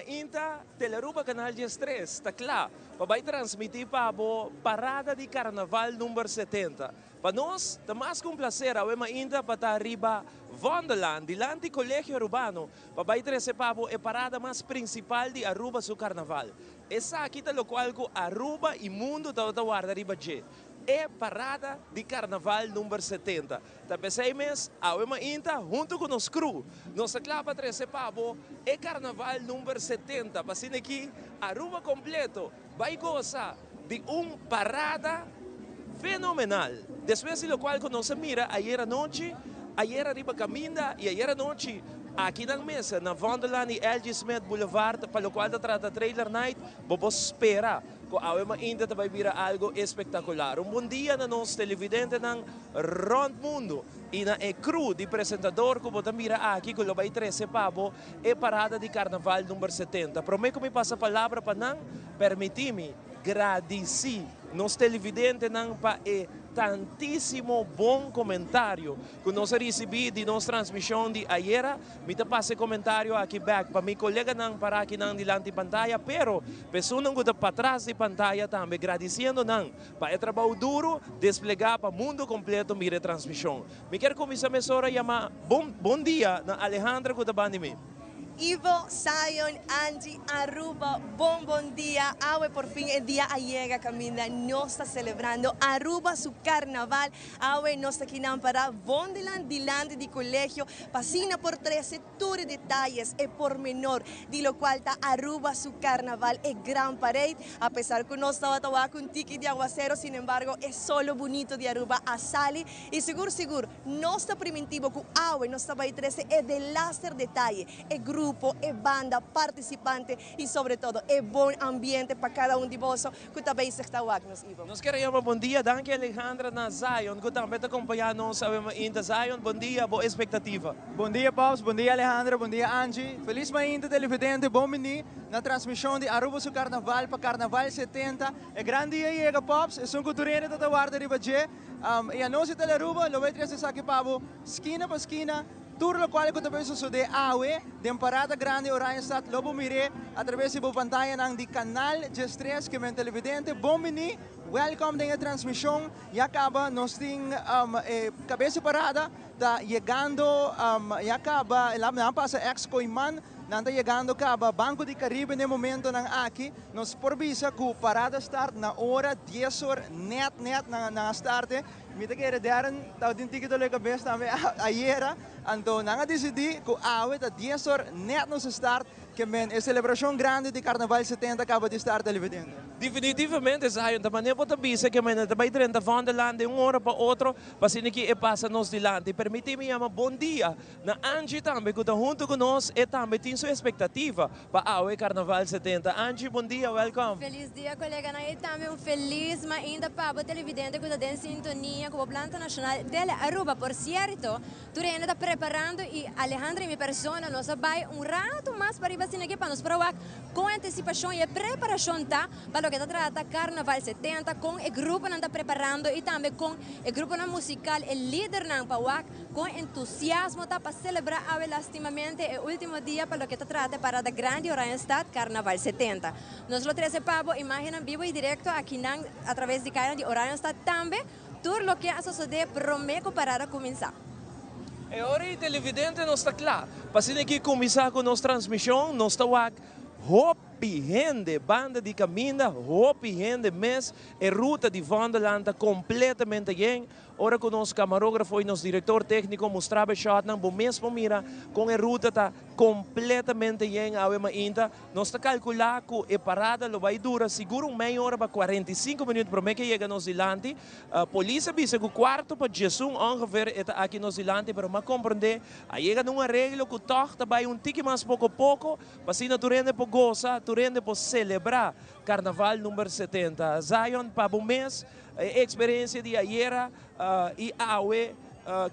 Inta, Teleruba Canal 13, está claro. Para transmitir para a parada de carnaval número 70. Para nós, está mais com prazer, a Inta para estar arriba Wonderland, dilante do Colégio Urbano, para trazer para a parada mais principal de Aruba do carnaval. Essa aqui é o qual Aruba e mundo está guardando arriba de. É parada de carnaval número 70. Tá pensei mês, a Inta, junto com os cru, nossa clava 13 pavo, é carnaval número 70. Passando aqui, Aruba completo, vai gozar de parada fenomenal. Depois do qual nós mira, ayer à noite, ayer arriba caminha e ayer à noite, aqui na mesa, na Wonderland e LG Smith Boulevard, para o qual trata Trailer Night, vamos esperar. Ainda vai vir algo espetacular. Bom dia na nosso televidente ng Rond Mundo e na crew de apresentador que você mira aqui com o Lobay 13 Pabo é parada de carnaval número 70. Prometo que me passa a palavra para não permitir-me agradecer nos televidentes não para tantíssimo bom comentário que nós recebemos de nossa transmissão de ayer. Me passa comentário aqui back para meu colega não para aqui não dilante de pantalla, pero pessoa não que para trás de pantalla também agradecendo não para o trabalho duro desplegar para o mundo completo minha transmissão. Me quero começar a mesora chamar bom dia na Alejandra que está banime. Ivo, Zion, Angie, Aruba, bom dia. Awe por fin el día llega camina, no está celebrando Aruba su carnaval. Awe no está aquí para Wonderland, dilante di colegio, pasina por 13 tours detalles e por menor, di lo cual está Aruba su carnaval e gran parade. A pesar que no estaba con tiki de aguacero, sin embargo, es solo bonito de Aruba a Sali y seguro, no está primitivo que Awe no está ahí 13 es de láser detalle, es grupo, é banda, participante e, sobretudo, é bom ambiente para cada um de vós que também está nos Ivo. Nós queremos bom dia, danke Alejandra na Zion, que também está acompanhando nós ainda Zion, bom dia, boa expectativa. Bom dia, Pops, bom dia, Alejandra, bom dia, Angie. Feliz ainda televidente, bom menino na transmissão de Aruba su Carnaval para Carnaval 70. É grande dia, chega, Pops, é um cultureiro que está guardando riba de. E a nossa Teleruba, lo vai trazer aqui para esquina para esquina. Tour lo qual ko também sucede awe de parada grande Orion Stat lobo mire através do pantalla ng di canal G3 que men televidente bom mini welcome dengan transmissão e acaba nós ting cabeça parada da chegando e acaba lá passa ex Coiman nanta chegando acaba Banco de Caribe no momento ng aqui nos provisa ku parada start na hora 10 horas net na start mita kere daran tao din tiki tolo cabeça também ayer então, nós decidimos que a AWE está 10 horas net no start, que a celebração grande de Carnaval 70 acaba de estar televidente. Definitivamente, Zion, da maneira que você que a também dentro da Wonderland de uma hora para outra, para assim que passa nos dilante. Permite-me chamar bom dia na Angie também, que está junto com nós e também tem sua expectativa para a AWE Carnaval 70. Angie, bom dia, welcome. Feliz dia, colega. E também feliz, mas ainda para o televidente que está em sintonia com a Planta Nacional de Aruba. Por certo, tu ainda está preparando e Alejandra e minha persona nós vai rato mais para ir aqui para nos provar com antecipação e preparação tá para o que trata Carnaval 70 com o grupo que está preparando e também com o grupo musical e líder na Pauac com entusiasmo tá para celebrar lastimamente o último dia para o que trata para a grande Orion Stat Carnaval 70. Nós lo 13 pavo imagem vivo e direto aqui através de canal de Orion Stat também tudo o que a sociedade promete para começar. E ora o televidente não está claro. Para que começar com nossa transmissão, nós estamos hopi gente, banda de caminha, hopi gente mês, e ruta de Wonderland completamente bem. Ora com nosso camarógrafo e nosso diretor técnico mostrava shot não bom mesmo mira com a ruta tá completamente bem a ainda nós está calcular que a parada lo vai durar seguro meia hora para 45 minutos para mim que chega nos dilante. A polícia disse que o quarto para Jesus ongeveer está aqui nos dilante para me compreender aí chega num arreglo que toca vai tique mais pouco a pouco para se naturalmente para gozar, naturalmente para celebrar Carnaval número 70. Zion para um mês experiência de ayer e AWE,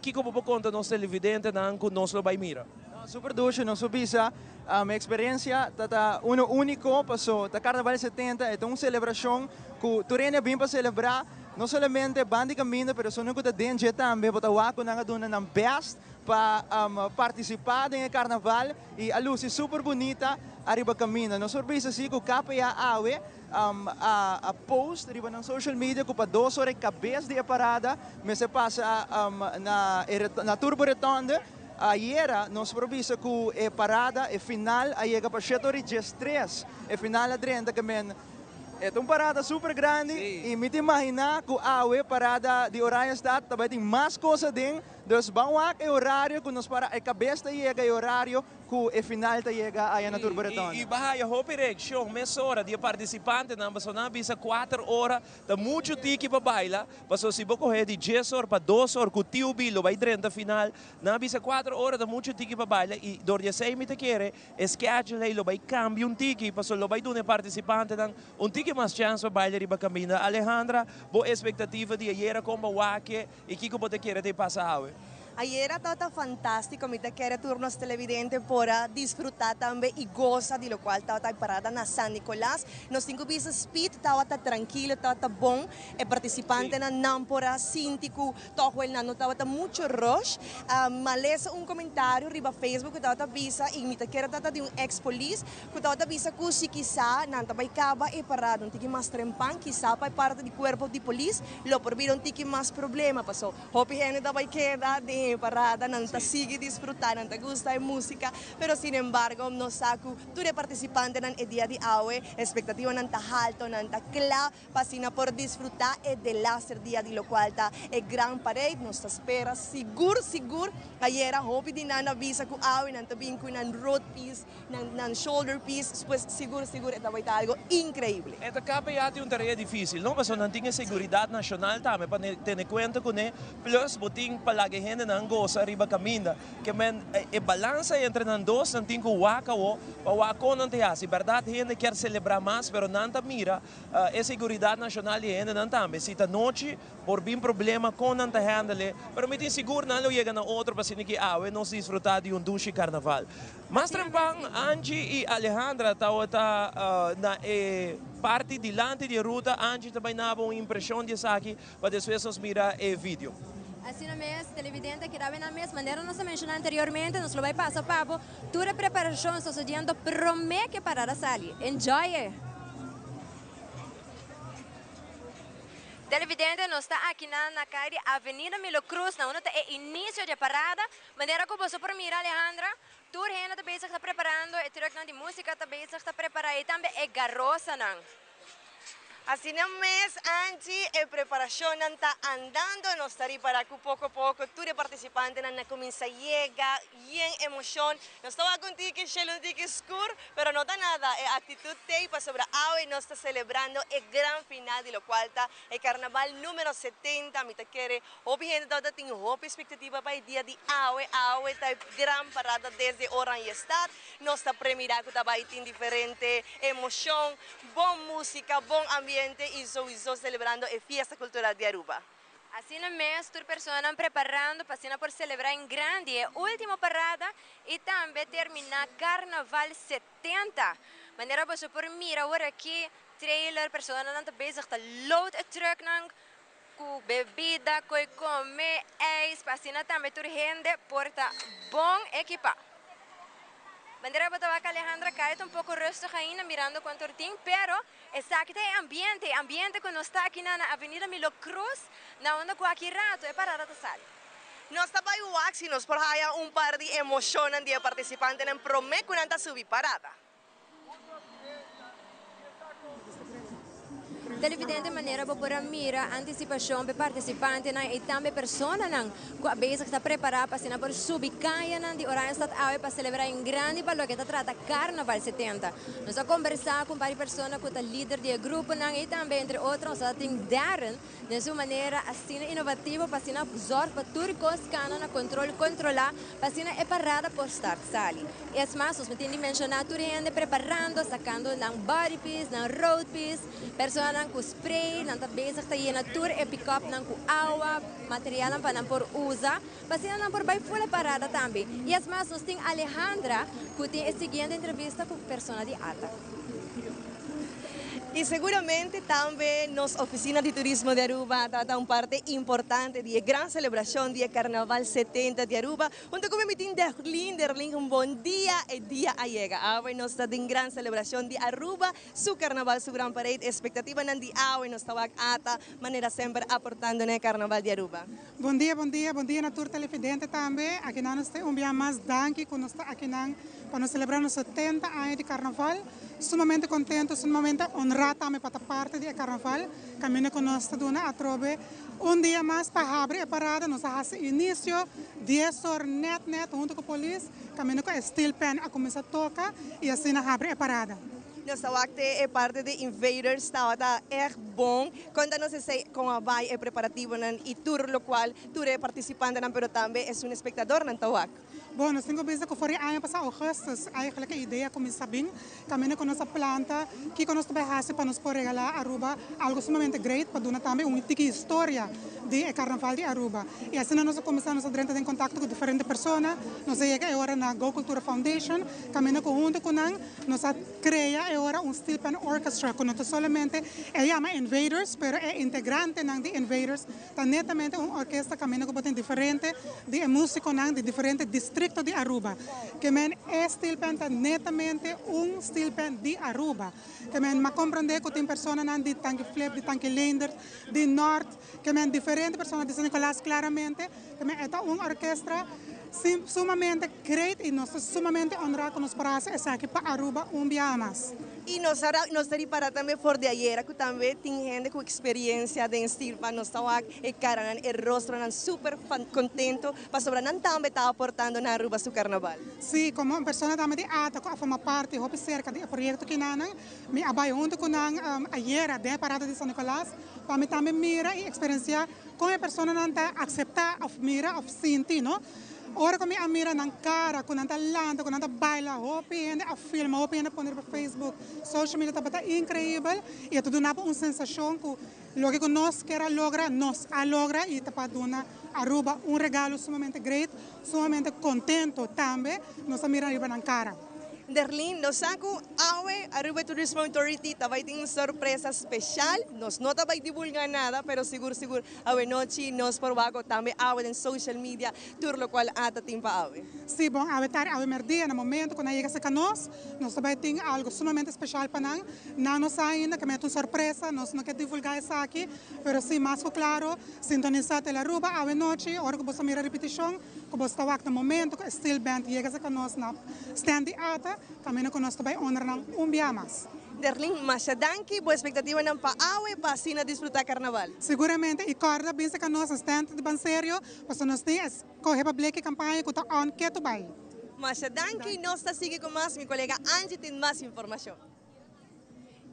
que como conta nos televidente não que nós lo vai mira. Super duche, não subisa, a minha experiência tá único, passou da Carnaval 70 é uma celebração que turene bem para celebrar, não somente banda caminho, mas só não que tá dentro também, para o aco na dona na best para participar no Carnaval e a luz é super bonita. arriba camina. Nós serviço assim com capa e a awe, a post arriba na social media com para 2 horas cabeça de parada, mas se passa na turbo retonda. Ayer nós provisa com a parada e final a chega para 7 horas e 3 e final a 30 que men é uma parada super grande e me imagina que a parada de horário está também tem mais coisas dentro. Então, vamos a horário que nós para a cabeça chega e horário que o final chega aí na turbulenção. E bahaya hopi reaction, meia hora de participante na Amazônia bisa 4 horas, tá muito tiki para baila, passou se boco de 10 horas para 2 horas com tio Bilo vai 30 final, na bisa 4 horas tá muito tiki para baila e dor de 6 mita quer, schedule lo vai cambia tiki, passou lo vai dune participante dan tiki mais chance para baila riba caminha. Alejandra, boa expectativa de ayer como wake e que pode querer te passar. Ayer estaba fantástico, me quería turnos televidentes para disfrutar también y goza de lo cual estaba parada en San Nicolás. Nos cinco pisos speed, estaba tranquilo, estaba bon. El participante na Nampora, Sintiku, todo el nano, estaba mucho rush. Males un comentario arriba Facebook, estaba visa y me quería de un ex police, que estaba visa que si quizá nanta baicaba e parada, un tiki más trempan, quizá para parte del cuerpo de policía, lo por vir un tiki más problema pasó. Hopi gente estaba queda de parada, não tá sigue disfrutar, não tá gusta de música, pero sin embargo, nós saco, tudo participante nan dia de hoje, expectativa não tá alto, não tá claro, pasina por disfrutar e de laser dia de lo qual tá é gran parade, nós espera seguro, ayer hope de nana visa ku hoje, não tá bem com nan road piece, nan shoulder piece, pues seguro, tá vai tá algo increíble. Esta capa já tem tarefa difícil, não? Mas não tinha segurança nacional também para ter conta com ele, plus boting palagi gente não goza arriba caminha, que men e balança entre nós dois, não tem que waka o, para waka não tem assim, verdade, gente quer celebrar mais, pero não tá mira, a segurança nacional de gente não também, se tá noite, por bem problema com não tá handle, pero me tem seguro não lo chega na outro para se que nós desfrutar de duche carnaval. Mas trampang Angie e Alejandra tá na parte dilante de ruta, Angie também dava uma impressão de aqui, para depois nós mirar o vídeo. Assim mesmo, televidente que da na mesma maneira nós mencionamos anteriormente, nós vai passo a passo, toda a preparação está sucedendo, promete que parar a sair. Enjoy it! Televidente, nós está aqui na calle Avenida Milo Cruz, na onde é início de parada, maneira que você por mirar, Alejandra, toda a gente também está preparando, e toda a música também está preparada, e também é garrosa, não? Así no mes, Angie, la preparación está andando, nos está para que poco a poco tú de participante na comienza llega, y en emoción, nos estaba contigo que es un tique oscuro, pero no da nada, actitud teipa sobre hoy nos está celebrando el gran final de lo cual está el carnaval número 70, mi te quiere, obviamente toda tiene hope expectativa para el día de hoy está gran parada desde hora y estar, nos está premiando que está en diferente emoción, buena música, buen ambiente, y celebrando la fiesta cultural de Aruba. Assim mesmo, as pessoas preparando para celebrar em grande a última parada e também terminar Carnaval 70. Maneira você por mirar agora aqui, trailer, pessoas não estão bezig te load a truck com bebida, com comer, eis, para também ter gente porta bom equipa. Maneira para a Alejandra cai um pouco rustiga ainda mirando quanto tem, pero exacto ambiente que nós está aqui na Avenida Milo Cruz, na onde com aqui rato é parada de sal. Nós está para o Waxi, nós por aí par de emoção de participante em promete que não está subir parada. Televidente maneira para mira antecipação para participante e também pessoas que a vez está preparada para por subir caia de horário está para celebrar em grande valor que trata Carnaval 70. Nós vamos conversar com várias pessoas que é líder do grupo e também entre outros nós temos Darren de sua maneira assim inovativa para zorgar para turcos cana na controlar para é parada por start sali. E as mais nós temos de mencionar tudo gente preparando sacando na body piece, na road piece, pessoas com spray, não está bezig tá na tour e pick-up não com água, material para não por usa, para não por vai full parada também. E as mais nós tem Alejandra que tem a seguinte entrevista com pessoa de ATA. Y seguramente también nos oficina de turismo de Aruba trata un parte importante de gran celebración de Carnaval 70 de Aruba. Junto con mi meeting Derlin, un buen día el día llega. Ahora nos está en gran celebración de Aruba, su Carnaval, su gran parade, expectativa nandi ahora nos está ata manera siempre aportando en el Carnaval de Aruba. Bom dia na Tour Televidente também. Aqui nós temos dia mais danke quando está aqui para nós celebrar os 70 anos de Carnaval. Sumamente contente, sumamente honrado também para parte do Carnaval. Caminho conosco a trove dia mais para abrir a parada. Nós fazemos início 10 horas net junto com a polícia. Caminho com steel pen a começar a tocar e assim abre a parada. Nossa wakte é parte de Invaders, está erg bom. Conta-nos como vai o preparativo e tour lo qual tu é participante, pero também é um espectador na Tawak. Bom, nós temos visto que foi ano passado, agosto, eigenlijk a ideia começa bem, caminho com nossa planta, que conosco vai fazer para nos poder regalar a Aruba, algo sumamente great, para dar também uma antiga história de Carnaval de Aruba. E assim nós começamos a entrar em contato com diferentes pessoas, nós chegamos agora na Go Cultura Foundation, caminho junto com nós criamos agora um Steel Pen Orchestra, que não somente é chama Invaders, pero é integrante de Invaders, está netamente uma orquestra caminho com diferente de músicos de diferentes distritos de Aruba, que men é Steel Pen netamente Steel Pen de Aruba, que men ma compreende que tem pessoas de Tanque Flip, de Tanque Leendert, de Norte, que men diferentes pessoas de San Nicolás claramente, que men é uma orquestra sumamente great e nós sumamente honrados que nos parece aqui para Aruba dia mais. E nós para também for de ayer, que também tem gente com experiência de Steel Pen, nós estamos e cara, e rostro super contento, para sobre não também está aportando na Aruba su Carnaval. Sim, como uma pessoa também de ata, que forma parte, houve cerca do projeto que nós me abai junto com ayer, de parada de San Nicolás, para me também mira e experienciar com a pessoa não está aceitar, ou mira, ou sentir, não? Ora kami amira ng cara, kung nanta lanta, kung nanta baila, hopi, a film, hopi, poner para Facebook, social media tabata incrível, e ito doon na po sensasyon ko, logo que nós quer logra, nós a logra, e tapaduna Aruba, regalo sumamente great, sumamente contento também, nós amira riba ng cara. Derlin, nos saco Aruba Tourism Authority, tabay ting sorpresa especial, nos no tabay divulgar nada, pero seguro, awe noche, nos por bago, también awe en social media, tour lo cual ata timpa awe. Sim, bom, awe merdia, no momento, quando chega sa nós tabay ting algo sumamente especial para nós ainda, que é uma surpresa, nós não quer divulgar isso aqui, pero sim, mais claro, sintonizar a Aruba, awe noche, ora que você mira repetição, que você está no momento, que Steel Band chega sa nós na stand de ata, caminho conosco vai honrar ng dia mais. Derlin, masyadangki, boa expectativa ng paawe pa sina disfrutar Carnaval. Seguramente, e corda bem se conosco stand de banserio, para nós temos correr para a campanha que está on que tu vai. Masyadangki, nós está sigue com mais, minha colega Angie tem mais informação.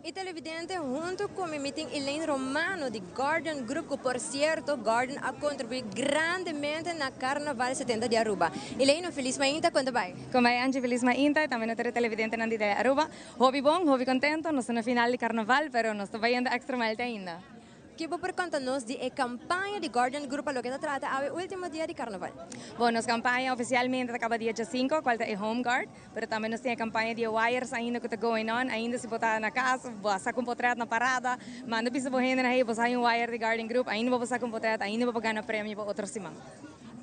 E televidente, junto com o meeting Elaine Romano de Guardian Group, que por cierto, Guardian ha contribuído grandemente na Carnaval 70 de Aruba. Elaine, feliz mainta, quando vai? Como é, Angie, feliz mainta, também no televidente nandi de Aruba. Hobby bom, hobby contento, nós na final de Carnaval, pero nós estamos indo extra malta ainda. Que por conta-nos de a campanha de Guardian Group, lo que se trata ao último dia de Carnaval. Bom, nossa campanha oficialmente acaba dia 5, qual é Home Guard, pero também nós temos a campanha de wires ainda que está going on, ainda se botar na casa, você com portrait na parada, manda pisa por renda na aí, você tem um wire de Guardian Group, ainda você com portrait, ainda você ganhar prêmio para outra semana.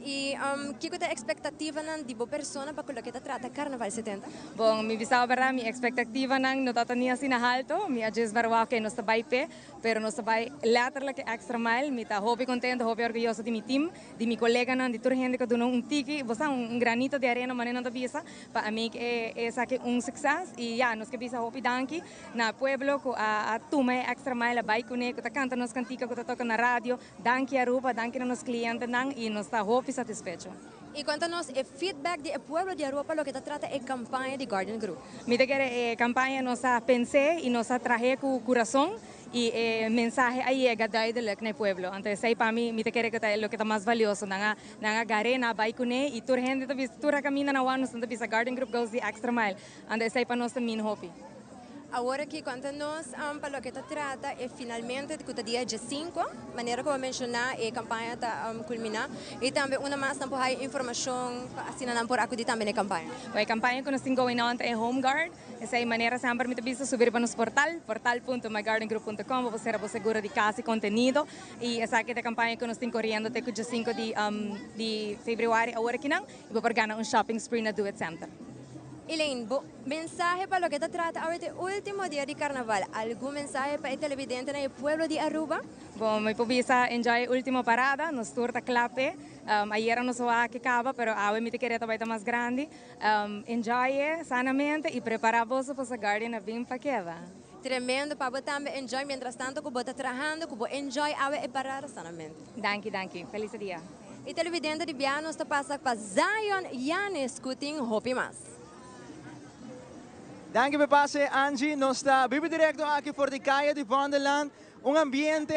E que é a expectativa de boa pessoa para que se trata Carnaval 70? Bom, mi bisao bara, mi expectativa nang notatania sinahalto, mi adjust barwa que nos sabay pe, pero nos sabay later extra mile, mi ta hobby contento, hobby orgulloso de mi team, de mi colega nang, de toda gente que donou tiki, bosa granito de arena maneno da bisa, para mim é saque sucesso e já nos que bisa hobby danki na pueblo ko a tume extra mile a bike ne ko ta canta nos cantica ko ta toca na radio, danki Aruba, danki nos cliente nang e nos ta hobby satisfecho. E conta-nos o feedback do povo de Aruba lo que se trata é campanha de Guardian Group. Mi te quer campanha nossa pensei e nossa traje com coração e mensaje aí é gadai de no pueblo. Então sei para mim, mi te quer que tá lo que tá mais valioso nanga garena baikune e tur gente tá vis tur camina na one nos tá vis a Guardian Group goes the extra mile. Então sei para nós também hobby. agora que conta-nos para o que trata e finalmente que dia 5, maneira como mencionar e a campanha está culminar e também uma mais não pode informação assim não por acudir também na campanha. A campanha que nós temos going on é Home Guard. Essa é a maneira sempre me bisa subir para nosso portal.mygardengroup.com, você será seguro de casa e conteúdo e essa aqui é a campanha que nós temos correndo até o dia 5 de fevereiro agora que não e vou ganhar shopping spree na Do It Center. Elaine, mensaje para lo que trata ahorita último dia de carnaval. ¿Algún mensaje para el televidente en el pueblo de Aruba? Bom, me pobisa enjoy última parada, nos turta clape. Ayer não só que acaba, pero agora me te queria também mais grande. Enjoy sanamente e prepara você para a Guardian bem para queva. Tremendo, para também enjoy, mientras tanto que você está trabalhando, que você enjoy agora e parar sanamente. Danke, danke. Feliz dia. E televidente de Biano está passando para Zion Yanis Kuting Hopi Mas. Danke per passe Angie, nós está vivo direto aqui por de Caia de Wonderland, ambiente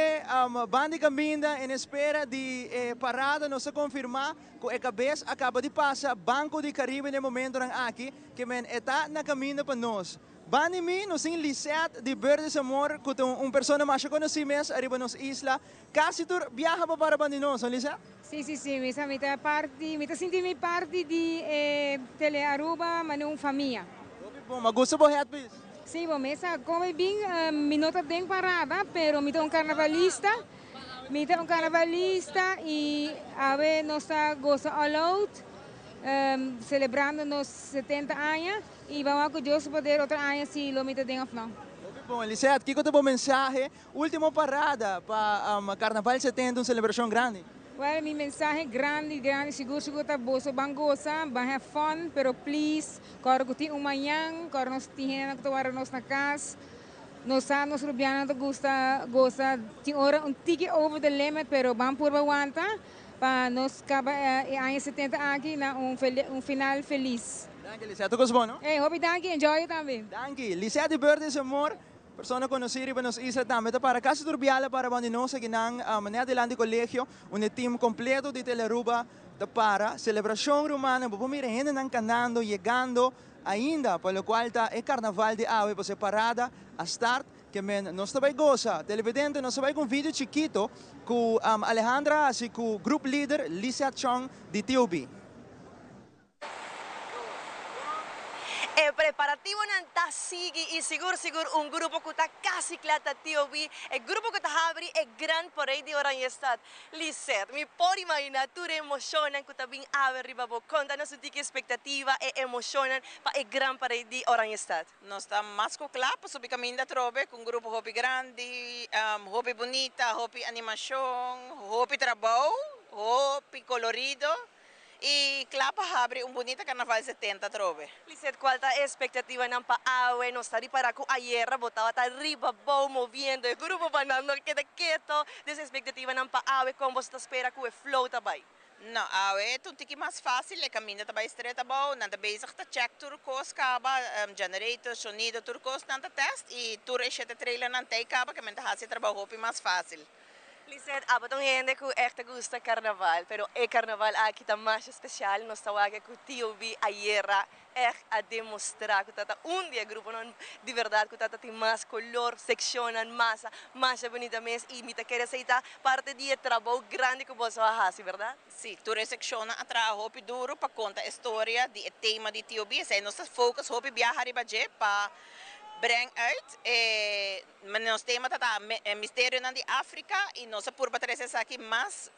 bandi caminda em espera de parada, nós confirmar que a cabeça acaba de passar Banco de Caribe no momento aqui, que men está na caminho para nós. Bani mi, nós temos Lisette de Verdes Amor, que é pessoa mais conhecida arriba nos isla. Casi tu viaja para Bandi nós, Lisette? Sì, mi sa senti mi parte di Tele Aruba, ma non famiglia. Bom, mas gusto po het bis? Sì, bom, essa come bem, mi nota den parada, pero mi un carnavalista. Mi un carnavalista e ave nossa goza all out, celebrando nos 70 anos e vamos curioso poder outra ano se lo mita den of não. Bom, Lisette, que te bom mensagem, última parada para Carnaval 70, uma celebração grande. Well, mi mensaje grande, seguro tá boa, bangosa, vai have fun, pero please, koro kuti umayang, koro nos tihin na kutawara nos na kas, nos rubiana gosta, ting ora tiki over the limit, pero vamos por bawanta, para nos caba ano 70 aqui na final feliz. Danke, Lisette, tudo bom, não? Hope danke, enjoy também. Danke, Lisette de Verdes Amor. Persona conhecida para nos isla também para casa turbiala para bandinosa que nang maneira de colégio time completo de Teleruba para celebração romana vamos mirar gente nang canando chegando ainda para o qual tá é carnaval de ave para separada a start que men nós também goza televidente nós também com vídeo chiquito com Alejandra assim com group leader Lisette Chong de TOB. El preparativo está sigue y seguro un grupo que está casi claro TOB, el grupo que está abri el gran parade de Oranjestad. Lisette, mi puedo imaginar tu emocionan que está bien arriba, contanos tu expectativa e emocionan para el gran parade de Oranjestad. Nós estamos mais com claro, sobre caminho da trove, com um grupo hopi grande, hopi bonita, hopi animação, hopi trabalho, hopi colorido. E claro, abre bonito carnaval 70 trove. Lisette, qual é a expectativa ng paawe? Nos está para que ayer botava tá arriba, bom, moviendo, el grupo banando queda quieto, dessa expectativa ng paawe, como você espera que o flow também? Não, é um pouquinho mais fácil, o caminho está bem estreito, bom, nada bezig te check turcos, caba, generator, sonido turcos, nada test, e tur é chete trailer não tem caba, que mente hasi trabalho mais fácil. Lisette, abotong gente que echt gusta carnaval, pero el carnaval aqui está mais especial, nós tawag que TOB ayer echt a demonstrar que tata dia grupo non de verdade que tata tem mais color, seccionan massa, mais bonita mesmo e mita quer aceitar parte de trabalho grande que você faz, verdade? Sim, tu secciona a trabalho duro para contar a história, de tema de TOB, sei nossa focus hopi viajar ibaje para breng uit, mas tema tá mistério na de África e nossa purba trazer aqui mais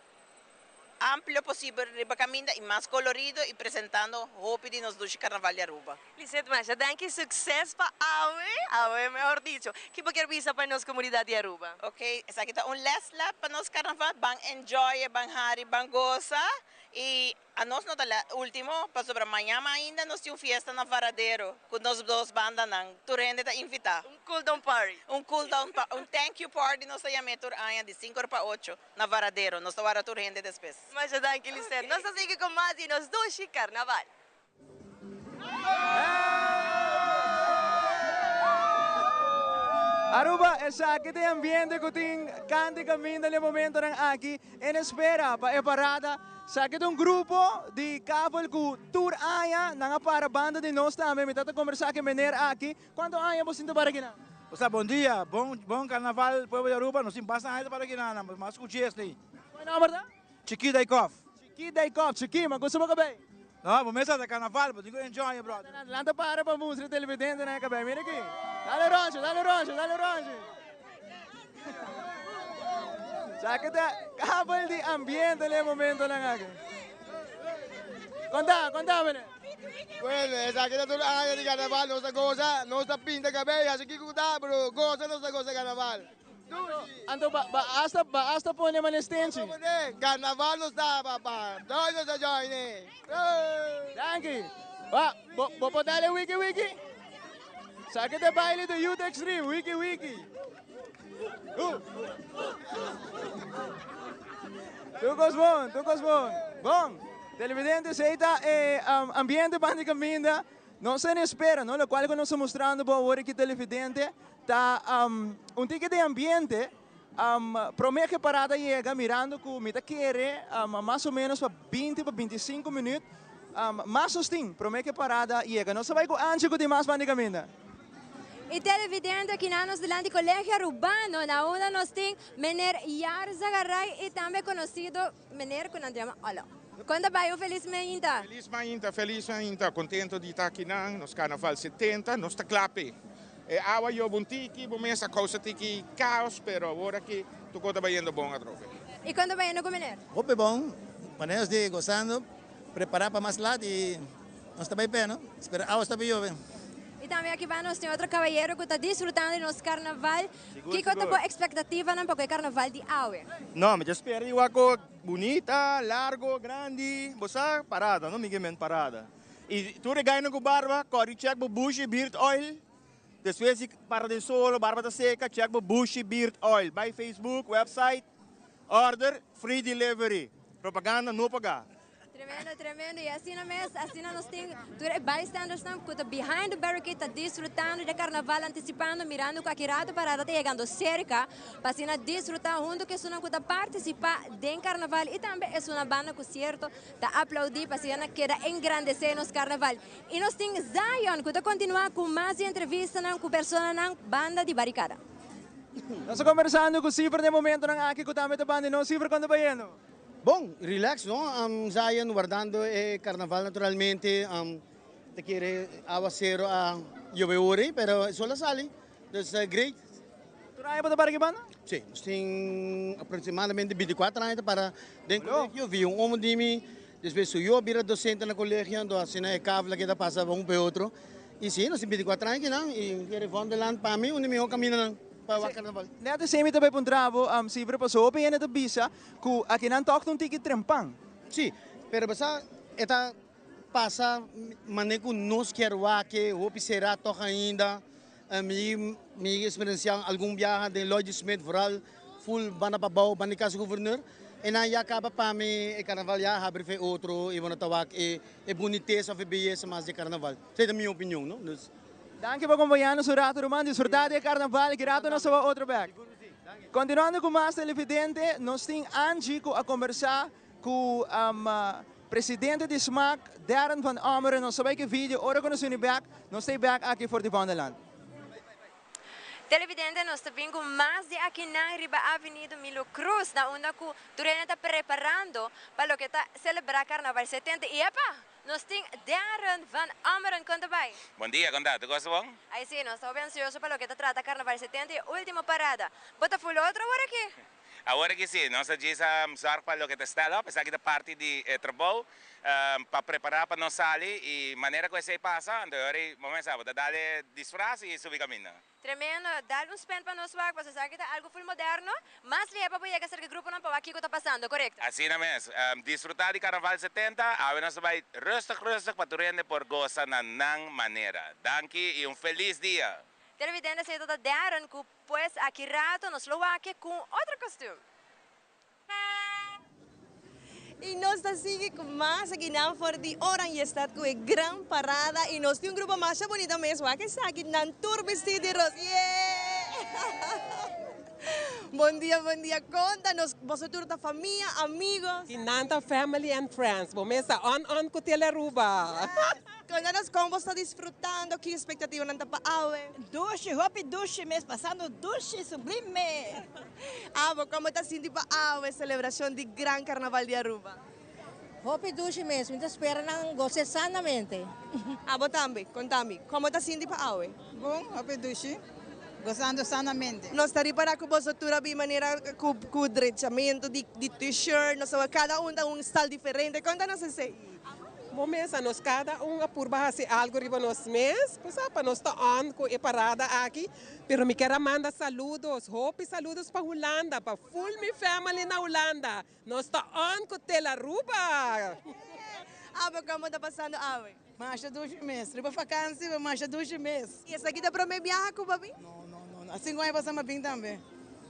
amplo possível riba caminda e mais colorido e apresentando hopi de nos do carnaval de Aruba. Lisette, mas danke sucesso para Awe, melhor dicho. Que quer visa para nossa comunidade de Aruba? Ok, essa aqui tá last lap para nosso carnaval, bang enjoy, bang hari, bang goza. E a nós não último, para sobre amanhã ainda nós temos fiesta na Varadero, com nós duas bandas não. Tu rende tá invitar. Cool down party. Cool down party, thank you party nós chamamos tur amanhã de 5 para 8 na Varadero. Nós tawara tu rende depois. Mas danke Lisette. Nós seguimos com mais e nós dois carnaval. Aruba, sakit ang ambiente kuting kanti kami nel momento ng aki en espera pa e parada sakit um grupo de couple ku tour aya nanga para banda de nós também me tata conversar que mener aqui quanto aya você sinto para aqui na Bom dia, bom carnaval, povo de Aruba, nós passa ainda para aqui na mas escutei este. Qual é o nome da? Chiqui Daikov. Chiqui Daikov, Chiqui, mas gusto mo ka ba? Não, vamos começar a carnaval, mas digo enjoy, brother. Lanta para pa música televidente na ka ba? Mira aqui. Dale Ronche, dale Ronche, dale Ronche. Sakit couple de ambiente nel momento ng aki. Conta, bene. Bueno, esa que tú hagas de carnaval, no se goza, no se pinta cabello, así que cuidado, bro, goza, no se goza carnaval. Anto basta po naman estensi. Carnaval no está, papá. No se join. Thank you. Bo dale wiki. Sakit na baile do Youth Extreme, wiki. Tukos bon. Bom. Televidente, seita ambiente bandi caminda, não se espera, não? O qual que nós estamos mostrando para o aqui televidente, tá ticket de ambiente, promete que parada chega mirando que mita quer, mais ou menos para 20 para 25 minutos, mais sustin, promete que parada chega. Não sabe que antes de mais bandi caminda. E televidente aqui na nossa delante colégio urbano, na una nós tem Mener Yar Zagaray e também conhecido Mener que nós chamamos Olá. Quando vai feliz mainta? Feliz mainta, contento de estar aqui nos Carnaval 70, nós está clape. Awa yo buntiki, bomesa causa tiki caos, pero agora que tu conta vai indo bom a troca. E quando vai indo comer? Hope bom, maneiras de gozando, preparar para mais lado e nós está bem pé, não? Espera, awa está bem jovem. E também aqui vai nós tem outro cavalheiro que está desfrutando do nosso carnaval. Que conta boa expectativa não para o carnaval de Aue? Não, mas eu espero algo bonita, largo, grande, bossa parada, não me parada. E tu regaino com barba, corre check bo bush beard oil. Depois para de solo, barba da seca, check bo bush beard oil. By Facebook, website, order, free delivery. Propaganda não pagar. Tremendo. E assim nós temos bystanders que estão behind the barricade, está desfrutando do carnaval, antecipando, mirando com a kirata parada, chegando cerca, para assim desfrutar junto que isso não está participar do carnaval e também é uma banda que certo está aplaudir para assim queda engrandecer nos carnaval. E nós temos Zion que está continuar com mais entrevistas com pessoas na banda de barricada. Nós conversando com o Cifra no momento ng aqui com também da banda, não Cifra quando vai indo? Bom, relax, no? Zion guardando carnaval naturalmente, te quiere aguacero a llover, pero solo sale. That's great. Tu raya pa para gimana? Sí, tem aproximadamente 24 anos para dentro do colégio, vi homem de mim, depois eu vira docente na colégio, então assim é cavla que dá passa um para outro. E sim, nós temos 24 anos que não, e quero Vonderland para mim, onde meu caminho não. Net is semi também puntravo, Cifra passou bem na bisa, que aqui não toca ticket trempang. Sim, pero basta eta passa maneco nos quero que hope será toca ainda, me experienciar algum viagem de Lloyd Smith vooral full bana pabau bani caso governor. E na ya acaba para mim e carnaval já abre fe outro e vou tawag e boniteza of beleza mas de carnaval. Essa é a minha opinião, não? Danke por acompanhar-nos o Rato Roman, desfrutar do carnaval, que Rato não só outro back. Continuando com mais televidente, nós temos Angie a conversar com o presidente de SMAC, Darren van Ameren, nós sabemos que vídeo, ora que nós estamos back, nós estamos back aqui for the Vonderland. Televidente, nós estamos com mais de aqui na riba Avenida Milo Cruz, na onde o Turena está preparando para o que está celebrar Carnaval 70. E epa! Nós temos Darren van Ameren, conta bem. Bom dia, conta, tu gosta bom? Aí sim, nós estamos ansiosos para o que está trata Carnaval 70 e última parada. Bota full outra hora aqui? Agora que sim, nós estamos para o que está lá, apesar que da parte de trabalho, para preparar para nós sair e maneira que você passa, então vamos saber, dar disfraz e subir caminho. Tremendo, dar spin para nós, você sabe que é algo full moderno, mas lhe é para chegar a ser que grupo não para aqui que está passando, correto? Assim mesmo, disfrutar de Carnaval 70, agora nós vamos rustig para turende por gozar na maneira. Danke e feliz dia. Televidente, se toda Darren que pues aqui rato nos Slovaquia com outro costume. E nós estamos com mais aqui na Forte Orange Estado com a grande parada e nós temos grupo mais bonito mesmo, que está aqui na Tour vestido de rosa. Yeah! Bom dia. Conta-nos, vosotros da família, amigos. Inanta family and friends. Bomesa on ko Aruba. Conta-nos como você está desfrutando, que expectativa não está para awe. Duche, hopi duche, mês passando duche sublime. Como está sentindo para awe, celebração de Gran Carnaval de Aruba? Hopi duche mesmo, então espera não goce sanamente. Também, contame, como está sentindo para awe? Bom, hopi duche. Gozando sanamente. Nós estamos para que você de maneira com drenchamento de t-shirt, nós cada um dá style diferente. Conta-nos assim. Bomesa, nós cada apurba se algo riba nos mês, pues para nós tá on com a parada aqui, pero me quero mandar saludos, hope saludos para Holanda, para full mi family na Holanda. Nós tá on com Aruba. Como está passando awe? Marcha 2 meses, riba vacância, marcha 2 meses. E essa aqui dá para me viajar com o babi? Não. Assim como passamos bem também.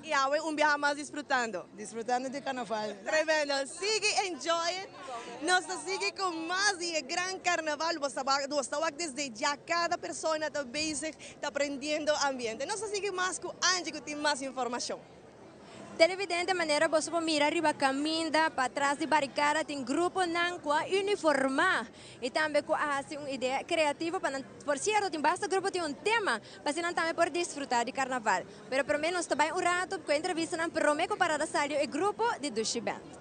E awe viaje mais desfrutando? Desfrutando de carnaval. Tremendo. Sigue enjoying. Nós sigue com mais de Gran Carnaval. Você vai desde já, cada pessoa está basic, está aprendendo ambiente. Nós sigue mais com Angie, que tem mais informação. Televidente maneira você pode mirar riba caminda para trás de barricada tem grupo não com uniforma e também com uma ideia criativa para por certo tem basta grupo tem tema para se não também por desfrutar de carnaval. Pero pelo menos também rato com entrevista não promete para dar salio e grupo de Dushi Band.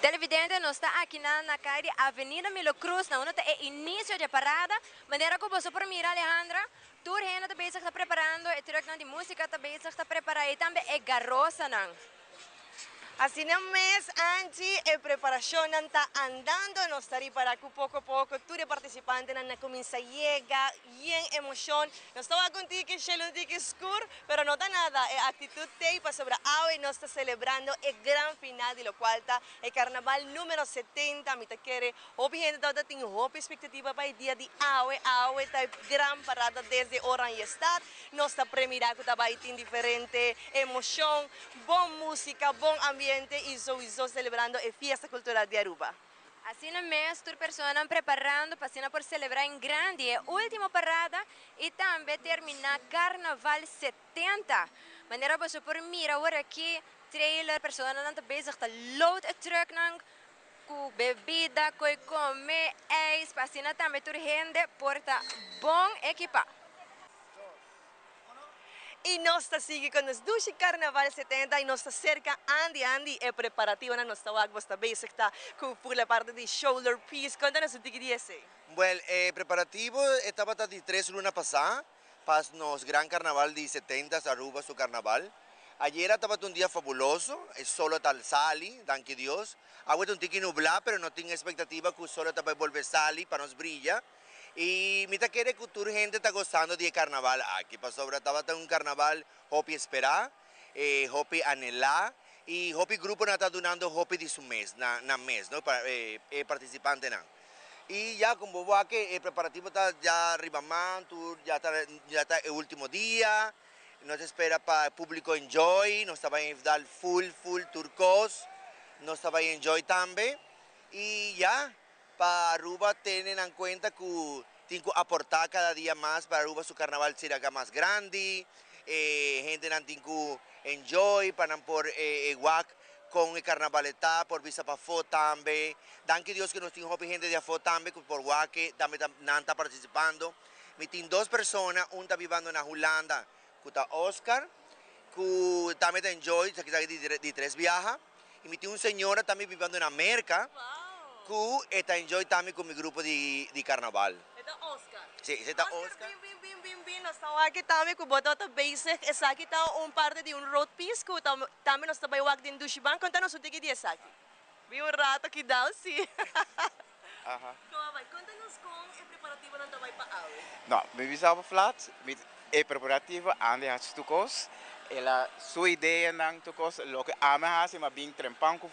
Televidente, nós estamos aqui na calle Avenida Milo Cruz, na onde é início de parada. Maneira que você pode mirar, Alejandra, tour gente também está preparando, e truck de música também está preparando, e também é garrosa, não. Assim no mês, Angie, a preparação está andando, nós estamos para que pouco a pouco, todos os participantes não começam a chegar, em emoção. Nós estamos contigo que é um tique escuro, mas não está nada, é atitude para sobre a água e nós estamos celebrando o grande final, de lo qual está o carnaval número 70, me quer, o gente toda tem uma expectativa para o dia de água está grande parada desde Orange Stad, nós estamos premiando que vai ter diferente emoção, boa música, bom ambiente, e estou celebrando a Fiesta Cultural de Aruba. Assim no mês, todas as pessoas preparando para por celebrar em grande a última parada e também terminar Carnaval 70. Maneira você por mirar agora aqui, trailer, pessoas não estão bezig, está load a truck com bebida, com comer, eis, para assim também toda gente porta bom equipa. E nós estamos seguindo com os Dushi Carnaval 70 e nós estamos cerca Andy é preparativo na nossa água, está bem, está com a parte de shoulder piece. Conta-nos o que é isso. Bueno, preparativo estaba de 3 lunas pasadas para nos Gran Carnaval de 70 Aruba su carnaval. Ayer estaba un día fabuloso, solo tal sali, danke Dios. Agua un tiki nublado, pero no tengo expectativa que solo te volver sali para nos brilla. Y mira que toda gente está gozando de carnaval aquí. Para sobre estaba un carnaval hopi esperar, hopi anhelar y hopi grupo no está donando hopi de su mes, na mes, ¿no? Para participante na. Y ya como vos que el preparativo está ya arriba man, ya está el último día. Nos espera para el público enjoy, nos estaba a dar full turcos, nos estaba a enjoy también. Y ya. Para Aruba tienen en cuenta que tienen que aportar cada día más para Aruba su carnaval será más grande, gente no tiene que enjoy para por igual con el carnaval por visa para foto también. Danke Dios que nos tiene gente de foto también por igual que también está participando. Me tienen 2 personas, una está viviendo en Holanda, que está Oscar, que también está enjoy, que está de 3 viajes, y me tiene una señora también viviendo en América. Que está enjoy también con mi grupo de carnaval. Ito Oscar. Sí, está Oscar. Bim. Nós estamos aqui também com o Botota Basic. Essa aqui está parte de road piece que também nós estamos aqui em Dushi Band. Conta-nos o que é essa aqui. Vi rato aqui dá, sim. Conta-nos como é preparativo não vai para a aula. Não, me visava flat, é preparativo, ande a tukos. Ela sua ideia não tukos, lo que ama hasi mas bem trempão com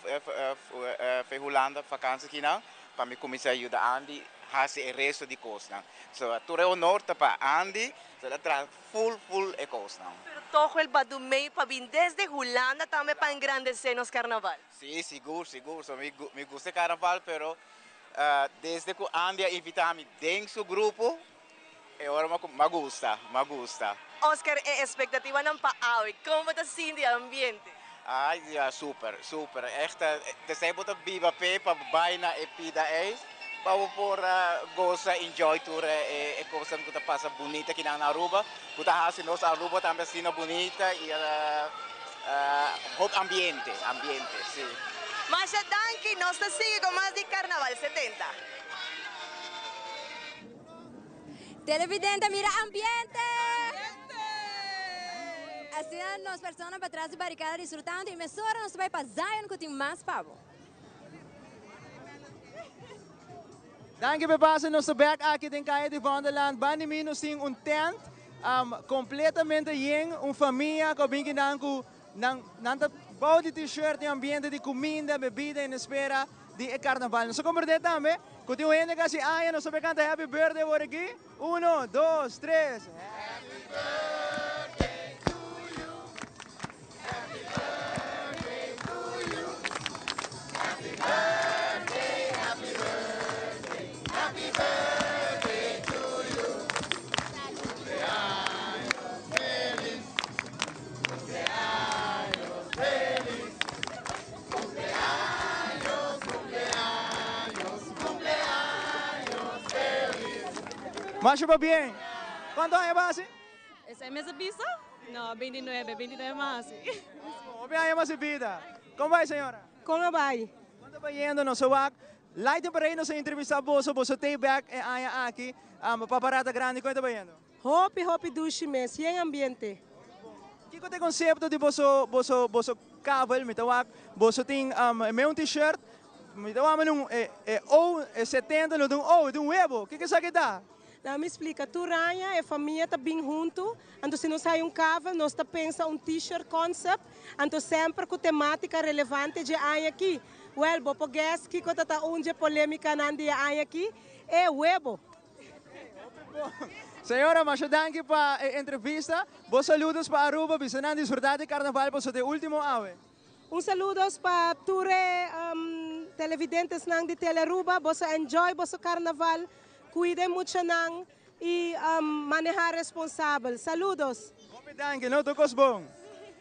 Holanda vakantie aqui não, para me começar a ajudar Andy hasi o resto de coisas não. So tu é honor para Andy, so ela traz full e coisas não. Pero todo el badumei para vir desde Holanda também para engrandecer nos carnaval. Sim, seguro, so me gusta carnaval, pero desde que Andia invitami dentro su grupo, e ora me gusta. Oscar, expectativa ng paawi. Como ta sindi ambiente? Ai, ja, super. Echt, desde que eu viva para baina e pida eis, para por goza enjoy tour e coisa que passa bonita aqui na Aruba. Que tá assim nossa Aruba também sendo bonita e ambiente, sim. Masha Danki, nos te sigue con más de Carnaval 70. Televidente, mira ambiente. Assim nós personas para trás de barricada disfrutando e mesora nós vai para Zion que tem mais pavo. Danke por passar nosso back aqui em Caia de Wonderland. Bani nós temos tent completamente yen, família que vem nanta bouw de t-shirt em ambiente de comida, bebida e espera de carnaval. Nós compreendemos também. Continuando kasi Aya, nós vamos cantar Happy Birthday por aqui. 1, 2, 3. Happy birthday to you. Happy birthday to you. Happy birthday, happy birthday. Happy birthday to you. Cumpleaños feliz. Cumpleaños feliz. Cumpleaños, cumpleaños, cumpleaños feliz. Macho va bien. ¿Cuántos años va así? ¿Ese mes de piso? No, 29 más. ¿Cuántos años más de vida? ¿Cómo va, señora? ¿Cómo va? ¿Cuánto va yendo? No se va. Light para ir, no se entrevista a vos, take back e aya aqui, paparata grande, quanto va yendo? Hopi dushi mes, em ambiente. Que é o conceito de você cavel, me tawag, você tem meu t-shirt, me tawag num O70 no um huevo, que isso aqui dá? Não, me explica, tu ranha e família tá bem junto, então se nós sai cavel, nós tá pensa t-shirt concept, então sempre com temática relevante de aí aqui. Well, bopo guess que quando tá onde polêmica nandi aí aqui é huevo. Senhora, mas danke para a entrevista. Bons saludos para Aruba, bisanando disfrutar de carnaval para o último ave. Saludos para todos televidentes de Telearuba. Bos enjoy bos carnaval. Cuidem muito nang e manejar responsável. Saludos. Danke, no tocos bom.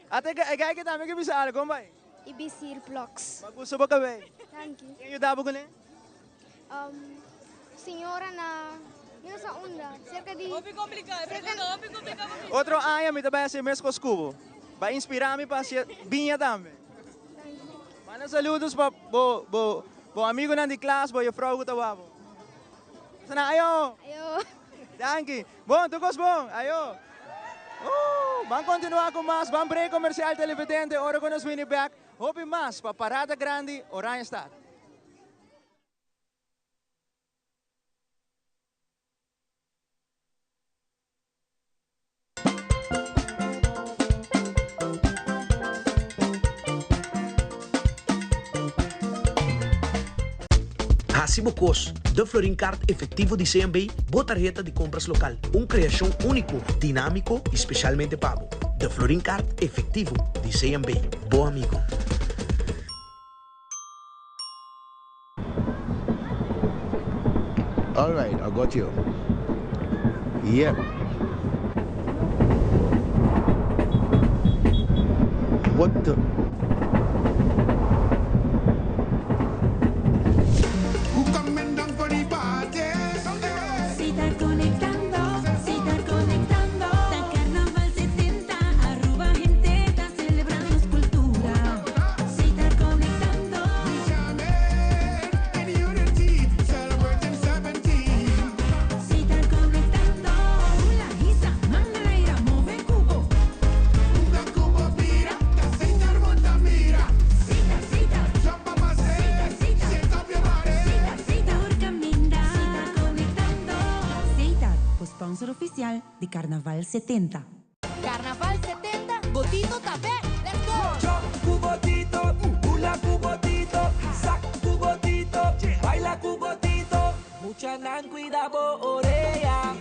Até que também que bisa algo, como vai? Ibisir Vlogs. Gusto ba kabe? Thank you. Quem ajudava com ele? Senhora na nessa onda, cerca de... Outro ano, me também assim mesmo com vai inspirar-me para ser binha também. Manda saludos para o amigo de classe, para a frau que estava. Sana, ayo. Ayo. Danke. Bom, tocos bom, ayo. Vamos continuar com mais, vamos break comercial televidente, ora com os winning back. Hope mais para Parada Grande, Oranha Stad. Bocos, de Florin Card efetivo de CMB, boa tarjeta de compras local. Criação único, dinâmico e especialmente pago. De Florin Card efetivo de CMB. Bom amigo. All right, I got you. Yep. What the... Sponsor oficial de Carnaval 70. Carnaval 70, Botito Tapé, let's go! Yo, cubotito, hula cubotito, sac cubotito, baila cubotito. Mucha nan cuida bo oreja,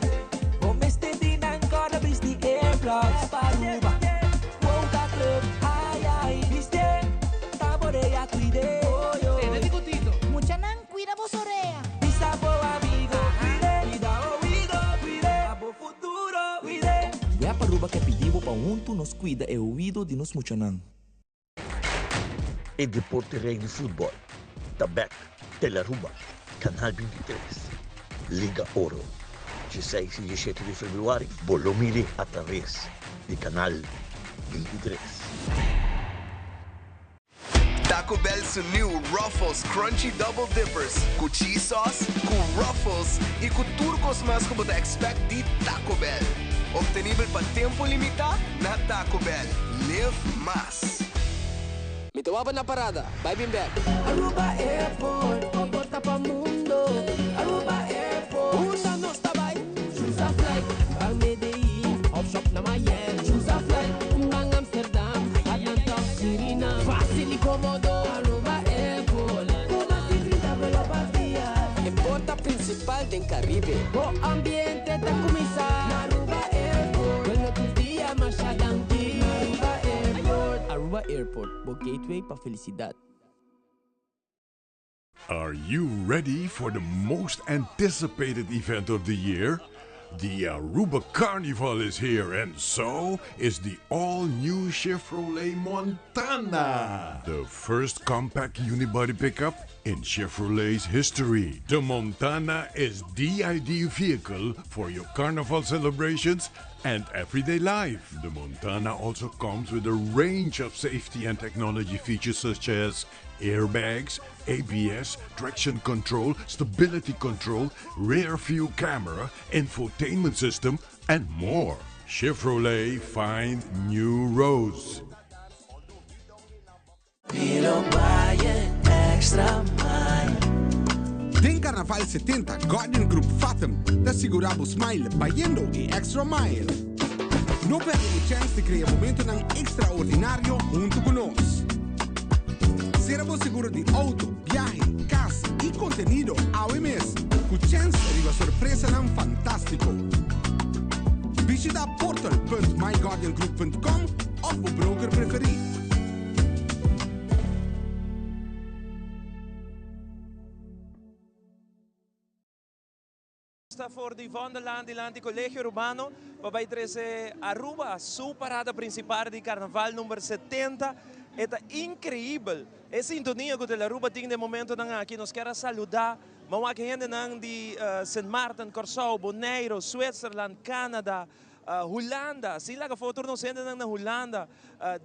omeste dinan kona bristi airplugs. Paruba, Wonka Club, ay ay, viste, taboreja cuide. Mucha nan cuida bo oreja. para Aruba que pedimos para junto nos cuida e ouvido de nos muchanan. E deporte rei de futebol. Tabek, Telearuba, Canal 23, Liga Oro. 16 e 17 de februário, Bolomili através de Canal 23. Taco Bell's new Ruffles Crunchy Double Dippers com cheese sauce, com Ruffles e com turcos mais como você expect de Taco Bell. Obtenível para tempo limitado na Taco Bell. Live mais. Me tomava na parada, vai bem back. Aruba Airport, porta para mundo. Aruba Airport, una nos tabay. Choose a flight, bang Medellín, off shop na Miami. Choose a flight, bang Amsterdam, Atlanta, Suriname. Fácil y cómodo, Aruba Airport. Una tigrita velo vacía. En porta principal del Caribe. O ambiente te comisar. Na Aruba Airport, vuelve tus días más adelante. Aruba Airport. Aruba Airport, bo gateway pa felicidad. Are you ready for the most anticipated event of the year? The Aruba Carnival is here, and so is the all-new Chevrolet Montana. The first compact unibody pickup in Chevrolet's history. The Montana is the ideal vehicle for your carnival celebrations and everyday life. The Montana also comes with a range of safety and technology features such as airbags, ABS, traction control, stability control, rear view camera, infotainment system, and more. Chevrolet, find new roads. Den Carnaval 70 Guardian Group Fathom te assicuramos smile baiando e extra mile. Não perde a chance de criar momento extraordinário junto conosco. Seremos seguro de auto, viaje, casa e contenido ao mês. Com chance de uma surpresa fantástico. Visita portal.myguardiangroup.com ou o broker preferido. Voor die Wonderland, die land, die Collegio Urbano, waarbij er is Aruba, sua parada principal de Carnaval número 70. É incrível. É sintonia com o Aruba tem de momento aqui. Nós queremos saludar mga gente de St. Martin, Curaçao, Bonaire, Switzerland, Canada, Holanda. Sila ka foto nos gente na Holanda,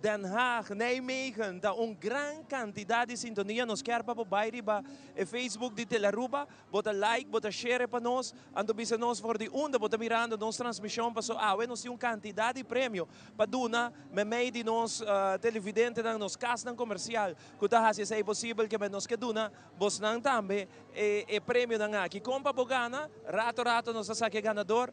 Den Haag, Nijmegen. Da gran quantidade de sintonia. Nós queremos para bairi ba Facebook de Telearuba. Bota like, bota share para nós. Ando bisa nós for de onda, bota mirando nossa transmissão para so nós tem quantidade de prêmio para duna me meio de nós televidente na nos casa comercial. Kuta hasi é possível que nós que duna bos nang também e prêmio na aqui. Compa bogana, rato nós sa que ganador.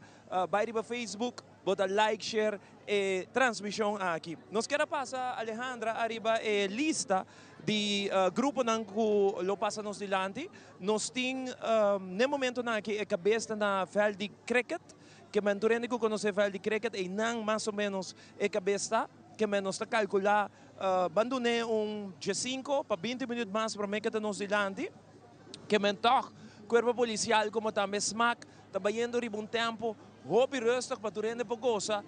Bairi ba Facebook, bota like, share e transmissão aqui. Nós queremos passar, Alejandra, arriba lista de grupo que lo passa nos dilante. Nós temos, no momento que é cabeça na fel de cricket, que mentorene que conhece fel de cricket, e não mais ou menos é cabeça, que nós está calcular, abandone 5 para 20 minutos mais para que nos dilante, que mentor, corpo policial como também SMAC, trabalhando um tempo, Hopi rustig, maar toen de Pogosa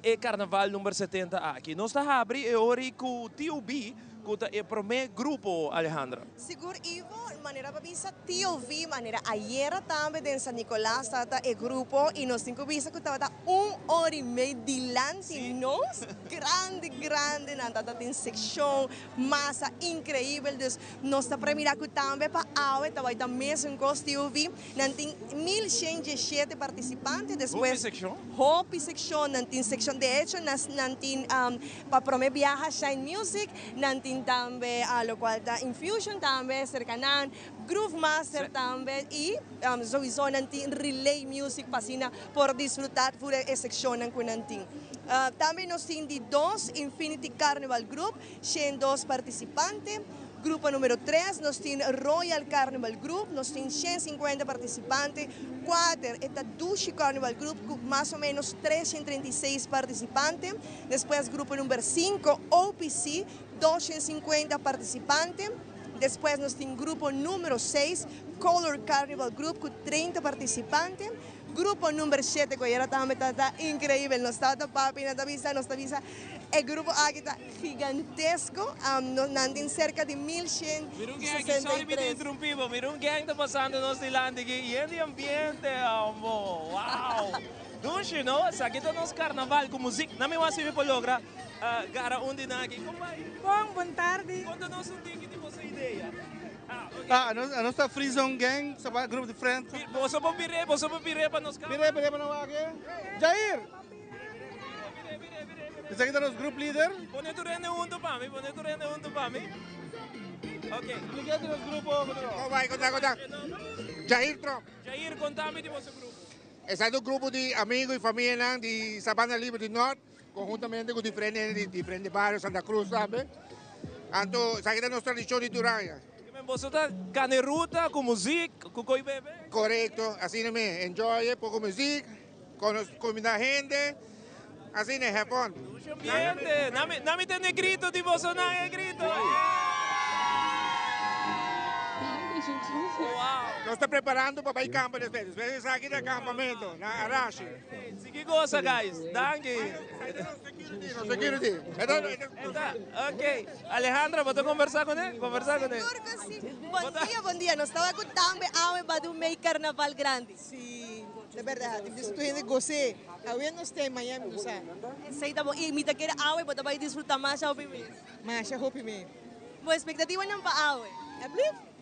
e Carnaval número 70 aqui. Nós está abri e ori com TUB, com o primeiro grupo, Alejandra. Seguro, Ivo, maneira para pensar TUB, maneira ayer também de San Nicolás tata e grupo e nós temos que que estava 1 hora e meia dilante nós, grande, nada tem secção, massa incrível, dus nós está para mirar que também para aue, estava também mesmo com TUB, nós tem 1.117 participantes, depois Hopi section, nós tem section de hecho, nós tem para promover viajar Shine Music, nós tem também lo qual da Infusion também, cercanan, Groove Master também e sowieso nós tem Relay Music pasina por desfrutar por a section que nós tem. Também nós temos de 2 Infinity Carnival Group, tem 2 participantes. Grupo número 3, nós temos Royal Carnival Group, nós temos 150 participantes. 4, é Dushi Carnival Group, com mais ou menos 336 participantes. Depois, grupo número 5, OPC, 250 participantes. Depois, nós temos grupo número 6, Color Carnival Group, com 30 participantes. grupo numero 7, que era también increíble. Nos estaba papi, nos avisa. El grupo aquí está gigantesco, nandin cerca de 1163. Sorry me interrompivo, mira un gang está pasando en Nosilândia y en el ambiente, amor, wow. Dushi, no? Sa kita nos carnaval com música. Na minha wasi po logra, gara undi na aqui. Como vai? Boa tarde. Conta-nos um pouquinho de vossa ideia. A nossa Free Zone Gang, sa grupo de frente. Posso papire para nos Pire para nós aqui. Jair! Esse aqui é nosso grupo líder. Põe tu rende junto para mim. Ok. Liga do nosso grupo. Como vai? Conta. Jair Trop. Jair, conta-me de vosso grupo. Esse é o grupo de amigos e família de Sabana Livre do Norte, conjuntamente com diferentes bairros, Santa Cruz, sabe? Então, essa aqui é a nossa tradição de Turanha. Você está caneruta, com música, com coi bebê? Correto, assim mesmo. Enjoy, pouco música, com a gente, assim é, have fun. Ambiente, não me tem grito de você, não é grito. Nós estamos preparando para ir campo depois. Vezes aqui no acampamento, na Arashi. Que coisa, guys. Danke. Security. Ok. Alejandra, ¿vas a conversar con él? Bom dia. Nós estamos contando para o meio carnaval grande. Sim, é verdade. Estou indo gozar. Agora nós temos Miami, não sabe? Sei, tá bom. E me quer awe, para vai desfrutar mais ao primeiro. Mas eu hope me. Boa expectativa não para awe.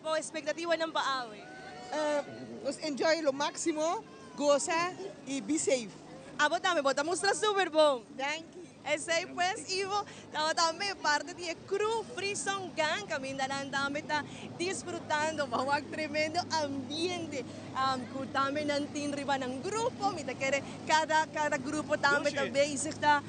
Boa expectativa não para awe. Nós enjoy lo máximo, goza e be safe. Bota mostrar super bom. Thank you. Esse aí, pues, Ivo, também parte de crew Free Zone Gang, kami também está desfrutando, um tremendo ambiente. Também não tem riba ng grupo, mita quer cada grupo também está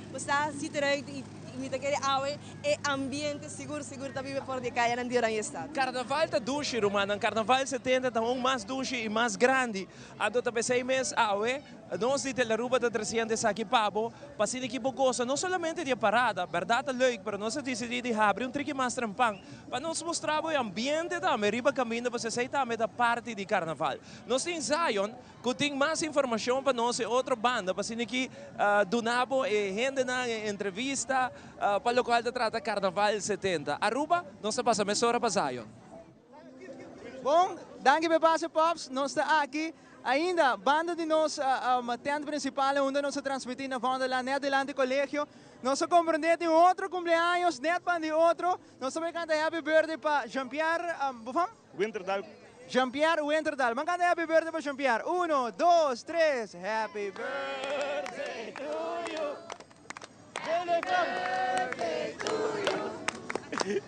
situado e mita quer awe e ambiente seguro também por de kaya ng Dirang Estado. Carnaval tá dushi, Romano. Carnaval 70 tá mais dushi e mais grande. Ando também 6 meses awe. Nós de Telaruba da 300 aqui pabo, pasini que goza não somente de parada, verdade é leuk, mas nós decidimos abrir trick mais trampang para nós mostrar o ambiente da Ameriba caminho para você também da parte de carnaval. Nós em Zion, que tem mais informação para nós e outra banda, pasini que donabo e gente na entrevista para o local da trata Carnaval 70. Aruba, nós passamos hora para Zion. Bom, danke Bebase Pops, nós está aqui. Ainda, banda de nós, a tenda principal, onde nós transmitimos na Vonderland, Nederland Colégio. Nós compreendemos outro cumpleaños, net para de outro. Nós também cantamos Happy Birthday para Jean-Pierre, Winterdal. Jean-Pierre Winterdal. Mas cantamos Happy Birthday para Jean-Pierre. 1, 2, 3. Happy birthday to you. Happy birthday to you.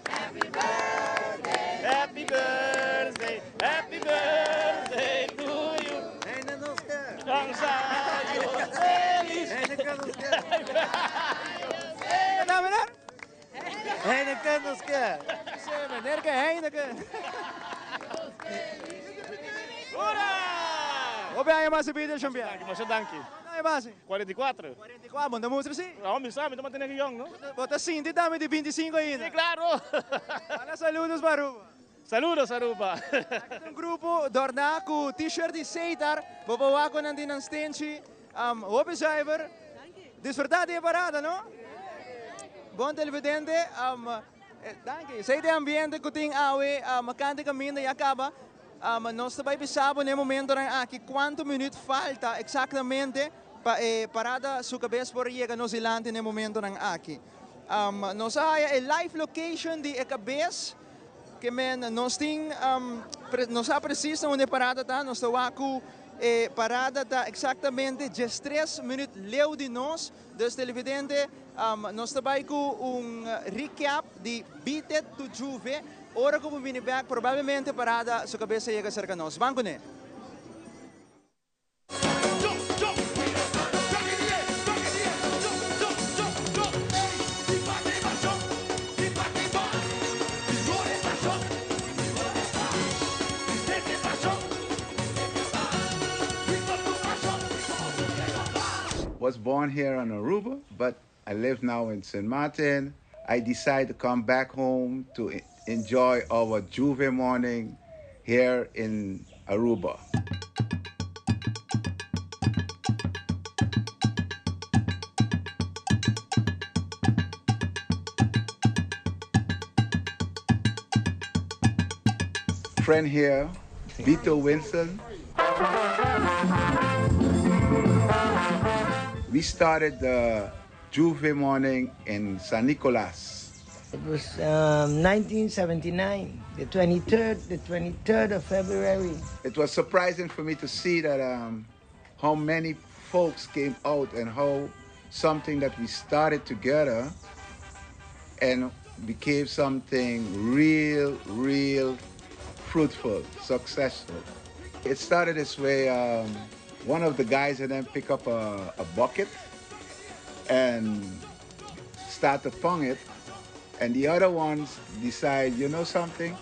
Happy birthday. Happy birthday. Happy birthday to you. Ang sayo feliz. Meneer? Heineken nos quer. Meneer que Heineken. Ura! Hoe ben je maar bieden, Jean-Pierre? Mas danke. Não é base? 44. 44, bom, da música sim? Homem, sabe, não tem young, não? Bota sim, de dame de 25 ainda. Sí, claro. Olha, saludos para Aruba. Saludos, Aruba. Aqui tem grupo, dorna com t-shirt de Seitar, babawa ko nandin ang stenchi, hope cyber, disfrutar de parada, não? Bom televidente, danke. Sa ite ambiente ko ting awe, makante caminho e acaba. Nós também pensamos no momento aqui quanto minuto falta exatamente para parada sua cabeça por chegar no Zilante no momento aqui. Nós há a live location de cabeça que nós tem nós há preciso onde parada tá nós estamos parada tá exatamente 3 minutos leu de nós dos televidente nós também com recap de Beat It to Juve. Ora como vini back, provavelmente parada sua cabeça chega cerca nós. Banco né? Was born here on Aruba, but I live now in St. Martin. I decided to come back home to enjoy our Juve morning here in Aruba. friend here, Vito Winston. We started the Juve morning in San Nicolas. It was 1979, the 23rd of February. It was surprising for me to see that how many folks came out and how something that we started together and became something real fruitful, successful. It started this way. One of the guys and then pick up a bucket and start to pong it, and the other ones decide, you know something,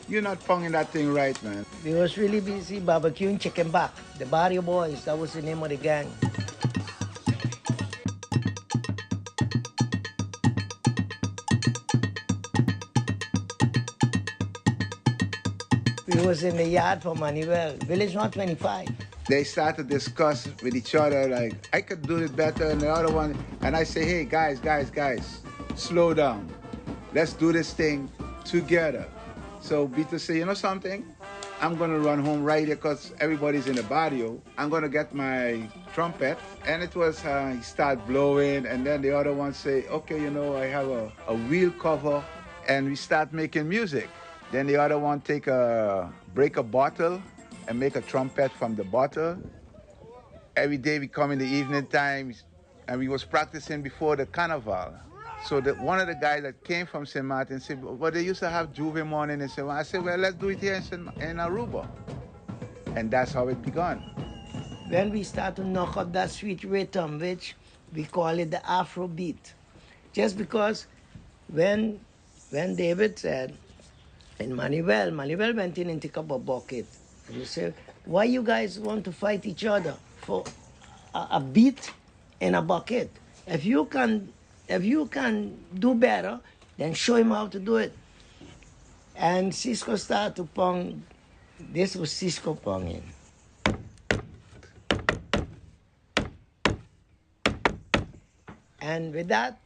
you're not ponging that thing right, man. We was really busy barbecuing chicken back. The Barrio Boys, that was the name of the gang. We was in the yard for Manuel, Village 125. They start to discuss with each other, like, I could do it better, and the other one, and I say, hey, guys, slow down. Let's do this thing together. So Vito say, you know something? I'm gonna run home right here because everybody's in the barrio. I'm gonna get my trumpet. And it was, he start blowing, and then the other one say, okay, you know, I have a wheel cover, and we start making music. Then the other one break a bottle and make a trumpet from the bottle. Every day we come in the evening time, and we was practicing before the carnival. So one of the guys that came from St. Martin said, well, they used to have Juve morning in St. Martin. I said, well, let's do it here in Aruba. And that's how it began. Then we start to knock up that sweet rhythm, which we call it the Afro beat. Just because when David said, and Manuel went in and took up a bucket. And he said, why you guys want to fight each other for a beat and a bucket? If you can do better, then show him how to do it. And Cisco started to pong. This was Cisco ponging. And with that,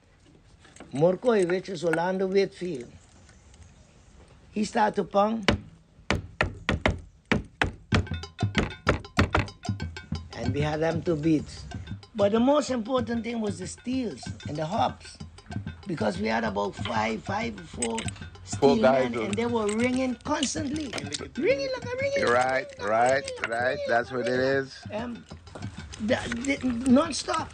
Morcoy, which is Orlando Whitfield, he started to pong. And we had them two beats. But the most important thing was the steels and the hops. Because we had about four steel men, and they were ringing constantly. Ringing like a ringing. Right. That's what it is. Non-stop.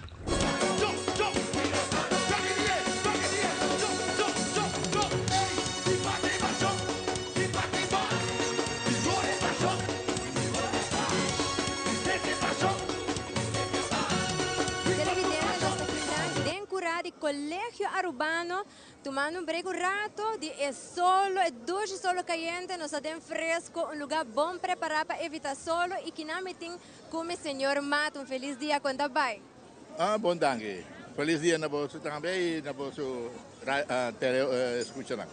Colegio Arubano, tomando un break un rato, solo e doce solo caliente, nos tem fresco, un lugar bom preparado para evitar solo e que não metem como senhor Mato. Um feliz dia quando vai. Bom danke. Feliz dia na bolsa também e na bolsa escucha.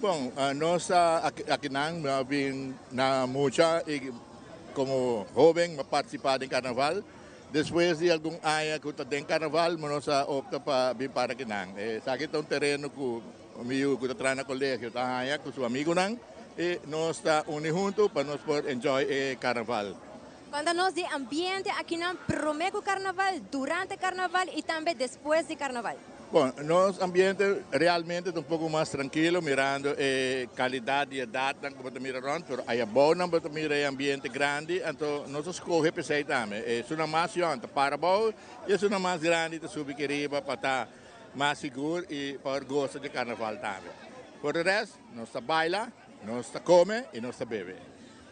Bom, nós aqui não vim na mucha e como jovem participar em carnaval. Depois de algum ano que está em carnaval, nós opta para vir para aqui. Aqui está um terreno que o meu que está no colégio, está aí com seu amigo e nós está unidos juntos para nós poder enjoy carnaval. Quando nós de ambiente aqui não promete carnaval, durante carnaval e também depois de carnaval. Bom, nosso ambiente realmente é um pouco mais tranquilo, mirando a qualidade e a data que você mira, mas é bom não você mira o ambiente grande, então nós escolhemos para isso também. É uma mais junta para bom e é uma mais grande para subir que riba para estar mais seguro e para gostar de carnaval também. Por o resto, nós baila, nós come e nós bebe.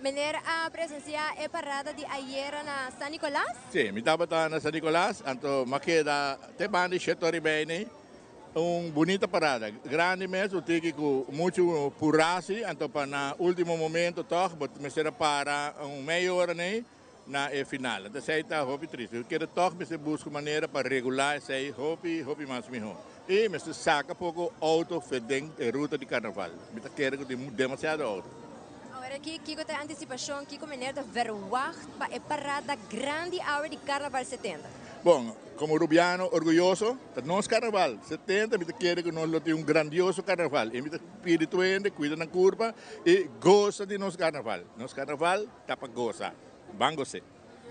Meneer, a presenciar a parada de ayer na San Nicolás? Sim, me estava na San Nicolás, então maqueda te bandi setori bene, bonita parada, grande mesmo, tive com muito purasi, então para na último momento toch, me será para meia hora na final. Então sei tá hopi triste, eu quero toch me busco maneira para regular sei hopi mais melhor. E me saca pouco auto fedem ruta de carnaval, me tá quero demasiado auto. Aqui tem antecipação, Kiko Meneer, de verwacht para a parada grande hour de Carnaval 70. Bom, como rubiano, orgulhoso, dat nos carnaval. 70, me quer que nós temos grandioso carnaval. E me espírito ainda, cuida na curva e goza de nos carnaval. Nos carnaval, tá para gozar. Vamos.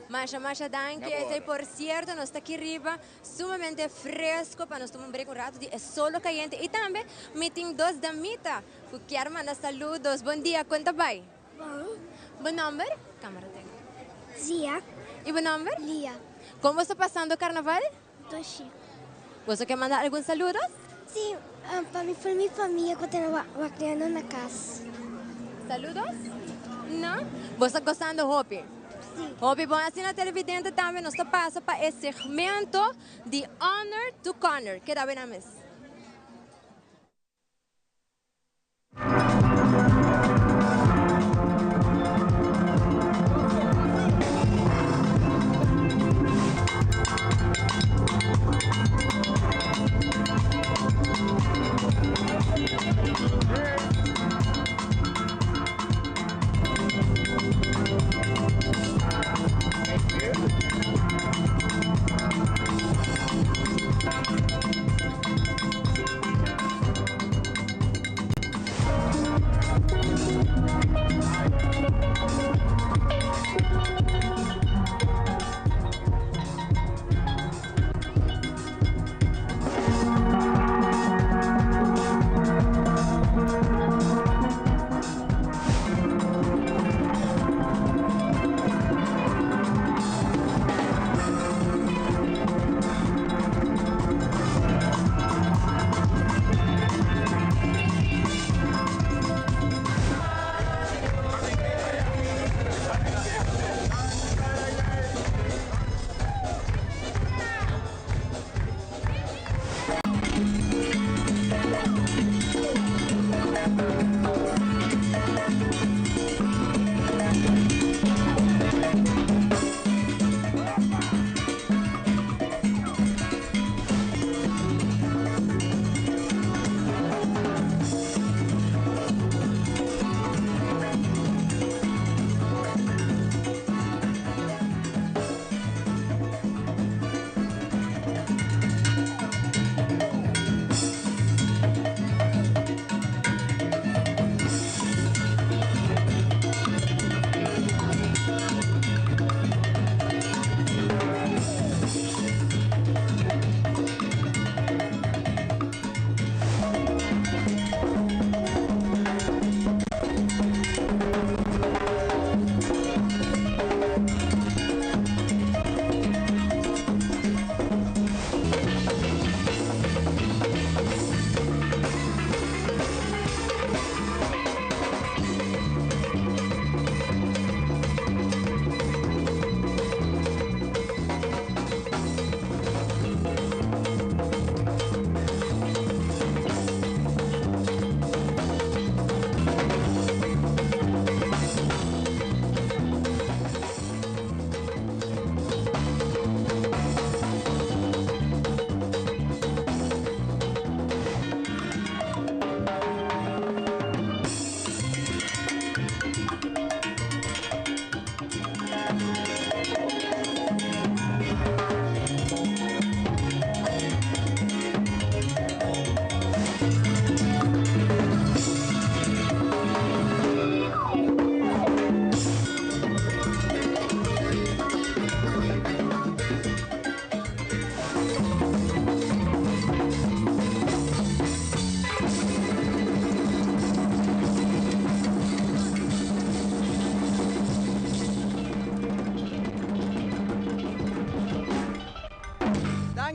Masha, danke. E por cierto, nós está aqui arriba, sumamente fresco, para nós tomar um break um rato, é solo caliente. E também, me tem duas damitas, que quero mandar saludos. Bom dia, quanto vai? Bom. Bom número? Câmara tem. Zia. E bom número? Lia. Como está passando o carnaval? Toshi. Você quer mandar alguns saludos? Sim, para minha família que tem criando na casa. Saludos? Não? Você está gostando do Hopi? Sim. Hopi, bom, assim na televidente também nós passamos para esse segmento de Honor to Connor. Que dá bem na mesa.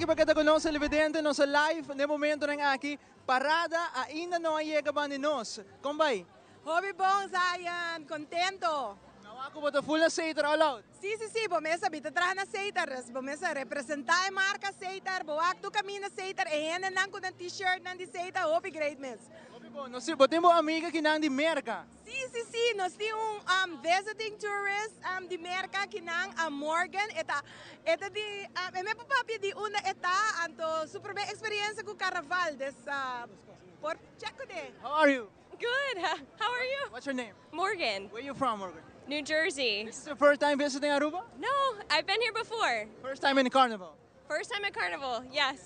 Pagkatagulong sa televidente, no sa live, no momento ng aki, parada, ainda não chega ba ni nos? Kumbay? Hobby bom, Zion, contento. Nawako ba ito full na Seitar all out? Sí, bomesa, bita traha na Seitar, bomesa representar a marca Seitar, boak tu caminho Seitar, e hena nang ko ng t-shirt ng di Seitar, hobby great miss. Nós temos amiga que não de merca. Sim, nós temos visiting tourist de merca que não a Morgan, eta de me papi de uma anto super bem experiência com carnaval dessa por check de. How are you? Good. How are you? What's your name? Morgan. Where are you from, Morgan? New Jersey. This is your first time visiting Aruba? No, I've been here before. First time in the carnival? First time at Carnival, yes.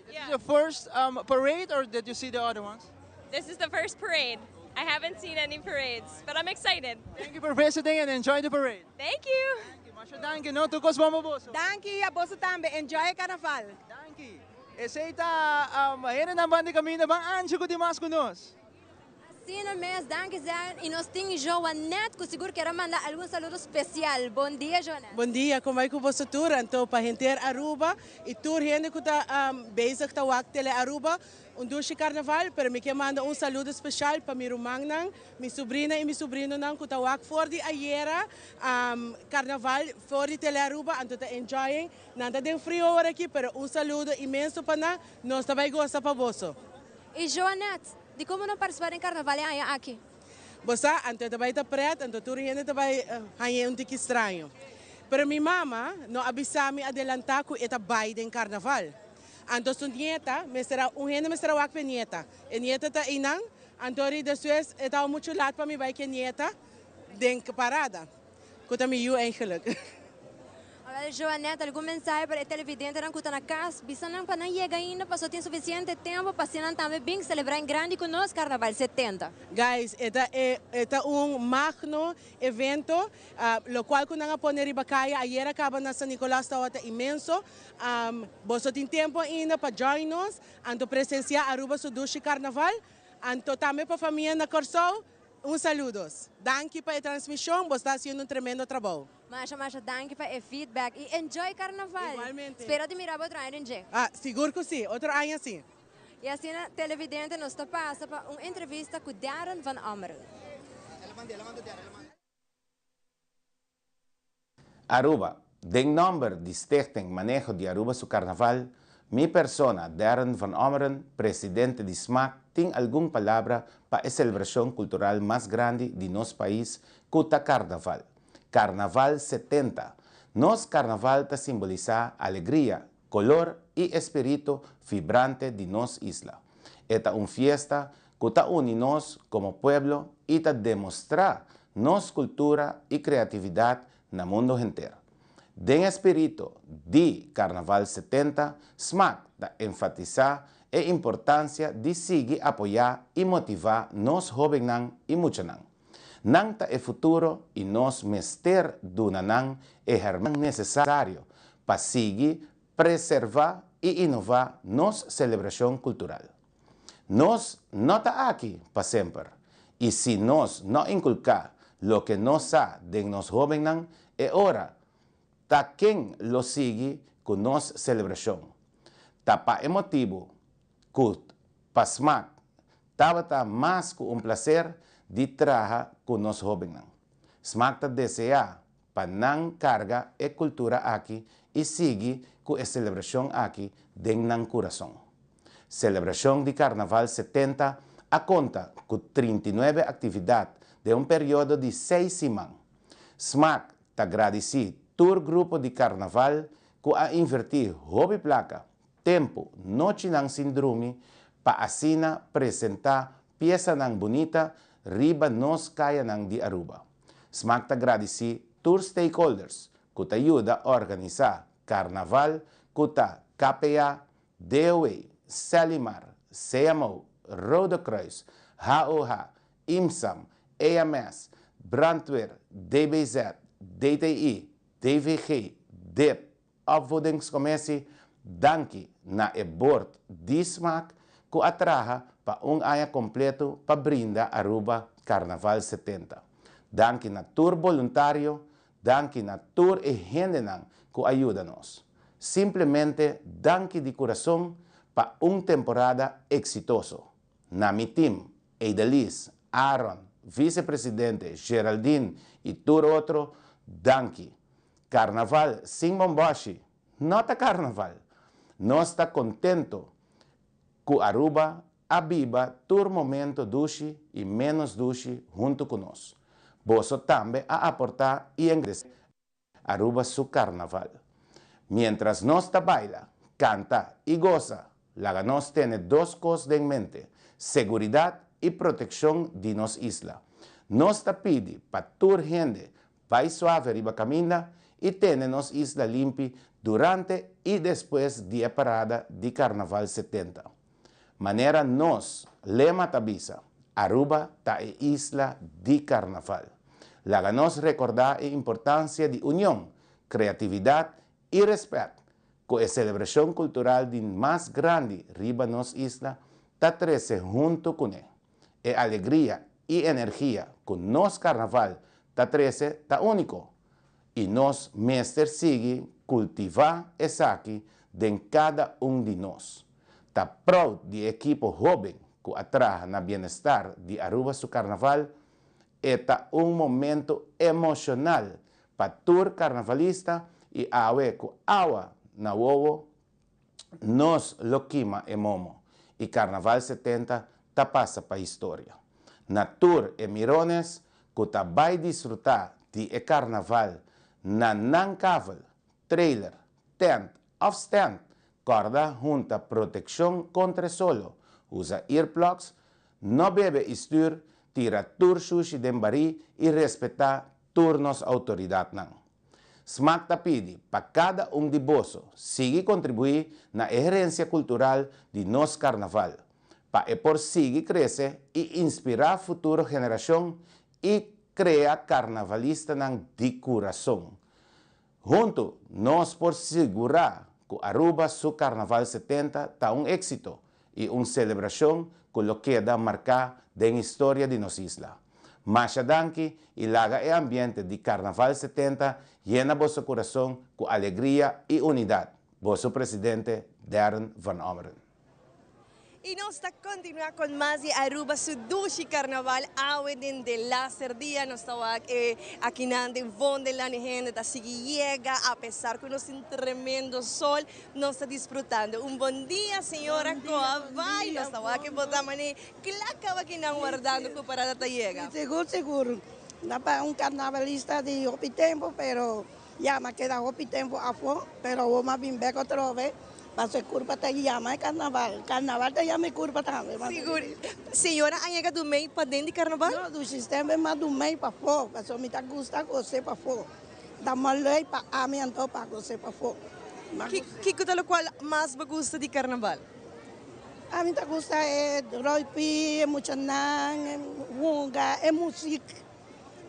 Is this your first parade or did you see the other ones? This is the first parade. I haven't seen any parades, but I'm excited. Thank you for visiting and enjoy the parade. Thank you. Thank you. No, tukos mo boso. Thank you, boso tambe. Enjoy Carnaval. Thank you. Eseita, ayan na naman di kami na bang anjo ko di mas kunos. Sino mes, danke zijn. E nós temos Joanete, que seguro que era mandar algum saludo especial. Bom dia, Joanete. Bom dia, como é que você tour? Então, para gente Aruba, e tour gente que está bezig te wak tele Aruba, dushi carnaval, para mim que manda saludo especial para minha irmã, minha sobrinha e meu sobrinho que está wak for de aiera carnaval for de tele Aruba, então está enjoying. Nada de frio agora aqui, pero saludo imenso para nós também gosta para você. E Joanete, de como não participar em carnaval aqui? Você, então também está preto, então tour gente também é tique estranho. Pero minha mama não avisou-me adelantar que está Biden carnaval. Então sua nieta, gente me será wak para nieta. E nieta está inang, então depois está muito lato para mim vai que nieta den parada. Kuta mi you eigenlijk. Agora, Joanete, algum mensagem para o televidente que está na casa? Bisa não para não chegar ainda, passou tem suficiente tempo para se não também bem celebrar em grande conosco Carnaval 70. Guys, esta é magno evento, lo qual quando nga poner ibakaya, ayer acaba na San Nicolás tawata imenso. Boso tem tempo ainda para join us, anto presenciar Aruba Sudushi Carnaval, anto também para a família na Corsol. Saludos. Danke para a transmissão, você está fazendo tremendo trabalho. Masha, danke para o feedback e enjoy Carnaval. Igualmente. Espero de mirar outro ano, gente. Seguro que sim, outro ano sim. E assim, a televidente nos passa para uma entrevista com Darren van Omeren. Aruba, den nombre de Stichting Manejo de Aruba su Carnaval, mi persona, Darren van Omeren, presidente de SMAC, tem alguma palavra para a celebração cultural mais grande de nosso país, Kuta Carnaval. Carnaval 70. Nosso carnaval te simboliza alegria, color e espírito vibrante de nossa isla. Esta fiesta que te une nós como pueblo e te demonstra nossa cultura e criatividade no mundo inteiro. Den espírito de Carnaval 70, SMAC te enfatiza a importância de seguir apoiar e motivar nos jovens e muchanan. Nang ta e futuro e nos mester dunanan é necessário para seguir, preservar e inovar nos celebração cultural. Nós não está aqui para sempre. E se nós não inculcar lo que nos sa de nos jovens, é hora ta quem lo sigue com nos celebração. Ta pa emotivo que pasmak estava mais que prazer de trabalhar com nos jovens. SMAC deseja para não carga a cultura aqui e seguir com a celebração aqui dentro do coração. Celebração de Carnaval 70 a conta com 39 atividades de período de 6 semanas. SMAC agradece todo grupo de Carnaval que a invertir hobby placa, tempo, noite não síndrome, para assim apresentar peça não bonita riba nos kaya ng di Aruba. SMAC agradece tour stakeholders que te ajuda a organizar Carnaval, que te KPA, DOA, Salimar, CMO, Rode-Kruis, HOH, IMSAM, AMS, Brandweer, DBZ, DTI, DVG, DIP, Opvoedingscommissie, danke na e board di SMAC que atraja para aya completo para brinda Aruba Carnaval 70. Danke na tour voluntário, danke na tour e gente que ajuda-nos. Simplesmente danke de coração para temporada exitoso. Na mi team, Eidelis, Aaron, vice-presidente Geraldine e tour outro, danke. Carnaval sem bombashi, nota carnaval. Nós está contento que Aruba aviva todo momento dushi e menos dushi junto conosco. Você também a aportar e agradecer Aruba su carnaval. Mientras nós baila, canta e goza, la nós tem duas coisas em mente: segurança e proteção de nossa isla. Nós pede para toda gente vai suave riba caminha e ter nossa isla limpa durante y después de la parada de Carnaval 70. Manera nos, lema tabisa, Aruba ta e isla de Carnaval. Laga nos recordar la importancia de unión, creatividad y respeto, con la celebración cultural de más grande riba nos isla, ta 13 junto con él. E alegría y energía con nos Carnaval, ta 13 ta único. Y nos mester sigue cultivar esa aquí de cada de nós. Ta proud de equipo joven que atraja na bienestar de Aruba su Carnaval, eta momento emocional para tour carnavalista y awe ku awa na wowo nos loquima e momo. Y Carnaval 70 ta pasa pa historia. Na tour e mirones que ta vai disfrutar de Carnaval na nankavel, trailer, tent, of stand, corda junta protección contra solo, usa earplugs, no bebe y stuur, tira tour sushi den bari y respeta turnos autoridad nan. Smack tapidi pa cada de boso sigue contribuir na herencia cultural de nos carnaval, pa e por sigue crece y inspirar futura generación y crea carnavalista nan de corazón. Junto, nos por segurar que Aruba su Carnaval 70 está un éxito y una celebración que lo queda marcada en la historia de nos isla. Masha danki y laga el ambiente de Carnaval 70 llena vuestro corazón con alegría y unidad. Vuestro presidente Darren Van Omeren. Y nos continúa con más de Aruba su Dushi Carnaval awe din de Láser Día nos tawag aquí nande vonde la gente ta sigue llega a pesar que nos un tremendo sol nos está disfrutando. Un buen día señora Coabay nos tawag que botamos ni claca que nan guardando que para ta llega. Seguro. Na pa un carnavalista de hopi tempo pero ya me queda hopi tempo afo pero vou ma bim back outra vez. Pasó curva te llama carnaval. Carnaval te llama curva também. Seguro. Senhora, ainda do meio para dentro de carnaval? Não, do sistema é mais do meio para fora. Pasó me tá gostando você para fora. Da malei para a mim então para você para fora. Que coisa qual mais gosta de carnaval? A mim tá gostando é roipi, é muchanan, é runga, é música.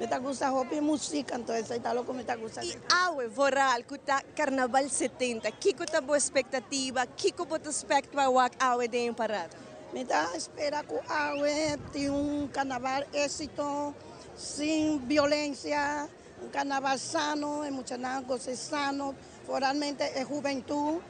Me tá gostando roupa música, então isso é lo que me tá gostando. E awe voral kuta Carnaval 70, que kuta boa expectativa, que kuta boa expectativa wak awe de parada. Me tá espera que awe tenha carnaval éxito, sem violência, carnaval sano, é muito goce sano, foralmente é juventude,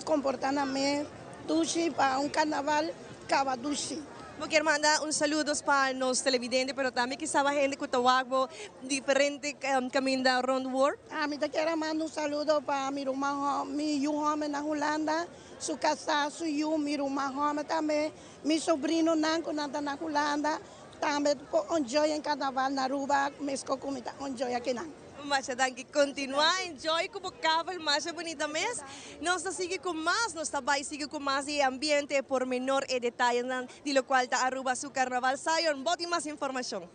comportamento, dushi para carnaval cava dushi. Eu quero mandar saludos para os televidentes, mas também que sabe gente que tawagbo diferente caminho da round world. Me quero mandar saludo para meu homem na Holanda, sua casa, meu irmão também, meu sobrinho nanco na Holanda, também enjoy em carnaval na Aruba, mesmo como enjoy aqui nan. Mas que continuar enjoy como caval mais bonita mês. Nós sigue com mais, nós também sigue com mais e ambiente por menor e detalhes de lo qual está Aruba su Carnaval. Sayon, bote mais informação.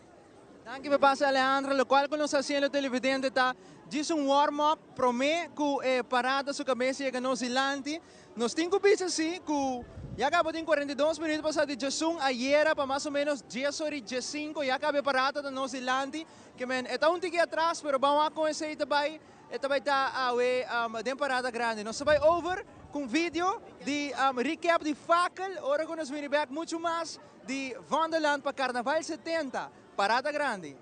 Danke me passa Alejandra, lo qual nos haciendo televidente está diz warm-up, promete que parada su cabeça chega no silante. Nós temos que assim que já acabou em 42 minutos passado de Jesum ayer para mais ou menos 10 horas e 5 já acabou parada da no silante. Que men, está um tique atrás, pero vamos a conhecer itabai tá a temporada grande. Nós vai over com vídeo de recap de Fakel, ora que nós vamos back muito mais de Wonderland para Carnaval 70, parada grande.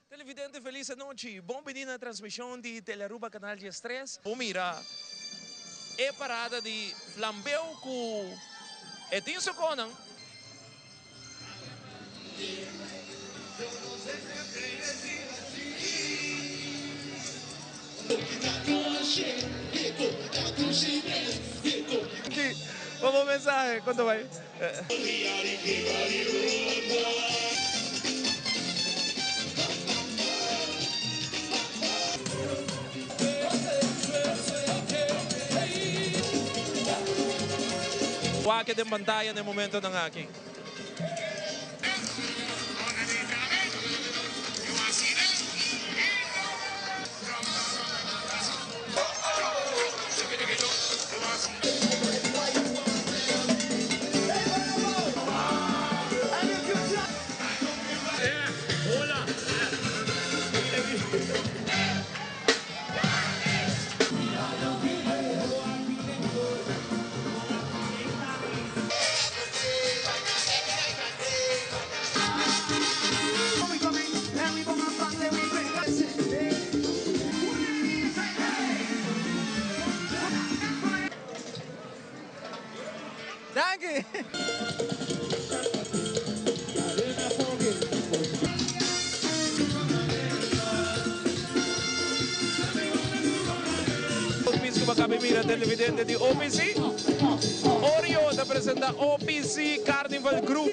Televidente, feliz noite. Bom venir na transmissão de Telearuba Canal de Estresse. Vamos mirar. É parada de Flambeu com Etinso Conan. Vamos mensagem, quando vai? Huwag din pantalla ng momento ng aking. Danke! Kabimira televidente di OPC. Oreo da presenta OPC Carnival Group.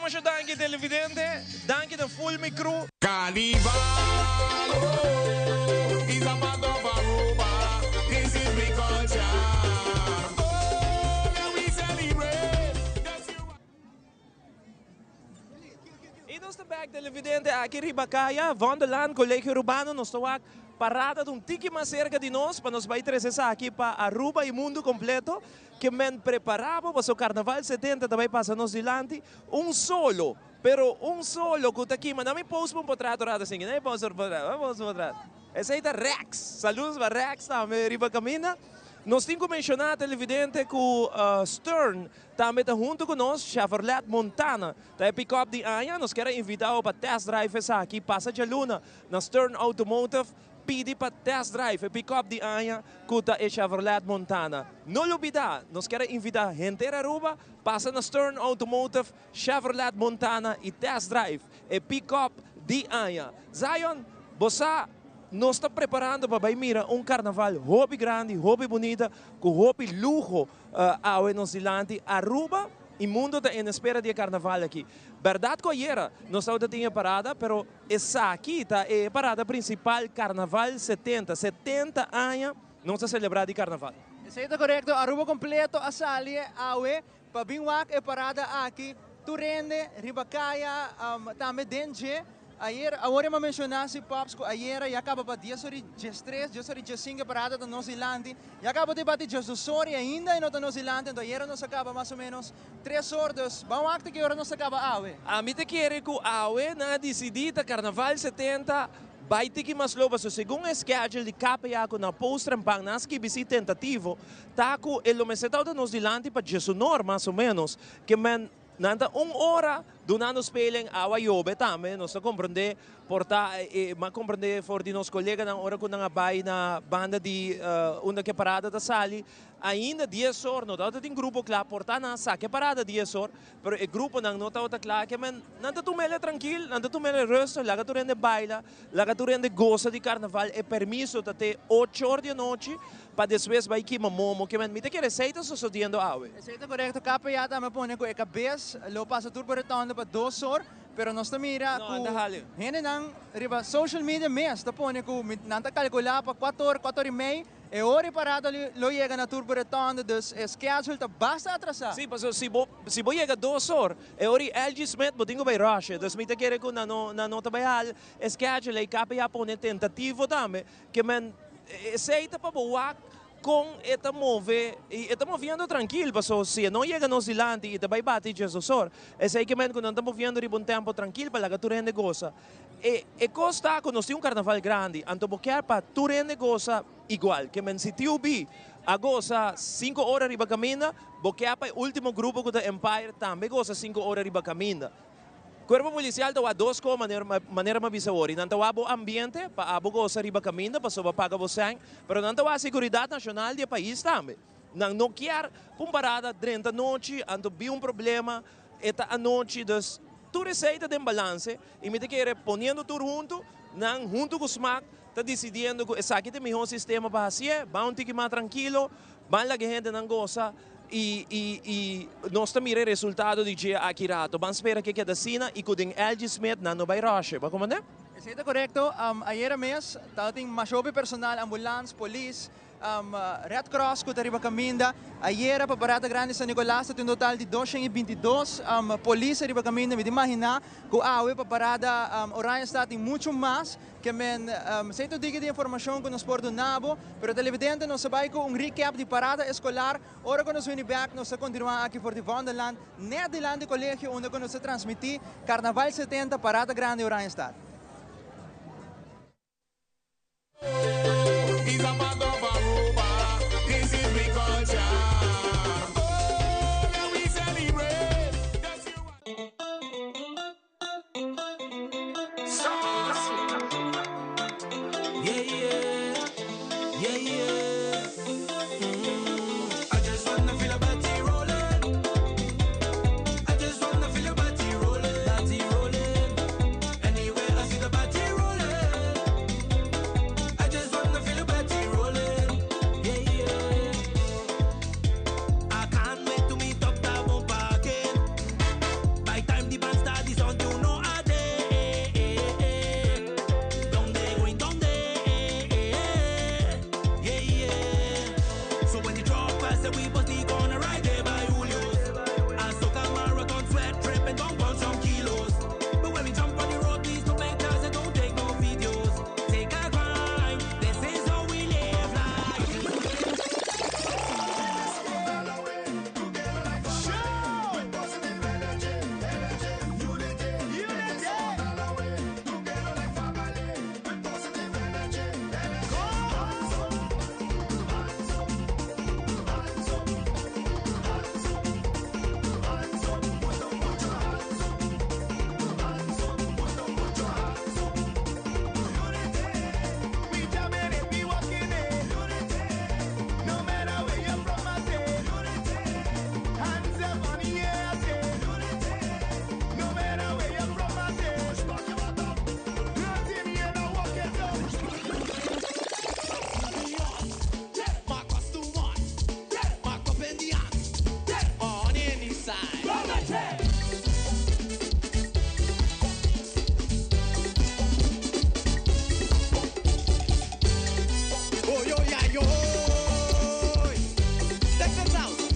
Masya danke televidente, danke the full mi crew. Carnival is a part of Aruba. This is the culture. Oh, let we celebrate. Inos de back televidente aqui Ribacaya, Vondeland, Colégio Urbano, nos tawag parada de tiki mais cerca de nós, para nos vai trazer aqui para Aruba e mundo completo, que men preparava para o Carnaval 70 também passa nos dilante, solo, pero solo que está aqui, mas não me pôs um portrato rado assim, né? Vamos portrato. Esse aí é Rex, saludos para Rex, também Riba Camina. Nós temos que mencionar televidente que Stern também está junto conosco, Chevrolet Montana. Tá pick-up de Aya, nós queremos invitar para test drive aqui, passa de Luna, na Stern Automotive, pede para test drive, pick-up de Aya, que é Chevrolet Montana. Não olvidar, nós queremos invitar gente da Aruba, passa na Stern Automotive, Chevrolet Montana e test drive, e pick-up de Aya. Zion, você nós estamos preparando para mira carnaval hobby grande, hobby bonita, com hobby luxo ao Nova Zelândia, Aruba e mundo está em espera de carnaval aqui. Verdade que ayer nós estamos tendo parada, pero essa aqui está é parada principal carnaval 70 anos não se celebrar de carnaval. Isso é correto, Aruba completo a sali awe, pabinwak é parada aqui, Turende, Ribacaya, também Denje. Ayer, agora eu mencionar si Pops que ayer já acaba para 10 horas, 3, 10 horas, 5 parada da Nova Zelândia. Já acaba de bater 12 horas ainda na Nova Zelândia, então ayer nós acaba mais ou menos 3 horas. Vamos acte que hora nós acaba awe. A mim te quer que awe na decidida Carnaval 70 vai ter que mais logo, segundo o schedule de KPA na post-trampang, nas que visita tentativo, tá com o mesetão da Nova Zelândia para 19 mais ou menos, que men nanta hora donando spelen awa yobe também, nós compreender porta mas compreender for de nos colega na hora quando vai na banda de onde que parada da sali ainda 10 horas não dá tem grupo lá porta na saque parada 10 horas pero o grupo não tá outra lá que men nanta tu mele tranquilo nanta tu mele resto lá que tu rende baila lá que tu rende goza de carnaval é permisso até 8 horas da noite para depois vai que mamomo que men me te quer receita sucedendo awe Receita correto, KPA também põe com a cabeça, lo passa tudo por retorno para 2 horas, pero nós mira No, ku andahali. hene nang riba social media mes tapone ku nanta calcula pa 4 e meia e ora parado lo chega na turbo retorno dus é schedule tá basta atrasar. Sim, mas se bo chega 2 horas, e ora LG Smith botingo vai rush, dus me te querer com na nota vai hal, schedule e capa ya pone tentativo também, que men aceita para boa com eta movendo tranquilo, porque se não chega no silante e te vai bater Jesus sor, é sei que men quando estamos movendo de bom tempo tranquilo para que tu rende goza. E costa quando tem carnaval grande, anto boquear para tu rende goza igual, que men se tu bi a goza 5 horas riba caminha, boquear para o último grupo do Empire também goza 5 horas riba caminha. Corpo policial tawa 2 ko maneira mabisawori. Nantawa bo ambiente pa abo goza riba caminha, pa soba paga bosang, pero nantawa seguridade nacional do país também. Nang não quer parada durante a noite, anto bi problema, eta a noite dos tu receita de balance e me te quer ponendo tudo junto com o SMAC, tá decidindo que esse aqui tem melhor sistema para fazer, bounty que mais tranquilo, vai lá que gente não goza. E nós estamos mirando o resultado do dia aqui rato. Vamos esperar que a Sina e com o LG Smith não vai rush. Vai comandar? Isso é correto. Ayer mês, tem mais personal, ambulância, polícia, Red Cross que arriba caminda. Ayer para Barata Grande San Nicolás tem um total de 222 polícia arriba caminda. Me imagina que a para Barata Orion está tem muito mais que men sei tu diga de informação que nos por do nabo, pero televidente não sabe com recap de parada escolar. Ora quando nós vem back nós continuar aqui for the Wonderland, net de land colégio onde nós transmitir Carnaval 70 Parada Grande Orion está. He's a part of Aruba. This is the culture. Oh, now we celebrate. Yeah. I just wanna feel a body rolling. I just wanna feel a body rolling. Anywhere I see the body rolling. I just wanna feel a body rolling. Yeah. I can't wait to meet up that bumper again. By time the band start, the sound you know a day. Down there, going down there. Yeah. So when the drop pass, we bust the corner right there by Julio's. I suck a marathon, sweat, trip, and don't burn some kilos. But when we jump on the road, please don't make cars and don't take no videos. Take a grind, this is how we live life.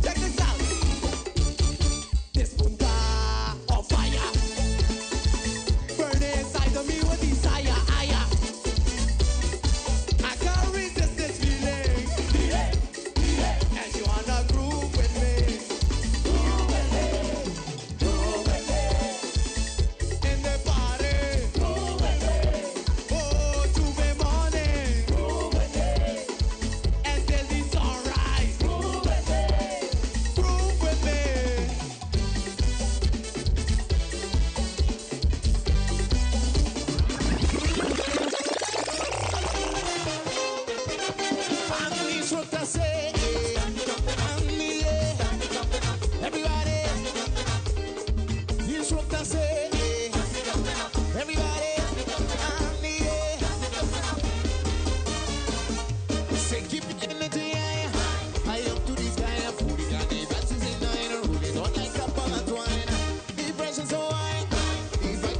Check this out. This punta on fire, burning inside of me with desire. I can't resist this feeling. And you wanna groove with me. In the party. Oh, to the morning. Until the sunrise. Groove with me. And the instructor say, everybody. The instructor say, everybody. Say keep it in the day. I up to this kind of food. Got the best is in nine. Really don't like a ball of twine. The pressure's so high. If I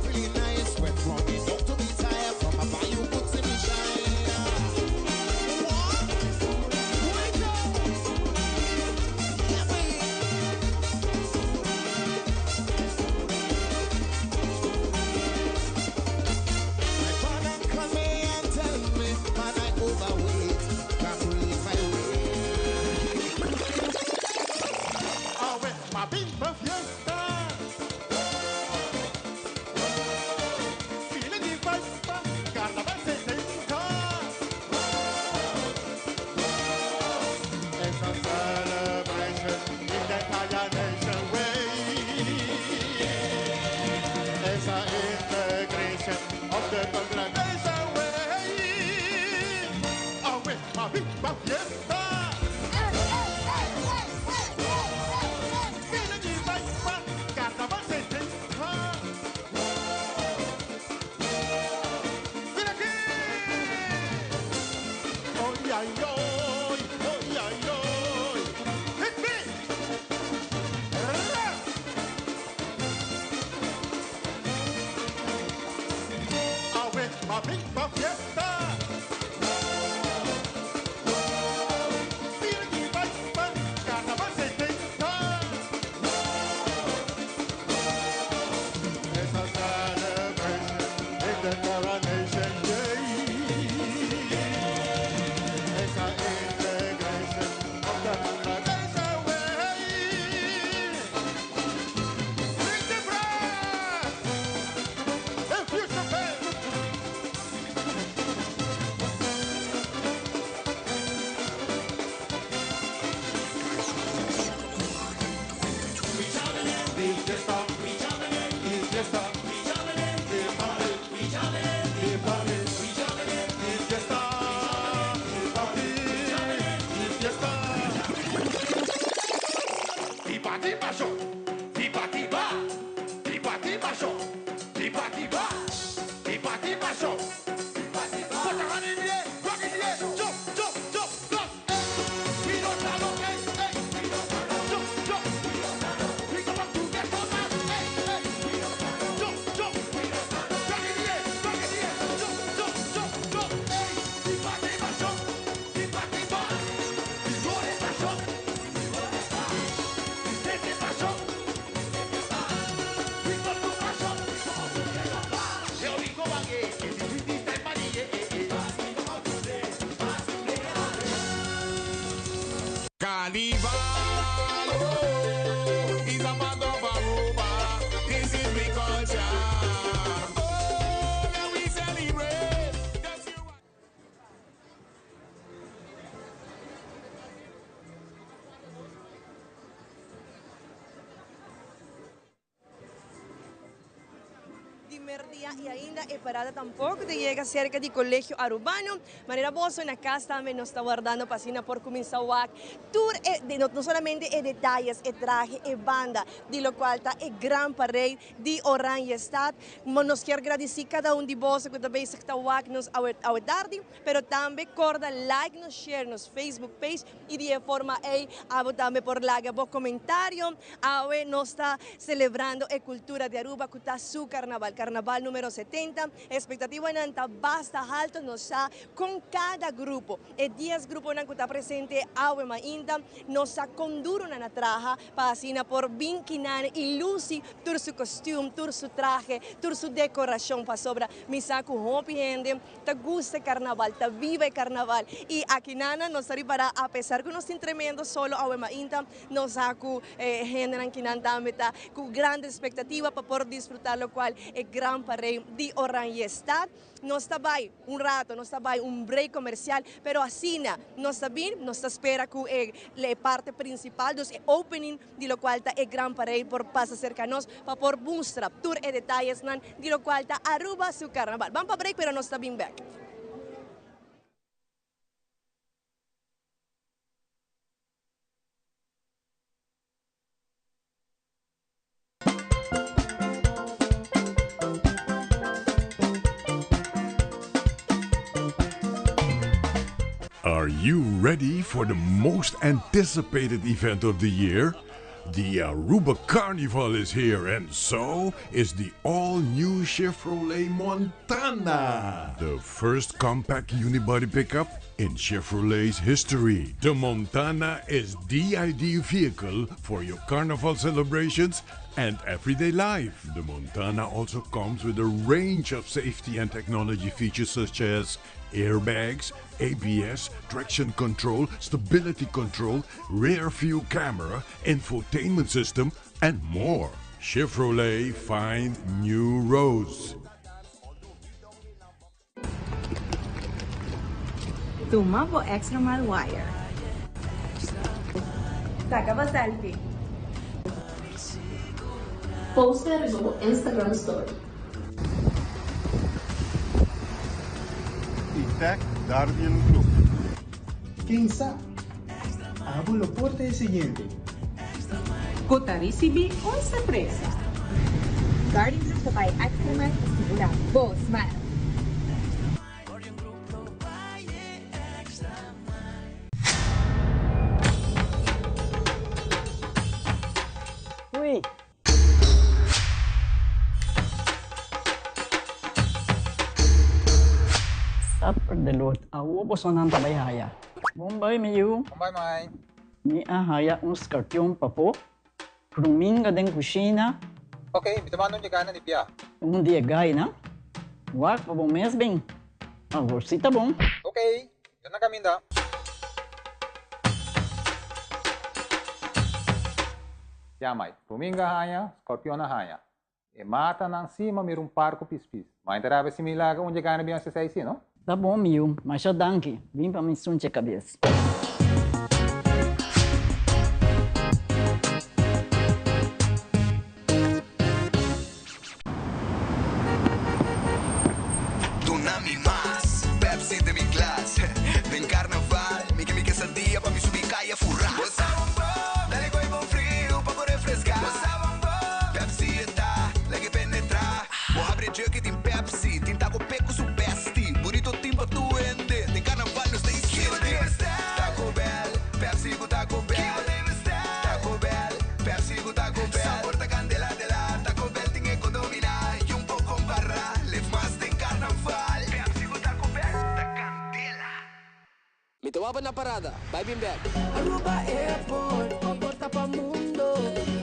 Día e ainda é parada tampouco de chega cerca do Colégio Arubano. Maneira boa na casa também nos está guardando pasina por começar o tour não somente é detalhes, é traje, é banda, de lo qual está é gran parade de Orange Stad. Nos quer agradecer cada de vós que também está nos ao tarde, pero também corda like, nos share nos Facebook page e de forma aí abo também por like, bo comentário. Awe nos está celebrando a cultura de Aruba, que está su carnaval número 70, expectativa nanta basta alto nos está com cada grupo. E 10 grupos que está presente awe ainda nos está conduro na traja para asina por vinquinan e luci tur su costume, tur su traje, tur su decoração para sobra misa com hopi gente, ta gusta carnaval, ta vive carnaval e aqui nana nos arribará a pesar que nos tremendo solo awe ainda nos saco gente que nan também tá com grande expectativa para por desfrutar lo qual é gran parade de Orange Stad. Nós está bem rato, nós está bem break comercial, pero assim nós está bem, nós espera que a parte principal dos opening, de lo qual está gran parade por passa cercanos para por mostrar tour e detalhes de lo qual está Aruba su carnaval. Vamos para break, pero nós está bem back. Are you ready for the most anticipated event of the year? The Aruba Carnival is here, and so is the all-new Chevrolet Montana. The first compact unibody pickup in Chevrolet's history. The Montana is the ideal vehicle for your carnival celebrations and everyday life. The Montana also comes with a range of safety and technology features such as airbags, ABS, traction control, stability control, rear view camera, infotainment system, and more. Chevrolet, find new roads. Tumabo extra mile wire. Sacaba selfie. Poster go Instagram story. Tag Guardian Group. Quem sabe? Abro o porta é o seguinte. Cotarisibi ou surpresa? Guardian Group sabay extra mile segura. Bo, smile. Uy. Upper the Lord, awo po so nang tabayhaya. Bombay miyu. Bombay mai. Ni ahaya scorpion papo. Pruminga den kusina. Okay, bitamano niya gana ni Pia. Dia gay na. Wak pa bong mes bing. Agorsita bong. Okay, yan na kami da. Yamay, Pruminga haya, Scorpion haya. E mata nang cima mir parco pispis. Mas interava se milaga onde gana bem essa saída, não? Tá bom, miu, mas já danke. Vim para me sunte a cabeça. Tsunami más, Pepsi de mi glass. Ven carnaval, mi que essa dia pra me subir caia furrar. Você dale coi bom frio pra poder refrescar. Você Pepsi está, leg penetrar. Vou abrir Boba na parada. Vai bem back. Aruba Airport, comporta pa mundo.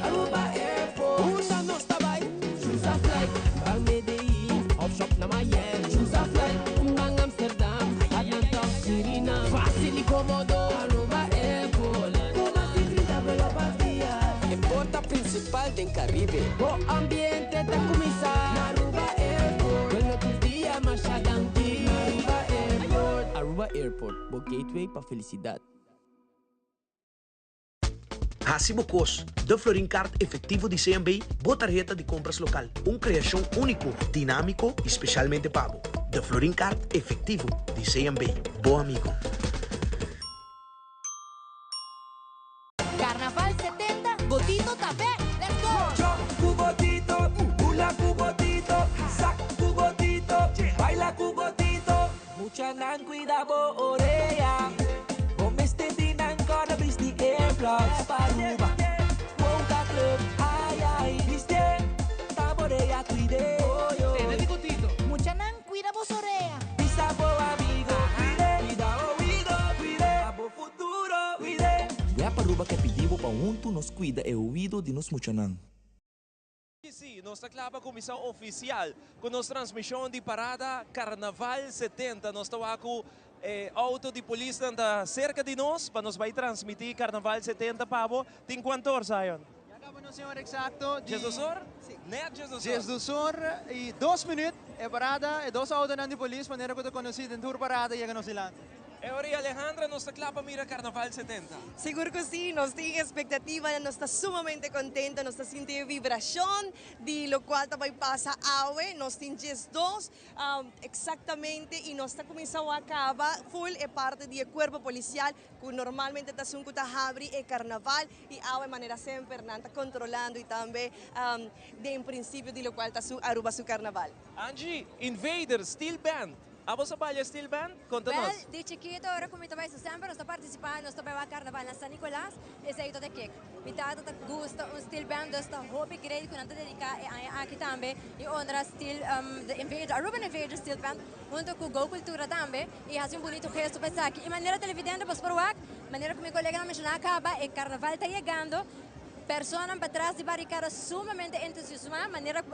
Aruba Airport, una nostra vai. Choose a flight, bang Medellin, off shop na Miami. Choose a flight, bang Amsterdam, Atlanta, Suriname. Fácil y cómodo, Aruba Airport. Como si grita pela partida. É porta principal del Caribe. O ambiente da comisa. Aruba Airport, bueno tus días más chaganti. Aruba Airport. Aruba Airport, o gateway para felicidade. Hacibocos, de Florincard efectivo de CMB, boa tarjeta de compras local. Uma criação único, dinâmico e especialmente pago. De Florincard efectivo de CMB. Bom amigo. Carnaval 70, Botito também. Let's go! Yo, cubotito, hula cubotito, sac cubotito, baila cubotito. Mucha nan cuidado oreja. Comeste dinan gonna bis the airplugs. Paruba, Wonka Club, ay ay, viste, taborea cuide. Tene bigotito. Mucha nan cuida vos oreja. Pisa bo amigo, cuide, cuida oído, cuide, abo futuro, cuide. É a paruba que pedimos para junto nos cuida é o ouvido de nos muchanan. Sim, nós estamos com a comissão oficial, com nossa transmissão de parada Carnaval 70. Nós estamos com auto de polícia cerca de nós, para nos vai transmitir Carnaval 70, Pabo. Tem quanto horas, Zion? Acaba no senhor exacto. 10 horas? Sim. Net 10 horas e 2 minutos é parada, e 2 autos de polícia, maneira que eu conheci em tour parada e chega no Silante. E ora, Alejandra, nós estamos para mirar Carnaval 70. Seguro que sí, nos tiene expectativa, nos está sumamente contento, nos está sintiendo vibración, de lo cual también pasa awe, nos tinges dos, exactamente, y nos está comenzando a acabar full e parte del cuerpo policial, que normalmente está un habri e carnaval, y awe manera siempre está controlando y también de en principio de lo cual está Aruba su carnaval. Angie, Invader, Steel Band. A você trabalha Steel Band? Conta-nos. Well, de chiquito, ahora como estaba sempre, nós participando, nós estamos a carnaval na San Nicolás, esse aí todo que me tá gosta um Steel Band, nós está hobby grande que nós dedicar aqui também e outra Steel the Invader, Aruba Invader Steel Band, junto com Go Cultura também e faz bonito gesto para aqui. E maneira televidente, para provar, maneira como meu colega não mencionou acaba, e carnaval está chegando. Personas para trás de barricada sumamente entusiasmadas, maneira que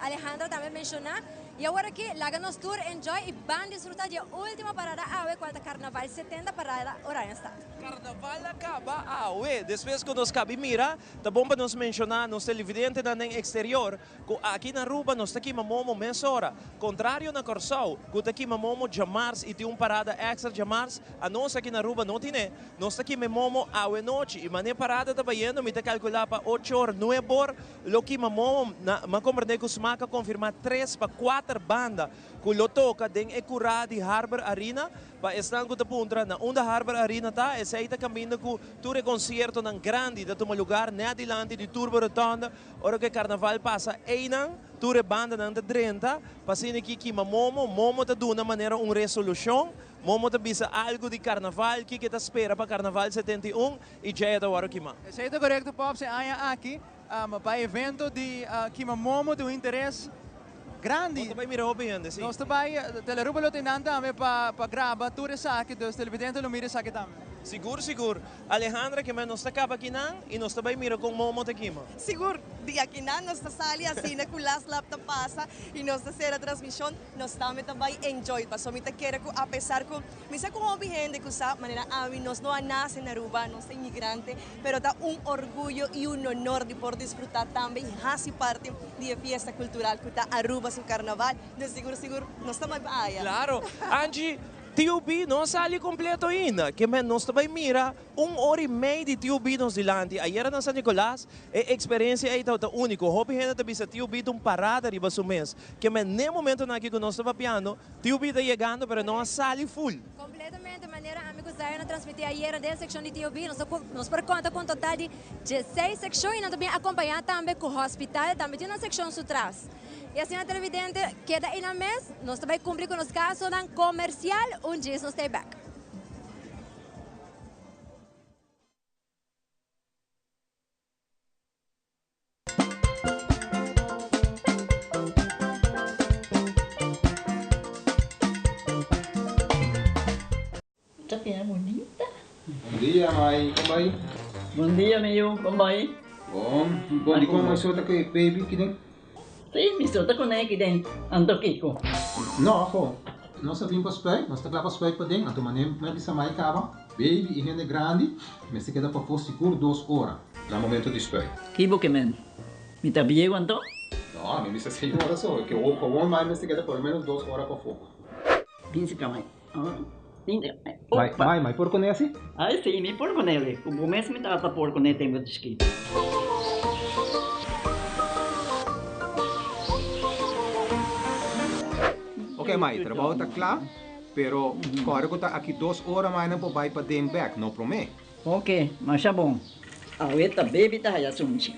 Alejandra também mencionou. E agora aqui, lá nos tour, enjoy e van desfrutar de última parada AUE, qual é Carnaval 70 parada Orion Stad. Carnaval acaba AUE, depois que nós cabe mira, tá bom para nos mencionar nos televidentes no exterior, que aqui na Aruba nós aqui mamomo meia hora. Contrário na Corsau, que aqui mamomo jamars e tem uma parada extra jamars, a nós aqui na Aruba não tem, nós aqui mamomo AUE noite, e maneira parada tá baiano, me tá calcular para 8 horas, 9 horas, lo que mamomo, ma compreender que os maca confirmar 3 para 4 banda que lo toca den Ecurá de Harbor Arena para estar com a punta na onda Harbor Arena tá esse aí tá caminhando com tour concerto nang grande da toma lugar na adiante de Turbo Rotonda ora que carnaval passa einang tour banda nang 30 passando aqui que momo tá dando maneira resolução momo tá bisa algo de carnaval que tá espera para carnaval 71 e já é da hora que ma esse aí tá correto pop se aya aqui para evento de que momo do interesse grande. Nós também miramos bem ainda, sim. Nós também, Teleruba lo tem também para gravar tudo isso aqui, dos televidentes lo miram isso aqui também. Seguro. Alejandra, que nós acaba aqui não e nós também miramos com o momo aqui, ma. Seguro, de aqui não, nós sali assim, na kulas laptop passa e nós fazer a transmissão, nós também enjoy, passou me queira que apesar que misa com hobby gente que sabe maneira nós não nasce na Aruba, nós somos imigrante, pero tá orgulho e honor de poder desfrutar também e parte de fiesta cultural que tá Aruba su carnaval, de seguro, nós estamos aí. Claro, Angie, TUB não sai completo ainda, que nós também mira 1 hora e meia de TUB nos dilante. Ayer na San Nicolás, a experiência é única. Hobby gente também se TUB de parada riba su mês, que nem momento aqui que nós estamos piano, TUB está chegando, mas não sai full. Completamente, maneira, amigos, Zion transmitir ayer 10 secções de TUB, nós por conta com total de 16 secções e nós também acompanhar também com o hospital, também tem uma secção atrás. E assim a televidente queda aí na mês, nós também cumprir com os casos comercial, onde nós stay back. Chắc là bonita. dia, Mai. Como vai? Bom dia, meu. Como vai? Bom. Bom, di como maksud ako baby kini? Sim, miso ta ko na ikiden. Anto kiko. No, ako. Nós vimos para spray, nós estamos para spray para dentro, então manem bisa mai kaba. Baby, e é grande, mas se queda para for seguro 2 horas no momento de spray. Kibo que men. Mi tabiego anto? No, mi bisa 6 horas só, que o com mais mas se queda por menos 2 horas para fogo. Pinsi kamay. Mai, por con esse? Ay, sí, mi por con ele. Como mes mi tata por con ele tengo de Ok, Mai, trabalho está claro, pero agora que está aqui 2 horas mais não vai para den back, não promete. Ok, mas já bom. Aweta baby ta haya sunchi.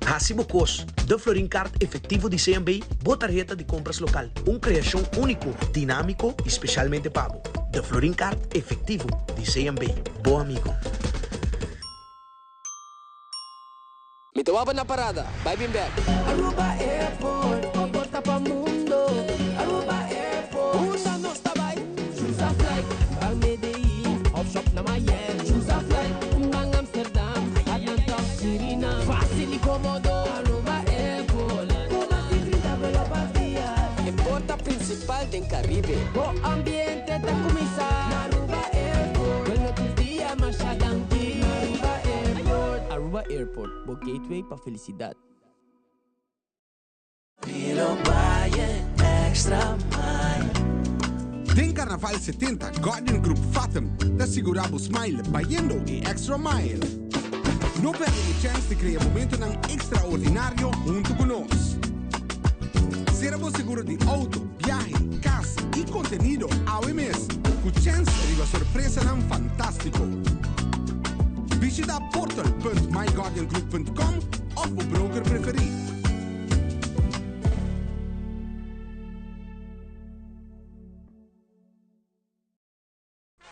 Hasibo Cos, de Florin Card efectivo de CMB, botarjeta de compras local. Uma criação único, dinâmico e especialmente pago. De Florin Card efectivo de CMB. Bom amigo. Me tawaba na parada. Bye, been back. Aruba Airport, porta pa mundo. Aruba Airport, una nosta vai. Choose a flight, bang Medellin, off shop na Miami. Choose a flight, bang Amsterdam, Atlanta, Suriname. Fácil y cómodo. Aruba Airport, una tigrita pelo vacía. En porta principal del Caribe. O ambiente te comisa. Aruba Airport, vuelve tus días más adelante. Aruba Airport. Aruba Airport, o gateway pa felicidad. Den Carnaval 70, Guardian Group Fathom, te seguramos smile, bayendo e extra mile. No perde a chance de criar momento extraordinário junto conosco. Seremos seguro de auto, viaje, casa e contenido ao mês. Com chance de uma surpresa fantástico. Visita portal.myguardiangroup.com of o broker preferido.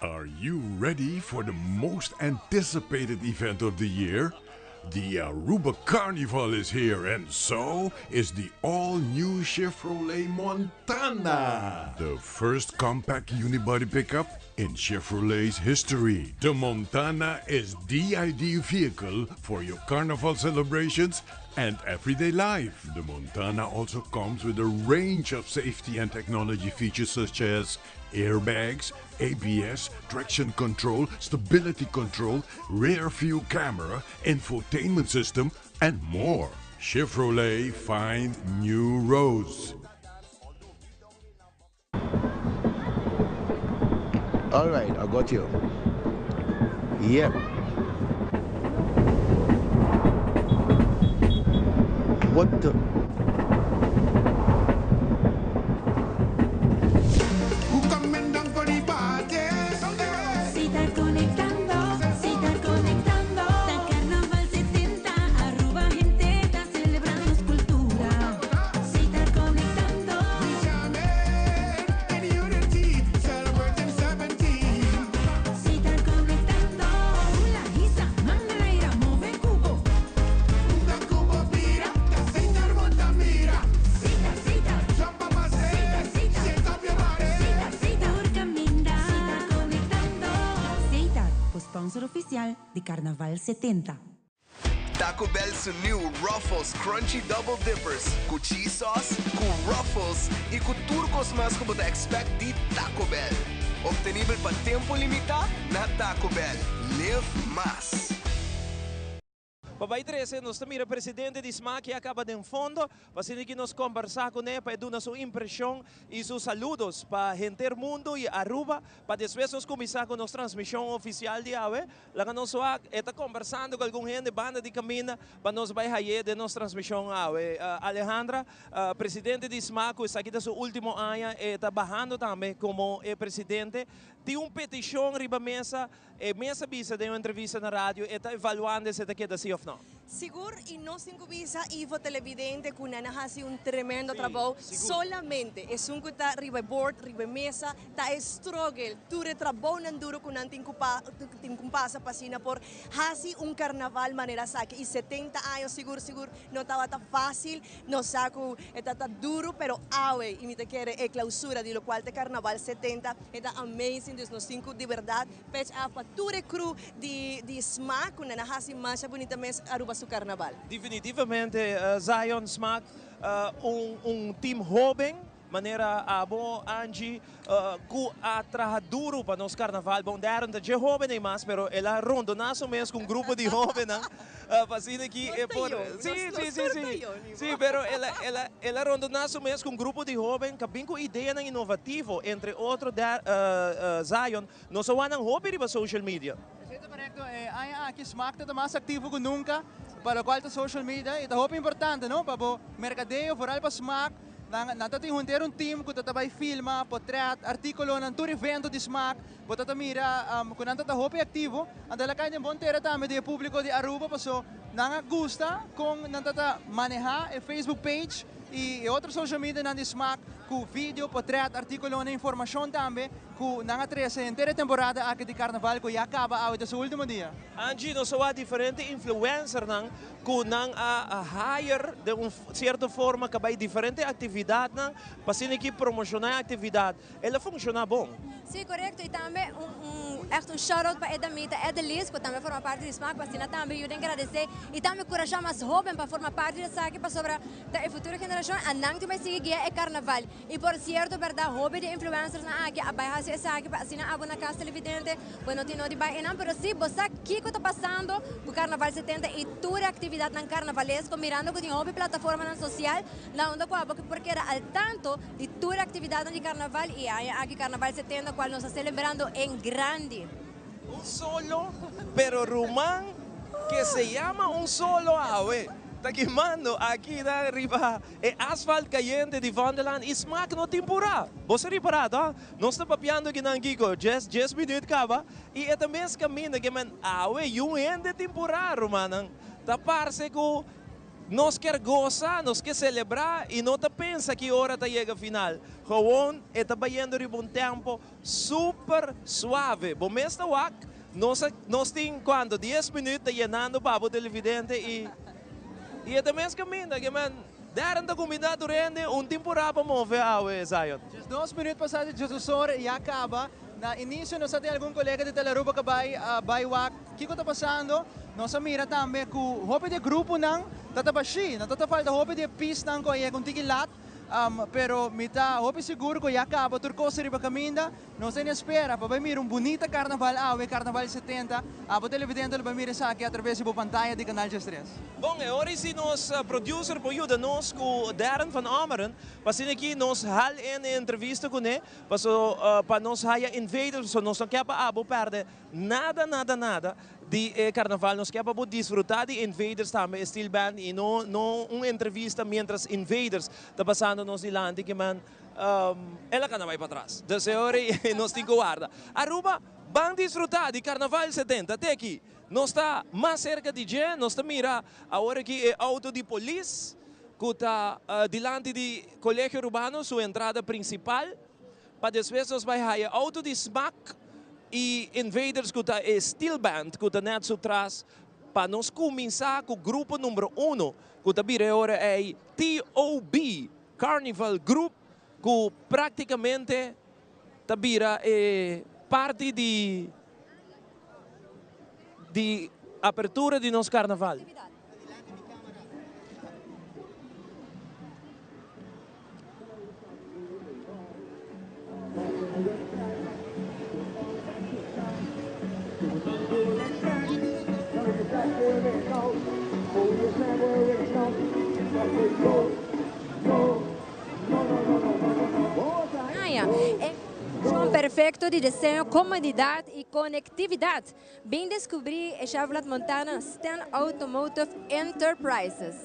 Are you ready for the most anticipated event of the year? The Aruba Carnival is here, and so is the all-new Chevrolet Montana. The first compact unibody pickup in Chevrolet's history. The Montana is the ideal vehicle for your carnival celebrations and everyday life. The Montana also comes with a range of safety and technology features such as airbags, ABS, traction control, stability control, rear view camera, infotainment system, and more. Chevrolet, find new roads. All right, I got you. Yep. What the? Sponsor oficial de Carnaval 70. Taco Bell's new Ruffles Crunchy Double Dippers com cheese sauce, com Ruffles e com turcos mais que você expect de Taco Bell. Obtenível para tempo limitado na Taco Bell. Live mais. Papai 13, nós também o presidente de SMAC que acaba de fundo, para que nós conversar com ele, para dar sua impressão e seus saludos para gente do mundo e Aruba, para depois nós começar com nossa transmissão oficial de AWE. Lá nós está conversando com alguma gente, banda de caminho, para nós vai fazer de nossa transmissão AWE. Alejandra, presidente de SMAC, está aqui no seu último ano, está barrando também como presidente. Tem uma petição riba mesa, mesa bisa de uma entrevista na rádio, está avaliando se está aqui assim ou não? Siguro y no sin cubisa Ivo televidente que nana hace un tremendo trabajo. Solamente es un que está arriba board, arriba mesa, está struggle, ture trabajo nan duro con antin kumpasa pasina por hace un carnaval manera saque y 70 años seguro no estaba tan fácil, no saco está tan duro pero awe y me te quiere clausura de lo cual te carnaval 70 está amazing dus nos cinco de verdad pech a ture crew de smack con nana hace más bonita mes Aruba su carnaval. Definitivamente, Zion Smack, team jovem, maneira abo Angie, que atraja duro para nos carnaval. Bom, deram de jovem mais, pero ela rondonaço mesmo com um grupo de jovens, fazendo aqui por. Sim, pero ela rondonaço mesmo com um grupo de jovens que vem com ideia inovativo, entre outros Zion, nós só vamos hobby para social media. Correcto, aqui Smack está mais ativo que nunca, para o qual está social media, e é importante, não? Para o mercadeio, para o Smack, nós temos um time que está filma, portrait, artículo, um evento de Smack, para está mira, quando nós está ativo, então ela cai em bom terra também do público de Aruba, para nós gosta com nós está manejar a Facebook page e outros social media na Smack, com vídeo, portrait, artículo, informação também, que nós temos a inteira temporada aqui de carnaval que já acaba ao seu último dia. Angie, nós somos diferentes influencers que nang hire de certa forma que vai diferente atividade para ser aqui promocionar a atividade. Ela funciona bom. Sim, correto. E também echt shout-out para Edamita, Edelis, que também forma parte do Smack, para também eu tenho que agradecer e também encorajar mais jovens para formar parte dessa aqui para sobre a futura geração. A não te vai seguir é carnaval. E por certo, verdade, hobby de influencers na aqui, a bairro essa aqui para assinar a na casa televidente, quando não te vai não, pero se você que está passando o carnaval 70 e toda atividade na carnavalesco, mirando que tem hobby plataforma na social, lá onde porque era al tanto de toda atividade de carnaval e aqui carnaval 70 qual nós estamos celebrando em grande. Un solo, pero rumán que se llama un solo ave. Está quemando aqui da arriba. É asfalto caiente de Vandeland e Smack no temporada. Você reparado, nós estamos papiando aqui na Angico, 10 minutos acaba. E é também esse caminho que man, yung ende temporada, romana. Tá parece que nós quer gozar, nós quer celebrar e não pensa que hora tá chega final. Gewoon, está bayendo de bom tempo, super suave. Bom, esta wak, nós temos quando 10 minutos llenando para o televidente e é também esse caminho que man, deram da comida durante temporada para mover a Zion. 2 minutos passados, Jesus Sor e acaba. Na início, nós temos algum colega de Teleruba que vai wak. O que está passando? Nós mira também que o hobby de grupo não tatabashi, não tá falta hobby de pista não com com tigilat, pero mita hobby seguro que já acaba turco se riba caminda, nós temos espera para ver bonita carnaval, carnaval 70, a televidente vai mirar isso aqui através da pantalla de canal 3. Bom, agora se nós producer por ajuda nós com Darren van Ameren, para aqui nós hal em entrevista com ele, para nós haya invaders, nós não quer para perder nada de carnaval, nós quer para desfrutar de invaders também, steel band e não uma entrevista mientras invaders está passando nos dilante que man ela que não vai para trás. Dessa hora nós temos que guardar. Aruba, vamos desfrutar de carnaval 70 até aqui. Nós está mais cerca de gente, nós está mira agora que é auto de polícia que está dilante de colégio urbano, sua entrada principal, para depois nós vai ter auto de Smack e invaders que está steel band que está net atrás para nós começar com o grupo número 1 que está vira agora é TOB Carnival Group que praticamente está vira parte de apertura de nosso carnaval. É um perfeito de desenho, comodidade e conectividade. Bem descobri a Chevrolet Montana Stan Automotive Enterprises.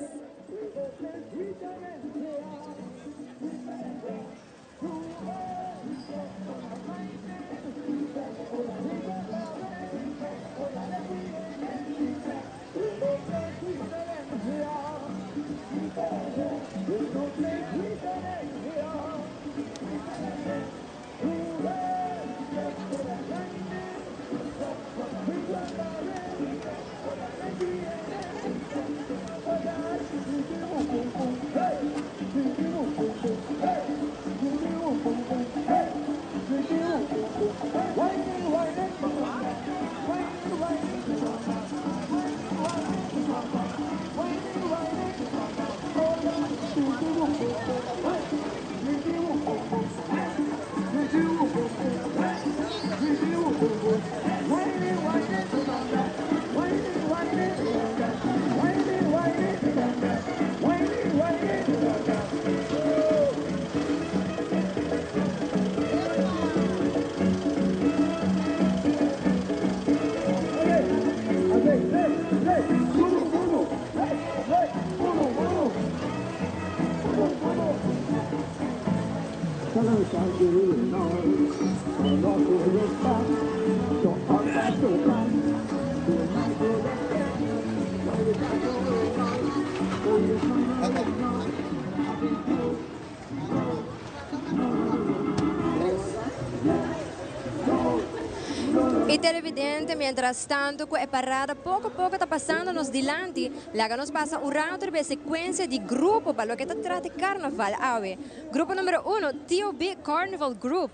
E televidente, mientras tanto, com a parada, pouco a pouco está passando nos dilanti. Lá nos passa um round de sequência de grupo para o que trata carnaval. Awe. Grupo número 1, TOB Carnival Group.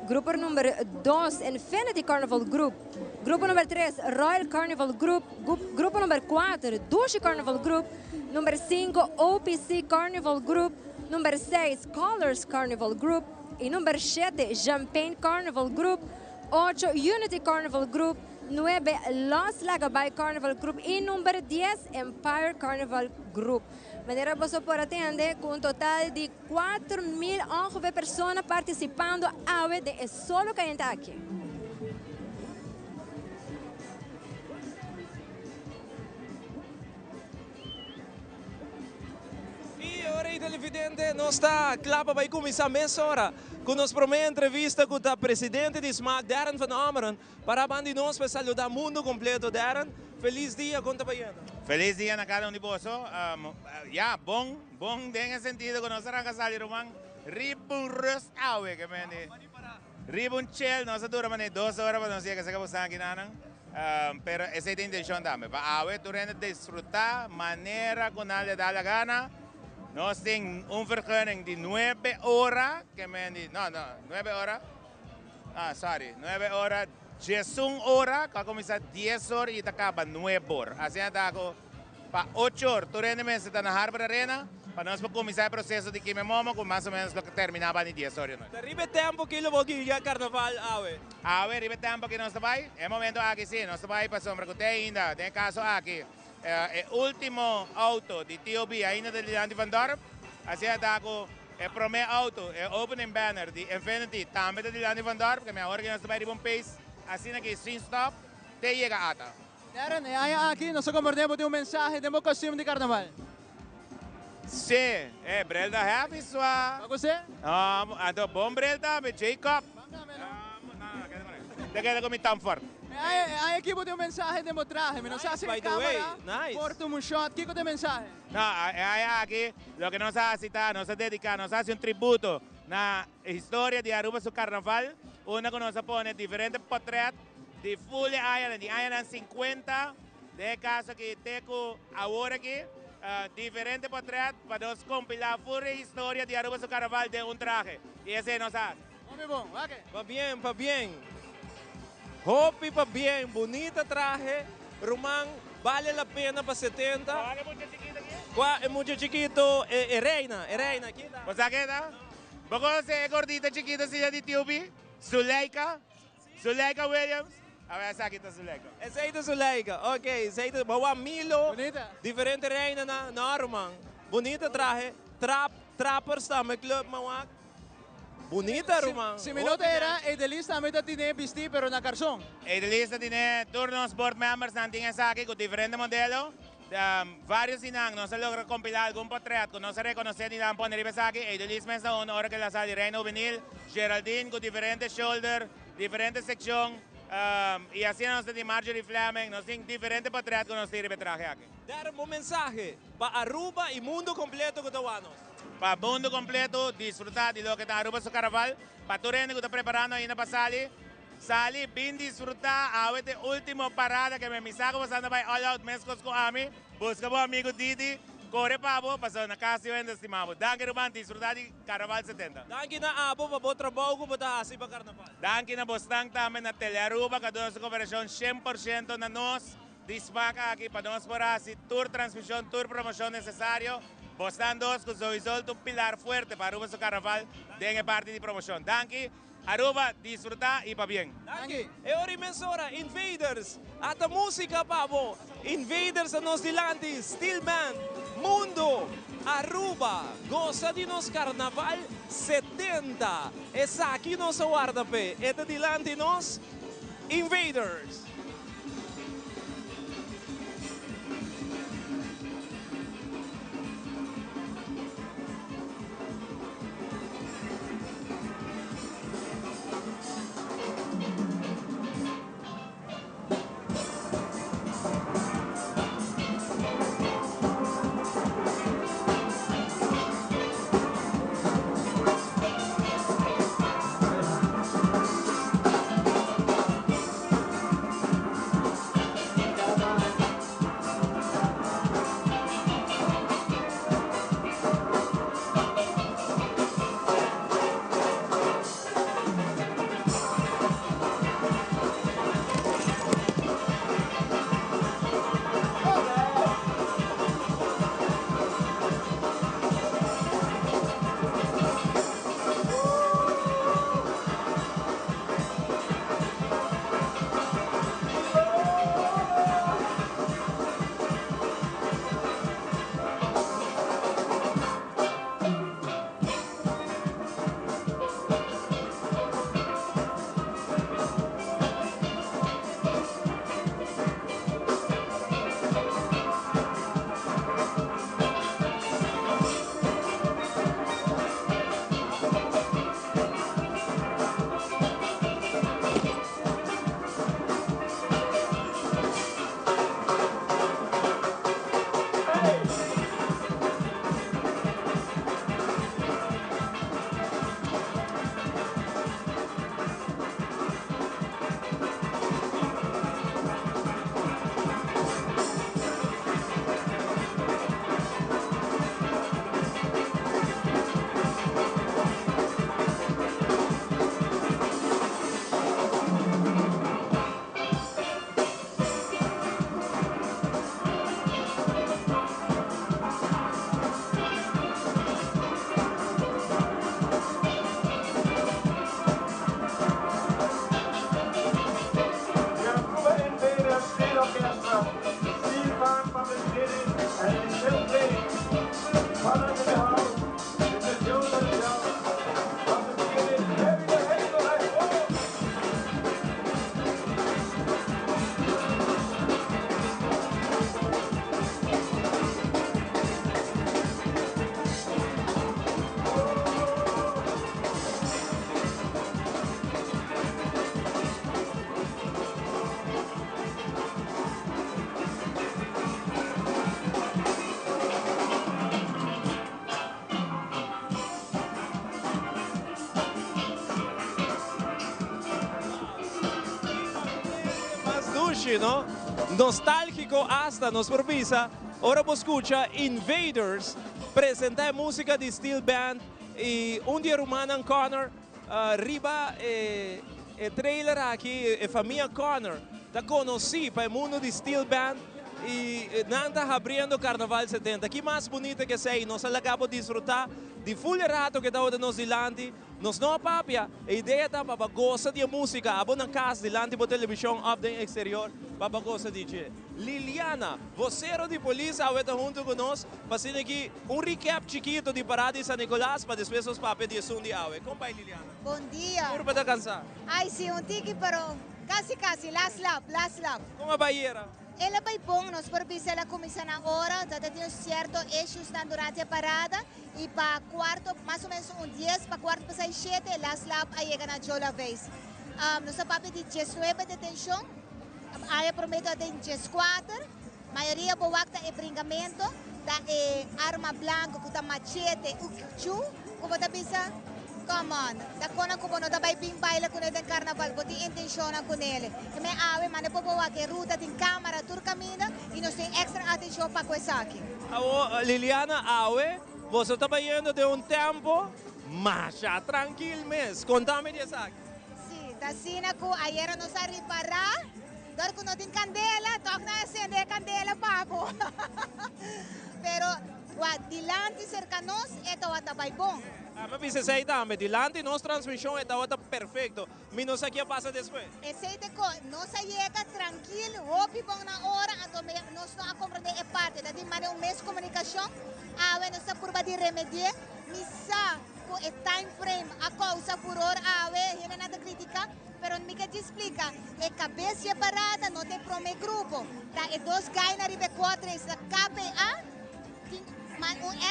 Grupo número 2, Infinity Carnival Group. Grupo número 3, Royal Carnival Group. Grupo número 4, Dushi Carnival Group. Número 5, OPC Carnival Group. Número 6, Colors Carnival Group. E número 7, Champagne Carnival Group. 8, Unity Carnival Group. 9, Los Lagabay Carnival Group. E número 10, Empire Carnival Group. Maneira você pode atender com um total de 4.000 ongeveer pessoas participando de solo que está aqui. E ora, televidente, nós está claro para começar a meia hora com nossa primeira entrevista com o presidente de SMAC, Darren van Ameren, para nós para saludar o mundo completo, Darren. Feliz dia, conta para ele. Feliz dia na cada um de boso. Bom nesse sentido que nós arranca salir romang ribun rust awe que mende. Ribun chill, nós dura mane 2 horas para nós chegar a casa aqui nanang. Pero essa é a intenção também. Para awe tu rende desfrutar maneira com nada da gana. Nós temos vergunning de 9 horas que mende. Não, 9 horas. 9 horas. 11 horas, que começa 10 horas e acaba 9 horas. Assim é para 8 horas. Tu rende mesmo está na Harbor Arena, para nós começar o processo de queimamos, com mais ou menos que terminava em 10 horas. Ribe tempo que ele vai ganhar carnaval, awe. Awe, ribe tempo que nós vai. É momento aqui sim, nós vai para sombra que tem ainda. Tem caso aqui, o último auto de TOB ainda de Dilanti Van Dorp. Assim é o primeiro auto, o opening banner de Infinity, também de Dilanti Van Dorp, que minha hora que nós vai ribon pace. Assim que stream stop, te llega ata. Darren, aqui nós compartilhamos um mensagem de costume de carnaval. Sim, Brelda happy sua. Para você? Ado bom Brelda, me Jacob. Te queda com mi tão forte. Aqui tem um mensagem de mostragem, não sei se by the way, nice. Porta um shot, que tem mensagem? Não, aqui, o que nós hace, nós dedicamos, nós hace um tributo na história de Aruba su carnaval. Una que nos pone diferentes portretos de Full Island, de Island 50, de caso que tengo ahora aquí, diferentes portretos para nos compilar full historia de Aruba su carnaval de un traje. Y ese nos hace. Muy bom, okay. Va bien. Hopi pa bien, bonita traje. Román, vale la pena para 70. Vale mucho chiquito aquí. Es mucho chiquito, reina, aquí. Pues aquí está. ¿Vos se gordita chiquita si de TOB? Zuleika Williams. A ver, essa aqui está Zuleika. Essa aí está Zuleika, ok. Essa aí está Milo. Bonita. Diferente reina na Romang. Bonita traje. Trappers também, club mawak. Bonita, Romang. Se me nota era, Edelista também tinha vestido, pero na garçom. Edelista tinha turnos board members nanti essa aqui com diferente modelo. Varios sinang, no se logra compilar algún portrait, no se reconoce ni dan poner aquí. Edelis me está una hora que la sale Reina Juvenil, Geraldine con diferentes shoulder, diferentes sección, y así nos de Marjorie Fleming, nos tienen diferentes portrait que nos sirve traje aquí. Dar un mensaje para Aruba y mundo completo que tawanos. Para mundo completo, disfrutar de lo que está Aruba su carnaval, para tu Reina que está preparando ainda para salir. Sali, bin disfrutar a esta última parada que me saco pasando by All Out Mescos com Ami. Busca o amigo Didi, corre para abo, passando na casa e estimado. Danke Ruban, disfrutar de Carnaval 70. Danke na abo, para o trabalho que você faz para Carnaval. Danke na Bostang também na Telearuba, que a nossa cooperação 100% na nós. Dispaca aqui para nós por assim, tour transmissão, tour promoção necessário. Bostang 2, que sou um pilar forte para Aruba su Carnaval, dengue parte de promoção. Danke. Aruba, disfrutar y pa bien. Danke. E ora imensora, Invaders. Ata música, pavo. Invaders a nos dilanti, Stillman, Mundo, Aruba. Goza de nos Carnaval 70. Essa aqui nos aguarda, pe. Eta dilanti nos, Invaders. Sushi, ¿no? Nostálgico hasta nos provisa. Ahora vos escucha Invaders, presenta música de Steel Band y un día Romanan Connor, riba trailer aqui, família Connor, da conheci para o mundo de Steel Band e nada abrindo Carnaval 70. Que mais bonito que sei, nós acabamos de desfrutar de full rato que estava nos dilante, nós não papia, a ideia tá para gostar de música, abo na casa dilante por televisão, up do exterior, para gostar de DJ. Liliana, vocero de polícia, está junto conosco, fazendo aqui recap chiquito de parada de San Nicolás, para depois os papéis de Sundi Aue. Como vai, Liliana? Bom dia. Por para cansar? Ai, sim, tiki, pero casi, last lap. Como vai, era? Ela vai bom, nós por vista ela começa na hora, já tem certo eixos durante a parada, e para quarto, mais ou menos 10, para quarto, para 7, last lap, aí chega na jola vez. Nossa papel de 19 detenção, aí prometo de 14, maioria boa é brincamento, da arma branca, com machete, o chu, como da bisa. Come on, da kona ko bono da bay bing baila ko den carnaval boti intentiona con ele. Que me ave mane po boa que ruta din camera tur camina e nós tem extra atenção para coisa aqui. Liliana Aue, você está indo de tempo, mas já tranquilo mesmo. Contame disso aqui. Sim, da cena ko ayer nós a reparar, dor ko no din candela, toc na acender candela papo. Pero dilante cerca nós eto ata bay bom. Mas você sei também, dilante nossa transmissão está perfeito, mas nós aqui passa depois. Esse de co, nós chega tranquilo, hopi bom na hora, nós não compreender a parte, da dimane mês comunicação, awe nós curva de remediar, missa com o time frame, a causa por hora, awe, ele nada crítica, pero me que te explica, é cabeça separada, não tem prome grupo, tá? E dois gai na ribe 4, essa KPA,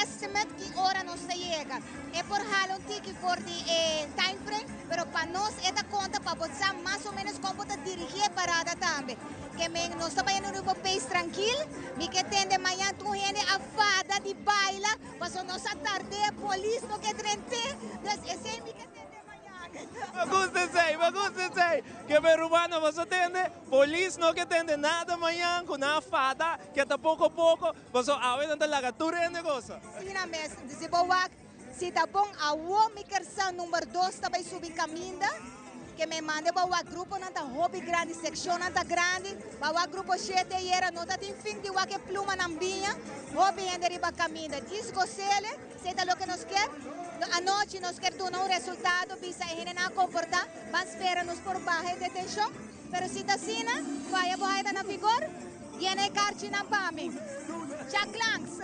estimate que hora nos chega. É por halo tiki for de time frame, pero para nós é da conta para botar mais ou menos como para dirigir a parada também. Que nós estamos indo no país tranquilo, me que tem de manhã tu rende a fada de baila, passou nossa tarde a polícia no que trente, esse é me que tem de manhã. Me gusta sei, que me rumano você atende, polícia não que atende nada amanhã com a fada, que está pouco a pouco, você awe não talaga, tu rende coisa. Sim, na mesa, se boa, se tá bom, a homem que número 2 também subir caminho, que me manda para o grupo não tá hobby grande, secção não tá grande, para o grupo 7 e era não tá tem fim de que pluma na binha, hobby ainda riba caminho, diz gostele, sei tá o que nós quer. A noite nós queremos um resultado, bisa a gente não comportar, mas espera-nos por baixa detenção, pero se está assim, vai a boa na vigor, e a carta na PAMI. Chaklangs!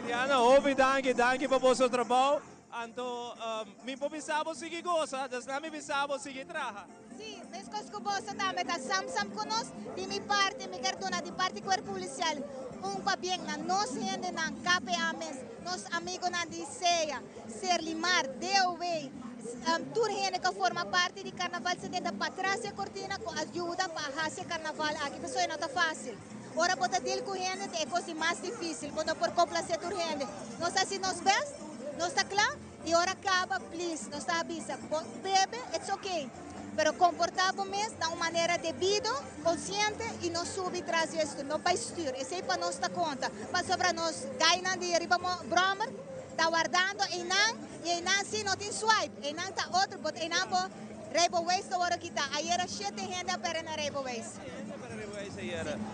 Liliana, hobby, danke para o seu trabalho. Então, me pensava seguir gosta, das não me pensava seguir traja. Sim, mas que você também está sam conosco, de minha parte, me quero de parte corpo policial. Papel na nossa gente na KPA mesmo, nossos amigos na DCEA, Serlimar, DOV, toda gente que forma parte do Carnaval 70 para trás a cortina com ajuda para fazer Carnaval aqui, pessoal não está fácil. Ora, botar deal com gente é coisa mais difícil, quando por complacer toda gente. Nós assim nos best, nós está claro, e ora acaba, please, nós está avisa, bebe, it's okay. Pero comportamos mesmo de uma maneira devida, consciente e não subir atrás disso, não vai styr. Esse é para nós dar conta. Para sobre nós, ganhando de riba bromer, está guardando e não sim não tem swipe, e não está outro, mas e não Rainbow Ways da hora que está. Aí era 7 gente para na Rainbow Ways.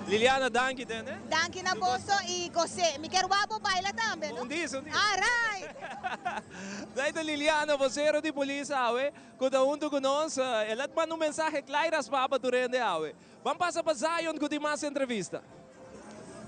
Liliana, danke né? Danke na bolso e você. Me quero abo baila também, não? Um dia. Alright. Daí da Liliana, você era de polícia, awe, quando junto conosco, ela manda um mensagem claro para durante awe. Vamos passar para Zion com mais entrevista.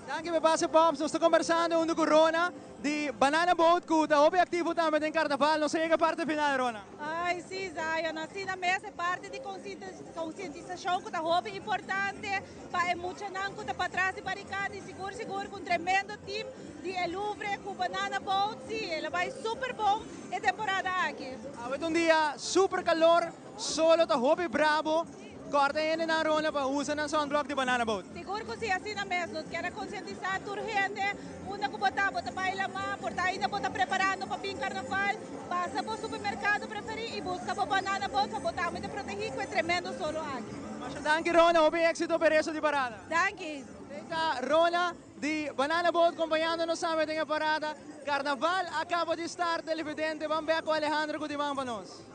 Danke, me passa Pops. Nós estamos conversando com Rona de Banana Boat, que está hobby ativo também em Carnaval. Não sei a parte final, Rona. Ai, sim, Zion. Assim na mesa é parte de conscientização que é hobby importante para emocionar que está para trás e para cá. E seguro, com um tremendo time de Louvre com Banana Boat. Sim, ela vai super bom a temporada aqui. Hoje um dia super calor, solo está hobby bravo. Corta ainda na Rona para usar na sunblock de Banana Boat. Seguro que sim, assim na mesa. Quero conscientizar toda a gente. Una que bota baila mais, por ainda bota preparando para o carnaval. Passa para o supermercado preferido e busca para Banana Boat para botar muito protegido com tremendo solo aqui. Danke Rona, hope éxito per resto di parada. Danke. Teka, Rona di Banana Boat acompanhando-nos sa ating parada. Carnaval acaba de estar televidente. Vamos ver com Alejandro Gudimang para nós.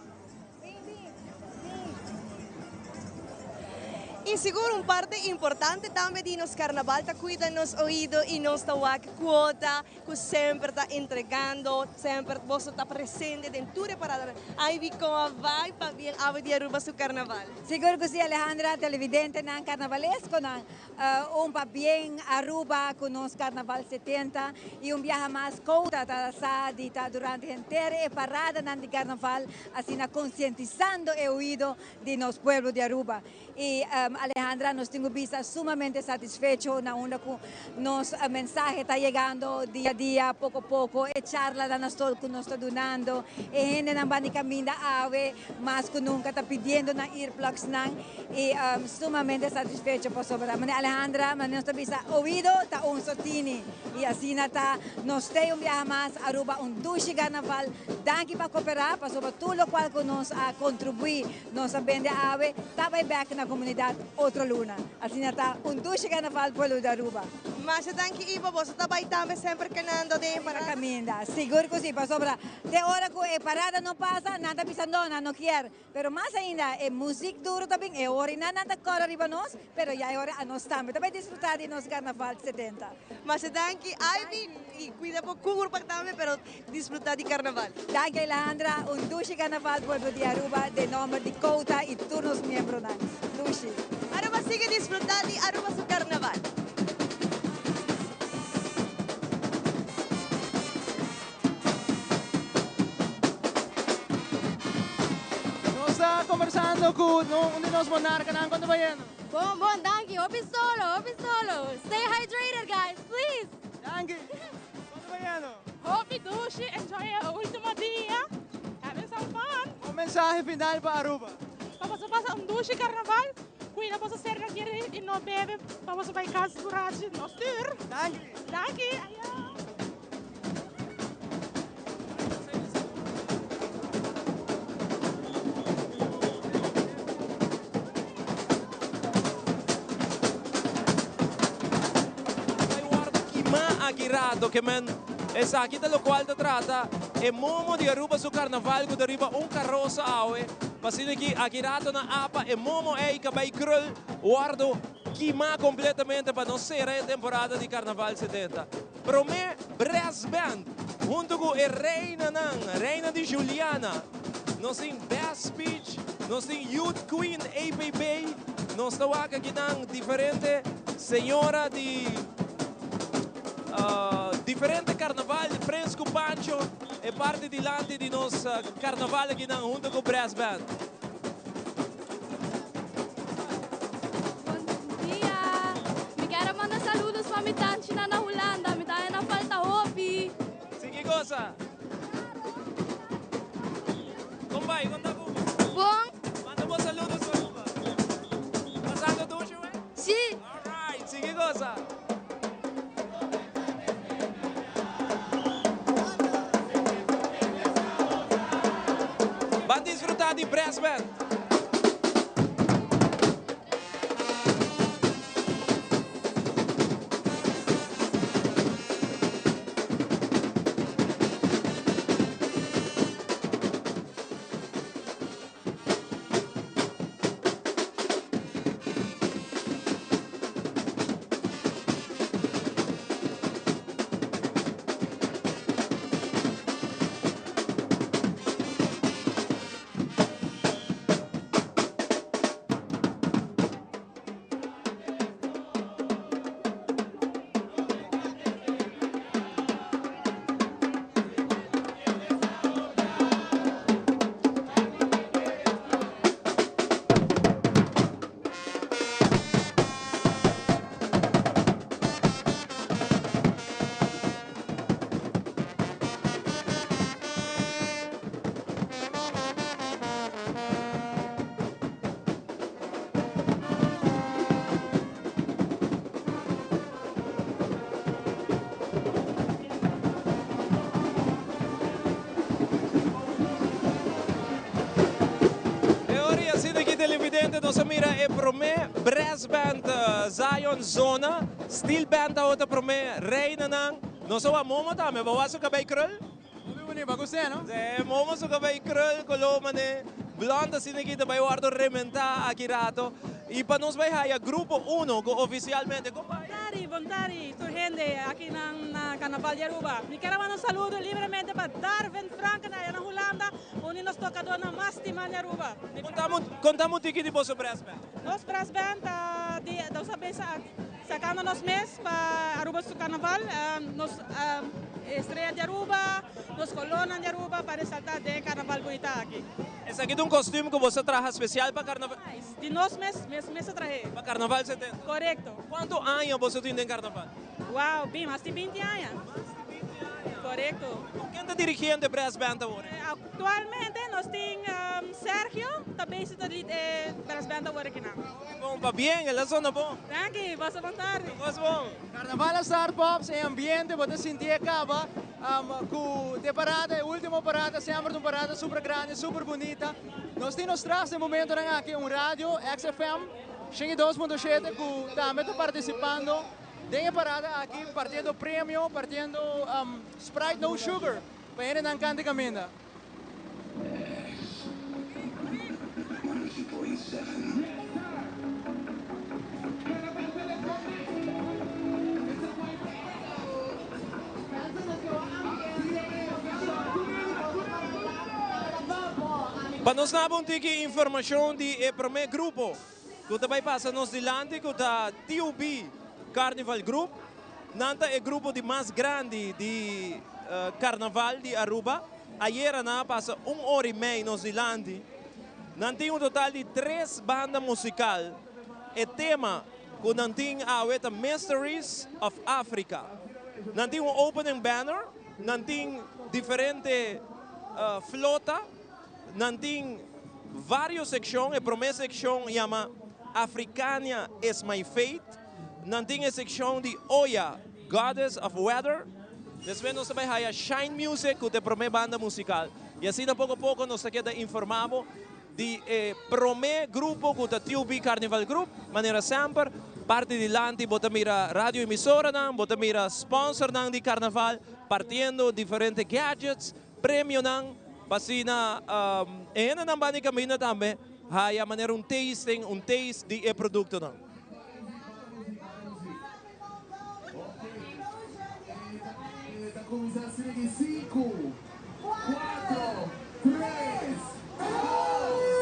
E seguro parte importante também de nos carnaval tá cuida nos ouvido e nos tawag quota que sempre tá entregando, sempre você tá presente dentro da parada. Aí vi como vai para bem a de Aruba su carnaval. Siguro que si Alejandra televidente ng carnavalesco ng pa bien Aruba con nos carnaval 70 e viaje más cota sa dita durante entera parada ng di carnaval así na concientizando el oído de nos pueblo de Aruba. Y Alejandra, nos tengo vista sumamente satisfecho na una con nos mensaje está llegando día a día, poco a poco, e charla da nastol que nos está donando, e gente ng bani caminda ave, más que nunca está pidiendo na earplugs nang, y sumamente satisfecho por sobra. Mane Alejandra, nos está vista oído, ta un sotini, y así na ta, nos te un viaje más, Aruba, un dushi carnaval, danke pa cooperar, pa sobre todo lo cual que nos contribuir, nos vende ave, ta vai back na comunidad outra luna. Assim está dushi carnaval pueblo de Aruba. Mas danke Ivo, você tá vai também sempre canando de para caminda. Seguro que sim, para sobra. De hora que parada não passa, nada pisando, não quer. Pero mais ainda, é música duro também, é hora na nada cora riba nós, pero já é hora a nós também. Também desfrutar de nos carnaval 70. Mas danke Ivy e cuida po kugur pa também, pero desfrutar de carnaval. Danke Alejandra, dushi carnaval pueblo de Aruba, de nome de Cota e todos os membros nós. Dushi. Aruba sigue desfrutar de Aruba su carnaval. Conversando con uno de los monarcas ng Condobayeno. Bon, danke. Hope solo. Stay hydrated, guys, please. Danke. Condobayeno. Hope dushi, enjoy el último día. Having some fun. Un mensaje final para Aruba. Vamos a pasar dushi carnaval. Cuida para ser no quiere y no bebe. Vamos a ir a casa durante no stir. Danke. Ayaw. Agirato che men e sa chi dello qual tratta e momo di Aruba su carnaval che arriva un carroza aue ma se chi agirato na apa e momo e che bei krul guardo chi ma completamente per non essere temporada di carnaval 70 per me brass band junto con il reina di Juliana nos in best speech nos in youth queen APB nos tawaka ginang differente signora di differente carnaval, Fresco Pancho e parte di lanti di nos carnaval che non junto con brass band. Bom dia! Me quero mandar saludos para minha tante na Holanda, me dá na falta hopi. Sim, que cosa? Como vai? Conta como? Bom. Manda bons saludos para Aruba. Passando ducho, eh? Sim. Alright, sim, que cosa? Van disfrutar di brass band. nós mira é promê brass band Zion Zona, steel band a outra promê Reina nang. Nós só a momo também, bawa sa kabay krul. Bagus ya, no? Momo sa kabay krul, kolomane. Blonda sinigita bay wardo rementa akirato. E para nós vai haya grupo 1 oficialmente. Bontari, surgente aqui na Carnaval de Aruba. Me quero mandar um saludo livremente para Darwin Franca na Holanda, onde nós tocadores na Mastima de Aruba. Contamos tiki de vosso brass band. Nós brass band, nós sabemos sacando nos mês para Aruba do Carnaval, nós estreia de Aruba, nós colônia de Aruba para ressaltar de Carnaval bonita aqui. Esse aqui é um costume que você traz especial para Carnaval? De nós mês traje. Para Carnaval 70? Correto. Quanto anos você tem em Carnaval? Uau, bem, mais de 20 anos. Correto. Quem está dirigindo o brass band agora? Atualmente nós temos Sérgio, também se brass band agora aqui. Bom, para bem, ela sona bom. Tranqui, vas a montar. Vas bom. Carnaval Star Pops é ambiente, você sentir acaba com a parada, a última parada, sempre uma parada super grande, super bonita. Nós temos traz no momento aqui rádio XFM, 102.7, que também está participando. Tem a parada aqui, partindo prêmio, partindo Sprite No Sugar, para ele não canta caminho. Para nós não temos informação de primeiro grupo, que também passa nos dilante, que está TUB Carnival Group, nanta é grupo de mais grande de Carnaval de Aruba. Ayer na passa 1 hora e meia nos dilante. Não tem um total de 3 bandas musicais. O tema que não tem a Mysteries of Africa. Não tem um opening banner, não tem diferente flota. Não tem várias secções, a primeira secção chama Africania is my fate. Não tem a secção de Oya, Goddess of Weather. Depois nós também temos a Shine Music, que é a primeira banda musical. E assim, pouco a pouco, nós queda informamos de primeiro grupo, que é o TUB Carnival Group, maneira sempre, parte de Lanti, bota mira rádio emissora, bota mira sponsor de Carnaval, partindo diferentes gadgets, prêmio, Pasina, ena nang bani kami na tambe, haya maneira taste de produto não. Começar em 5, 4, 3, 2,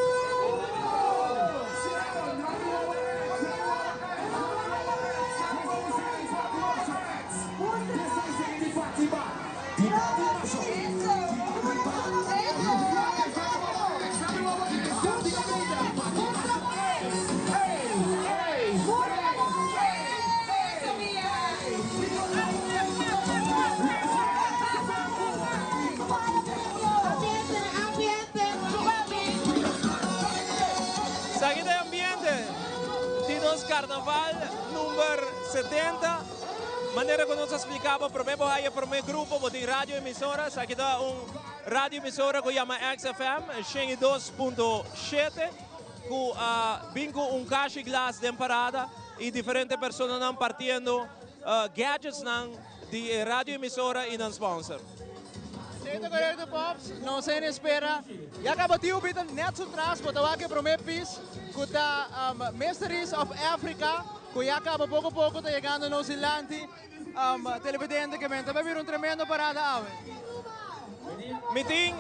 Carnaval número 70, maneira que nós explicava, primeiro aí o primeiro grupo de rádio emissora, aqui dá rádio emissora que chama XFM, 102.7, que vem com caixa de glass de parada e diferentes pessoas não partindo gadgets de rádio emissora e não sponsor. Certo, correto, Pops, não se espera. E acaba de ouvir net so atrás, porque eu aqui primeiro piso, que está Mysteries of Africa, que já acaba pouco a pouco, está chegando no Zilante, televidente que vai vir tremendo parada. Me tem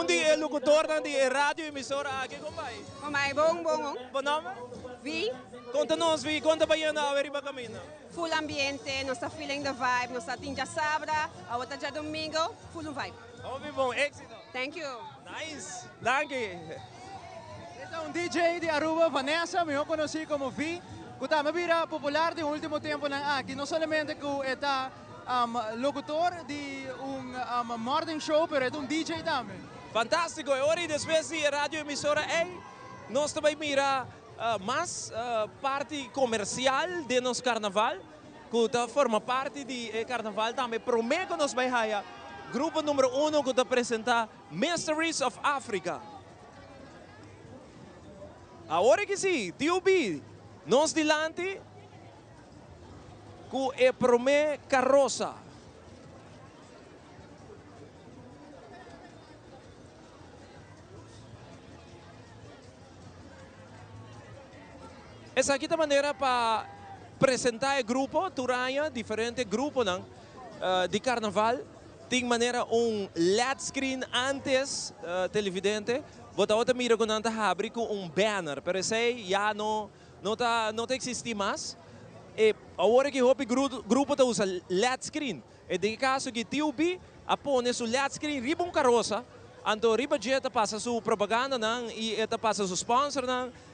de locutor de rádio emissora aqui, como vai? Bom. Bom nome? Vi. Conta-nos, Vi, conta para aí na Averiba Caminho. Full ambiente, nós estamos feeling the vibe, nós estamos já sábado, a outra já domingo, full vibe. Muito bom, éxito. Thank you. Nice, thank you. Então, DJ de Aruba, Vanessa, me conheci como Vi, que está vira popular de último tempo aqui, não somente que está locutor de morning show, mas é DJ também. Fantástico, e ora depois de rádio emissora, nós também mira mais parte comercial de nosso carnaval, que forma parte do carnaval também. Prometo que nós vamos ter grupo número 1 que apresenta Mysteries of Africa. Agora que sim, tio B, nós dilante com a promê carroça. Essa aqui é a maneira para apresentar o grupo, Turanha, diferente grupo de carnaval. Tem maneira LED screen antes, televidente. Bota outra mira com nanta abre com banner, pero esse já não existe mais. E agora que o grupo está usa LED screen. E de caso que TUB apone su LED screen riba carroça, então riba jeta passa sua propaganda e eta passa su sponsor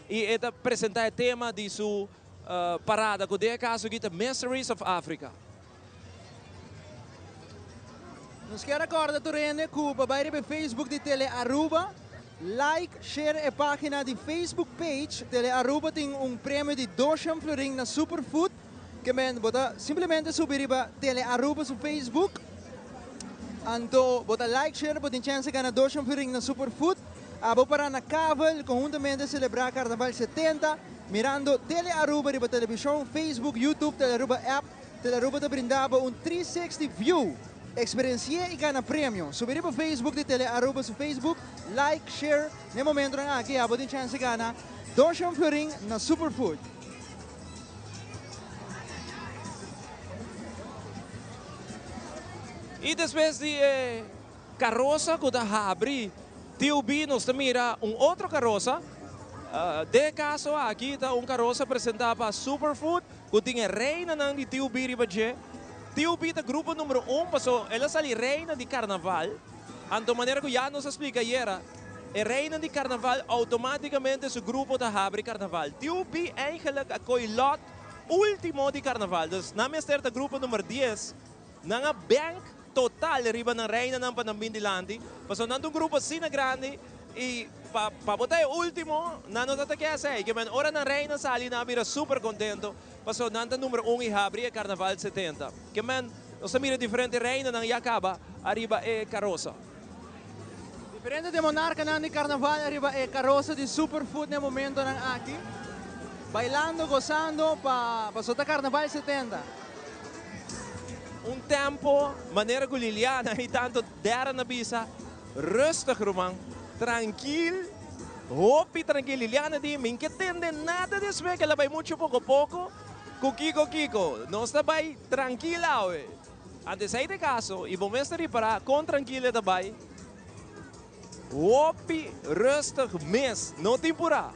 e eta apresentar o tema de sua parada, que de caso que é Mysteries of Africa. Nos quer recordar Turene que babai no Facebook de Tele Aruba, like, share a página de Facebook page. Tele Aruba tem prêmio de 200 florin na Superfood, que men bota simplesmente subir para Tele Aruba no Facebook. Então, bota like, share, bota chance de ganhar 200 florin na Superfood. Abo para na Caval, conjuntamente celebrar Carnaval 70, mirando Tele Aruba riba televisão, Facebook, YouTube, Tele Aruba app. Tele Aruba te brindava 360 view. Experiencia e ganha prêmio. Subir para o Facebook de Tele Aruba no Facebook, like, share. No momento aqui, abo tem chance de ganhar 200 florin na Superfood. E depois de carroça que está abre, TUB nos mira outro carroça. De caso aqui está carroça apresentado para Superfood, que tem a reina de TUB Ribaje. TUB é o grupo número 1, passou, ela sali reina de carnaval. Então, maneira que já nos explica era, a reina de carnaval automaticamente o grupo está abre carnaval. TUB eigenlijk é o lot último de carnaval. Dus na mestre grupo número 10, na bank total riba na reina ng Panambindilante. Passou nanto grupo sina grande e para botar o último, não está que essa que man ora na reina sali na mira super contento. Passou nanto número 1 e abre Carnaval 70. Que man nós mira diferente reina ng Yakaba arriba e carroça. Diferente de monarca de Carnaval arriba e carroça de Superfood no momento ng aqui. Bailando, gozando para sota Carnaval 70. Tempo, maneira que Liliana e tanto dera na bisa, rustig Roman, tranquilo, hopi tranquilo. Liliana di, min que tende nada de ver que ela vai muito pouco a pouco, Kiko, não está bem tranquila, ué. Antes aí de caso, e bom mestre para com tranquila também, hopi rustig mes, não tempura.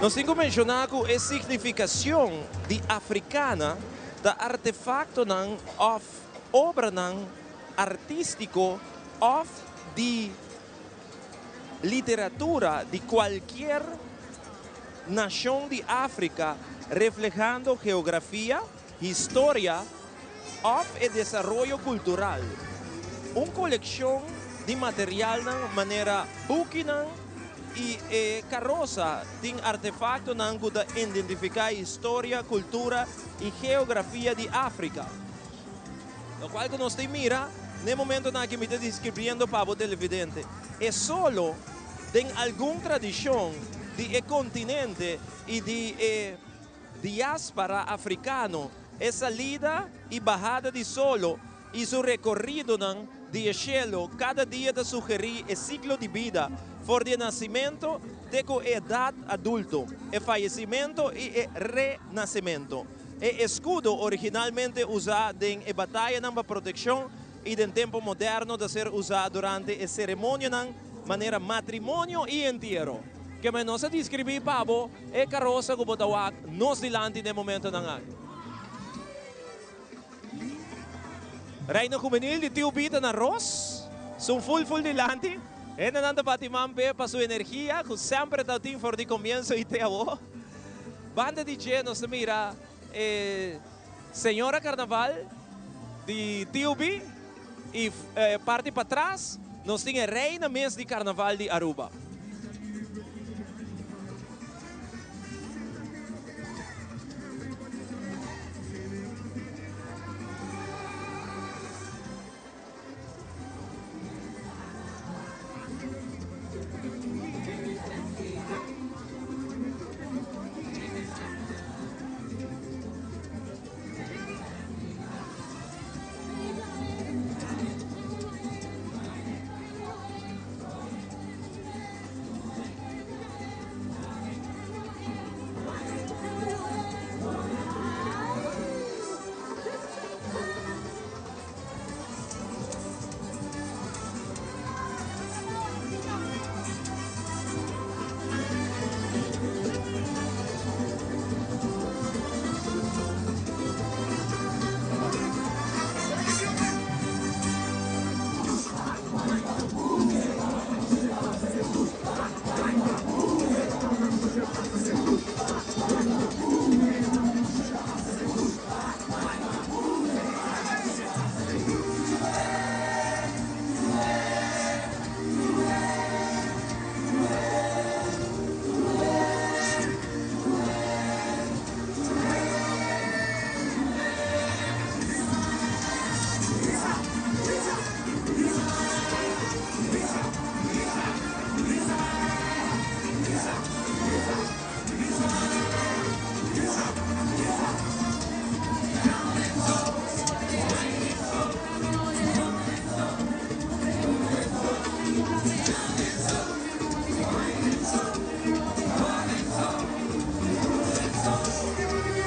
Nós temos que mencionar que a significação de africana da artefacto of obra artístico of de literatura de qualquer nação de África, reflejando geografia, história of e desenvolvimento cultural. Uma coleção de material de maneira buquina e carroça tem artefacto que identificar história, cultura e geografia de África. O qual que nós mira, no momento que me está descrevendo para o televidente, é solo tem alguma tradição de continente e de diáspora africano, é salida e bajada de solo e seu recorrido de cielo, cada dia de sugerir o ciclo de vida, for de nascimento, de idade adulto, e falecimento e renascimento. E escudo originalmente usado em batalha para proteção e del tempo moderno da ser usado durante la ceremonia ng manera matrimonio e entierro. Que me nos describir pabo e carroça que botawak nos dilante de momento ng act. Reino juvenil de Tio Bita na Ross, são full dilante. E nananda patimampe pa sua energia, que sempre tá tim for de comienzo e teavo. Banda DJ nos mira, Senhora Carnaval de Tio B e parte para trás, nós tinha Reina Mês de Carnaval de Aruba.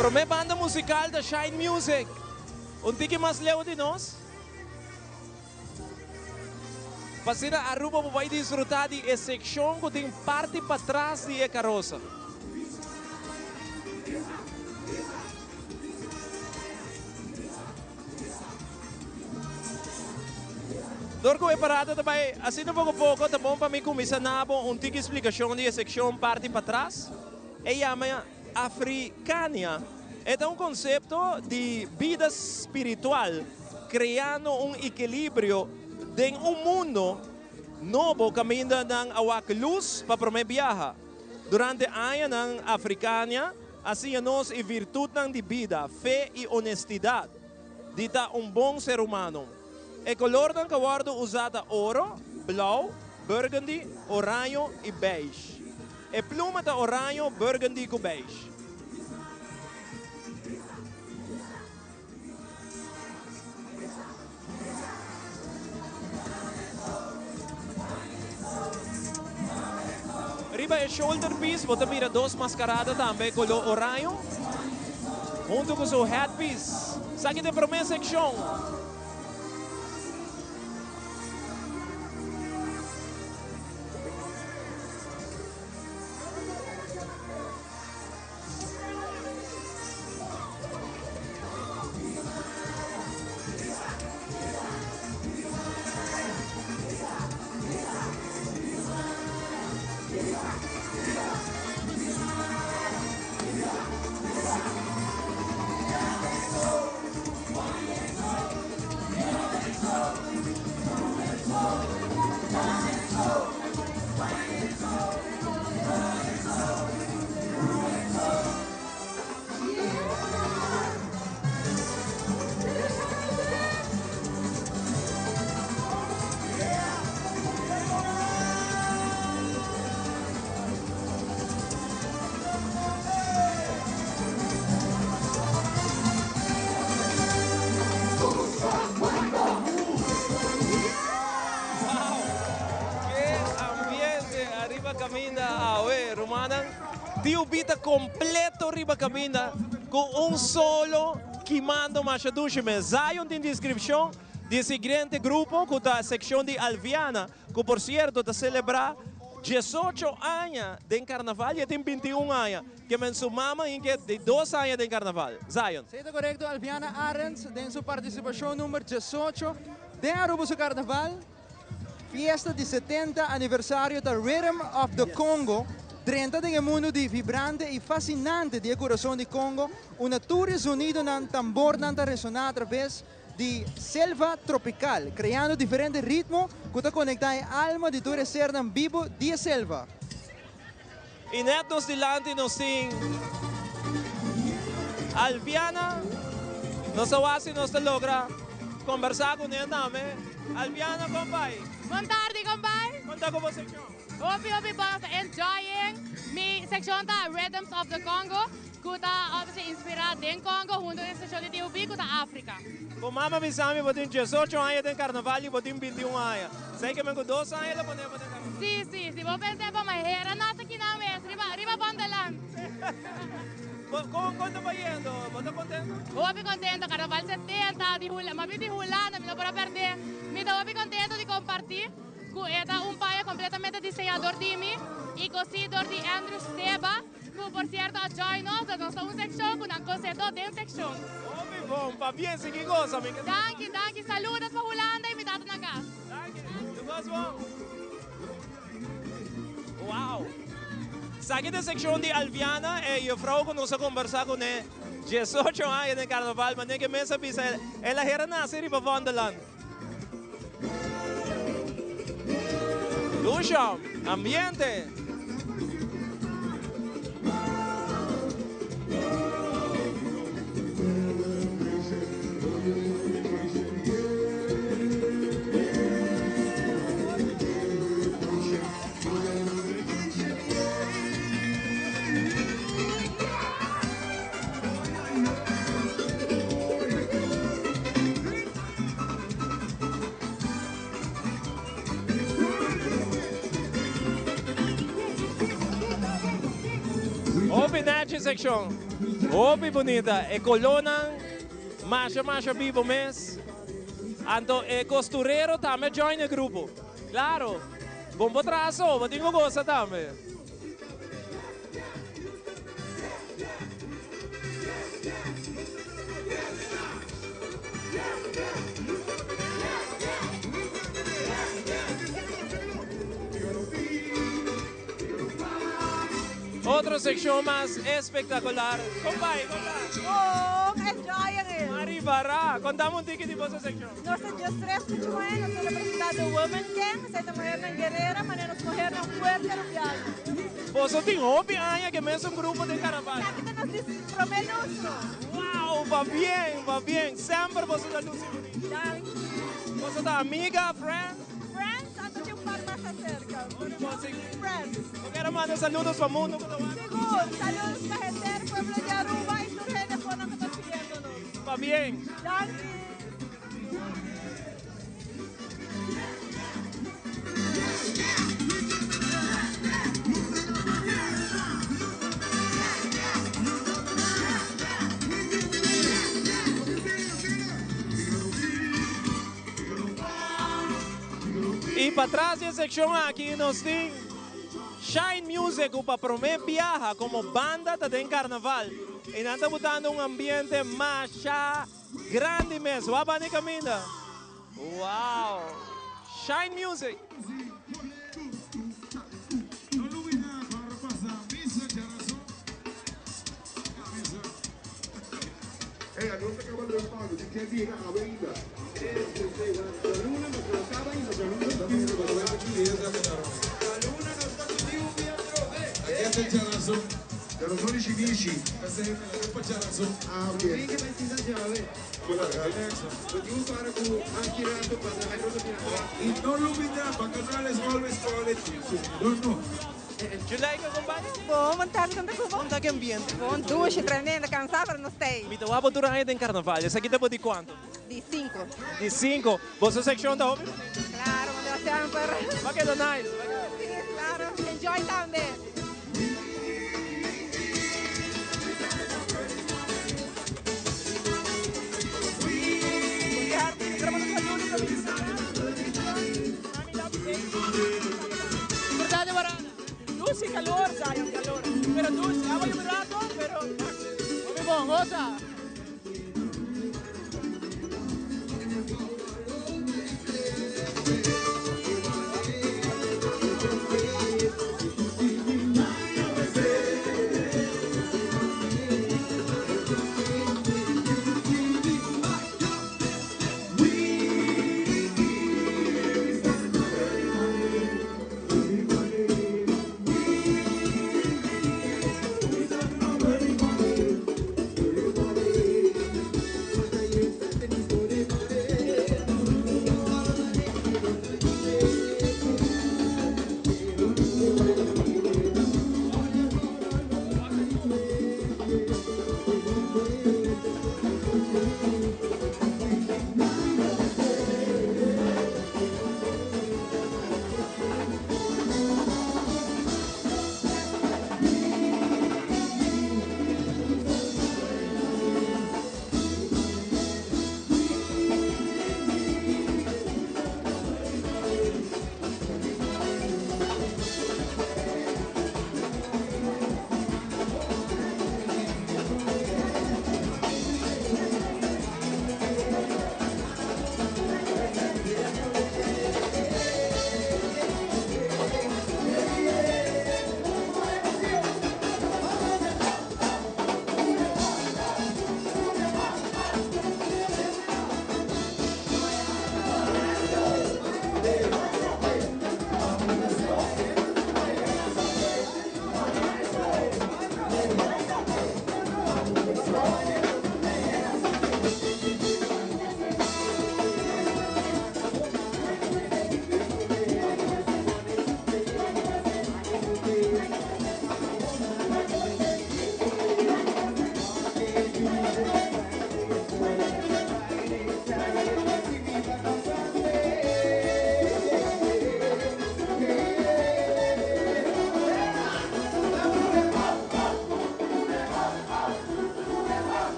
Pero may banda musical da Shine Music. Unti que mas leo de nós. Pasina Aruba vai desfrutar de a seção que tem parte para trás de a carroça. Dorco é parada também, assim um pouco, tá bom para mim começar na bom, tique explicação de a seção parte para trás. E chama Africania. É um conceito de vida espiritual, criando equilíbrio em mundo novo caminho ng awak luz para prome viaja. Durante a ano ng Africania, assim nós e virtude de vida, fé e honestidade, dita bom ser humano. O color ng kawardo usada ouro, blau, burgundy, oranho e beige. E pluma da oranho, burgundy e beige. Riba é shoulder piece, você mira duas mascaradas também, color oranho. Junto com seu headpiece. Saque de primeira seção. Tio Bita completo riba caminda com solo queimando machaduche. Zion tem descrição, de siguiente grupo, que está a sección de Alviana, que por cierto, está celebrar 18 anos de carnaval e tem 21 anos, que me sumamos em que de 2 anos de carnaval. Zion. Certo, correcto. Alviana Arends, em sua participação número 18 de Aruba su Carnaval, fiesta de 70 aniversário da Rhythm of the Congo, 30 de mundo de vibrante e fascinante de coração de Congo, uma tour unido na tambor nanta ressonar através de selva tropical, criando diferentes ritmos que conectam a alma de todo ser vivo de selva. E netos delante nós temos Alviana, nós oasi nós logra conversar com ele nome. Alviana, compai. Boa tarde, compai. Conta com você, section. Hope both enjoying mi section ta Rhythms of the Congo, kuta obviously inspirado em Congo, junto com section de TUB, kuta África. Com mama bisami, botem 18 anos de carnaval e botem 21 anos. Sei que me com 2 anos ela pode botar carnaval. Sim, vou pensar para mais era nossa aqui na mesa, riba Bondelan. Como está indo? Você está contento? Hope contento, carnaval 70, di hula, ma di hulana, mi para perder. Mi da hope contento di compartir com esta paia completamente desenhador de mim e cosidor de Andrew Steba, que por certo a join nós, nós somos section, com um conceito de section. Bom, para bem, sim, que gosta, amiga. Danke, saludos para Holanda e me dá na casa. Danke, tu gosta bom? Uau! Sabe da section de Alviana, e a vrouw que nós conversar com ele, 18 anos de carnaval, mas nem que me sabe, ela era nascer para Vondeland. Lucha, ambiente. Opi Nachi section. Opi bonita. E colona. Masha vivo mes. Anto e costureiro também join o grupo. Claro. Bom traço. Mas tenho gosta também. Outra secção mais espetacular. Compai. Oh, enjoying it. Arribará. Contamos um ticket de vossa secção. Nós temos 3 pessoas, nós temos representado o Women Gang, nós temos mulher guerreira, mas nós corremos fuerte no viagem. Você tem hobby, Anya, que é mesmo um grupo de carnaval. Aqui nós instrumentos. Uau, va bem. Sempre você está no seu. Você está amiga, friend? Friends, antes de par mais cerca. Friends. Eu quero mandar saludos para o mundo. Seguro, saludos para a gente, pueblo de Aruba e tu gente por que está siguiendo-nos. Va bem. Danke. E para trás da secção aqui nós temos Shine Music, para promover viaja como banda de carnaval. E nós estamos botando ambiente mais grande mesmo. Vai para a caminha. Uau! Shine Music. Giardoni ci dici? Ah, ok. Che pensi da giave? Potevo fare con anche rato per non lumina, ma canale svolve scuole no. Juleika, compadre? Bom, vontade de Cuba. Como está que ambiente? Bom, ducha, tremenda, cansada, não sei. Me deu a botura aí de carnaval. Essa aqui depois de quanto? De 5. De 5. Você secção da hobby? Claro, onde eu tenho para... Vai que é nice. Sim, claro. Enjoy também. Gravando saludos dulce y calor, Zion, calor. Pero dulce, agua y barato, pero... Muy bon, goza.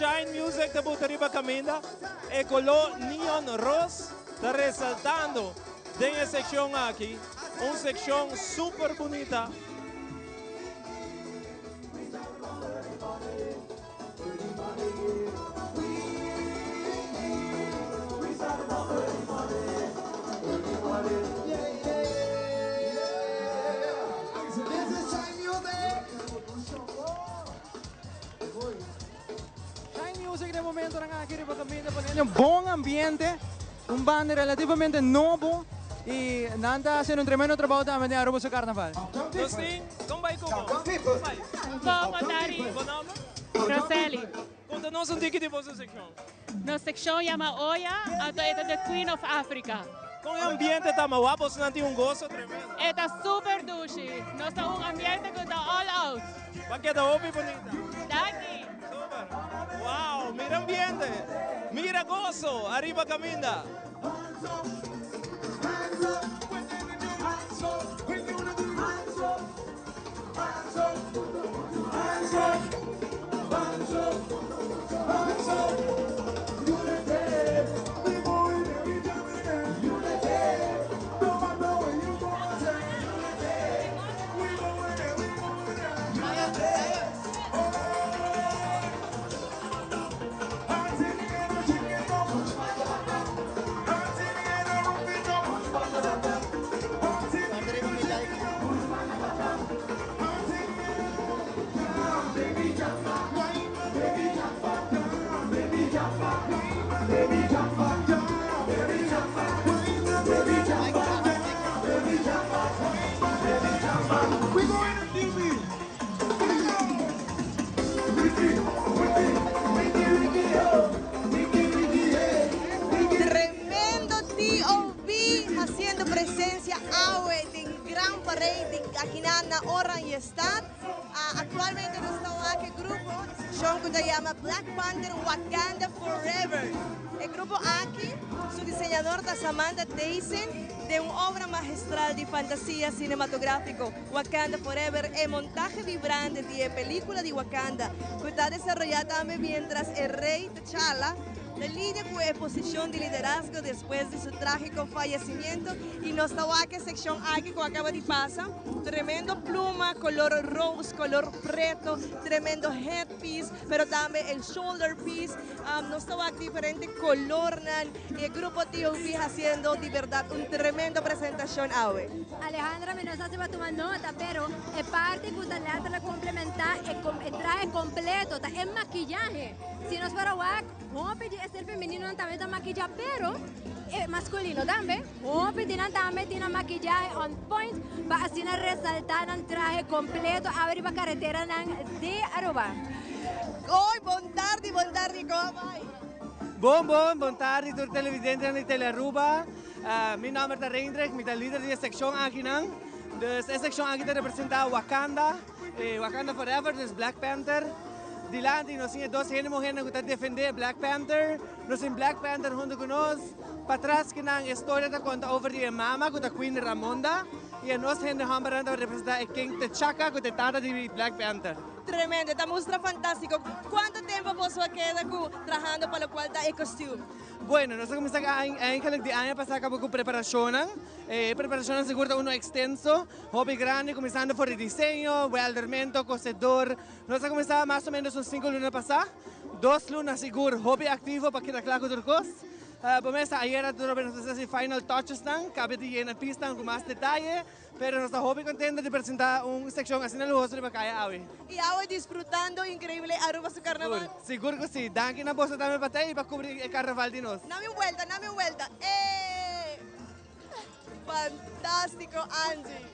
Shine Music de Butariba Caminda e color Neon Rose está resaltando en esta sección aquí, una sección súper bonita. Music de momento ng aking Caminda ponendo un buon ambiente, un band relativamente nuovo y nanda haciendo un tremendo trabajo también de Aruba su Carnaval. Sim, como vai como? Bom, Otari. Roseli. Conta-nos um pouquinho de vossa secção. Nossa secção chama Oya, é the Queen of Africa. Com o ambiente está mal, você não tem gosto tremendo. É super dulce. Nós temos ambiente que está all out. Para que está ouve bonita. Daqui. Wow, mira ambiente, mira gozo, arriba Caminda. TOB haciendo presencia AWE de gran parade de Akinana, Oran y Estad. Actualmente no está aquí grupo, sección que se llama Black Panther Wakanda Forever. El grupo aquí, su diseñador es Samantha Tyson, de una obra magistral de fantasía cinematográfico, Wakanda Forever, el montaje vibrante de la película de Wakanda, que está desarrollada también mientras el rey T'Challa lidia con la posición de liderazgo después de su trágico fallecimiento. Y nos está aquí sección aquí que acaba de pasar, tremendo pluma, color rose, color preto, tremendo headpiece, pero también el shoulder piece, nos está aquí diferente color, y el grupo TOB haciendo de verdad una tremenda presentación AWE. Alejandra, me no sé si va a tomar nota, pero es parte que usted le complementar el traje completo, el maquillaje. Si nos fuera guac, vamos a pedir el femenino también está maquillaje, pero el masculino también. Vamos a pedir también tiene maquillaje on point para así resaltar el traje completo abrir la carretera de Aruba. Hoy, buon tardi, come vai? Buon tardi, tur televidenten di Telearuba. Mijn naam is Reindrich, ik ben de leader die sectie aangenang. Dus de sectie aangenang representa Wakanda, Wakanda Forever, dus Black Panther. Die land die nos dos helemaal que defender Black Panther. Nos in Black Panther junto con nos. Patras que nang historia te conta over die mama con Queen Ramonda. Y nos gente hamburando representa el King T'Chaka con tata de Black Panther. Tremendo, esta muestra fantástico. ¿Cuánto tiempo vos queda trabajando para lo cual da el costume? Bueno, nós começamos eigenlijk de ano passado com preparação. Preparação segura uno extenso, hobby grande, começando por o desenho, weldamento, cosedor. Nós começamos mais ou menos uns 5 lunas passadas. 2 lunas seguro, hobby ativo para quedar claro tudo coisa. Começa ayer nos fazer final touches, cabe de ir na pista com mais detalhe. Pero nós estamos hobby contente de apresentar uma secção assim lujosa de Bacaya AWE. E AWE disfrutando increíble Aruba su carnaval. Seguro que sim. Danke na bolsa também para ir para cobrir o carnaval de nós. Dame una vuelta. Fantástico, Angie.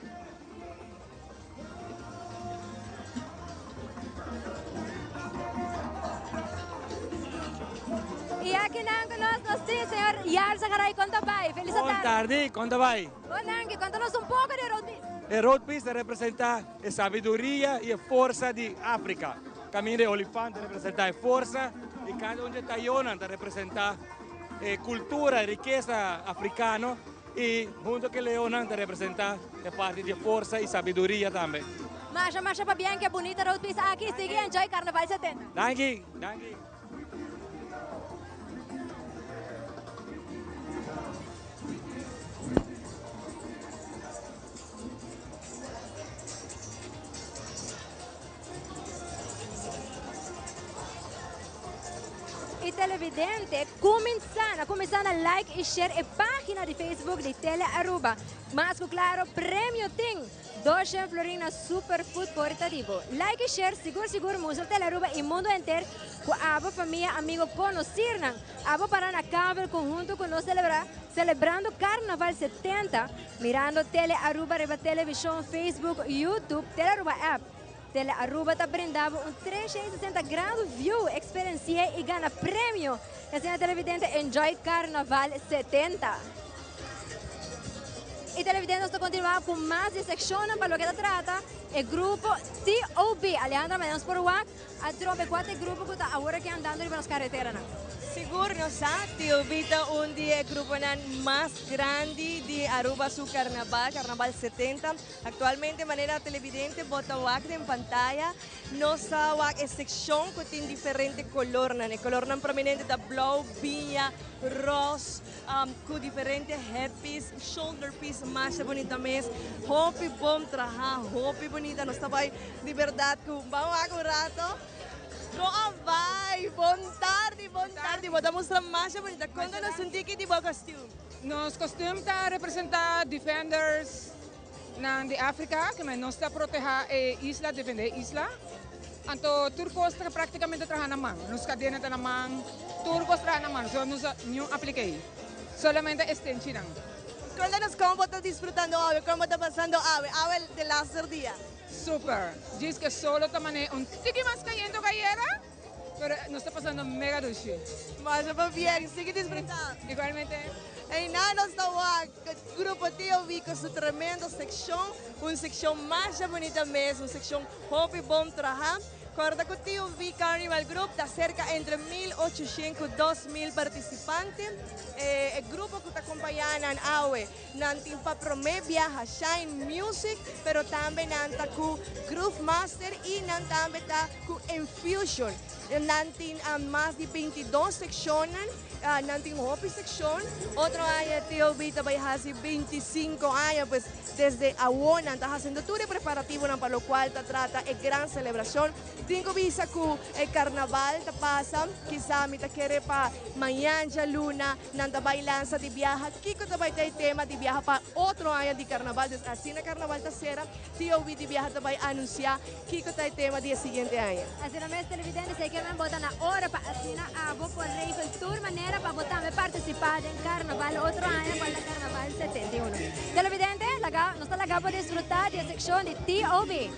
E aqui nós temos senhor Yar Zagaray, conta vai. Feliz tarde. Buon tardi, conta vai. Nangi, contanos un poco de Road Peace. El Road Peace representa la sabiduría y la fuerza de África. Camino de Olifante representa la fuerza y cada uno de Tayona representa cultura y riqueza africana y junto con Leona representa la parte de fuerza y sabiduría también. Masha pa bien que bonita Road Peace aquí. Sigue enjoy Carnaval 70. Danke. E televidente, começando a like e share a página de Facebook de Tele Aruba. Mas claro, prêmio tem 200 florins Superfood portativo. Like e share, seguro, música Tele Aruba e mundo inteiro, com a família, amigo, conhecer. Abo para na câmera, conjunto com nós celebrando Carnaval 70, mirando Tele Aruba, televisão, Facebook, YouTube, Tele Aruba app. Tele Aruba está brindando 360 graus view, experiência e ganha prêmio. E assim a televidente enjoy Carnaval 70. E televidente está continuando com mais de secção para o que trata o grupo TOB. Alejandra, mas por WAC, a tropa 4 grupo que está agora que andando nas carreteras. Seguro TOB está un día grupo más grande de Aruba su carnaval 70. Actualmente de manera televidente bota WAC en pantalla. Nos WAC es sección que tiene diferentes colores. El color prominente de blau, viña, rose, con diferentes headpiece, shoulder piece más bonita mes. Hopi bom traja, hopi bonita. Nos está de verdad que vamos a un rato. Vai, buon tardi. Vou mostrar mais bonita. Conta-nos um ticket de bom costume. Nos costume está representar defenders de África, que nos está proteger a isla, defender a isla. Então, turcos praticamente trabalham na mão. Nos cadenas na mão, turcos trabalham na mão. Só nos não apliquei. Solamente extensión. Conta-nos como estás disfrutando AWE, cómo está pasando AWE de láser día. Super. Diz que solo tomane un tiki más cayendo gallera pero nos está pasando mega dulce. Mas va bien, sigue disfrutando. Igualmente. En nada estaba el grupo TOV con su tremenda sección, una sección más bonita mesmo, una sección hobby bom trabajar. Recuerda que o TOV Carnival Group está cerca entre 1.800 y 2.000 participantes. El grupo que está acompañando AWE, nanti pa prome viaja Shine Music, pero también nanta con Groove Master y también está con Infusion. Nanti más de 22 secciones, nanti Hopi sección. Otro año TOV también hace 25 años, pues desde Awona está haciendo todo el preparativo para lo cual te trata de gran celebración. Tengo visa que el carnaval te pasa, quizá me te quiere para mañana, luna, nanta bailanza de viaje. Kiko te va a tener tema de viaje para otro año de carnaval. Desde así en carnaval te será, TOV de viaje te va a anunciar Kiko te tema del siguiente año. Así no me televidente, sé que me votan ahora para así abo por rey tour manera para votarme participar en carnaval otro año para el carnaval 71. Televidente, no está la capa de disfrutar de la sección de TOV.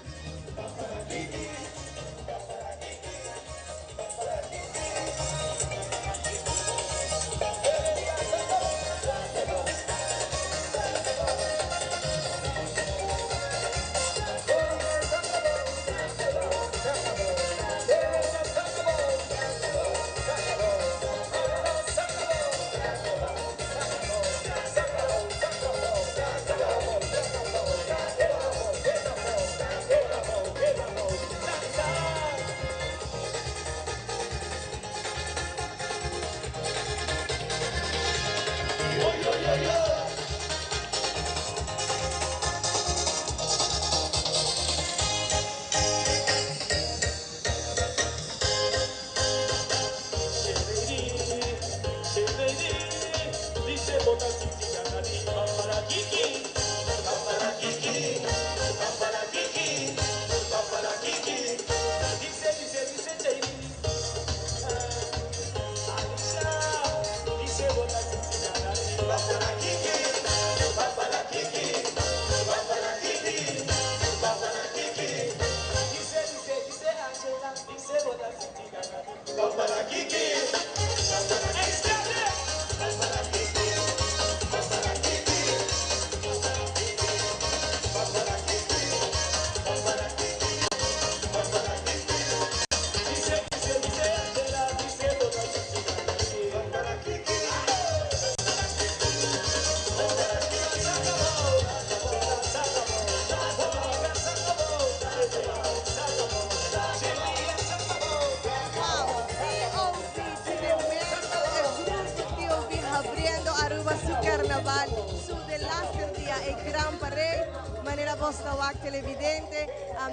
Televidente,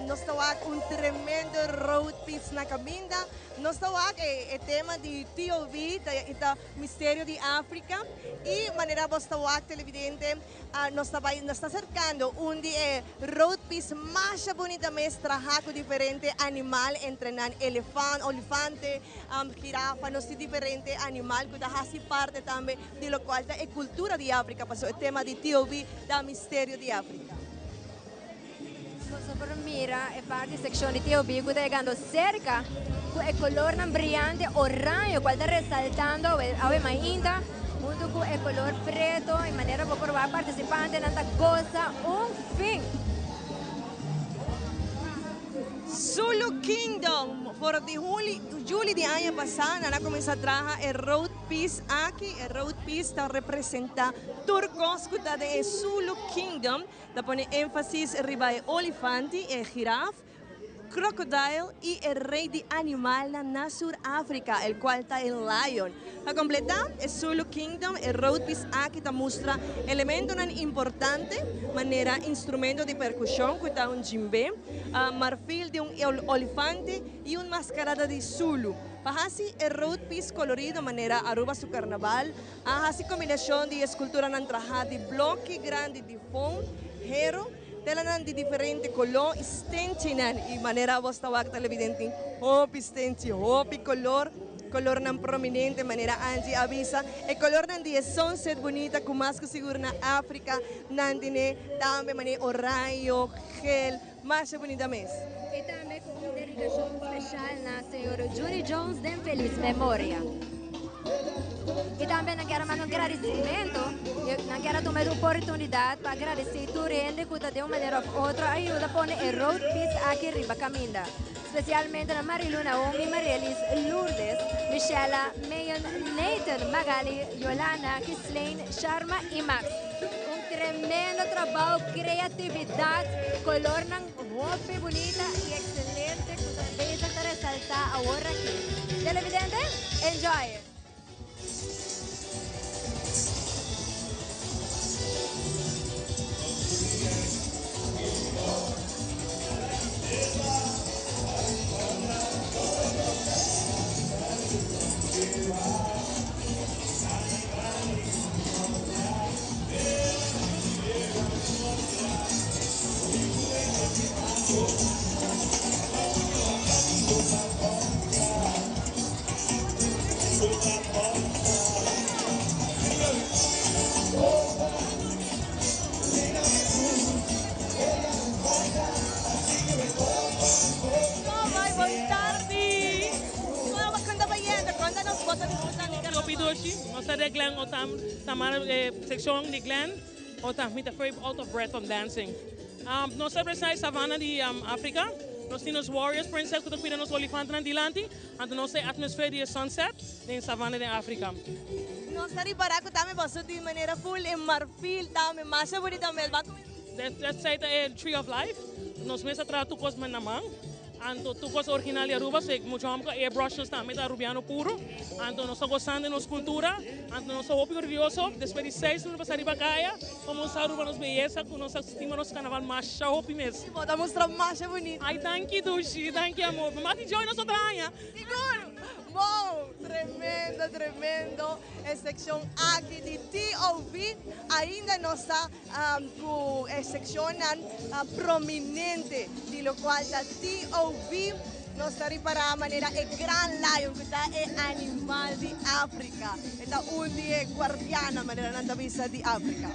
nos tawag un tremendo road piece na caminda. Nos tawag el tema de TOV, ita misterio de África. Y manera vos tawag televidente, nos está acercando un road piece más bonita mes trabajo diferente animal entre elefante, jirafa, no sé diferente animal que hace parte también de lo cual es cultura de África, pasó el tema de TOV, da misterio de África. Sopra mira è parte di sezione di TOV che sta llegando cerca con il colore brillante orange che sta resaltando a mainda junto con il colore preto in maniera per provare partecipanti nella cosa un fin. Zulu Kingdom, por de julio de año pasado, na comienza a trabajar el road piece aquí. El road piece está representa turcos que de Zulu Kingdom, da pone énfasis arriba el elefante, el jirafa, crocodile y el rey de animal na Sudáfrica, el cual está el lion. Para completar, el Zulu Kingdom, el road piece aquí te muestra elementos importantes, manera instrumento de percusión, que está un djembe, marfil de un elefante y una mascarada de Zulu. Para así el road piece colorido, manera Aruba su carnaval, así combinación de escultura nantraja de bloque grande de foam, hero, telanan de diferente color, stenchinan y manera vos tawag televidente, hopi stenchi, hopi color nan prominente, manera Angie avisa, el color nan de sunset bonita, con más que seguro na África, nan dine, también manera orange, gel, más bonita mes. E também com uma dedicação especial na senhora Judy Jones de Feliz Memória. E também não quero mandar um agradecimento, não quero tomar a oportunidade para agradecer a gente que de uma maneira ou outra ajuda a pôr o road peace aqui riba caminda. Especialmente a Mariluna Omi, Marielis Lourdes, Michela, Mayon, Nathan, Magali, Yolanda, Kislaine, Sharma e Max. Tremendo trabalho, criatividade, color ng roupa bonita e excelente que talvez para ressaltar agora aqui. Televidente, enjoy! Nós de Glen, Tamara section de Glen, outra muito out of breath on dancing. Nós representamos a savana de África. Nós temos warriors, princess, que cuidam dos elefantes na dilante. Então nós temos a atmosfera de sunset na savana de África. Nós estamos para que também possa de maneira full em marfil, também mais bonita mesmo. Let's say the tree of life. Nós mesmo tratamos com na mão. Anto tu coisa original de Aruba, se muito amo que airbrush nós também da rubiano puro. Anto nós gostando de nossa cultura, anto nós somos orgulhosos. Depois de 6 anos passar de Bacaia, vamos a Aruba nos beleza, com nossa estima nosso carnaval mais show mesmo. Vou mostrar mais bonito. Ai, thank you, Dushi, thank you, amor. Mas enjoy nossa tranha. Seguro. Bom, tremendo, tremendo. A seção aqui de TOV ainda nossa seção prominente, de lo qual da TOV nós estamos para a maneira é Grand Lion, que é animal de África. Esta é guardiana maneira na visa de África.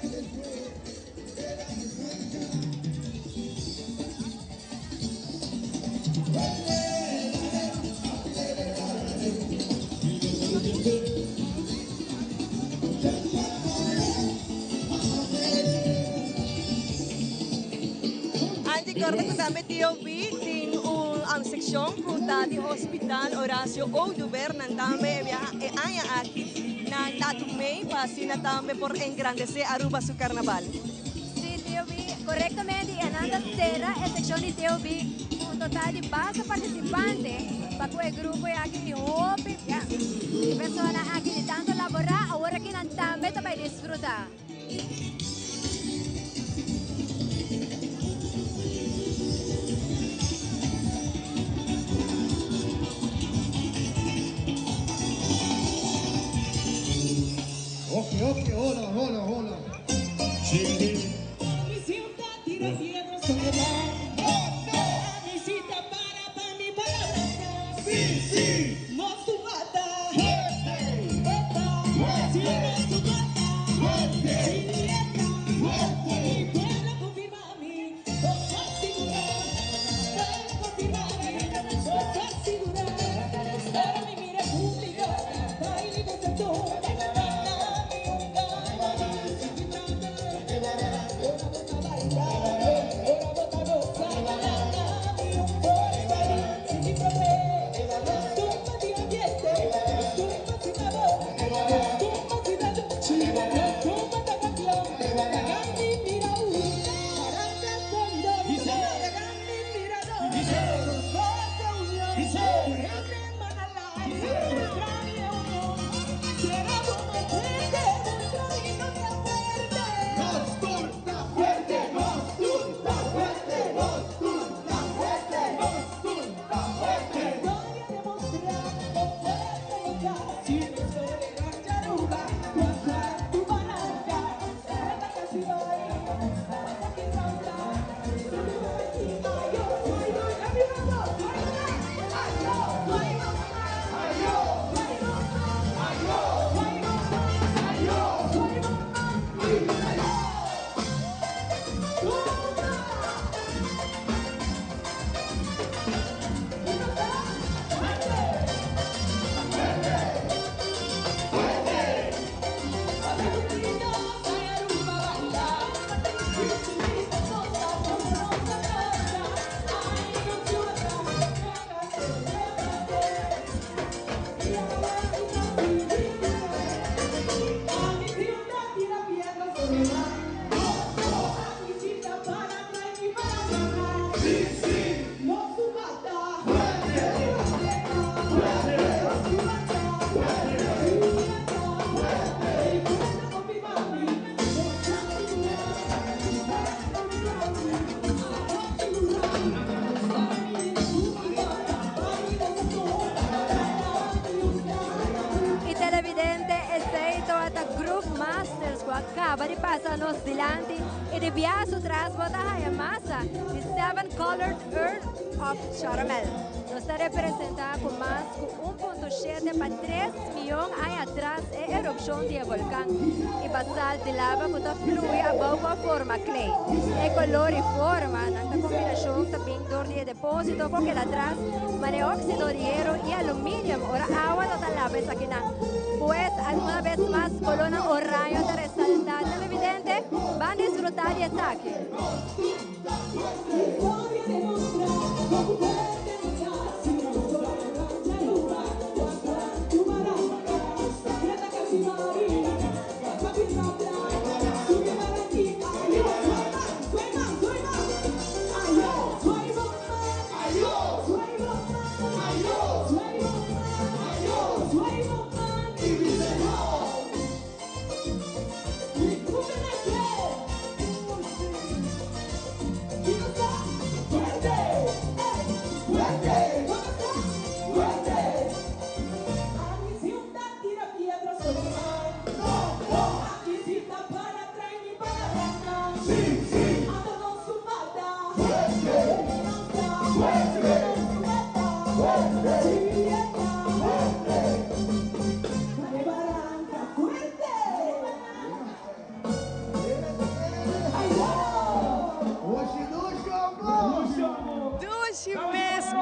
Recordo que também tem uma seção do Hospital Horácio Ouduber, também aqui na Natumei, para também por engrandecer Aruba seu carnaval. Sim, TOV, corretamente, na terra, a seção de TOV, com um total de base participantes, para que o grupo aqui de Hope, e pessoas aqui de tanto laborar, agora que também vai desfrutar. Okay, hold on. pasa nos delante y de viaje atrás bota a masa de 7 Colored Earth of Caramel. Nos está representada con más de 1.7 para 3 millones años atrás e erupción de volcán y basal de lava que flui a boca forma clay. E color y forma, esta combinación también de depósito porque atrás, mane óxido de hierro y aluminio, ahora agua total la vez aquí. Pues alguna vez más colona o rayo de resaltar televidente van a disfrutar de saque.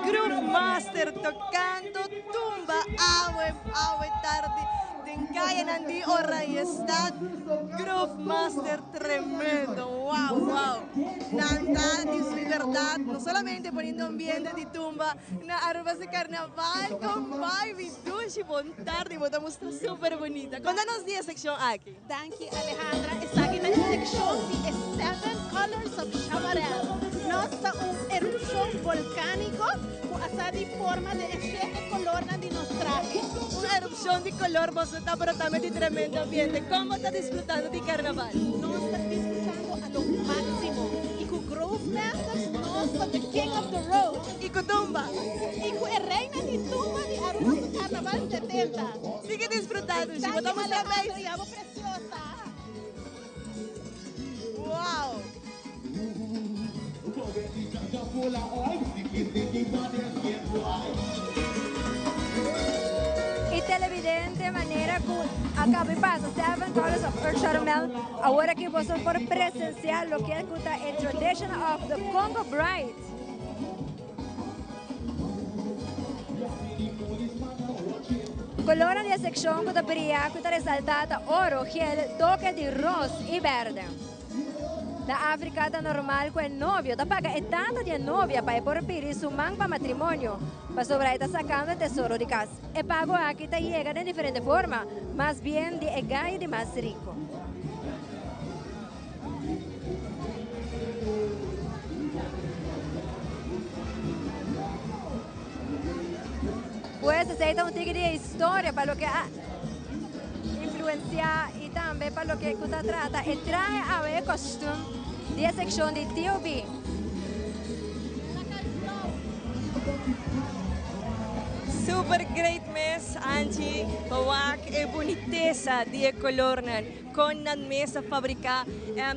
Groove Master tocando tumba awe tarde Tenkaya Nandi Orayestad Groove Master tremendo, wow. Nanta de verdad, no solamente poniendo ambiente de tumba na Aruba de Carnaval con vibe y buen tarde, votamos está súper bonita. Contanos de sección aquí. Thank you, Alejandra. Está aquí en la sección de 7 Colors of Chamarel. Nossa erupção volcânica essa de forma de 7 colores de nos traje. Una erupción de color, vos está pero también de tremendo ambiente. ¿Cómo está disfrutando de carnaval? Nós estamos disfrutando a lo máximo. E com Groove Masters, nós somos the king of the road. E com Tumba. E com a reina de Tumba de Aruba do Carnaval 70. Sigue disfrutando, Chico. Estamos na vez. Amo preciosa. Wow. E televidente maneira que acaba de passar 7 Colors of Earth Caramel, agora que você for presenciar o que é a tradition of the Congo Bride. Colore di sezione che brilha, che resaltata oro, gel, toque di rosa e verde. Da África da normal com novio, da paga é tanto de novia para por pedir su man para matrimônio, para sobrar está sacando o tesouro de casa. E pago aqui está chega de diferente forma, mas bem de egai de mais rico. Pues aceita um tigre de história para o que influenciar e também para o que está trata e trae a ver costume de secção de T.O.B. Super great mess, Angie. Pawak e boniteza de color con la mesa fabrica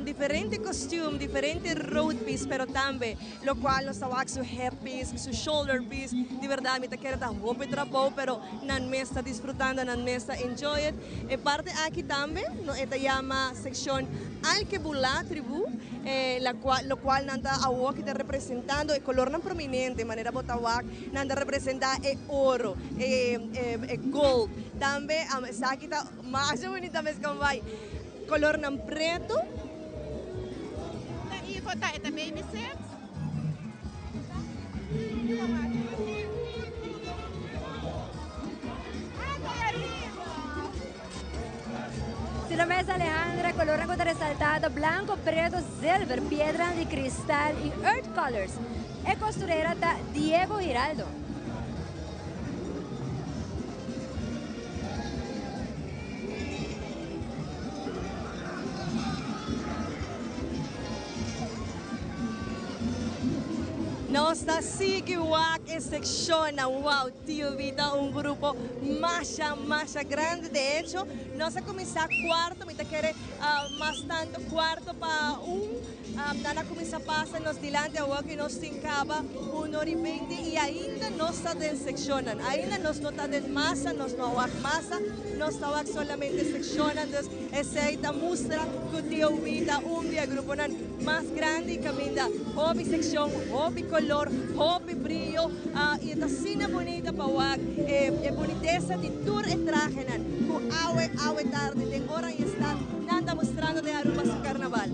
diferente costume, diferente road piece, pero también lo cual nos tawag su head piece, su shoulder piece. De verdad, mi te quiero dar un trapo, pero nan mesa disfrutando, nan mesa enjoy it. E parte aquí también, no, esta llama sección Alquebula tribu, lo cual nanda awak está representando el color nan prominente, de manera botawak, nanda representa el oro, gold. También está aquí más bonita vez con vai. Color nan preto. E botar esta baby set. Se la mesa Alejandra, color que resaltado blanco, preto, silver, piedra de cristal y earth colors. E costurera da Diego Giraldo. Nossa Sigwak e secciona, wow, Tío Vida, un grupo más grande. De hecho, nós começar quarto, me querer mais tanto quarto para nós começar a passar nos dilante a que nós tincava 1h20 e ainda nós está em seccionando, ainda nós não está em massa, nós não há massa, nós está solamente seccionando, essa é a mostra que te ouvida dia grupo mais grande que ainda hobby secção, hobby color, hobby brilho e esta cena bonita para o é boniteza de tour e traje com awe tarde tem hora e está nada mostrando de Aruba su carnaval.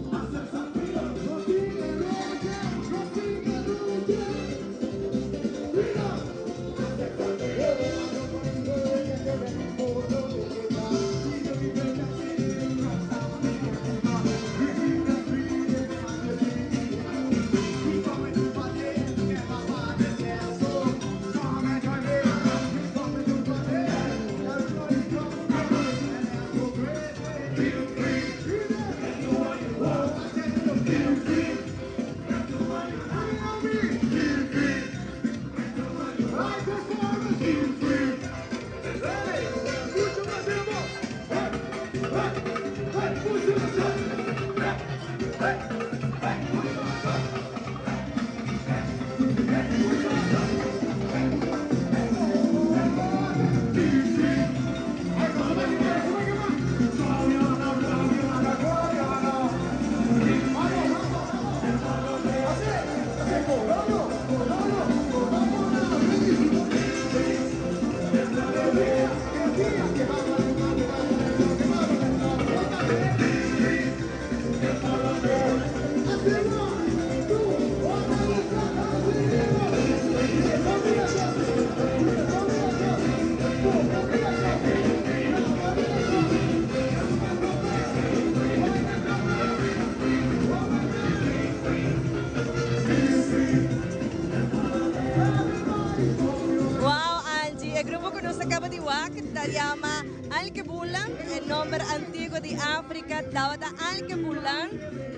Llama Alkebulan, el nombre antiguo de África, Tawata Alkebulan,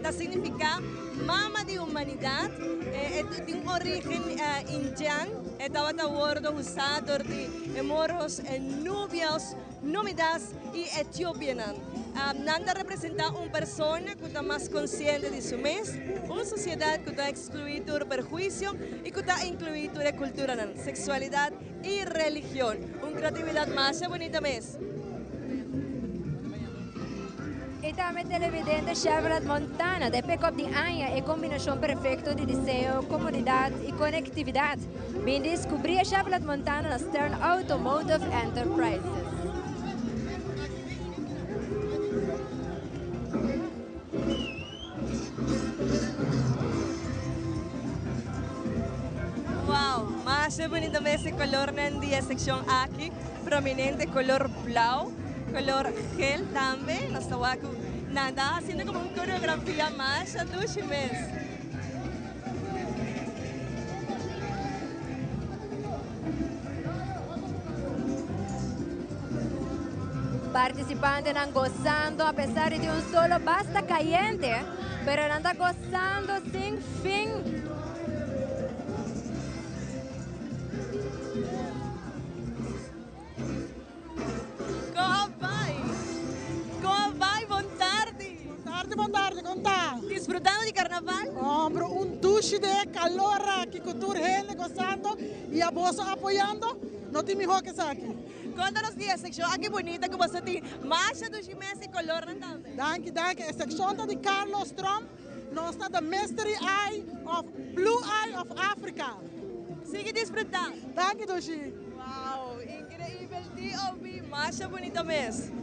que significa mama de humanidad, de un origen indiano, Tawata wordo usado de moros, nubios, nómadas y etiopianos. Nanda representa una persona que está más consciente de su mes, una sociedad que está excluida por perjuicio y que está incluida por cultura, sexualidad y religión. Una creatividad más bonita mes. E também televidente Chevrolet Montana, de pick-up de Anya é combinação perfeita de desenho, comodidade e conectividade. Bem descobrir a Chevrolet Montana na Stern Automotive Enterprises. Wow, más bonito ese color en la sección aquí, prominente color blau, color gel también, nos está nada, haciendo como una coreografía más a tu mes. Participantes están gozando a pesar de un solo basta caliente, pero están gozando sin fin. Buon tardi, conta. Disfrutando di carnaval? Hombre, un douche de calor que cultura gente gozando y a vos apoyando. No te mejor que está aquí. Conta-nos de secção aqui bonita que você tem mais de 2 meses e color também. Danke. A secção de Carlos Strom. Nós está the Mystery Eye of Blue Eye of Africa. Siga desfrutando. Danke, Doshi. Uau, incrível de ouvir. Mais bonita mesmo.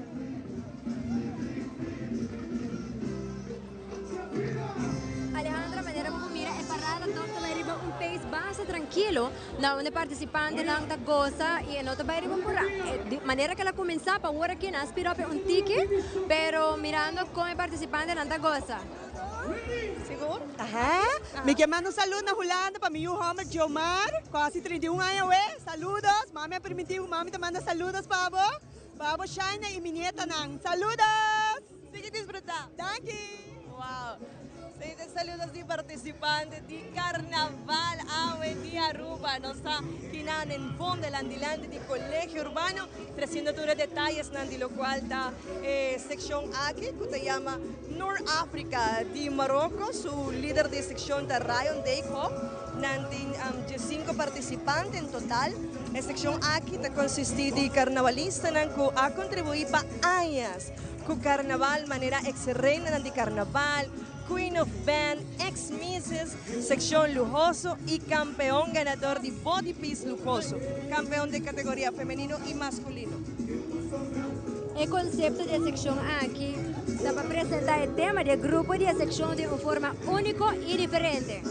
Alejandra, maneira como mira é parada nota vai riba um país bastante tranquilo, na onde participante não da goza e nota vai riba por lá. De maneira que ela começa para hora que nas aspirou um ticket, pero mirando como participante não da goza. Seguro? Ajá. Me quemando saludo na Holanda para mi hijo Homer Jomar, quase 31 años, saludos. Mami ha permitido, mami te manda saludos, Pabo. Pabo Shaina y mi nieta Nang. Saludos. Sigue disfrutando. Thank you. Wow. Saludos di partecipanti di Carnaval Awe di Aruba. Nos está quinando en fondo del andilante di Colegio Urbano, trayendo todos los detalles de lo cual está sección aquí, que se llama North Africa de Marocco. Su líder de sección de Rayon Deiko. Nantin 5 participantes en total. La sección aquí te consiste de carnavalista que ha contribuido para años con carnaval, manera ex-reina de carnaval, Queen of Band, ex-Misses, sección lujoso y campeón ganador de Body Piece lujoso, campeón de categoría femenino y masculino. El concepto de sección aquí está para presentar el tema del grupo de sección de una forma única y diferente.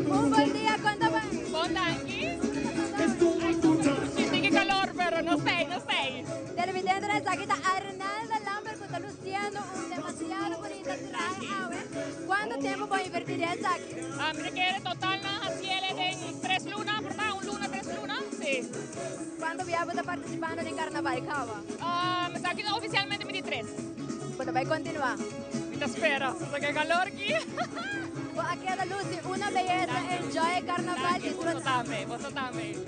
Un buen día, ¿cuánto va? ¿Cuánto aquí? Sí, qué calor, pero no sé. Televidente de Saquita, Arnaldo Lambert está luciendo un demasiado bonito traje. ¿Cuánto tiempo voy a invertir en Saki? Me quiere total na cielo de 3 lunas, ¿verdad? Un luna, 3 lunas, sí. ¿Cuándo viajas participando en Carnaval, Kawa? Me saqué oficialmente 23. Bueno, va a continuar. Me espera, qué calor aquí. Aquí a Lucy, una belleza, enjoy Carnaval. Vos también.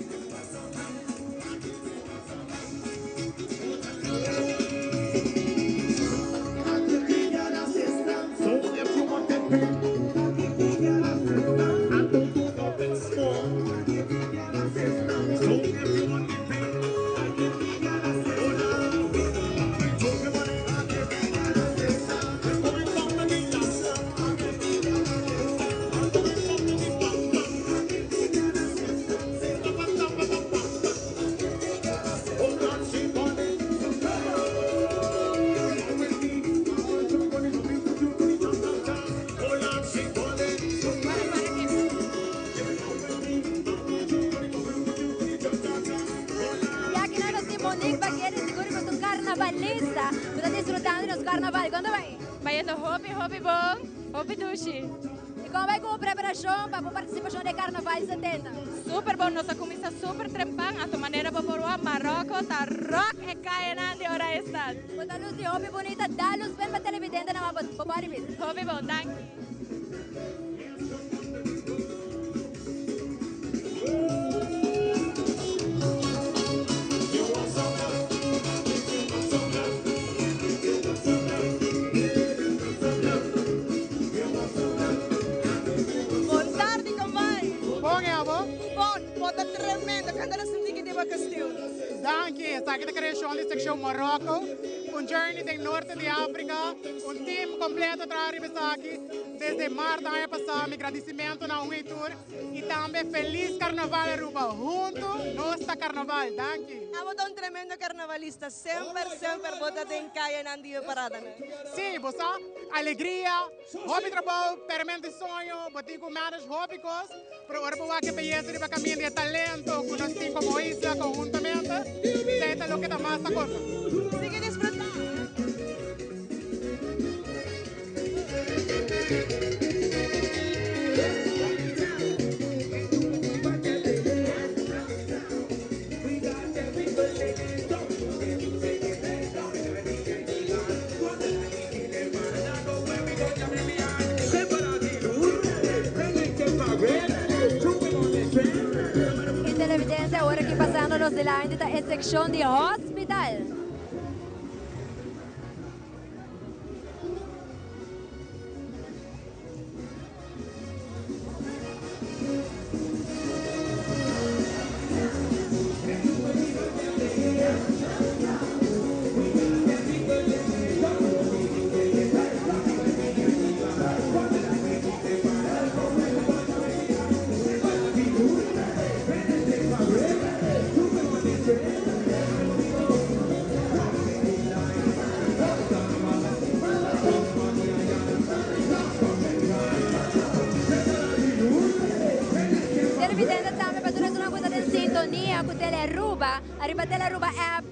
Carnavalista, tú estás disfrutando de los carnavales. ¿Cuándo va? Vayendo hobby bom, hobby dushi. E como vai com a preparação para a participação de Carnaval 70? Super bom, nossa comida super trempang, a tua maneira para por Marrocos, tá rock e caena de hora está. Puta luz e hobby bonita, dá luz bem para televidente na mapa, para hobby bom, thank Tremendo, quando era senti che devo castillo. Danke, esta aqui da criação de secção Marrocos, journey do norte de África, team completo para arribar aqui desde março do ano passado, agradecimento na tour e também feliz Carnaval Aruba, junto nosso Carnaval, danke. Amo un tremendo carnavalista, sempre votate in caia nandi parada. Sim, você alegria, hobby trabalho, permanente sonho, botico manage hobbycos, para o Aruba que belleza de caminho de talento, com nós como isla conjuntamente, é lo que dá mais a coisa. Sigue disfrutando. In televidenza ora che passano los della indita e section di hospital. sintonia con Telearuba, arriba Telearuba app,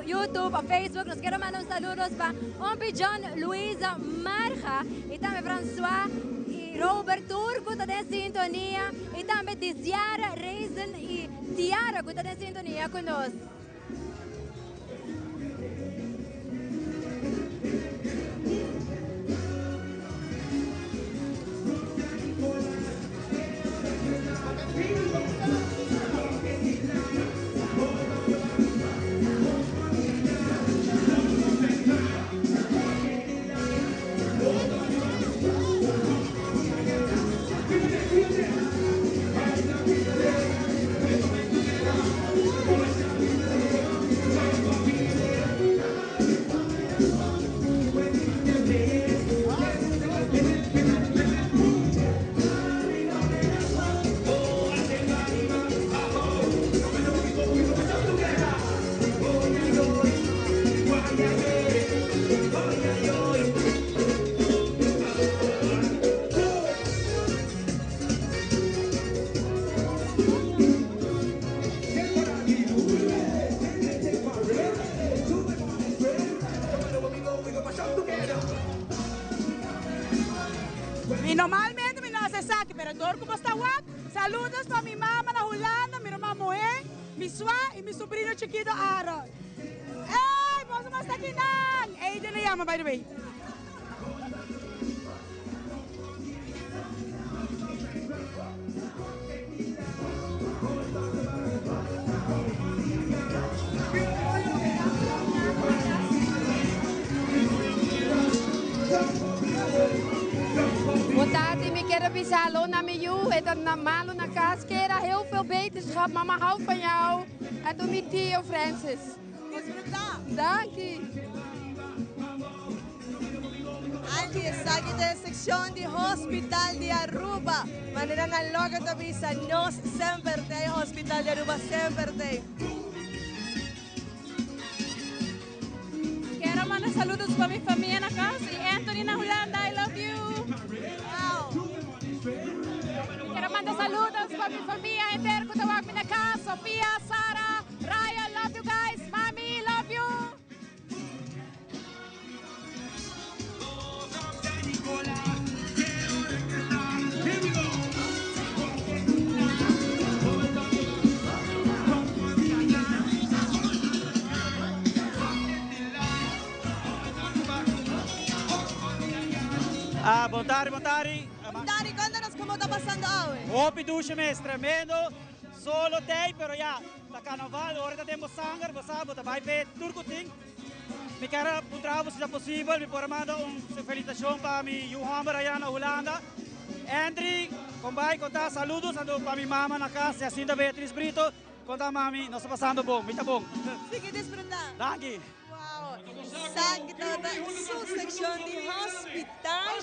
YouTube, Facebook. Nos quiero mandar saludos para Ompi John, Luisa, Marja y también François y Robert Turco, que está en sintonía, y también Tiziara, Reisen y Tiara, que está en sintonía con nosotros. Y normalmente mi no se saque, pero todo como está guapo. Saludos para mi mamá, la Holanda, mi hermana Moe, mi suá y mi sobrino chiquito Aaron. ¡Ey! ¡Vamos a estar aquí! Ella le llama, by the way. Boa tarde, me quero avisar, hallo naar mijn jou. Het is normaal naar Kaskera, heel veel beterschap. Mama houdt van jou. En doe met Tio Francis. Dank je. Angie, está aquí de sección de Hospital de Aruba. Manera na logo to visa, nos sempre tem Hospital de Aruba, sempre tem. Quiero mandar saludos para mi familia en la casa y Anthony na Holanda, I love you. Quiero mandar saludos para mi familia entera que trabaja en la casa. Sofía, Sara, Ryan, love you guys. Mami, love you. Boa tarde, boa tarde. Dari, contanos cómo está pasando hoy. Hopi duche mes tremendo. Solo tem, pero ya, da carnaval, ahora temos sangue, você sabe, vai ver tudo ting. Me quero puntrar se é possível, me por mandar felicitação para mi Johammer aí na Holanda. Andri, vai contar saludos para mi mama na casa, Jacinta Beatriz Brito. Conta mami, nós passando bom, muito bom. Sigue disfrutando. Danke. Wow. Sangue toda su sección de Hospital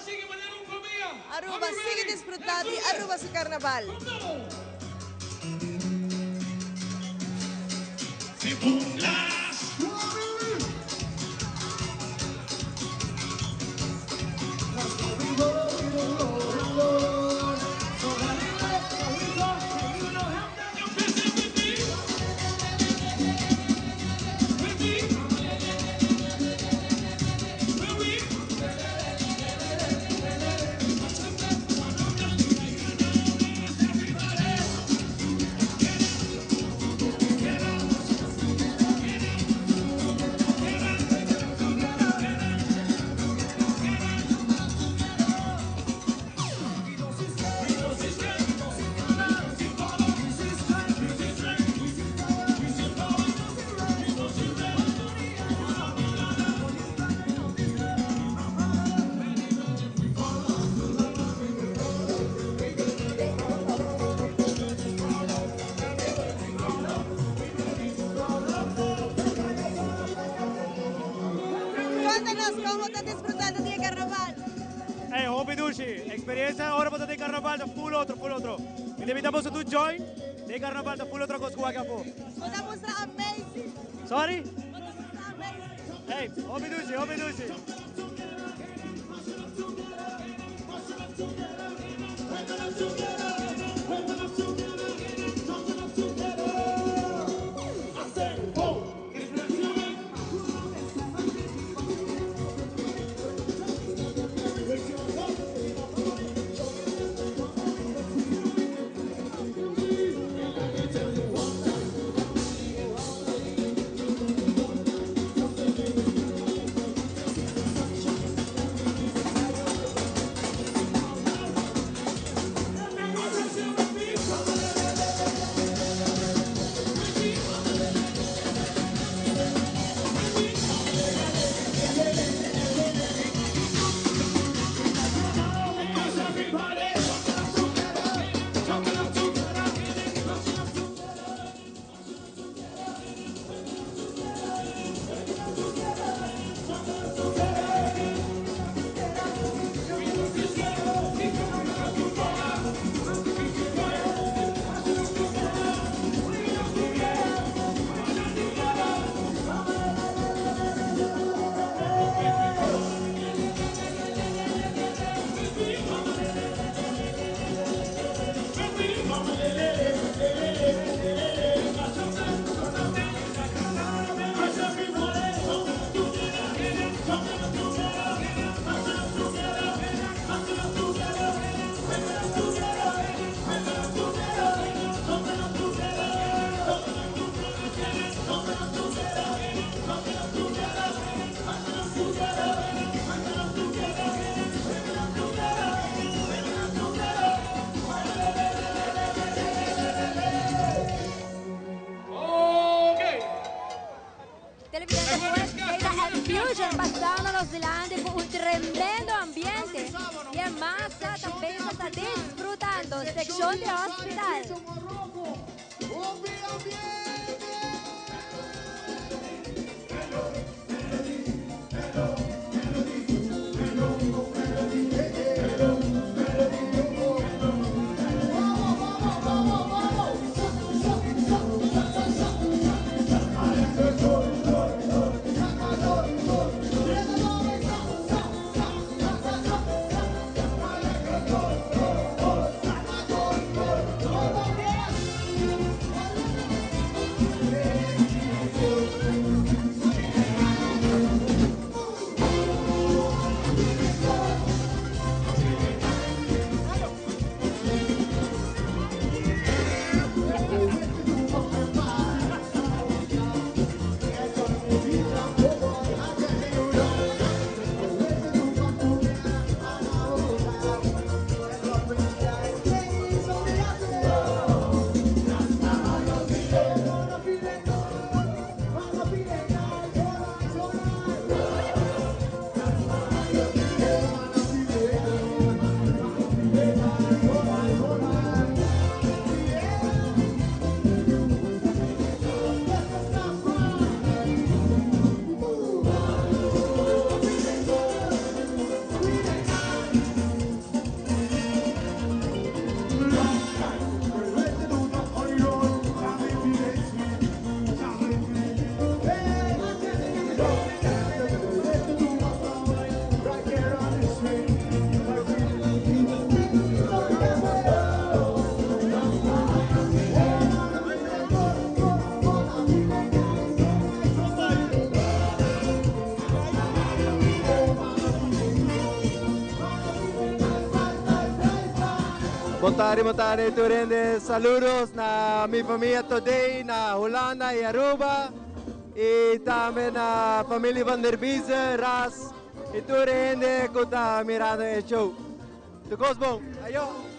Aruba, sigue disfrutando de Aruba su carnaval. ¿Cómo estás disfrutando de carnaval? Hopi duche, experiência ahora para de carnaval da full outro. Me invitamos a tu join, de carnaval da full outro coisa que acabou. Una música amazing. Sorry? Una música amazing. Hey, hopi duche. sección de hospital. Montari, tu rende saludos na mi familia today na Holanda e Aruba e também na família Van der Biese, Ras e tu rende que tá mirando o show. Tu gosta bom? Ayo.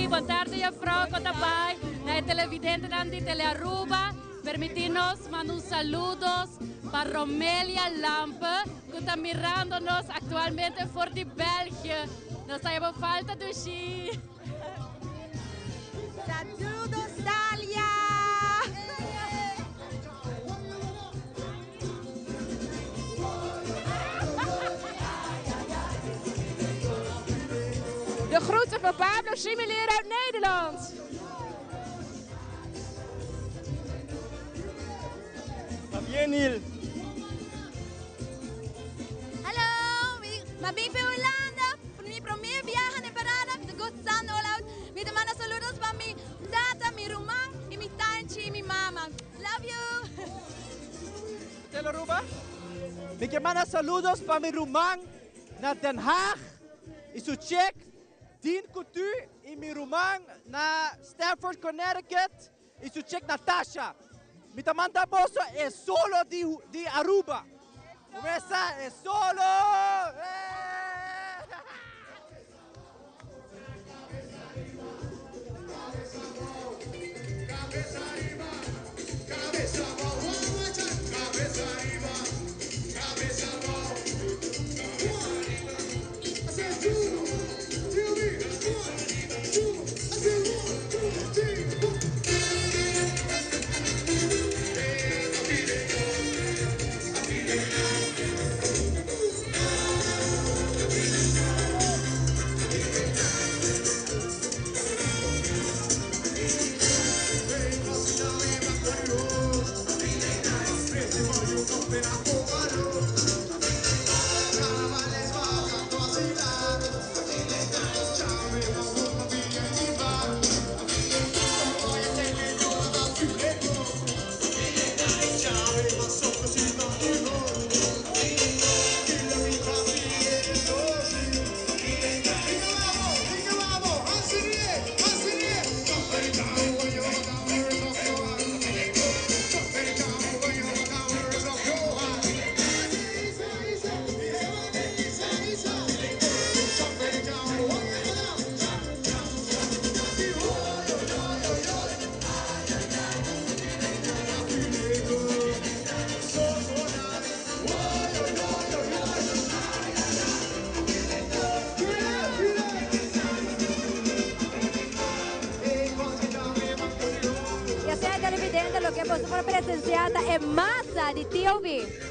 Buon tardi a Franco Tabai, na televidente de Telearuba. Permitirnos mandar un saludos para Romelia Lampe, que está mirándonos actualmente por de België. Nos sabemos falta de sí. Saludos, Dalia! De groeten van Pablo Simuleren uit Nederland. Bien, Neil. Hallo, ma ben van Holanda. Voor mi primer viaje en parada, de gozando out. Mi te manda saludos para mi tata, mi rumán, y mi tanchi, y mi mama. Love you. Telearuba, mi te manda saludos para mi rumán, na Den Haag, y su check, Dean Couture, y mi rumán, na Stamford, Connecticut, y su check, Natasha. Mi te manda bosso è solo di Aruba. Questa è solo. você foi presenciada em massa de TOV.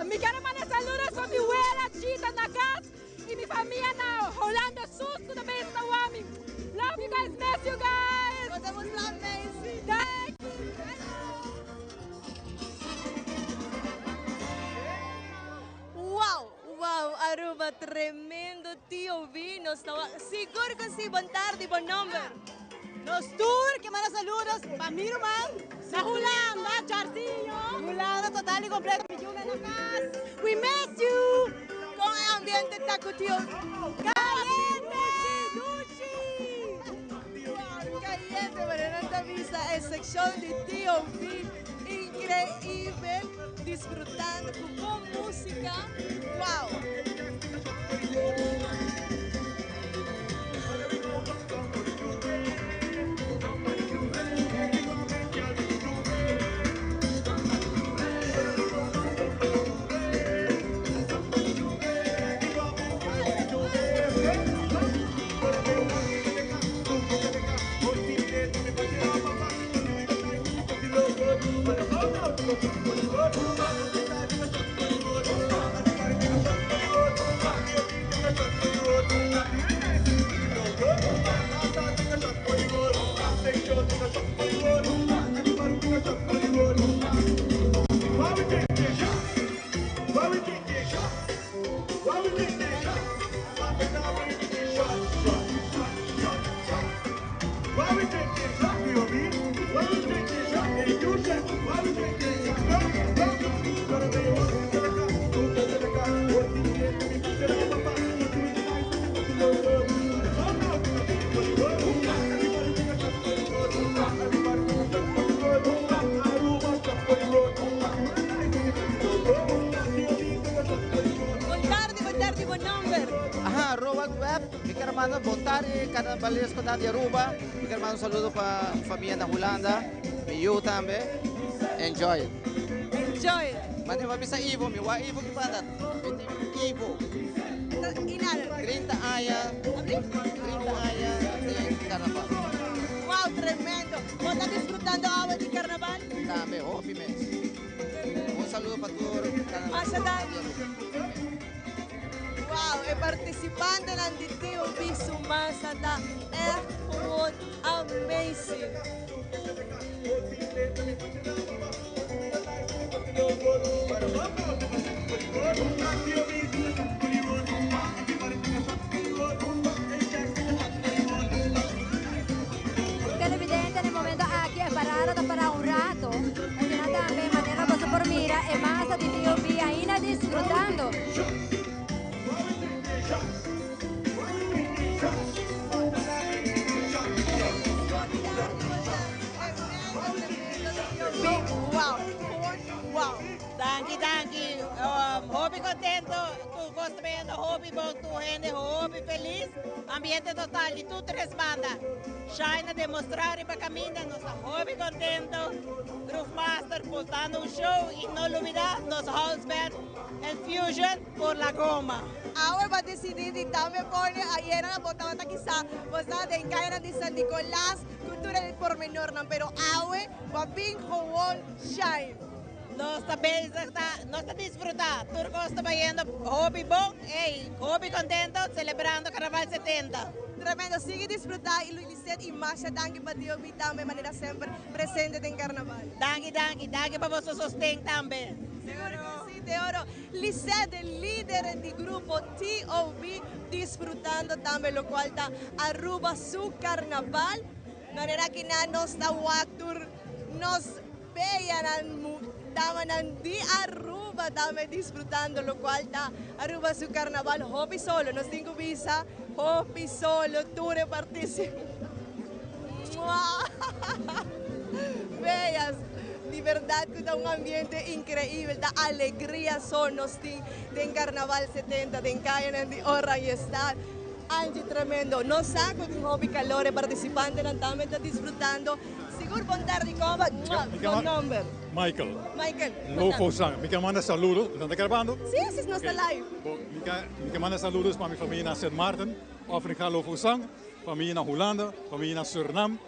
Mi quero mandar saludos para mi abuela Chita na casa e minha família na Holanda Sus, tudo bem, está o homem. Love you guys, miss you guys. Podemos lá, Macy. Wow, wow, Aruba, tremendo TOV. Nos estaba seguro que sí, buen tarde, buen nombre. Nos tour que manda saludos para mi hermano, na Holanda, Charcinho. Holanda total y completo, mi Julia na casa. We miss you. Con el ambiente taco TOV. Caliente, Duchi. Wow, caliente, Marinata Visa, en sección de TOV. Increíble, disfrutando con música. Wow. Carnavalesco na Aruba. Eu quero mandar saludo para a família na Holanda. E eu também. Enjoy it. Enjoy it. Mas eu vou pensar Ivo, meu Ivo que panda. Ivo. 30 anos de carnaval. Wow, tremendo. ¿Vos estás disfrutando ahora de carnaval? Também, hobby mesmo. Un saludo para todos. Wow, e participante nell'additivo visto massa da F1 Amazing. Televidente, nel momento aqui é parado para um rato. E também maneira você por mira e massa de TOV ainda disfrutando. Wow. Danke. Hobby contento, tu gosta bem do hobby bom, tu rende hobby feliz, ambiente total de tudo três bandas. Shine a demonstrar para caminho, nossa hobby contento, Groove Master postando show e não olvidar nosso house band Infusion por La Goma. Ahora va a decidir y también pone ayer en la botana quizá, vos sabes, en cadena de San Nicolás, cultura del pormenor, pero ahora va a vir con Shine. Nós também nós estamos desfrutando. Tudo gosta de hobby bom, hobby contento, celebrando Carnaval 70. Tremendo, sigue disfrutar y Luisette y Masha, danke para Dio Vita, de manera siempre presente en Carnaval. Danke para você sostén também. Seguro que sí, te oro. Lisette, el líder del grupo TOB, disfrutando también lo cual está Aruba su carnaval. Manera que nos da waktur, nos vean, daman di Aruba también disfrutando lo cual está Aruba su carnaval. Hopi solo, nos tengo visa, hopi solo, tú reparticipas. Veas, de verdad que da un ambiente increíble, da alegría sonos de Carnaval 70, de Encayan, de Hora y estar. Angie, tremendo. No saco de hobby calore, participante, también está disfrutando. Seguro buon tardi, come con number. Michael. Michael. Lofo Sang. Mi manda saludos. ¿Están grabando? Sí, no está live. Mi manda saludos para mi familia en Sint Maarten, Afrika Lofo Sang, familia en Holanda, familia en Suriname.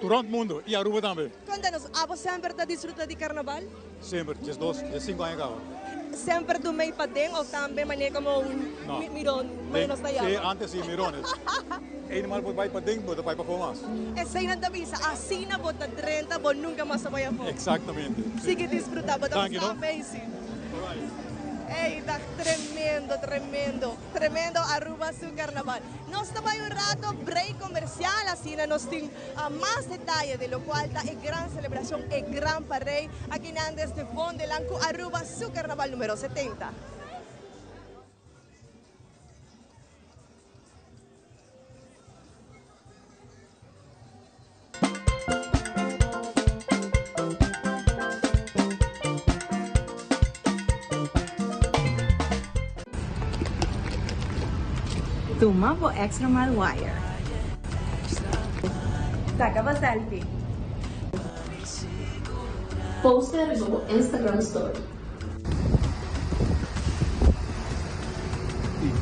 Todo el mundo y Aruba también. Contanos, ¿vos siempre te disfrutas de carnaval? Siempre, de 5 años acabo. ¿Siempre tú me paten o también manejas como un mirón? Sí, antes sí, mirones. Eenmaal wordt bij pading, wordt bij performance. Essa aí não avisa, assim na bota 30, vou nunca mais vai a fora. Exactamente. Sigue disfrutar, bota amazing. Eita, tremendo, tremendo, tremendo Aruba su carnaval. Nos estaba un rato break comercial, así nos tiene más detalles de lo cual está la gran celebración, el gran parade aquí en Andes de Fondelanco, Aruba su carnaval número 70. Tumapo extra mile wire. Sacaba selfie. Poster no Instagram story.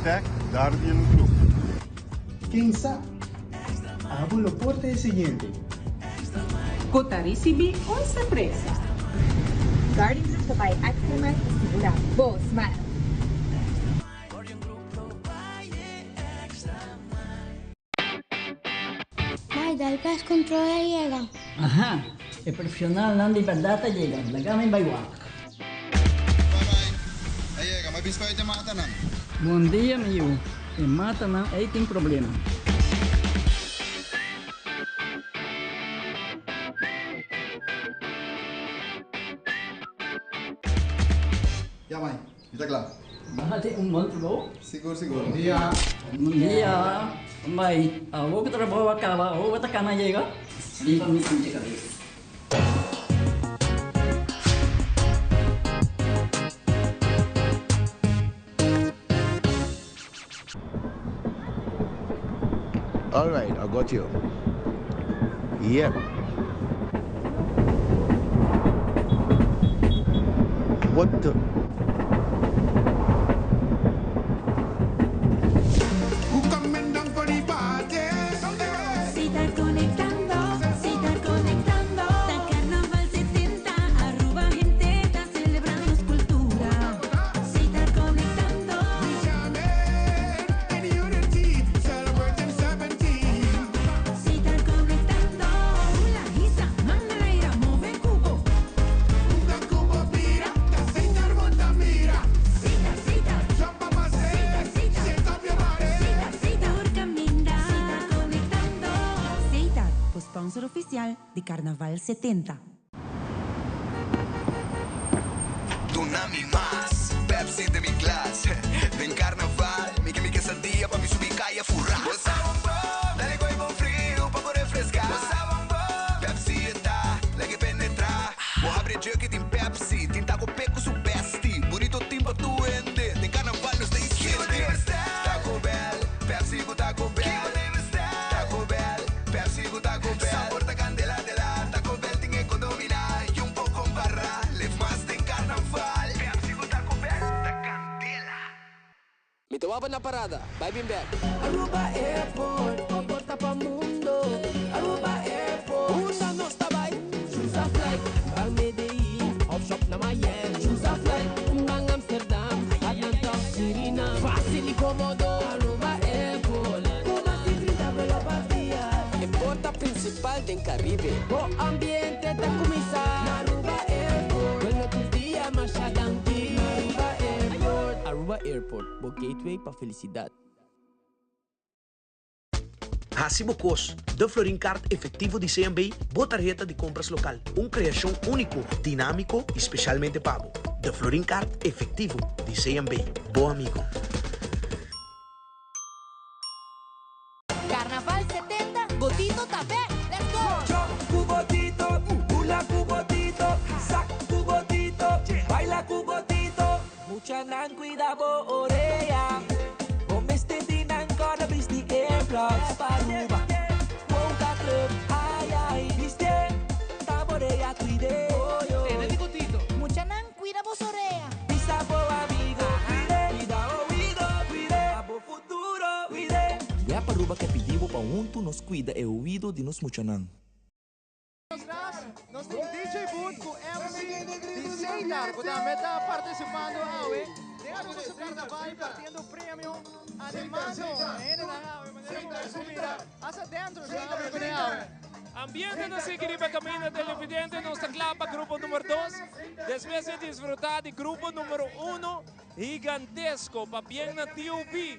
Tag Guardian Club. Quem sabe? Abro o porta é o seguinte. Cotarisibi ou surpresa. Guardian Group sabay extra mile segura. Boss man. Dal gas controla llega. Ajá, el profesional Nandi Verdata llega, la gama en Baywak. Bye-bye. Llega, may biscoito te mata nan. Bom dia, meu. E mata não, aí tem problema. Ya, mãe. Está claro. Bate monte. Seguro, seguro. Bom dia. Bom dia. Baik, aku kita bawa kalah, aku kata kanan juga. Di kami kunci kali. All right, I got you. Yep. What the? Sponsor oficial de Carnaval 70. Tsunami más, Pepsi de mi clase. Ven carnaval, mi quesadilla pa' mi subir calle furra. Dale con el frío pa' poder refrescar. Pepsi está, la que penetra. Vos abre jacket en Pepsi, tinta con peco su bestie. Bonito timba tu ende, de carnaval no está izquierda. Taco Bell, Pepsi con Taco Bell. Taco Bell, Pepsi con Taco Bell. Sabor da candela de la Taco Bell tiene que dominar. Y un poco en barra, live más de carnaval. Pepsi con Taco Bell, da candela. Me tomaba na parada, vai bem back. Aruba Airport, porta pa mundo. Aruba Airport, una nos tabay. Choose a flight, bang Medellin, off shop na Miami. Choose a flight, bang Amsterdam, Atlanta, Suriname. Fácil y cómodo, Aruba Airport. Como si grita pela partida. En porta principal del Caribe. O ambiente da comisa. Aruba Airport, bueno tus días más adelante. Aruba Airport. Aruba Airport, o gateway para felicidade. Hacibocos, de Florincard efectivo de CMB, tarjeta de compras local. Uma criação único, dinâmico e especialmente pago. De Florincard efectivo de CMB. Bom amigo. Carnaval 70, Botito também. Let's go! Chop cu Botito, pula cu Botito, sac cu Botito, baila cu Botito. Mucha nan cuida bo oreja. Bomeste nan corda bis di airplugs. Paruba, Wonka Club, ai ai, viste? Taboreia cuide. Tene di Botito. Mucha nan cuida vos oreja. Pisa bo amigo, cuide. Cuida ouvido, cuide. Abo futuro, cuide. E a Paruba que pedimos para junto nos cuida é o ouvido de nos muchanan. Nós temos DJ Boot com MC de Seitar, que também está participando hoje. Dentro do carnaval, partindo o prêmio animado. Ainda na maneira subida. Asa dentro, Ambiente no Sigiriba Camina Televidente, nossa clapa, grupo número 2. Después de disfrutar de grupo número 1, gigantesco, para bien na TUP,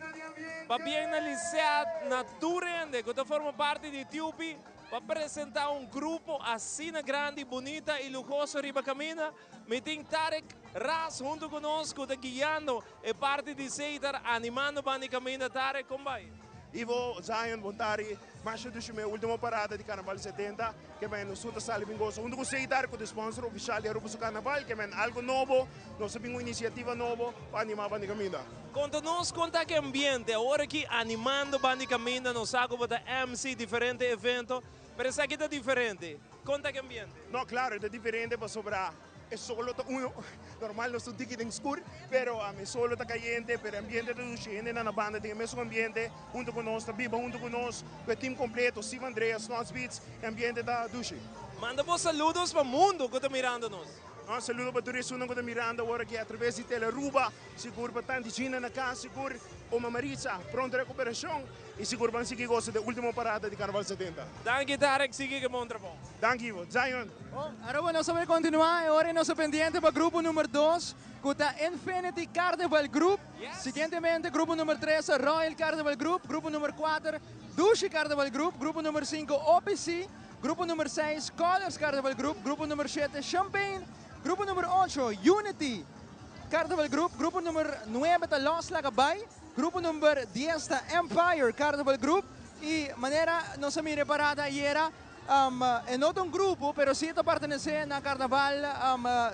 para bien na Licea, na Turende, que forma parte de TUP, para apresentar um grupo assim grande, bonita e luxuoso Riba Camina. Meeting Tarek Ras junto conosco, guiando e parte de Seitar, animando Bani Camina. Tarek, como vai? Ivo, Zion, Bontari, mas do meu última parada de Carnaval 70, que vem no sul da Sala Bingoso, onde você está com o sponsor oficial de Aruba Carnaval, que vem algo novo, nós temos uma iniciativa nova para animar a Bani Camina. Conta-nos conta que ambiente, agora aqui animando Bani Camina, nós sabemos que MC, diferente evento, mas isso aqui está diferente. Conta que ambiente. Não, claro, é diferente para sobrar. É solo uno, normal não estou ticket escuro, pero a mim solo está caliente, pero ambiente do gente na banda tem o mesmo ambiente, junto conosco, Biba junto conosco, o time completo, Steve Andreas, Snots Beats, ambiente da Dushi. Manda vos saludos para o mundo que está mirando-nos. Um saludo para todos que estão mirando agora aqui através de Teleruba, seguro para tanta gente na casa, seguro uma Marisa, pronta recuperação e seguro para seguir gosto da última parada de Carnaval 70. Danke Tarek, sigue que bom trabalho. Danke Ivo, Zion. Agora nós vamos continuar, agora nós pendiente para o grupo número 2, com a Infinity Carnival Group. Seguintemente, grupo número 3, Royal Carnival Group, grupo número 4, Dushi Carnival Group, grupo número 5, OPC, grupo número 6, Colors Carnival Group, grupo número 7, Champagne, grupo número 8, Unity Carnival Group, grupo número 9, Los Lagabay, grupo número 10, Empire Carnival Group, e maneira nossa minha parada era é não um grupo, pero sim está pertencer na Carnaval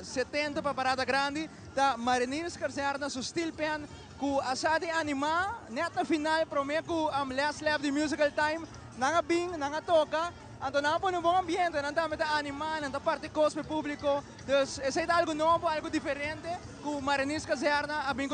70 para parada grande da Marineiros Carcerna Sustilpen com a sade anima neta final prometo last lap de musical time nanga bing nanga toca. Então, não é um bom ambiente, não está animando, não está parte cospe público. Então, é algo novo, algo diferente, que o Marineiros Caserna a bem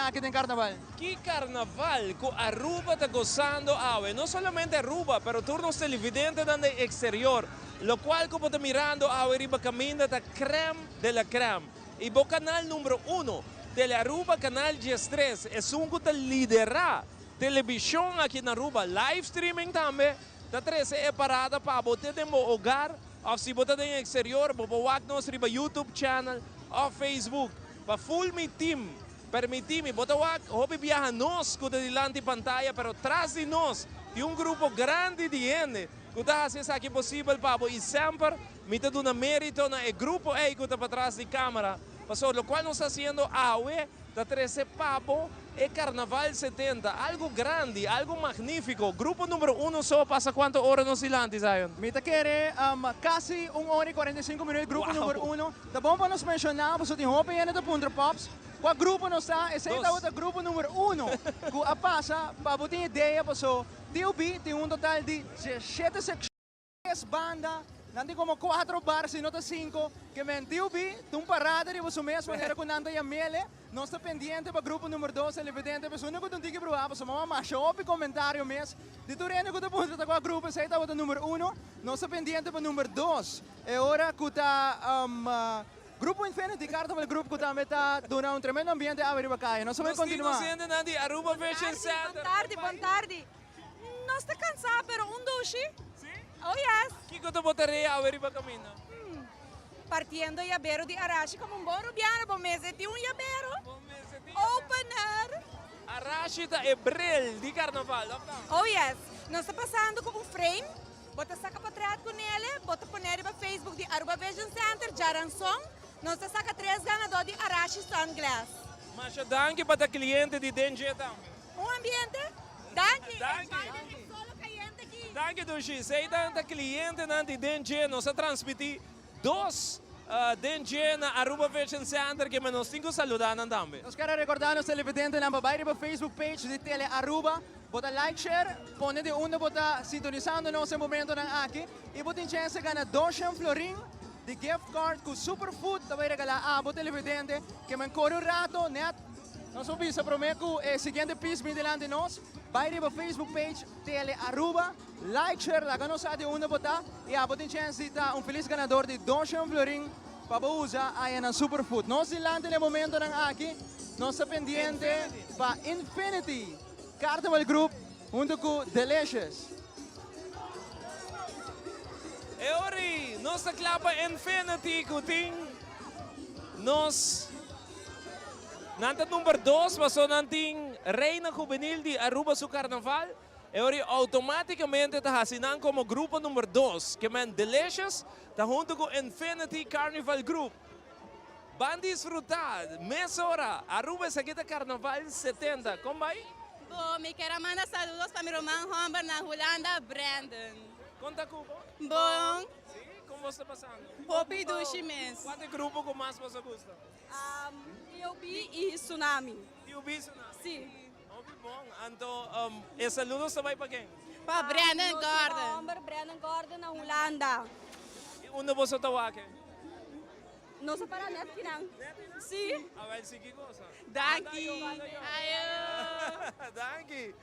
aqui no Carnaval. Que Carnaval que Aruba está gozando hoje, não somente Aruba, mas turnos televidentes no exterior, lo qual como está mirando hoje, Riba Camina, está creme de la creme. E o canal número 1 de Aruba, canal G3, é um que está liderar televisão aqui na Aruba, live streaming também. Da 13 é parada para botar no hogar, ou se botar no exterior, botar nos riba YouTube channel ou Facebook. Para full mi team, permitir-me, botar hobby viajar nós com delante pantalla, pero atrás de nós, de grupo grande de gente, que está fazendo aqui possível para e sempre, me está dando mérito na grupo que está para trás de câmera. Pastor, o qual nós está fazendo hoje, da 13 papo, é Carnaval 70, algo grande, algo magnífico. Grupo número 1 só passa quantas horas no silante, Zion? Mita quer quase 1 hora e 45 minutos, grupo número 1. Tá bom para nos mencionar, você tem roupa ainda da Punta Pops. Qual grupo nós está? Esse é o grupo número 1. Que a passa, para você ter ideia, pessoal, TUB tem total de 7 secções, banda, nanti como 4 bars e nota 5, que men TUB, tum parada de você mesmo, maneira com nanta e mele, nós está pendiente para grupo número 2, evidente, pessoal, não tem que provar, pessoal, vamos achar o comentário mesmo, de tureno que está com o grupo, esse é o número 1, nós está pendiente para número 2, é hora que está Grupo Infinity Carnival Group que também está dando tremendo ambiente a Aruba Caia. Nós vamos continuar. Nós estamos na Aruba Fashion Center. Boa tarde. Nós estamos cansados, pero dushi. Sim? Oh, yes. O que você botaria a Aruba Camina? Partiendo Yabeiro de Arashi como bom rubiano, bom mês de yabeiro. Open up. Rashida Ebrel di Carnaval. Oh yes, nós está passando com frame, bota saca patriado com ele, bota pôr para Facebook de Aruba Vision Center, Jaransong, nós está saca 3 ganadores de Arashi Sunglass. Mas danke para o cliente de DNG também. Ambiente? Danke. Danke, Dushi. Sei tanta cliente de DNG, nós transmitir 2 DNG na Aruba Vision Center que nós temos que saludar também. Nós queremos recordar nos televidentes na Facebook page de Tele Aruba. Bota like, share, pone de onde bota sintonizando nosso momento aqui. E bota em chance ganhar 200 florin de gift card com superfood. Também regalar a bota televidente que me corre um rato, net. Nós vamos prometer que o seguinte piso me delante de nós. Vai para Facebook page Tele Aruba. Like, share, lá nós de onde bota. E a bota em chance de feliz ganador de 200 florin para usar aí na superfood. Nós delante no momento aqui. Nós pendiente para Infinity Carnival Group junto com Delicious. E ora, nossa clapa Infinity que nós nanta número 2, mas nanting Reina Juvenil de Aruba su Carnaval. E ora automaticamente está assinando como grupo número 2, que é Delicious, está junto com Infinity Carnival Group. Van disfrutar, meia hora, Aruba Saquita Carnaval 70. Como vai? Bom, me quero mandar saludos para meu irmão Humber na Holanda, Brandon. Conta Cuba? Bom. Sim, como você está passando? Hopi Dushi mesmo. Qual é o grupo que mais você gosta? Yobi e Tsunami. Yobi e Tsunami? Sim. Hopi bom. Então, e saludos também para quem? Para Brandon Gordon. Humber, Brandon Gordon na Holanda. E onde você está aqui? Não se para net kinang. Sim. Ah, vai seguir coisa. Danke. Danke.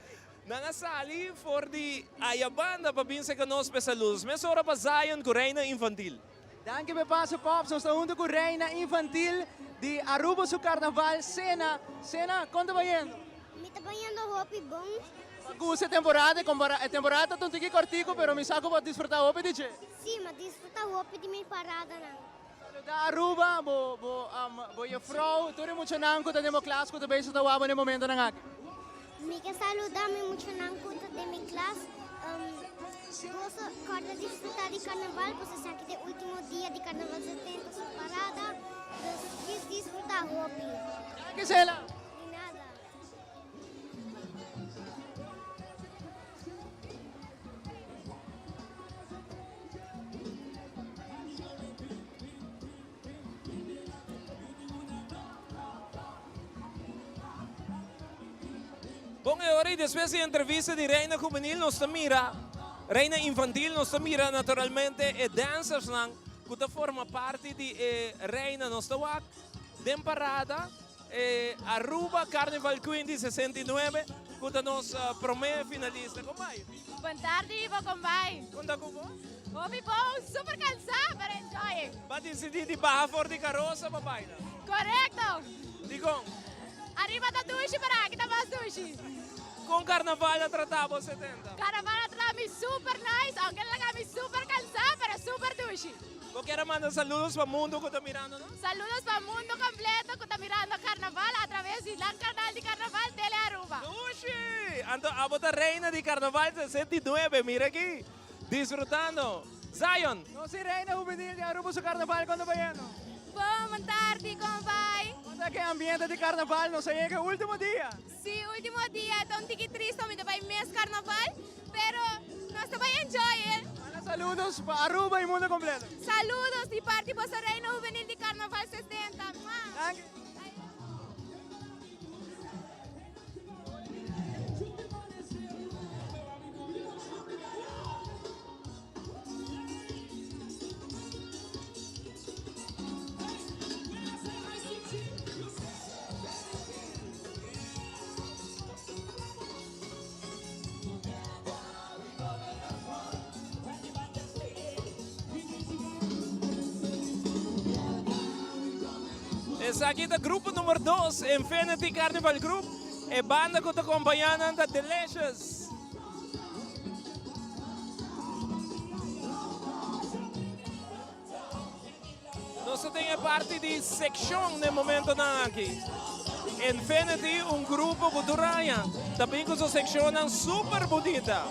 Nangasali for di ayabanda para pinsa que nós pesaludos. Mas ora para Zion com Reina Infantil. Danke pe Paso Pops, nós estamos junto com Reina Infantil de Aruba su Carnaval. Sena, quanto vai indo? Me está banhando Hopi bom. Gusta temporada, a temporada está um pouquinho cortico, pero me saco para desfrutar Hopi de che? Sim, mas desfrutar Hopi de minha parada não. Da Aruba, bo je vrouw, toen je moet je naam kunnen nemen klas, kunnen bezig te wapen in momento na ngak. Me quer saludar, me muito não conta de minha classe. Gosto de desfrutar de carnaval, você sabe que é o último dia de carnaval 70, sua parada. Desfrutar Hopi. Que sei lá? De nada. Bom, e ora, depois da entrevista de Reina Juvenil, nós mira, Reina Infantil, nós mira naturalmente e dancers que forma parte de Reina, nós estamos temporada Aruba Carnival Queen de 69, que nós promete finalista. Como vai? Boa tarde, Ivo, como vai? Conta com você? Hopi bom, super cansado, mas enjoy. Vai decidir de barra fora de carroça, papai? Correto. Digo. Arriba da Dushi para aqui, tá mais Dushi. Com carnaval tratava 70. Carnaval tratava super nice, aunque ela kami super cansada, pero super Dushi. Eu quero mandar saludos para o mundo que está mirando, não? Saludos para o mundo completo que está mirando carnaval através do canal de carnaval Tele Aruba. Dushi! Então, a bota Reina de Carnaval 69, mira aqui, desfrutando. Zion! Não sei Reina Juvenil de Aruba su Carnaval, quando vai indo? Boa tarde, como vai? Quando é que é ambiente de carnaval? Não sei, é que é o último dia. Sim, último dia. Então, um pouquinho triste, me vai mês carnaval, pero nós também enjoy. Saludos para Aruba e mundo completo. Saludos de parte para a Reina Juvenil de Carnaval 60. Danke. Esse aqui é o grupo número 2, Infinity Carnival Group, e banda que está acompanhando a Delicious. Nós temos parte de section no momento aqui. Infinity, un grupo cultural. También con su sección super bonita.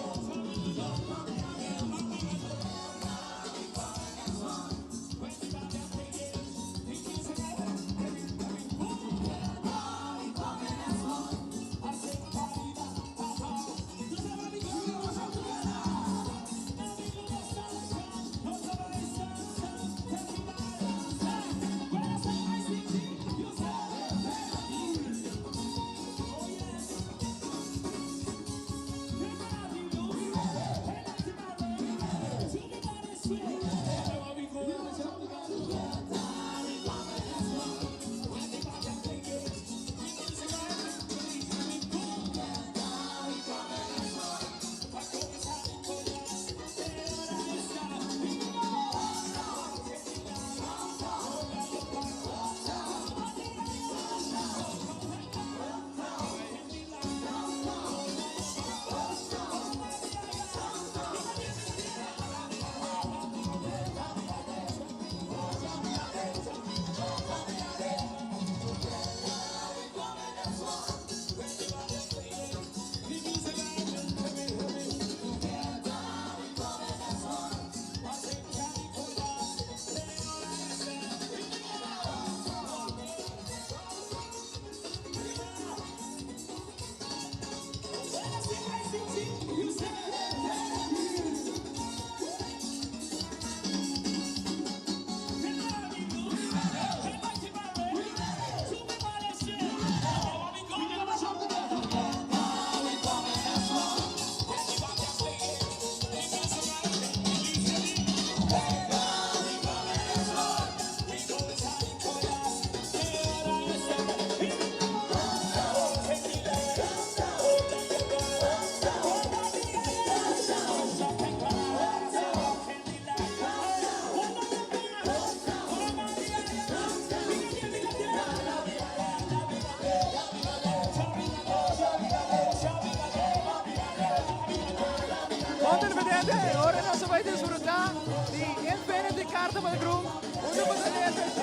Ora nós vamos desfrutar de Infinity Carnival Group, onde você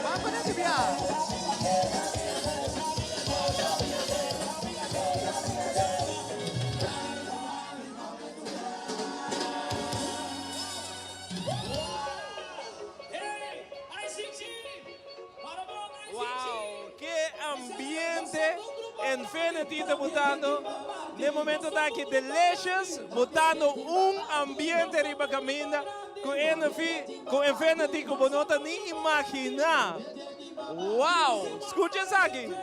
vai poder subir. Wow, que ambiente Infinity debutando. Nel momento da que Delicious botando ambiente riba caminda com Infinity que você não nem imaginar. Wow, escuta isso aqui.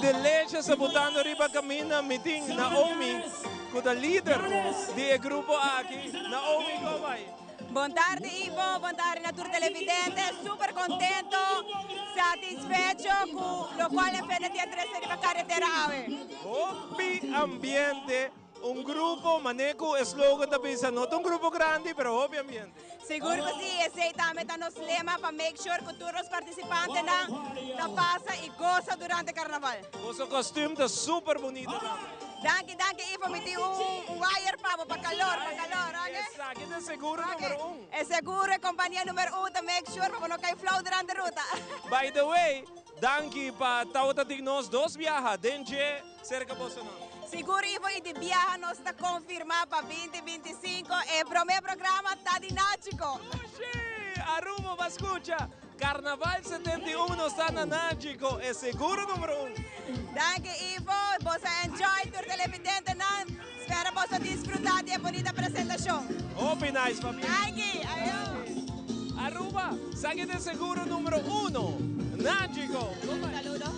Delicious botando riba camina meeting Naomi con la leader del gruppo aqui. Naomi, come vai? Buon tardi Ivo, buon tardi a tutti i televidenti, super contento, satisfecho con lo quale Infinity Andrés riba carretera ave. Hobby Ambiente, un gruppo maneco slogan da pensa, non un gruppo grande, però Hobby Ambiente. Seguro que sí, ese también nos lema para make sure que todos los participantes la pasa y goza durante el carnaval. Questo costume è super bonito. Danke Ivo, meti un wire para calor, ¿ok? Exacto, es seguro número 1. Es seguro, compañía número 1, to make sure para no caer flow durante la ruta. By the way, danke para tauta de nós dos viaja, denje cerca Bolsonaro. Seguro Ivo e de viaja nos está confirmado para 2025 el primer programa está dinástico. Aruba, ma escucha, Carnaval 71 está nanágico, es seguro número 1. Danke Ivo, vos enjoy tu televidente, espero vos disfrutar de bonita presentación. Hobby nice, familia. Danke, adiós. Aruba, saque de seguro número 1, Nágico. Saludos.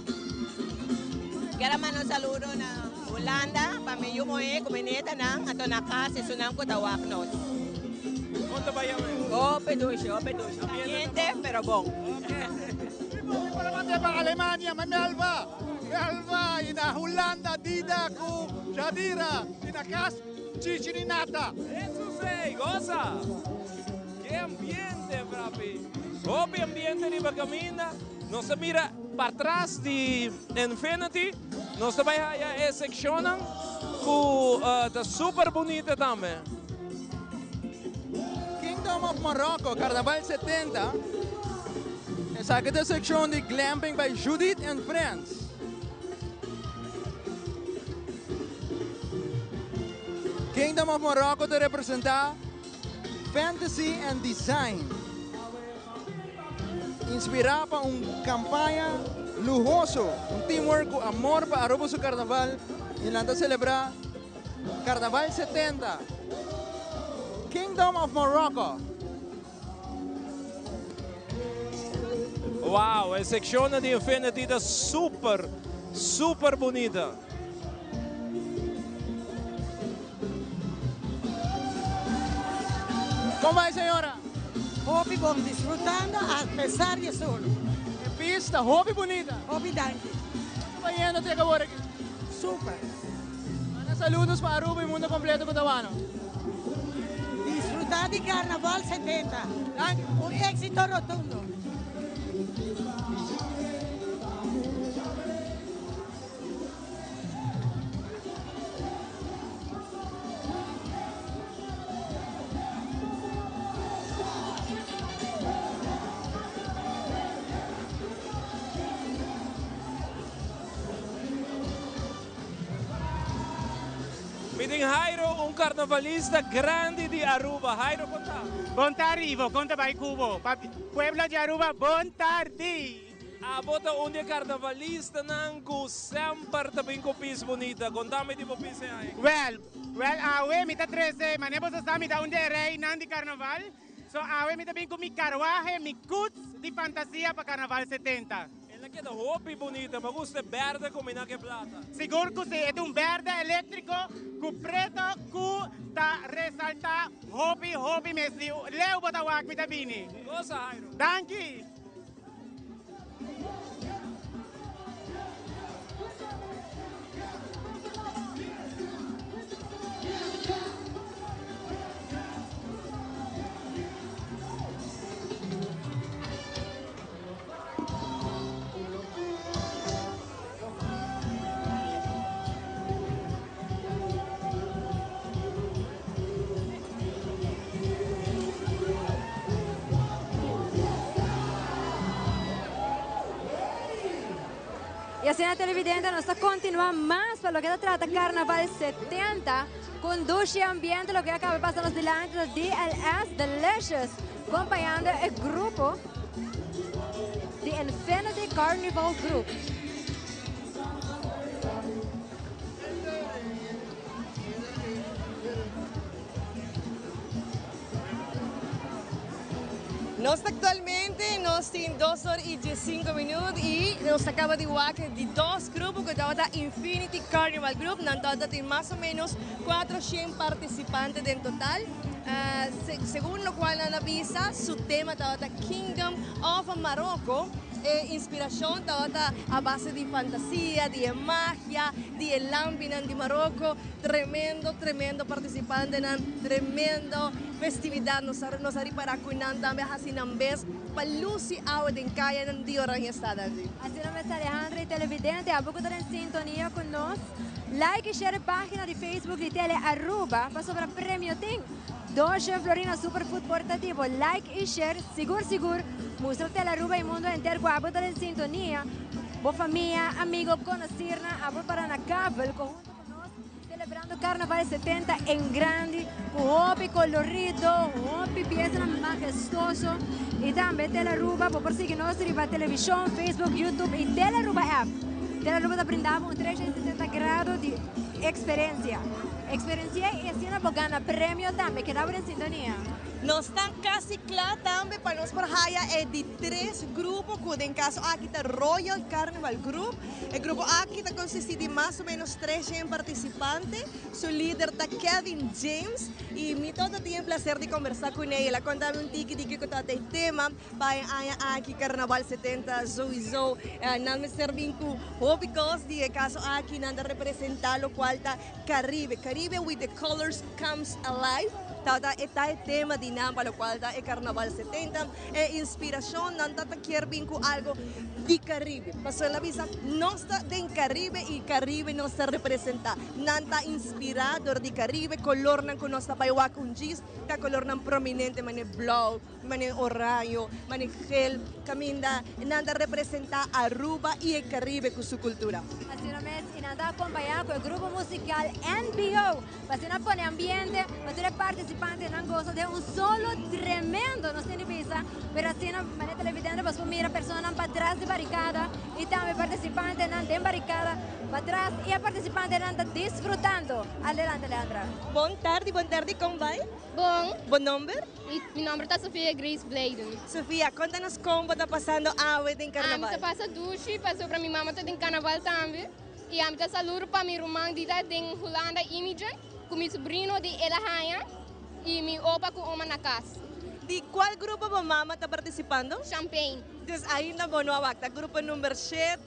Quiero mandar un saludo na Holanda, para mí yo moe kumineta nang ato na kasi sunang ko tawak nos. ¿Cuánto vaya a ver? Peducho. Caliente, pero bon. Para Alemania, me alba, ina Holanda, Dida, ku, Jadira, ina Kas, Cicinata. Eso sei, goza. Qué ambiente, papi. Hobby Ambiente riba camina, no se mira para atrás de Infinity, no se vaya allá a seccionan, que está super bonita también. Kingdom of Morocco, Carnaval 70. En zaken de section de glamping bij Judith and Friends. Kingdom of Morocco te representa fantasy and design. Inspirado para una campaña lujoso, un teamwork con amor para Aruba su carnaval y nada celebrar Carnaval 70. Kingdom of Morocco. Wow, la sección de Infinity es super bonita. ¿Cómo va, señora? Hobby bom, disfrutando a pesar de solo. Pista, hobby bonita. Hobby danke. ¿Cómo va yéndote ahora aquí? Super. Manda saludos para Aruba y mundo completo cubano. Disfrutar de Carnaval 70. Un éxito rotundo. Meeting Jairo, un carnavalista grande de Aruba. Jairo, conta. Buon tardi, Ivo, conta by Cubo. Pueblo de Aruba, buon tardi. Bota un carnavalista nangu sempre também com pis bonita. Contame tipo pis aí. Well, awe mita 13, manebo sa mita unde rei nan di carnaval. So awe mita bin com mi carruaje, mi cuts di fantasia para carnaval 70. Ela que é hobby bonita, mas gusta verde combina que plata. Seguro que sim, é verde elétrico, com preto, que tá resalta hobby mesmo. Leo bota wak mita bini. Cosa, Jairo? Danke. Y así en la televidente nos continúa más para lo que se trata Carnaval 70 con Dushi Ambiente, lo que acaba de pasar delante de DLS Delicious, acompañando el grupo de Infinity Carnival Group. Nós atualmente nós temos 2 horas e 15 minutos e nós acabamos de falar de 2 grupos que estão da Infinity Carnival Group, na total tem mais ou menos 400 participantes em total. Segundo o qual na visa, su tema estava da Kingdom of Morocco. Inspiração estava a base de fantasia, de magia, de lámpina de Marocco. Tremendo participante, tremendo festividade. Nos para cuidar também assim na vez para luci awa den kaya ng di orang estada. Assim nome Alejandra e televidente, a pouco em sintonia conosco. Like e share a página de Facebook de Tele Aruba para sobre prêmio tem. Doce Florina Superfood portativo. Like e share, seguro. Mostra Tele Aruba e mundo inteiro com a pouco em sintonia. Boa família, amigo, conhecer-na, a para na Cable, junto conosco, celebrando Carnaval 70 em grande, com hopi colorido, hopi pieza majestoso. E também Tele Aruba, por seguir-nos, riba televisão, Facebook, YouTube e Tele Aruba app. Tele Aruba te brindava 360 graus de experiência. Experiência e assim a ganhar prêmio também, que dava em sintonia. Nós estamos quase claros também para nós por é de 3 grupos, que em caso aqui está Royal Carnival Group. O grupo aqui está consiste de mais ou menos 300 participantes. Su líder está Kevin James e me todo tem prazer de conversar com ele. Ela conta tiki que está o tema para aqui Carnaval 70 sowieso. Não me servem com hobbies de caso aqui nada representar o qual está Caribe. Caribe with the colors comes alive. Está o tema de nada para o qual está o Carnaval 70. É inspiração, não está quer vir com algo de Caribe. Passou na visa, não está em Caribe e Caribe não está representa. Não está inspirado de Caribe, color não conosco para o com giz, que color não prominente, mane blau, mane orange, mane gel, caminda, nada representa Aruba e o Caribe com sua cultura. Assim mesmo, e nada acompanhar com o grupo musical NBO. Assim não põe ambiente, assim é participante não gosta de solo tremendo, não tem visa, mas assim na maneira televidente você mira a pessoa para trás de barricada e também participante não tem barricada para trás e a participante não está desfrutando. Adelante, Leandra. Boa tarde, como vai? Bom. Bom nome? Meu nome é Sofia Grace Bladen. Sofia, conta-nos como está passando a em Carnaval. Está passando duche, passou para minha mamãe em Carnaval também. E a minha saludo para minha irmã de Holanda, Imogen, com meu sobrinho de Elahaya e meu opa com uma na casa. De qual grupo a mamãe está participando? Champagne. Então ainda bom no awak, grupo número 7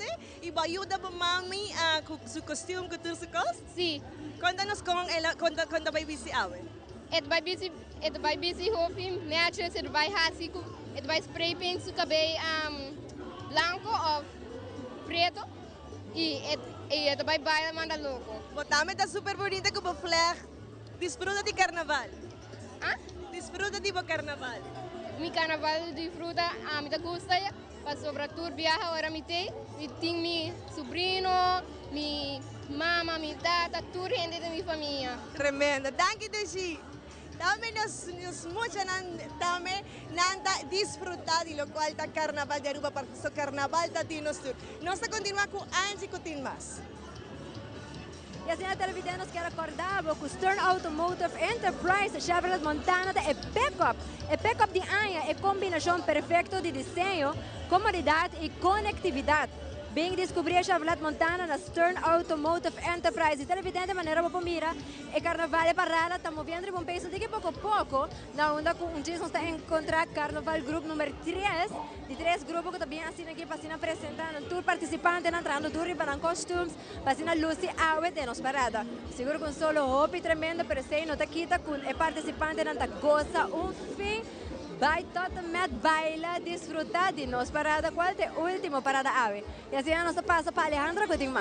e vai ajudar a mami com seu costume, com tudo isso? Sim. Conta-nos como ela quando vai visitar. Het vai busy hopi, matches, het vai hasico, het vai spray paint su cabelo blanco ou preto e het vai baila manda louco. Botame está super bonita como flag. Disfruta de carnaval. Ah? Disfruta de carnaval. Mi carnaval disfruta, a mim gusta, para sobre tour viaja agora me tenho mi sobrinho, mi mama, mi tata, tour gente de minha família. Tremenda. Danke Doshi. Também nos mucho também nanda disfrutar de lo cual está Carnaval de Aruba, porque o Carnaval está de nós tour. Nós continuamos com Angie Coutinho. E assim na televisão nós queremos acordar com o Stern Automotive Enterprise Chevrolet Montana e pick-up. E pick-up de Anya é combinação perfeita de desenho, comodidade e conectividade. Bem descobrir a Chevrolet Montana na Stern Automotive Enterprise. E televidente de maneira para mira, e Carnaval é parada, estamos vendo um peso de pouco a pouco, na onda com dia nós estamos encontrar Carnaval Group número 3, de 3 grupos que também assim aqui para apresentar um tour participante, entrando tour para costumes, para Lucy Awe de nos parada. Seguro com solo hopi tremendo, pero sei não está quita com o participante não está goza fim. Vai totalmente baila, disfrutar de nos parada, qual é a última parada ave. E assim nós passa para Alejandra Coutinho.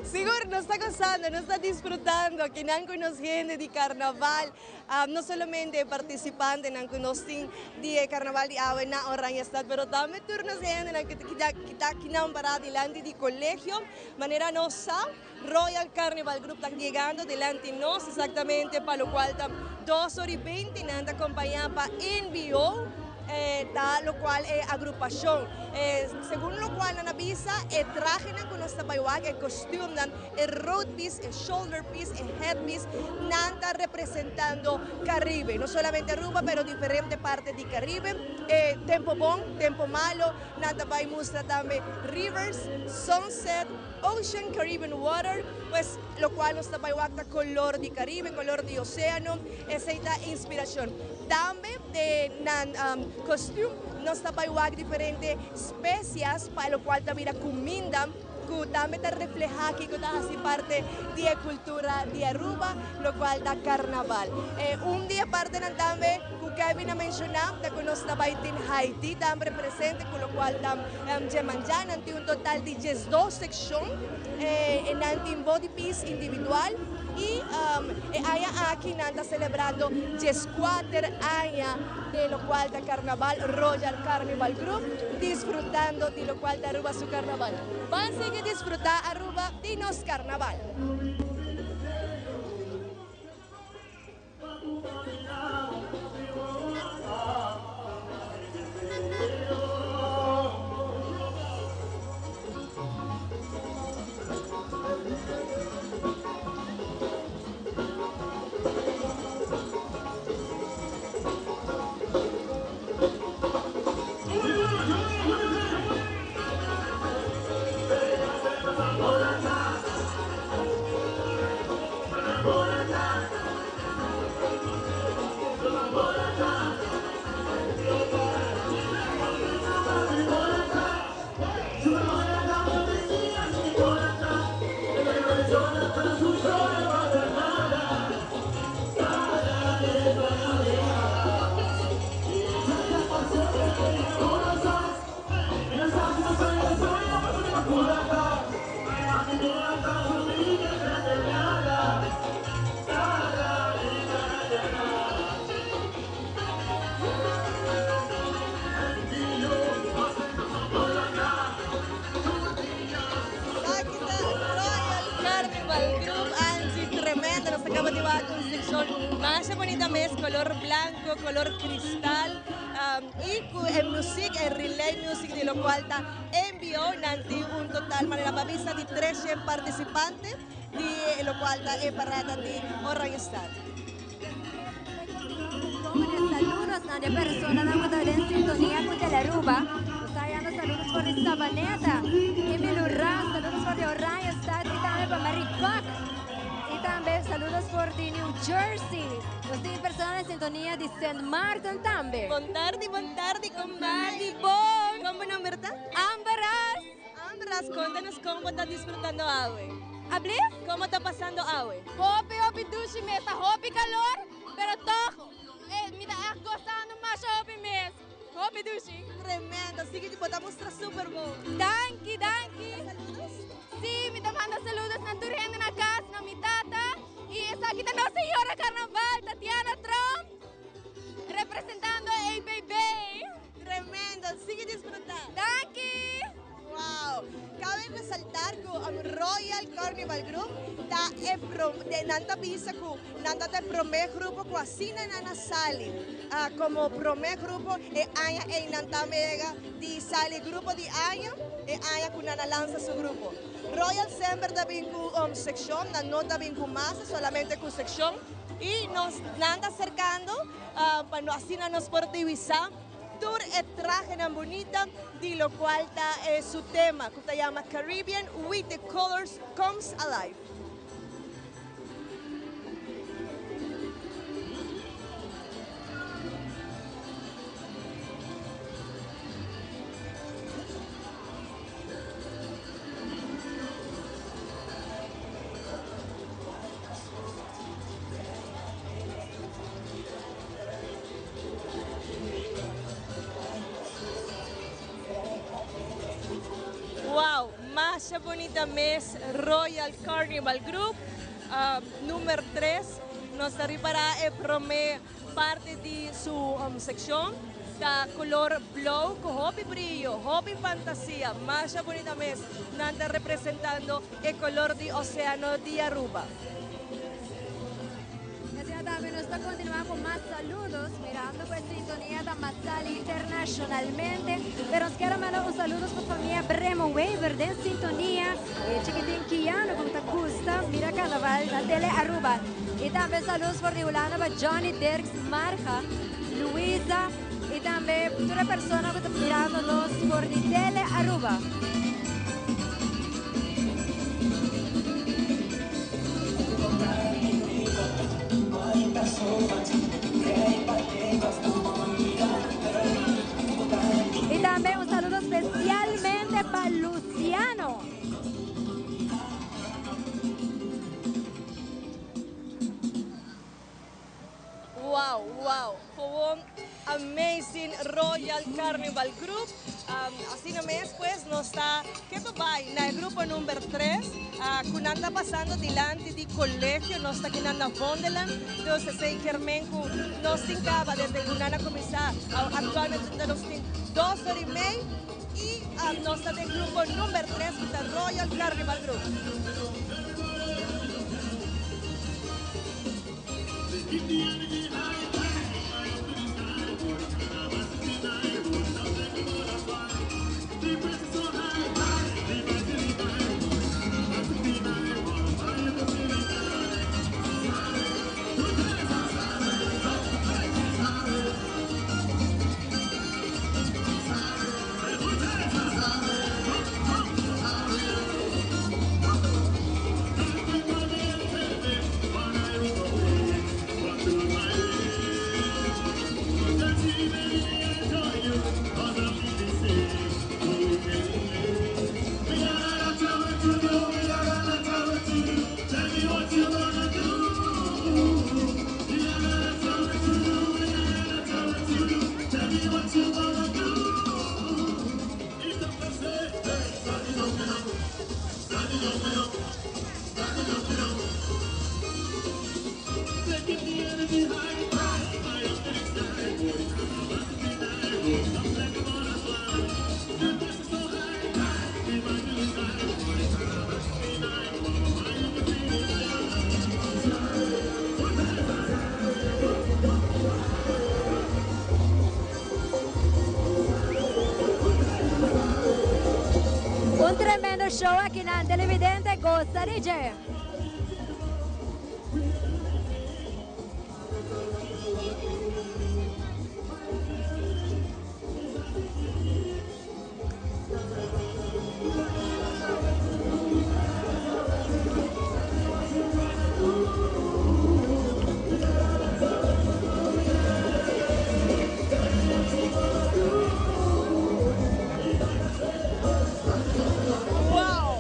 Seguro nos está gozando, nos está disfrutando, que não conhece gente de carnaval, não somente participantes, não conhecem de carnaval de Awe na Oranha Estado, mas também turnos gente que não para delante de colégio, maneira nossa. Royal Carnival Group está chegando delante de nós, exatamente para o qual está 2 horas e 20, nanda acompanhada para NBO, lo cual es agrupación. Según lo cual na nabisa, traje na kuno sa baywag, costume nan, road piece, shoulder piece, headpiece, nanta representando Caribe. No solamente Aruba, pero diferentes partes de Caribe. Tempo bon, tempo malo, nanta bay mustra también rivers, sunset, ocean, Caribbean water, pues lo cual nos baywag na color de Caribe, color de océano, esa es la inspiración. También de costume nos baywag diferentes especias, para lo cual también la comida que también te refleja aquí, que así parte de la cultura de Aruba, lo cual da carnaval. Un día parte también que Kevin ha mencionado, que nos en Haití, también presente, con lo cual Jemanjan, ante un total de 12 secciones, en body piece individual, y aquí nanda celebrando 4 años de lo cual da carnaval Royal Carnival Group, disfrutando de lo cual da Aruba su carnaval. Van a seguir disfrutar Aruba de nos carnaval. Más bonita mes, color blanco, color cristal, y el music, el relay music de lo cual envió nanti un total manera pavisa de 300 participantes, de lo cual es parada de Orangestad. Saludos a la persona que está en sintonía con Telearuba. Sayang saludos por Sabaneta, Emil Urras, saludos por Orangestad y también para Maripac. Y también saludos por de New Jersey. Los 10 personas en sintonía de St. Martin también. Buon tardi, comadre. ¿Cómo nombre está? Amberas. Amberas, cuéntanos cómo está disfrutando Awe. ¿Hablé? ¿Cómo está pasando Awe? Hopi dushi mes, hopi calor, pero todo. Me está gostando más hopi mes. Hopi dushi. Tremendo, sigue tipo, está mostrar Super Bowl. Danke. ¿Saludos? Sí, me manda saludos na turhende na casa, na mi tata. Y está aquí la señora Carnaval, Tatiana Trump, representando a ABB. Tremendo, sigue disfrutando. Danke. Wow. Cabe resaltar que el Royal Carnival Group de nanta visa que nanta te primer grupo que así nana sali como primer grupo aña nanta mega di sali grupo di aña aña que nana lanza su grupo. Royal siempre también con sección, no también con masa, solamente con sección, y nos nanda acercando para así nos sportivizar. Tour traje tan bonita, de lo cual su tema, que se llama Caribbean with the Colors Comes Alive. Wow, más bonita mes Royal Carnival Group, número 3, nos arribará el primer parte de su sección, de color blue, con hobby brillo, hobby fantasía, más bonita mes, nada representando el color de océano de Aruba. también nos está continuando con más saludos, mirando pues sintonía de Mazzali internacionalmente. Pero nos quiero mandar un saludo a su familia Bremo Weber de sintonía. Chiquitín Kiano, como te gusta, mira carnaval, la tele Aruba. Y también saludos por Diulana para Johnny Dirks Marja, Luisa. Y también otra persona que está mirándonos por di tele Aruba. Y también un saludo especialmente para Luciano. Wow. Gewoon amazing Royal Carnival Group. Así no mes pues nos está que babay na grupo number 3 kunanda pasando dilante di colegio nos está kinanda Vondeland dos se Kermenku nos tincaba desde kunana comenzar actualmente nos tin 2 horas y media y nos está del grupo number 3 que está Royal Carnival Group. Un tremendo show aquí en Televidente Costa DJ. Wow!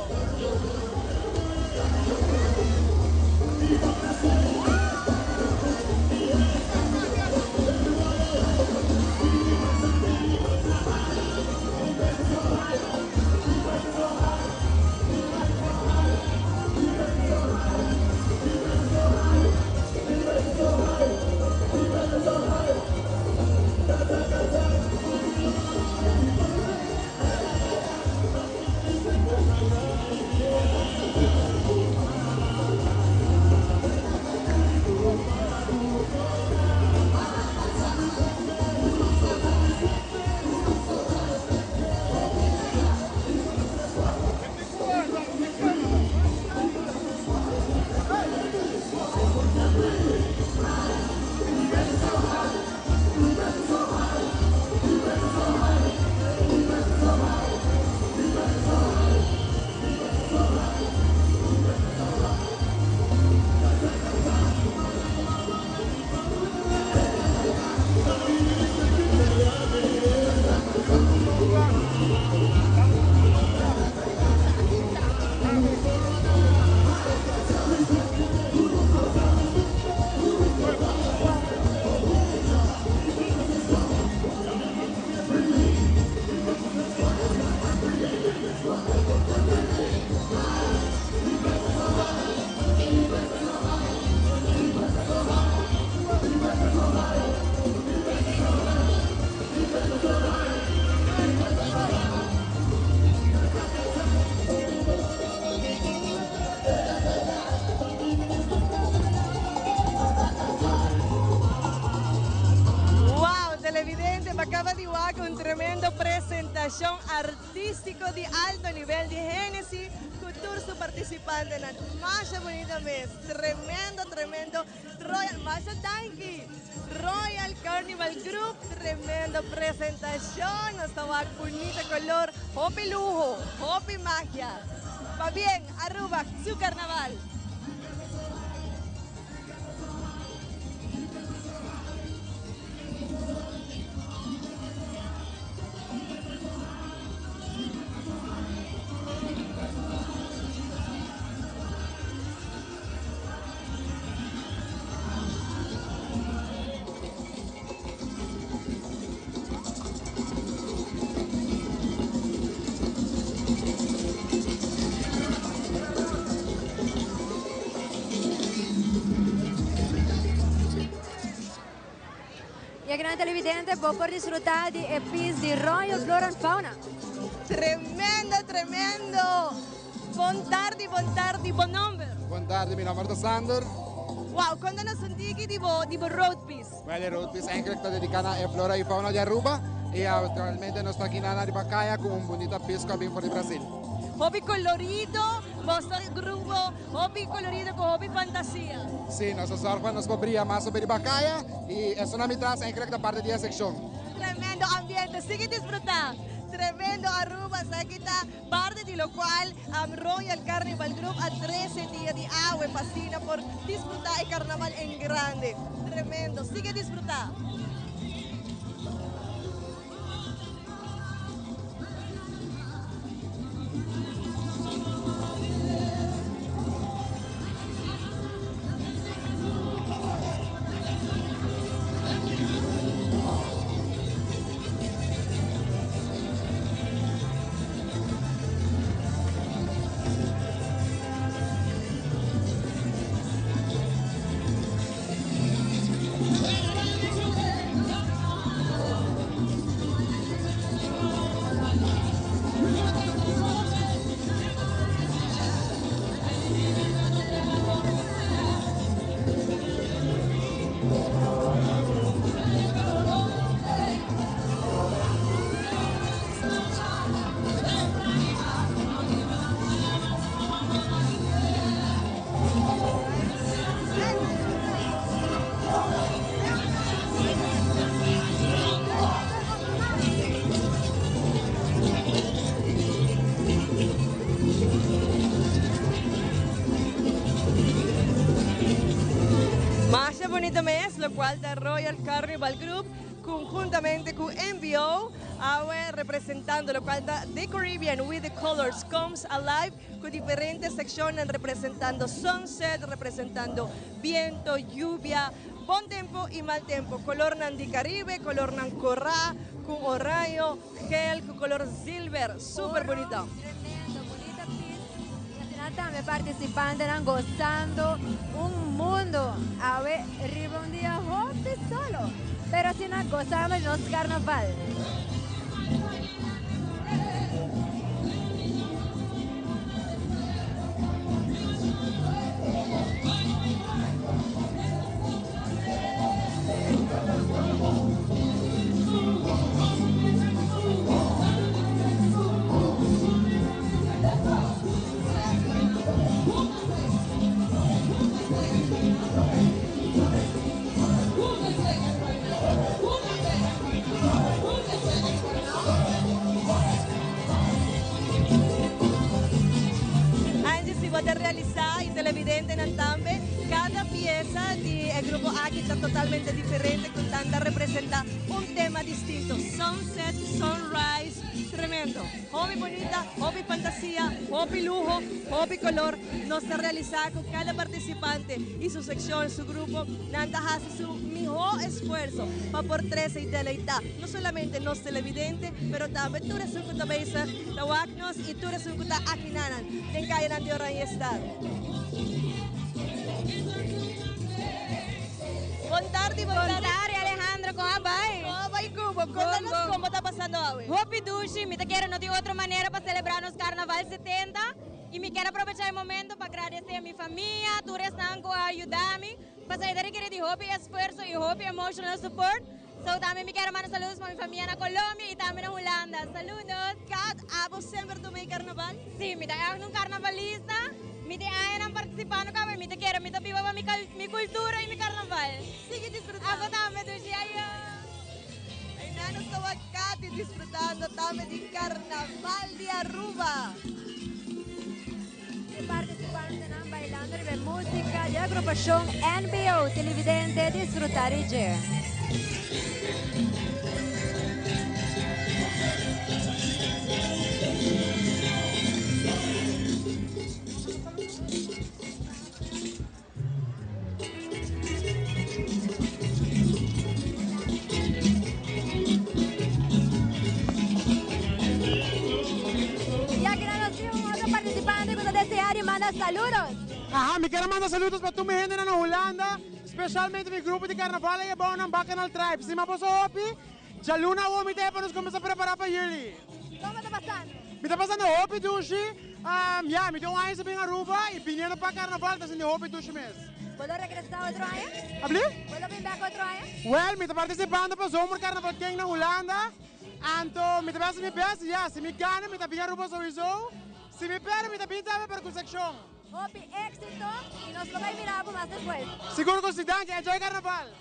artístico de alto nivel de Genesis, cultura su participante en Masha Bonita Mes. Tremendo, tremendo. Royal Masha Tanki. Royal Carnival Group, tremendo presentación. Nos estaba bonito color. Hopi lujo, hopi magia. Va bien, Aruba, su carnaval. Y a gran televidente, vos por disfrutar de EPIs de Royal Flora and Fauna. Tremendo, tremendo. Buon tardi, buon number. Buon tardi, mijn naam is Sander. Wow, quando non sentiki di road piece? Well, road piece eigenlijk está dedicada a flora y fauna de Aruba y actualmente nos está aquí en de Bacaya con un bonito pisco bien por el Brasil. Hobby colorido, vostro grupo, hobby colorido con hobby fantasía. Sí, nosotros ahora nos cobría más sobre Bacaya y es una mitad eigenlijk de parte de la sección. Tremendo ambiente, sigue disfrutando. Tremendo Aruba, está parte de lo cual Royal Carnival Group a 13 días de agua fascina por disfrutar el carnaval en grande. Tremendo, sigue disfrutando. Bonito Mes, lo cual da Royal Carnival Group conjuntamente con MBO, representando lo cual da The Caribbean with the Colors Comes Alive, con diferentes secciones representando sunset, representando viento, lluvia, buen tiempo y mal tiempo, color Nandi Caribe, color Nancorra, con orayo, gel, con color silver, súper bonito. También participantes están gozando un mundo. A ver, arriba un día hobby solo, pero si nos gozamos nos carnaval. De realizar y televidente en Antambe, cada pieza del grupo aquí está totalmente diferente, con tanta representa un tema distinto, sunset, sunrise, tremendo, hobby bonita, hobby fantasía, hobby lujo, hobby color, nos se realiza con cada participante y su sección, su grupo, Nanta hace su mejor esfuerzo para por 13 y deleitar, no solamente los televidentes, pero también tú eres un cutabesa, tawaknos y tú eres un cuta akinanan, en calle Nandi Oran estar. Buon tardi, Alejandro, ¿cómo vai? ¿Cómo vai, Cubo? Cuéntanos cómo está pasando hoy. Hopi Dushi, me te quiero no de otra manera para celebrar los Carnaval 70 y me quiero aprovechar el momento para agradecer a mi familia, todos están con ayudarme, para salir de Hopi esfuerzo y Hopi emotional support. So, también me quiero mandar saludos para mi familia en Colombia y también en Holanda. Saludos. Kat, abo sempre do may carnaval? Sí, mi tayo ng carnavalista. Mi tayo ang participando ka, mi tayo quiero, mi tayo viva mi cultura y mi carnaval. Sige, disfrutando. Abo también, Dushi, ayo. Ay, nanos tawag Kat, disfrutando también del carnaval de Aruba. I partecipanti ng bailando de música de agrupación NBO Televidente disfrutar de. Y aquí nos otro participante que desear y manda saludos. Aha, me quero mandar saludos para toda a gente na Holanda, especialmente meu grupo de carnaval e bom ng Bacchanal Tribe. Se maposo hopi, já luna o mi para nos começar a preparar para ele. Como está passando? Me está passando hopi, Dushi. Ja, me deu uma ainda bem Aruba e vindo para carnaval, está sendo hopi, Dushi mesmo. ¿Puedo regresar otro año? Habli? ¿Puedo vir back otro año? Well, me está participando para Zomer Carnaval King na Holanda. Anto, me está passando meu best, ja, se me ganha, me está vindo Aruba sowieso. Se me perde, me está vindo para a section. Hopi, éxito y nos lo miramos más después. Seguro que se dan, que enjoy carnaval.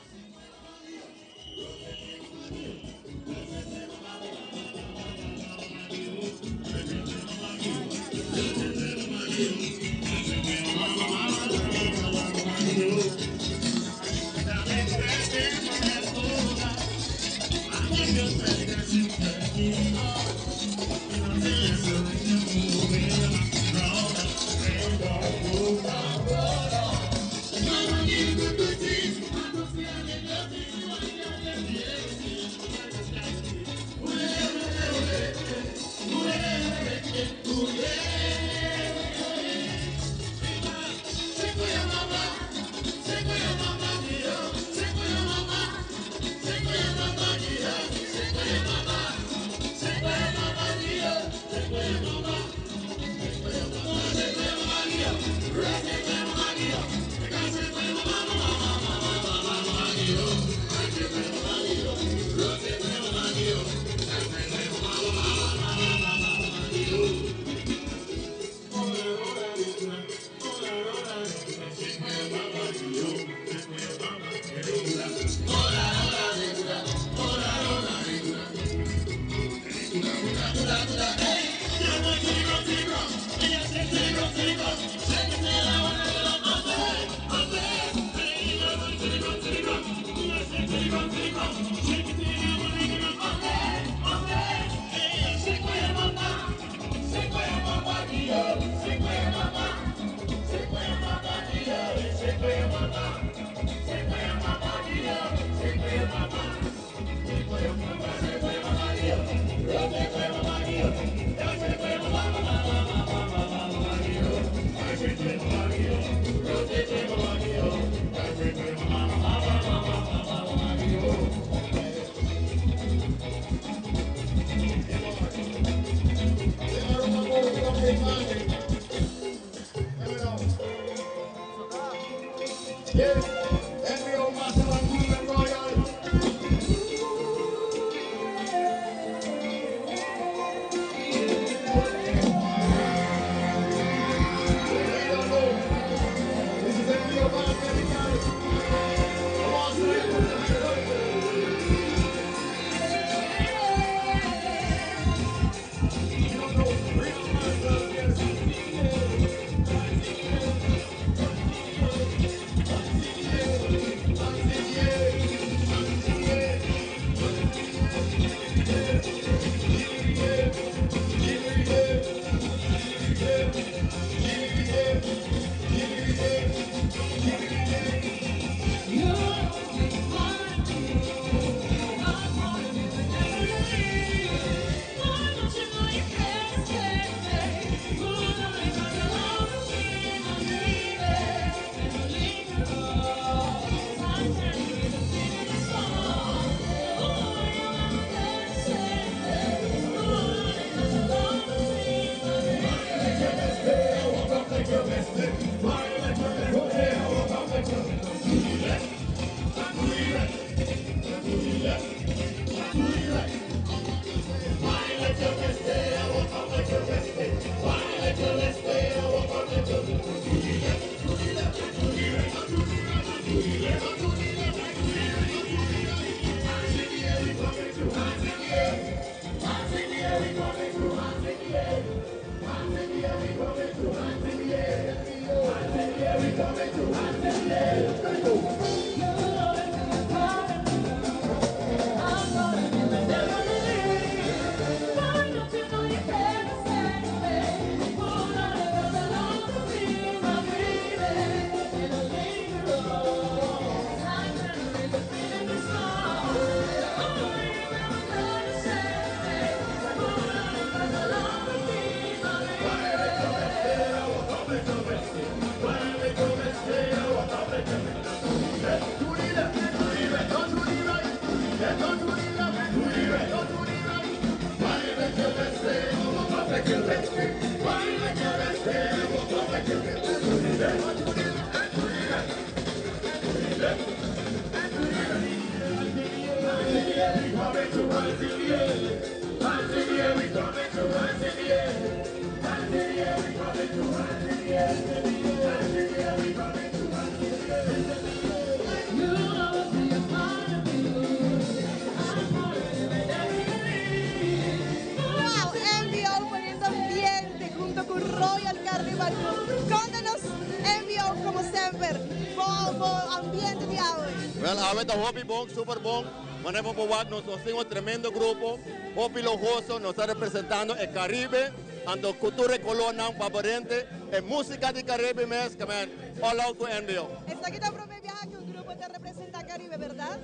Wow, MVO poniendo ambiente junto con Royal Carnival Group. Contanos, MVO, como siempre, buon ambiente de hoy. Well, ahorita Hopi Bong, Super Bong, manemos por nos hacemos un tremendo grupo. Hopi Lojoso nos está representando el Caribe, ando cultura colona, favorente, en música de Caribe, mes, que man, all out to NBO. Esta aquí está propia viaje que un grupo te representa Caribe, ¿verdad?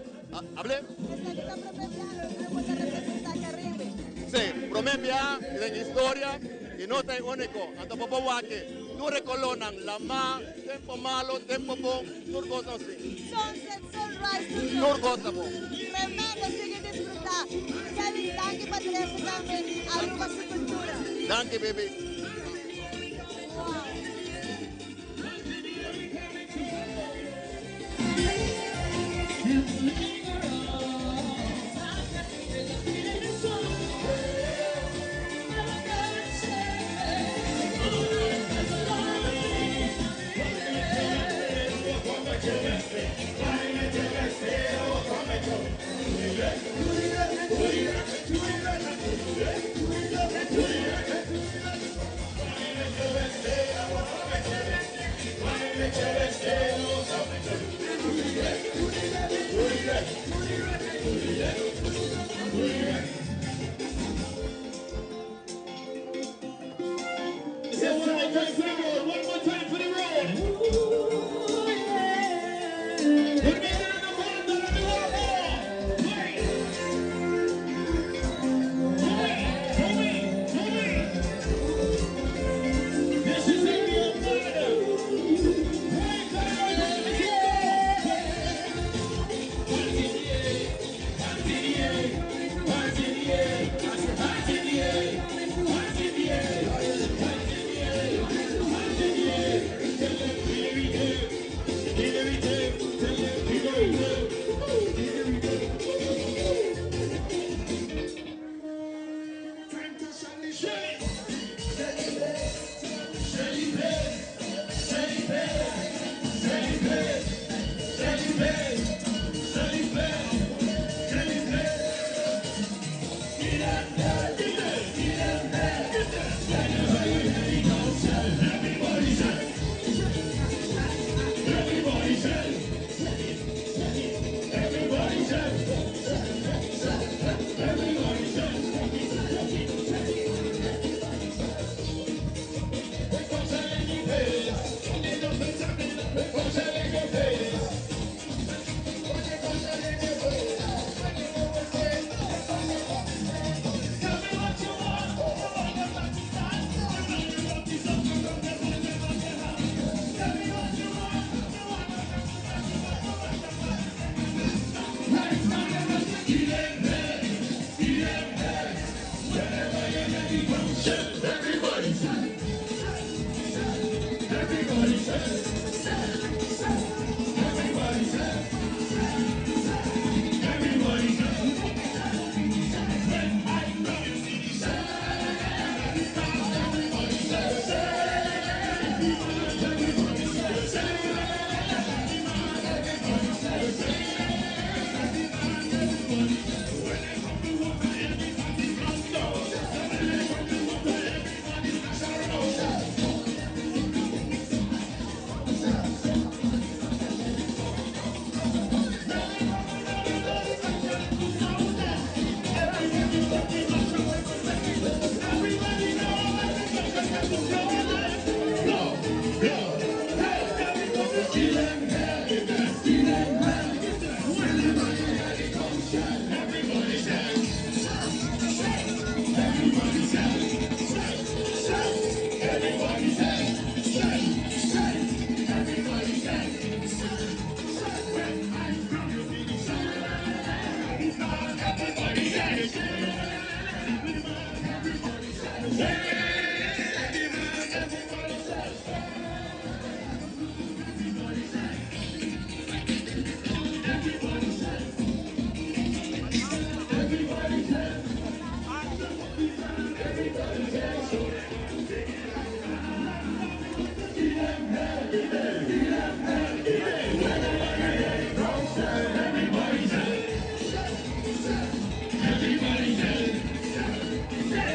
¿Hable? Esta aquí está propia viaje que un grupo te representa Caribe. Sí, promemia, en historia, y no está único, ando popo wake, no recolonan, la ma, tempo malo, tempo bon, nur cosas así. Sunset, sunrise, Nur cosas bon. tremendo, sigue disfrutar. Kevin, danke Patricia también, Aruba su cultura. Danke, baby.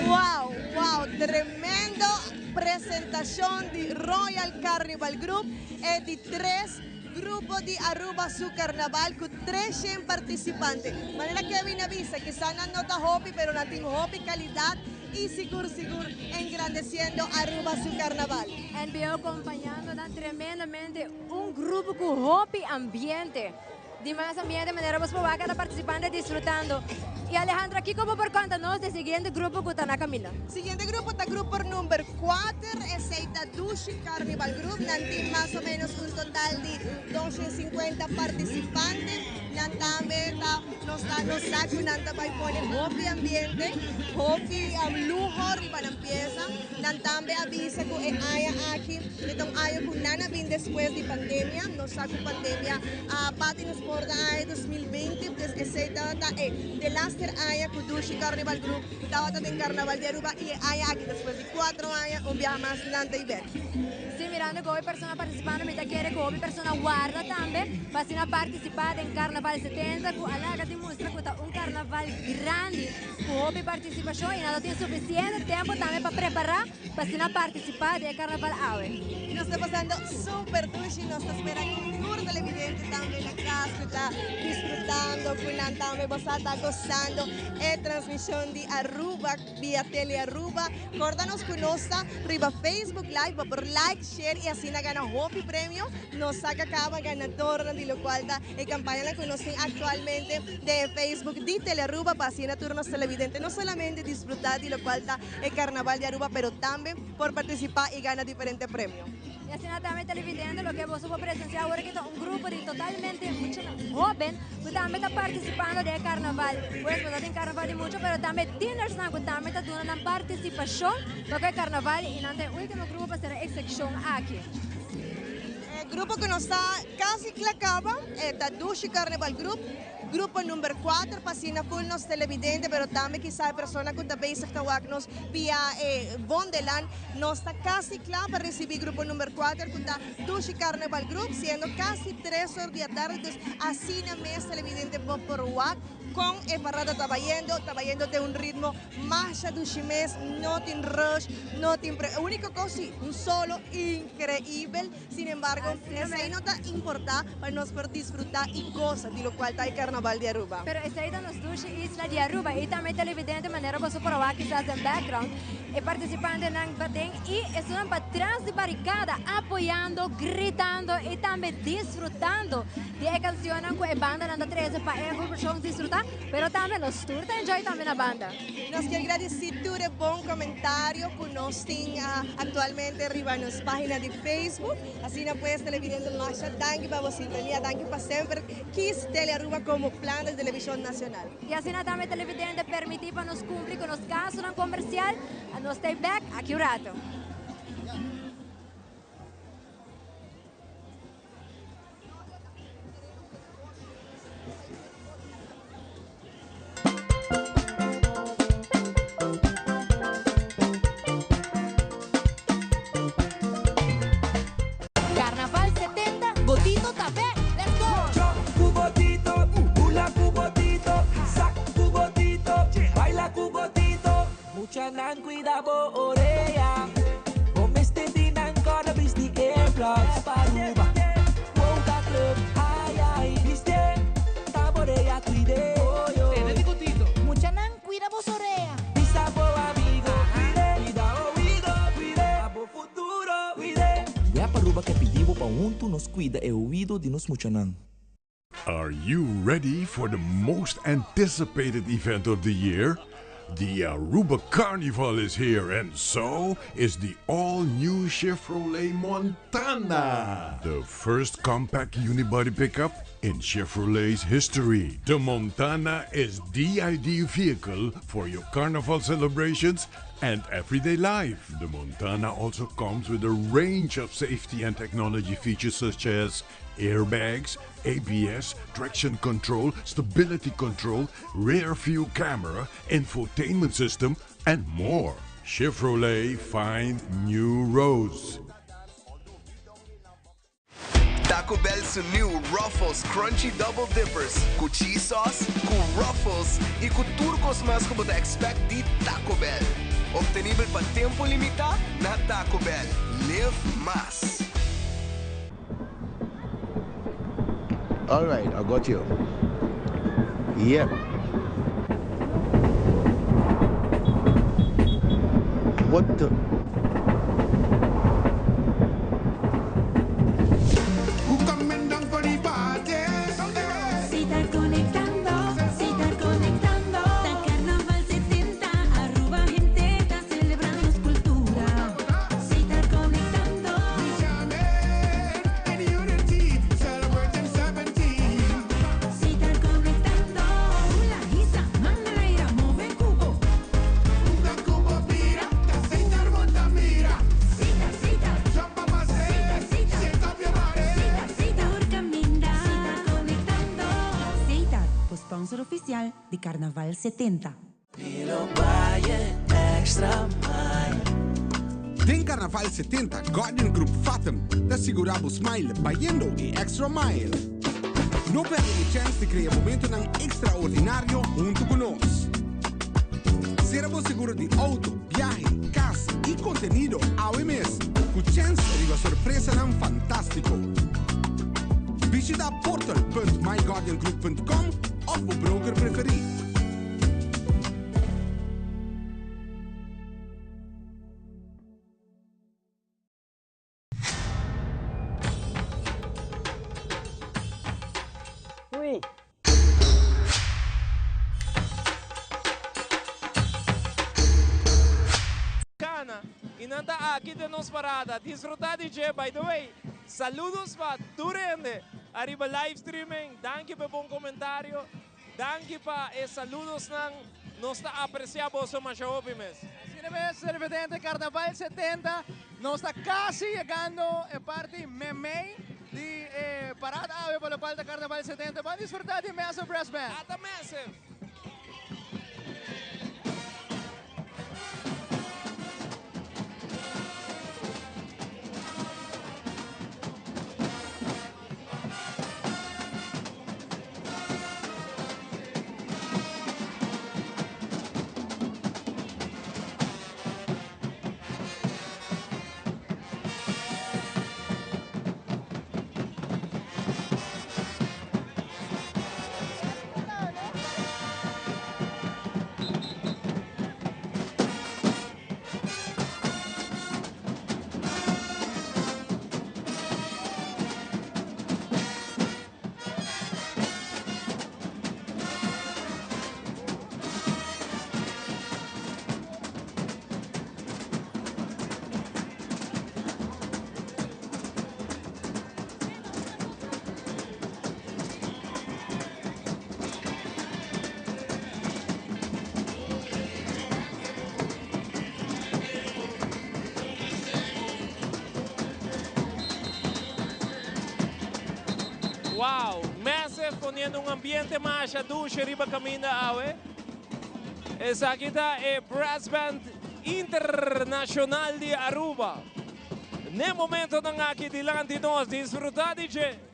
Wow, wow, tremendo presentazione di Royal Carnival Group e di 3 gruppo di Aruba su Carnaval con 300 participantes. Manera que me avisa que están dando hopi, pero no tienen hopi calidad y seguro engrandeciendo Aruba su Carnaval. En veo acompañando tremendamente un grupo con hopi ambiente. De más ambiente, manera vos probar cada participante disfrutando. Y Alejandra, aquí como por contanos del siguiente grupo que está na Camila. Siguiente grupo está grupo número 4, es el Dushi Carnival Group. Nanti más o menos un total de 250 participantes. Nantame nos saca nanta vai pone hopi ambiente, hopi lujo riba ng pieza. Nantame avisa ko haya aquí, itong ayo kung nanabin después de pandemia, nos saca pandemia, pati nos por ay 2020, pues ese tata de laster haya con Dushi Carnival Group, tawata din Carnaval de Aruba y haya aquí después de 4 años un viaje más nanta y ver. Sí, mirando come persona participando, mi quiere come persona guarda también, para participare in Carnaval 70, che alaga dimostra che un Carnaval grande, come partecipazione, e non tiene sufficiente tempo también para preparar, para participar del Carnaval AWE. Nos está pasando súper Dushi, nos espera un tour televidente también la casa, está disfrutando, con también vos está gozando, transmisión de Aruba, vía Tele Aruba, acordanos con nosotros, arriba Facebook Live, por like, share y así na gana hopi premio, nos saca cada ganador, de lo cual está campaña la conocen actualmente de Facebook de Tele Aruba, para así na turnos televidentes, no solamente disfrutar de lo cual está el Carnaval de Aruba, pero también por participar y ganar diferentes premios. Y así también televidente, lo que vos puedo presenciar ahora que es un grupo de totalmente mucho joven que también está participando del carnaval. Pues no tiene carnaval de mucho, pero también tieners que también está dando una participación porque el carnaval y el último grupo será la sección aquí. El grupo que nos está casi clacaba es el Dushi Carnival Group. Grupo número 4, pasina full nos televidente, pero también quizá persona que también se nos vía Bondeland, nos está casi claro para recibir grupo número 4, que está Dushi Carnival Group, siendo casi 3 horas de la tarde, entonces así na mes televidente por WAC, con el parada trabajando de un ritmo más Dushi mes, no tiene rush, no tiene único cosa, un solo increíble, sin embargo, esa nota importante para nosotros disfrutar y gozar de lo cual está el Carnaval de Aruba. Pero esta es la Dushi Isla de Aruba y también televidente manera para probar quizás en background y participando en el batén y están para atrás de barricada apoyando, gritando y también disfrutando de canciones con la banda Nanda 13 para el disfrutar, pero también los tours enjoy también la banda. Nos quiero agradecer tu buen comentario que nos tiene actualmente arriba en nuestra página de Facebook, así no puedes televidente más, danke para vuestra sintonía, danke para siempre, Kiss Tele Aruba como plan de televisión nacional. Y así también televidente permitir para nos cumplir con los casos comercial, a nos stay back aquí un rato. Carnaval 70, Botito Tapé, let's go! Cubotito, hula cubotito, sac cubotito, baila cubotito. Mucha nan cuida bo oreja, o miste dinan kona bristi airplugs. Paruba, Wonka Club, ay ay, viste, taborea cuide. Tene bigotito. Mucha nan cuida vos oreja. Visa bo amigo, cuida oído, cuide, abo futuro, cuide. Ya Paruba que pedimos para junto nos cuida el oído de nos muchanan. Are you ready for the most anticipated event of the year? The Aruba Carnival is here, and so is the all-new Chevrolet Montana. The first compact unibody pickup in Chevrolet's history. The Montana is the ideal vehicle for your carnival celebrations and everyday life. The Montana also comes with a range of safety and technology features such as airbags, ABS, traction control, stability control, rear view camera, infotainment system, and more. Chevrolet, find new roads. Taco Bell su new Ruffles Crunchy Double Dippers com cheese sauce, com Ruffles e com turcos mais que você expect de Taco Bell. Obtenível para tempo limitado na Taco Bell. Live más. All right, I got you. Yep. What the? Sponsor oficial de Carnaval 70. Den Carnaval 70 Guardian Group Fatem te asseguramos smile bayendo e extra mile. No perde a chance de criar momento ng extraordinario junto con nos. Seremos seguro de auto, viaje, casa e contenido ao mes. Com chance de uma surpresa ng fantástico. Visita portal.myguardiangroup.com of uw broker preferido. Uy. Cana, inanta aqui de nos parada. Disfrutar DJ, by the way. Saludos para Turende. Arriba live streaming. Danke por bom comentário. Danke pa e saludos ng nos está apreciado so macho mes. Así es, televidente Carnaval 70 nos está casi llegando a parte meme de parada ave para la parte Carnaval 70. Van a disfrutar de Massive Brass Band. At the Massive. Wow, Massive poniendo un ambiente más dulce arriba camina awe. Esa aquí está el Brass Band Internacional de Aruba. Nel momento ng aqui dilante nós disfrutar DJ.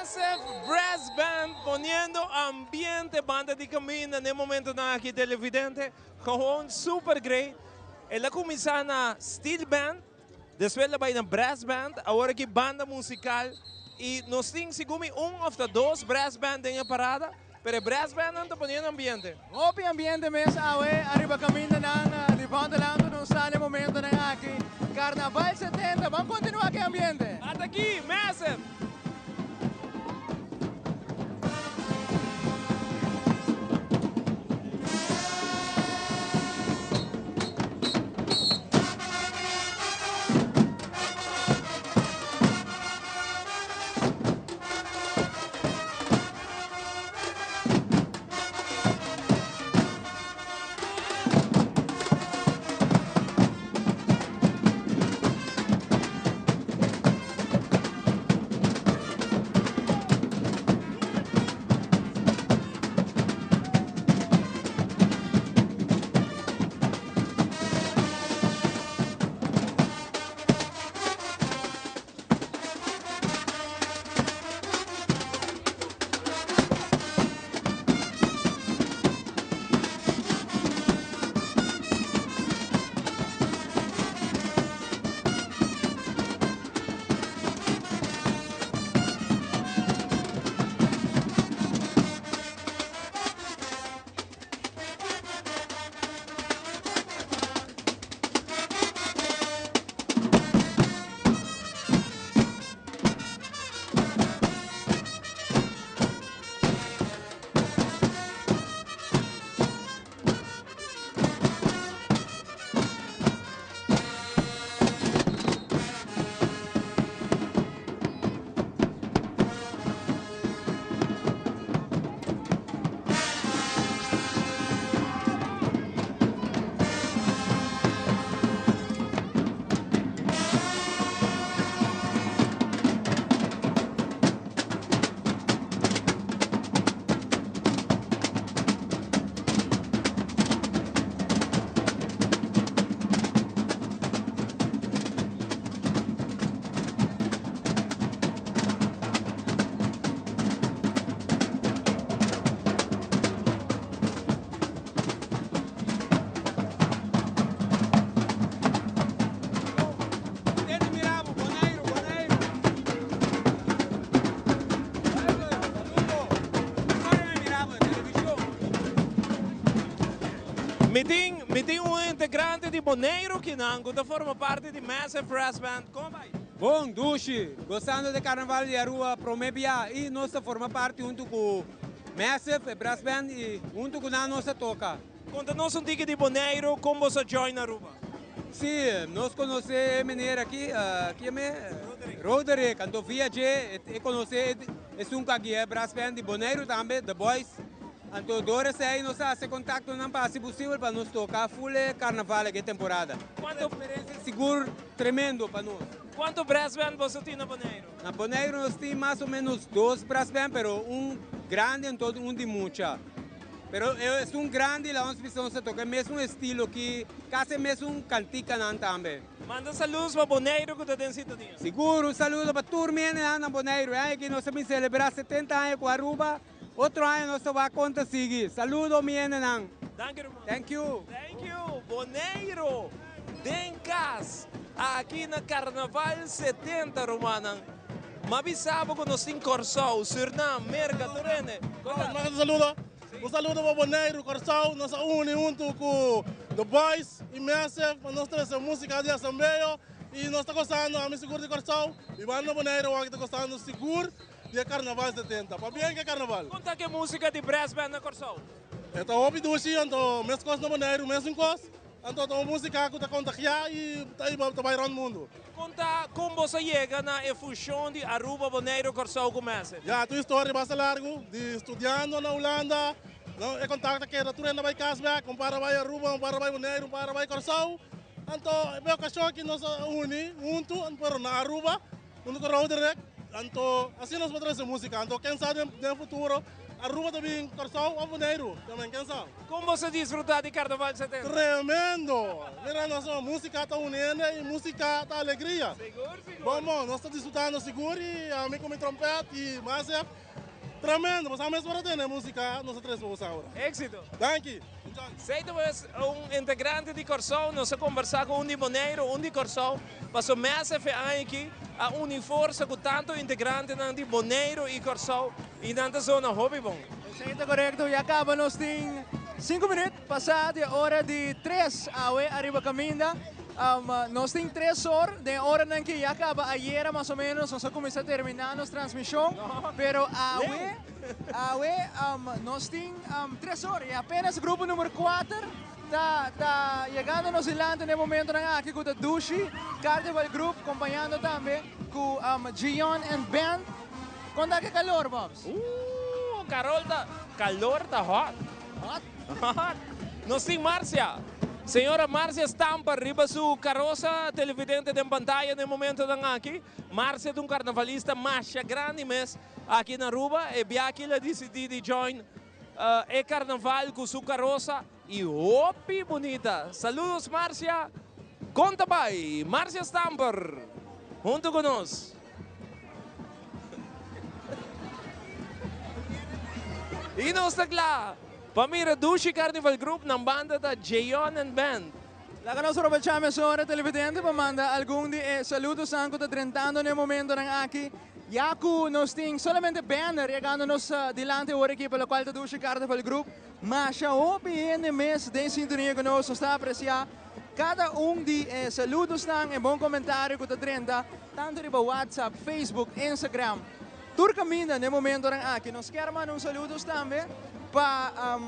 Massive Brass Band poniendo ambiente, banda de caminho no momento na aqui televidente. Gewoon super great. Ela começa na steel band, depois ela vai na brass band, agora aqui banda musical. E nós temos segumi of the dois brass band em a parada, pero brass band não está poniendo ambiente. Opi ambiente mes awe, arriba caminho na levanta lang no sale momento na aqui. Carnaval 70, vamos continuar aqui ambiente. Até aqui, Massive. Me tem integrante de Bonaire que não forma parte de Massive Brass Band. Como vai? Bom, Dushi, gostando do Carnaval de Arua, Promebia e nós forma parte junto com Massive Brass Band e junto com a nossa toca. Conta-nos um pouco de Bonaire, como você joina Aruba? Sim, nós conhecemos a menina aqui, que é Roderick, quando viajei e conheci um aqui, Brass Band de Bonaire também, The Boys. Então, agora sei, nós se contato não para se possível para nós tocar full Carnaval aqui temporada. Quanto experiência seguro tremendo para nós. Quanto brass band você tem na Bonaire? Na Bonaire nós temos mais ou menos 2 brass band, pero grande e todo de mucha. Pero é grande lá onde precisamos tocar mesmo estilo que quase mesmo cantica não também. Manda saludos para Bonaire que está dentro disso. Seguro, saludo para turma na Bonaire, que nós vamos celebrar 70 anos com Aruba. Outro ano nós vamos conseguir. Saludo, minha nan. Thank you. Thank you. Bonaire, Dencas, aqui na Carnaval 70, Romanan. Mabisabo que nós temos Corsau, Suriname, Merca, Torrene. Un saludo para Bonaire, Corsau, nós unimos junto com The Boys e Massive, nós temos música de assembleia e nós estamos gostando, a minha seguro de Corsau, e vai na Bonaire, o que está gostando seguro de Carnaval 70. Para bem que é Carnaval. Conta que música de brass band na Corsau? Então, ouvi duas, então, mesmo coisa na Bonaire, mesmo coisa. Então, a música que está contagiada e está bairando o mundo. Conta como você chega na fusão de Aruba, Bonaire, Corsau com Massive? Já, a tua história é bastante larga, de estudando na Holanda, não é contato que a turma vai casar, compara vai Aruba, compara vai Bonaire, compara vai Corsau. Então, é o cachorro que nós unimos junto, na Aruba, junto com o Roderick. Então, assim nós vamos trazer música. Então, quem sabe no futuro, Aruba também, Corsão, a Boneiro, também, quem sabe? Como você desfrutar de Carnaval 70? Tremendo! Mira, nossa música está unindo e música está alegria. Seguro. Vamos, nós estamos desfrutando seguro e a mim com trompete e mais tremendo, mas a mesma hora tem música, nós três vamos agora. Éxito. Thank you. Zeiden integrante de Corsão, nós conversar com de Boneiro, de Corsão, passou mais aqui a unir força com tanto integrante de Boneiro e Corsão e nessa zona Hobbybong. Está correto, e acaba nos tem 5 minutos, passada a hora de 3 awe arriba caminda. Nós temos 3 horas, de hora em que já acaba ayer mais ou menos, nós começamos a terminar nossa transmissão, pero nós temos 3 horas, e apenas o grupo número 4 está chegando nos ilante no momento aqui com o Dushi, Carnival Group, acompanhando também com Gion and Band. Quando é que calor, Bobs? Calor está hot. Nós temos Márcia. Senhora Márcia Stampa, arriba su carroça, televidente de pantalla no momento aqui. Márcia é um carnavalista mais grande mesmo aqui na Aruba. E aqui ela decidiu de join é carnaval com sua carroça e opi bonita. Saludos Márcia. Conta pai, Márcia Stampa, junto conosco. E nós estamos lá. Pamira Dushi Carnival Group ng banda da Jayon and Band. La nós aprovechamos ora televidente para mandar algum de saludos anco da trentando no momento aqui. Yaku nós tem solamente banner chegando nos dilante ora aqui pela qual da Dushi Carnival Group. Mas já houve mês de sintonia conosco, está a apreciar cada de saludos e bom comentário com da 30, tanto de WhatsApp, Facebook, Instagram. Turcamina no momento aqui. Nós queremos saludos também para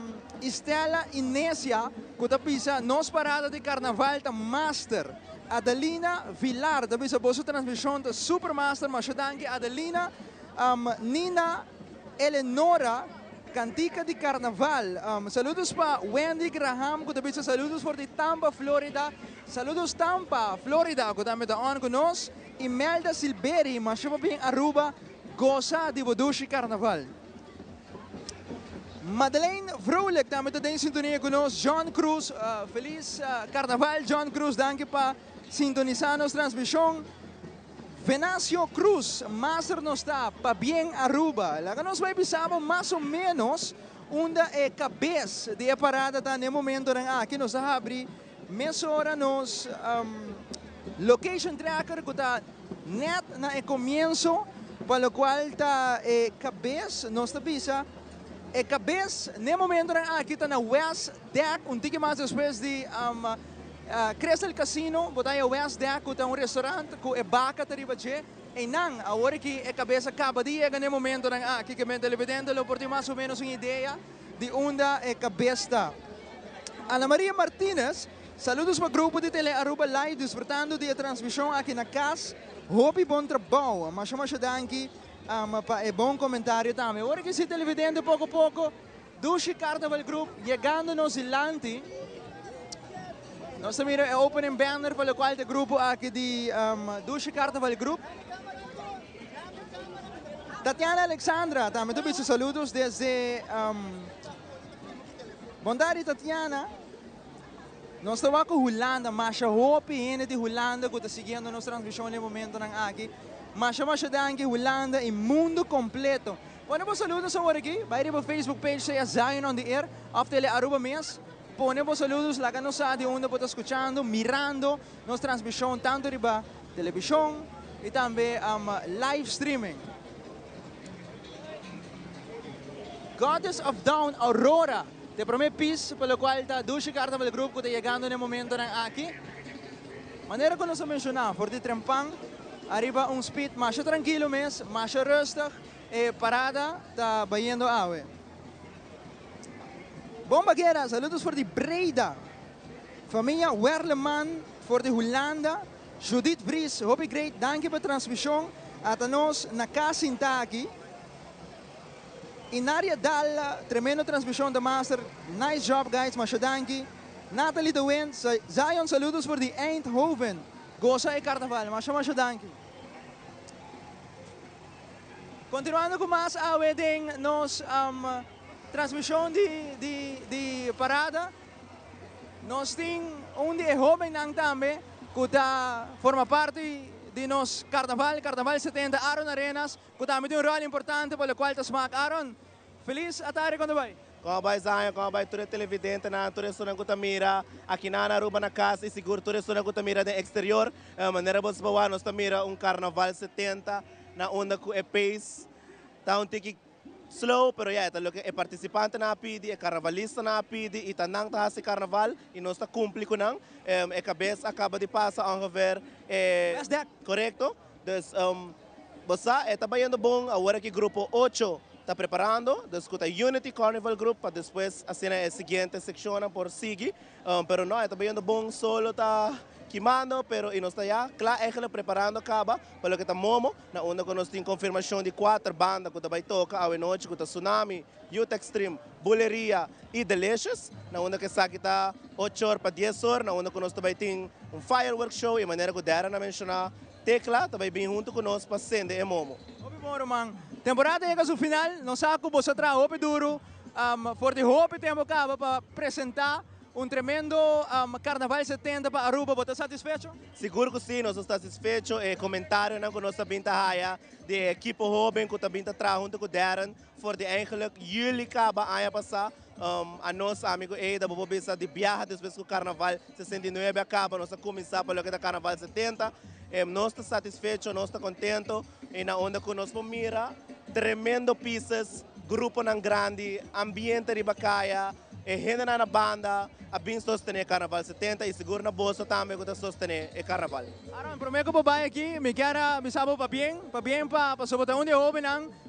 Estela Inésia, que pisa nos parada de carnaval da Master. Adelina Vilar, da pisa boa transmissão da Supermaster, mas danke Adelina, Nina Eleonora, cantica de carnaval. Saludos para Wendy Graham, que pisa saludos por de Tampa, Florida. Saludos Tampa, Florida, que também está on conosco. Imelda Silberi, mas bem Aruba, goza de Dushi Carnaval. Madeleine Vrolijk, também está em sintonia conosco. John Cruz, feliz Carnaval, John Cruz, danke para sintonizar nossa transmissão. Venancio Cruz, master nos está para bem Aruba. Lá que nós vai pensar mais ou menos onde é cabeça de parada está no momento aqui nós abrir. Mesma hora nos location tracker que está net na começo, para o qual está cabeça nós está pensar. E cabeça, no momento aqui está na West Deck, tique mais depois de Crystal Casino, botar o West Deck, que é restaurante, com a baca arriba de, e não, agora que a cabeça acaba de chegar no momento aqui, que me televidente, lo por mais ou menos uma ideia de onde a cabeça está. Ana Maria Martínez, saludos para o grupo de Tele Aruba Live, desfrutando da transmissão aqui na casa. Hope bom trabalho, mas chama danke. É bom comentário também. Agora que se televidente pouco a pouco, Dushi Carnival Group, chegando no Zilante. Nós também é opening banner para o qual o grupo aqui de Dushi Carnival Group. Tatiana Alexandra, também tu bicho saludos desde Bondari Tatiana. Nós estamos com Holanda, mas a hope de Holanda que está seguindo nossa transmissão no momento aqui. Mas danke Holanda e mundo completo. Quando você saludos aqui, vai para o Facebook page sa Zion on the Air, of Tele Aruba Mes. Ponemos saludos lá que nós de onde você está escutando, mirando nossa transmissão, tanto de televisão e também live streaming. Goddess of Dawn, Aurora, te primeiro piso pelo qual está Dushi Carnival Group que está chegando no momento aqui. Maneira que nós mencionamos, for de Trempang, arriba speed mais tranquilo mesmo, mais rustig, e parada está bayendo awe. Bom Baguera, saludos voor de Breda. Família Werleman, voor de Holanda. Judith Vries, hope great, danke voor de transmissão. At nós na casa aqui. Inaria Dalla, tremendo transmissão da Master. Nice job guys, mas danke. Nathalie de Wind, Zion, saludos voor de Eindhoven. Goza e Carnaval, mas danke. Continuando com mais a wedding, nos transmissão de parada, nós temos de jovem também, que forma parte de nos Carnaval 70, Aaron Arenas, que também tem rol importante pelo qual te smak. Aaron, feliz a tarde quando vai? Como vai Zion, como vai todo televidente na toda zona que mira aqui na Aruba na casa e seguro toda zona que mira no exterior. Maneira você bawa nós mira Carnaval 70 na onda que é pace. Tá tiki slow, pero ya lo que é participante na pidi, é carnavalista na pidi e tanang tá esse carnaval e nós tá cumpre com não. É cabeça acaba de passar ongeveer correto. Dus você é trabalhando bom agora que grupo 8 está preparando, escuta Unity Carnival Group para depois assim a seguinte secção por seguir, pero não está bem bom solo está queimando, pero e nós está já claro eigenlijk preparando acaba para o que está momo na onda que nós tem confirmação de 4 bandas que vai tocar a noite que está Tsunami, Youth Extreme, Buleria e Delicious, na onda que sabe está 8 horas para 10 horas, na onda que nós também tem fireworks show e maneira que o Darren a mencionar Tecla também bem junto conosco para acender e momo. Temporada chega ao final, não sabe como você traz o duro, for de hope tempo acaba para apresentar tremendo Carnaval 70 para Aruba. Você está satisfeito? Seguro que sim, nós estamos satisfeitos. Comentário na nossa binta de equipe jovem que também está junto com o Darren, voor de eigenlijk jullie acaba a passar. A nosso amigo Eida, vou pensar de viajar depois que o Carnaval 69 acaba, nós começar para o que é Carnaval 70. Nós estamos satisfeitos, nós estamos contentos e na onda que nós mira tremendo pistas, grupo não grande, ambiente de bacaia, gente na banda, a bem sostener Carnaval 70 e seguro na bolsa também que sostener o Carnaval. Aaron, prometo que vai aqui, me quero me saber para bem para sobre onde o jovem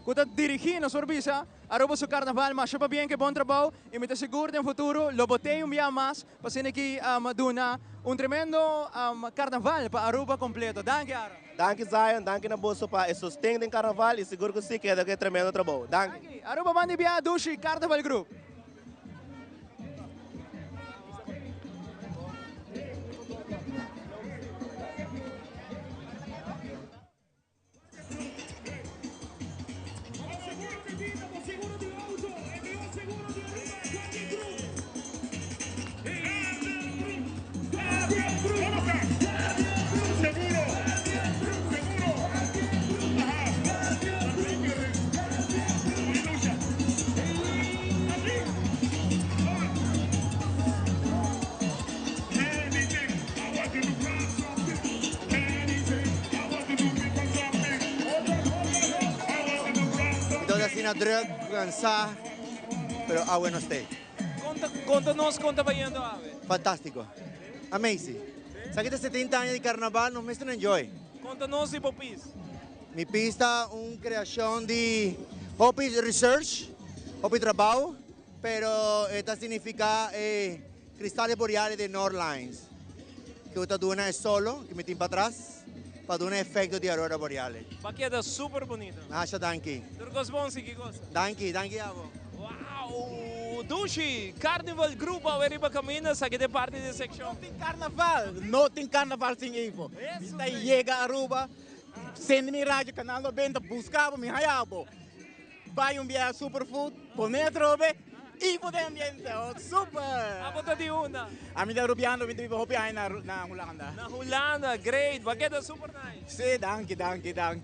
que está dirigindo a serviço, Aruba seu Carnaval, mas para bem que bom trabalho e me te seguro no futuro, lo botei dia mais para ser aqui maduna tremendo Carnaval para Aruba completo. Danke, Aaron. Danke, Zion, danke na bolsa para sustentar o Carnaval e seguro que sim, que é tremendo trabalho. Danke. Aruba Bandi Bia Dushi Carnaval Group. Drug, cansado, pero bueno estoy. Conta-nos conta vai indo, Ave. Fantástico. Amazing. Sa 70 anos de carnaval, nos mesmo enjoy. Conta-nos e popis. Mi pista criação de hobby research, hobby trabalho, pero esta significa cristais boreales de Northlines. Que esta duna é solo, que me tem para trás. Para dar efeito de aurora boreale. Baqueta super bonita. Acha danke. Turcos bom se que gosta. Danke, avo. Wow, Dushi, Carnival Group ao eriba camina, sa que parte de section. Não tem carnaval sem info. Está chega a Aruba, sendo mi rádio canal 90, buscava mi hayabo. Vai via superfood, poner trobe. E poder ambiente, super! A bota de una. A mim da Rubiano, me tive hopi aí na Holanda. Na Holanda, great. Baqueta super nice. Sim, danke.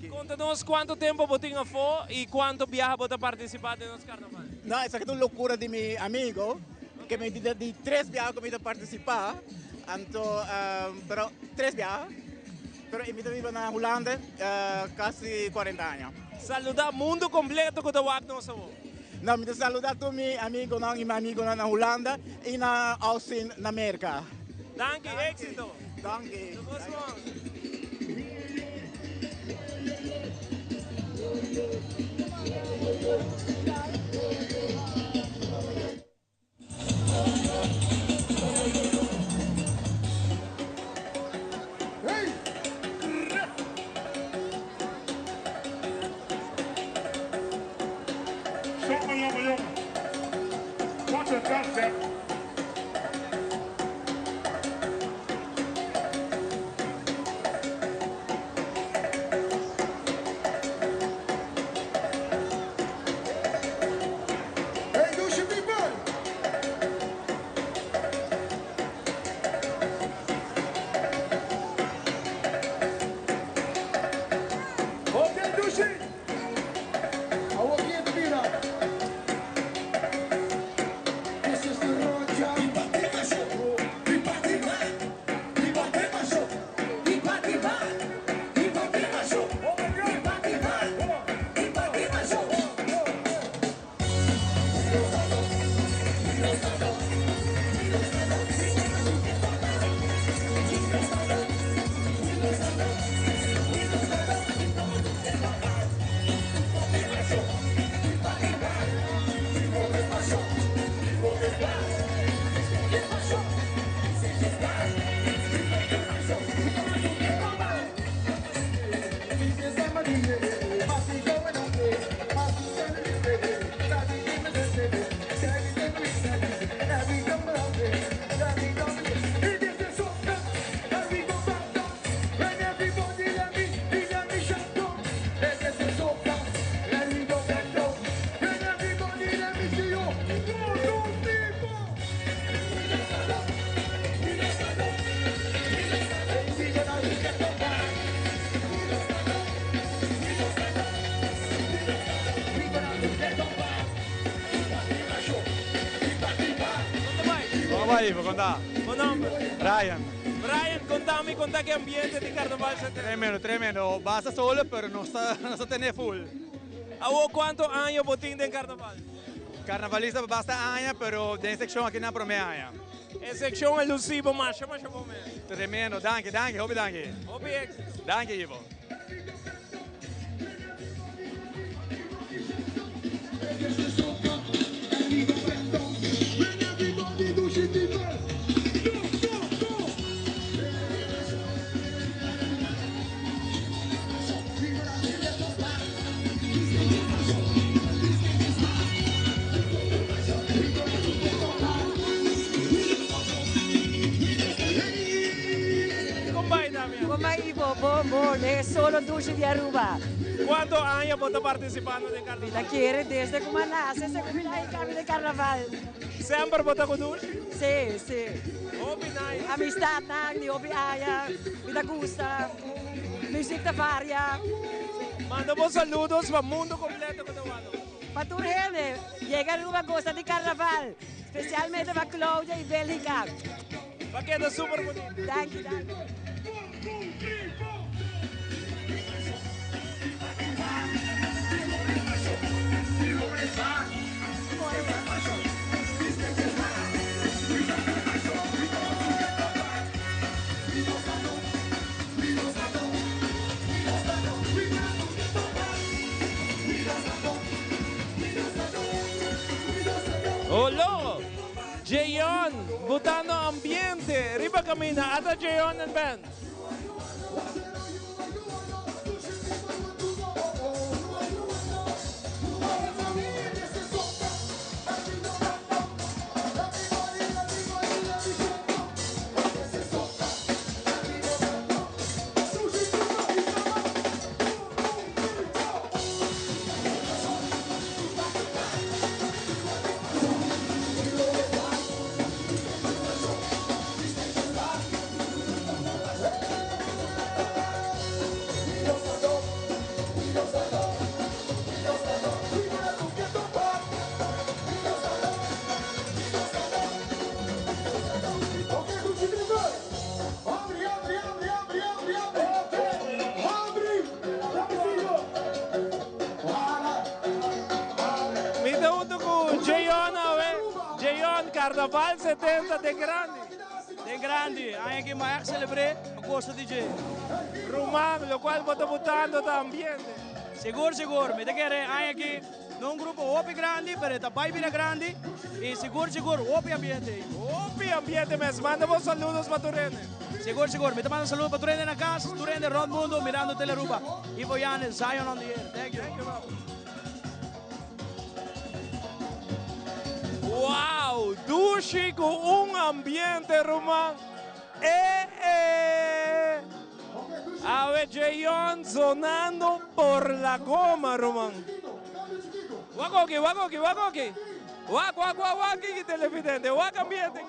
Conta-nos quanto tempo você tinha fora e quanto viaja você participar de nosso carnaval. Não, essa é uma loucura de meu amigo, que me deu de 3 viagens que me participar. Então, pero 3 viagens. Pero eu vivo na Holanda quase 40 anos. Saludar o mundo completo que eu amo nosso. Não, me saludar tu meu amigo na Holanda e na Austin, na América. Danke, éxito. Danke. vai, conta. Meu nome? Ryan. Brian, contami che ambiente di Carnaval 70. Tremendo. Basta solo, pero no está tener full. ¿A cuántos años botín en Carnaval? Carnavalista basta años, pero de sección aquí no prome años. En sección elusivo, mas. Tremendo, danke, hobby danke. Hobby éxito. Danke, Ivo. È solo Duce di Aruba. ¿Cuántos años vos estás participando en Carnaval? La quiere desde como nace, se come la cambio de Carnaval. Sempre vos estás con Duce? Sì. Hobby nice. Amistad, di hobby aia, vida gusta, musica varia. Mandamos saludos para el mundo completo que te van. Para tu gente, llega Aruba Costa di Carnaval, specialmente para Claudia e Belgica. Va quedar super bonito. Danke. Hola, Jayon, botando ambiente, riba camina, ata Jayon and band. Carnaval 70 de grande. De grande, anche mais celebrare a costa DJ. Romano, lo qual vota votando también. Seguro, me quero anche non gruppo opi grande, per ta bai bina grande e seguro opi ambiente. Opi ambiente, mes manda vos saludos para Turene. Seguro, me te mando saludos para Turene na casa, Turene rond mundo mirando Teleruba. Ivo Jane, Zion on the air. Thank you. Wow, Dushi con un ambiente romano. A ver, Jayon sonando por la goma, Román. Wagoki. Waki, televidente. Wak ambiente.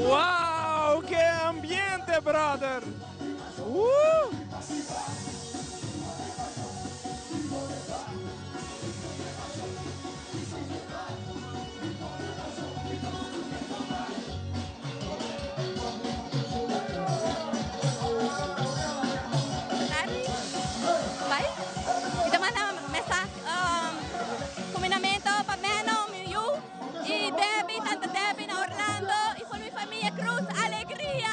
Wow, qué ambiente, brother. Combinamento para menos, y Debbie, tanta Debbie en Orlando, y con mi familia Cruz, alegría.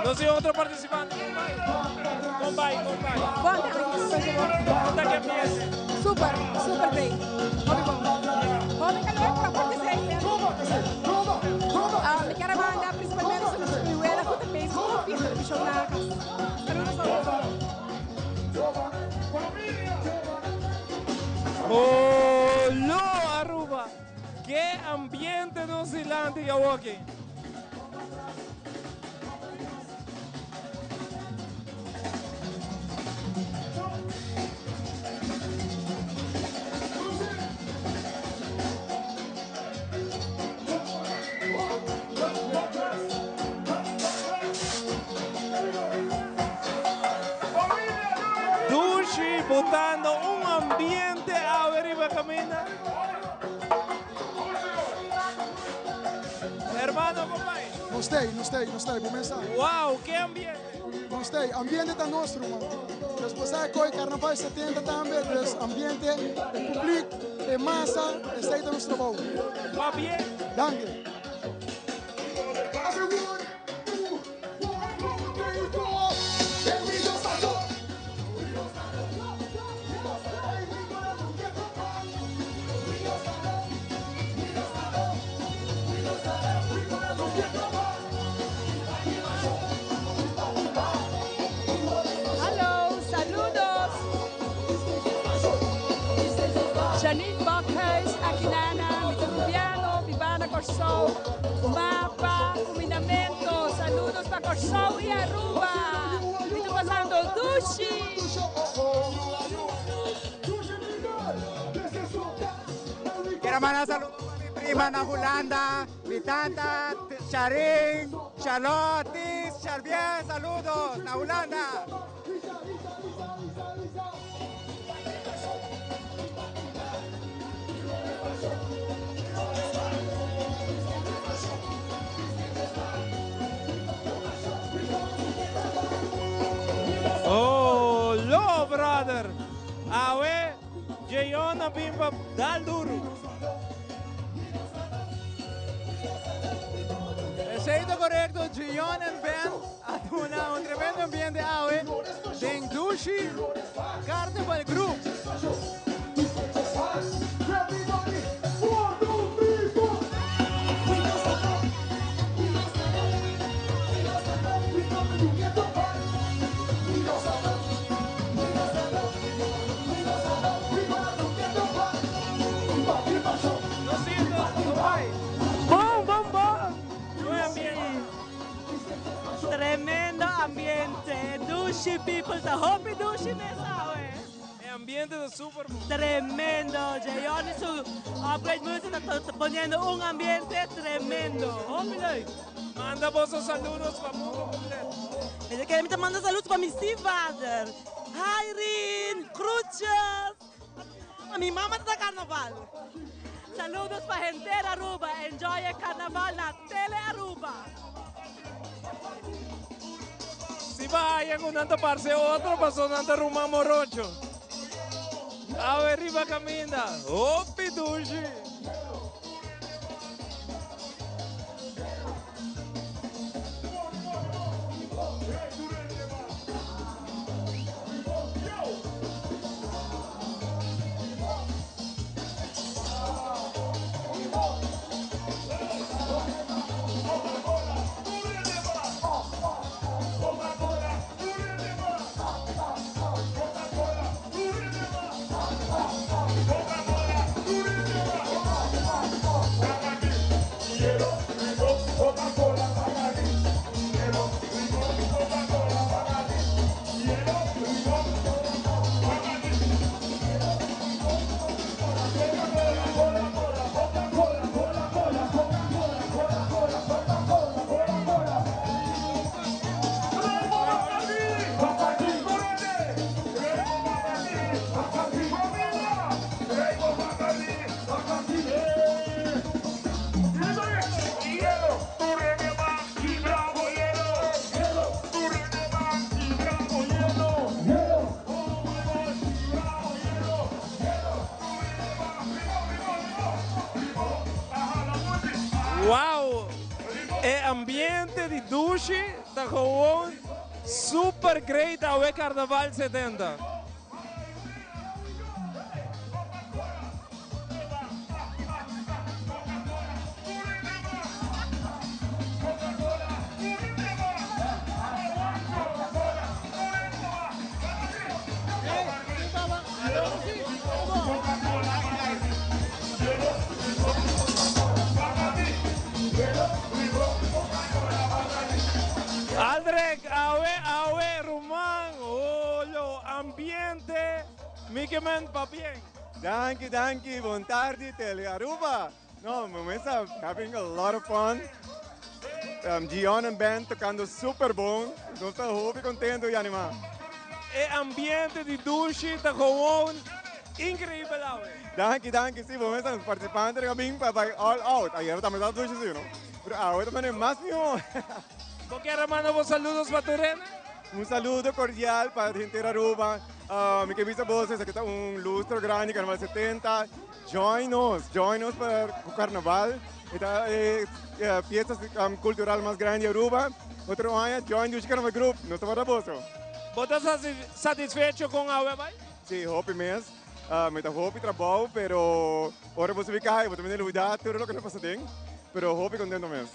No sé otro participante. Combay. Conta que empiece. Super bem. Ontem que para acontecer. Me quero mandar principalmente sobre os primeira que também se confia no bicho na casa. Oh, no, Aruba. Qué ambiente no silante y aquí. Dushi botando un ambiente a ver camina. Hermano, compadre. Gostei, começa. Uau, que ambiente. Gostei, ambiente tá nosso, mano. Depois é coi Carnaval 70 também, ambiente, público, massa, aceita nosso trabalho. Va bien. Danke. Janine Bakhuis, Aquilana, Mito Rubiano, Vivana Corsou, Mapa, Combinamento, saludos para Corsou e Aruba. Mito pasando Dushi. Quiero mandar saludos a mi prima na Holanda, mi tanta Charín, Charlotte, Charvier, saludos na Holanda. Oh, lo, brother. A ver, Jayona Bimba, dal duro. Receita correcto, Gion and Ben, aduna un tremendo ambiente awe, den Dushi, Carnival Group. Tremendo ambiente. Dushi people, the hopi Dushi nessa, El ambiente de Super Bowl. Tremendo. Jayon y su upgrade music está poniendo un ambiente tremendo. Hopi leuk. Manda vos saludos para el mundo completo. Ik heb te mandar saludos para mi stiefvader. Irene, Cruces. A mi mamá está carnaval. Saludos para gente de Aruba. Enjoy el carnaval na Tele Aruba. Si vayan con tanto parce otro pasó tanto Ruma Morocho. A ver, arriba camina. Oh, Pidushi. Dushi, dat gewoon super great AW Carnaval 70. Aldrich, AW, Roman, olho, ambiente, Mikeman, papien. Danke, buon tardi, Tele Aruba. No, we are having a lot of fun. Gion and band tocando super bom. Nós estamos muito contentes, Janima. E ambiente di Dushi, tá gewoon incrível, AW. Danke, sim, vamos estar participando também para all out. Ayer também estava Dushi, sim, não? Mas agora também é mais new. Quero mandar uns saludos para Turena. Saludo cordial para a gente de Aruba. Mi camisa voces, aquí está lustro grande, Carnaval 70. Join us para o Carnaval. Esta fiesta cultural más grande de Aruba. Otro año, join Dushi Carnaval Group. Não está maravilhoso. ¿Você está satisfecho com a AW? Sim, hope mesmo. Me está hope trabalho, pero ahora você fica, eu também olvidar tudo o que não passa bem. Pero hope contento mesmo.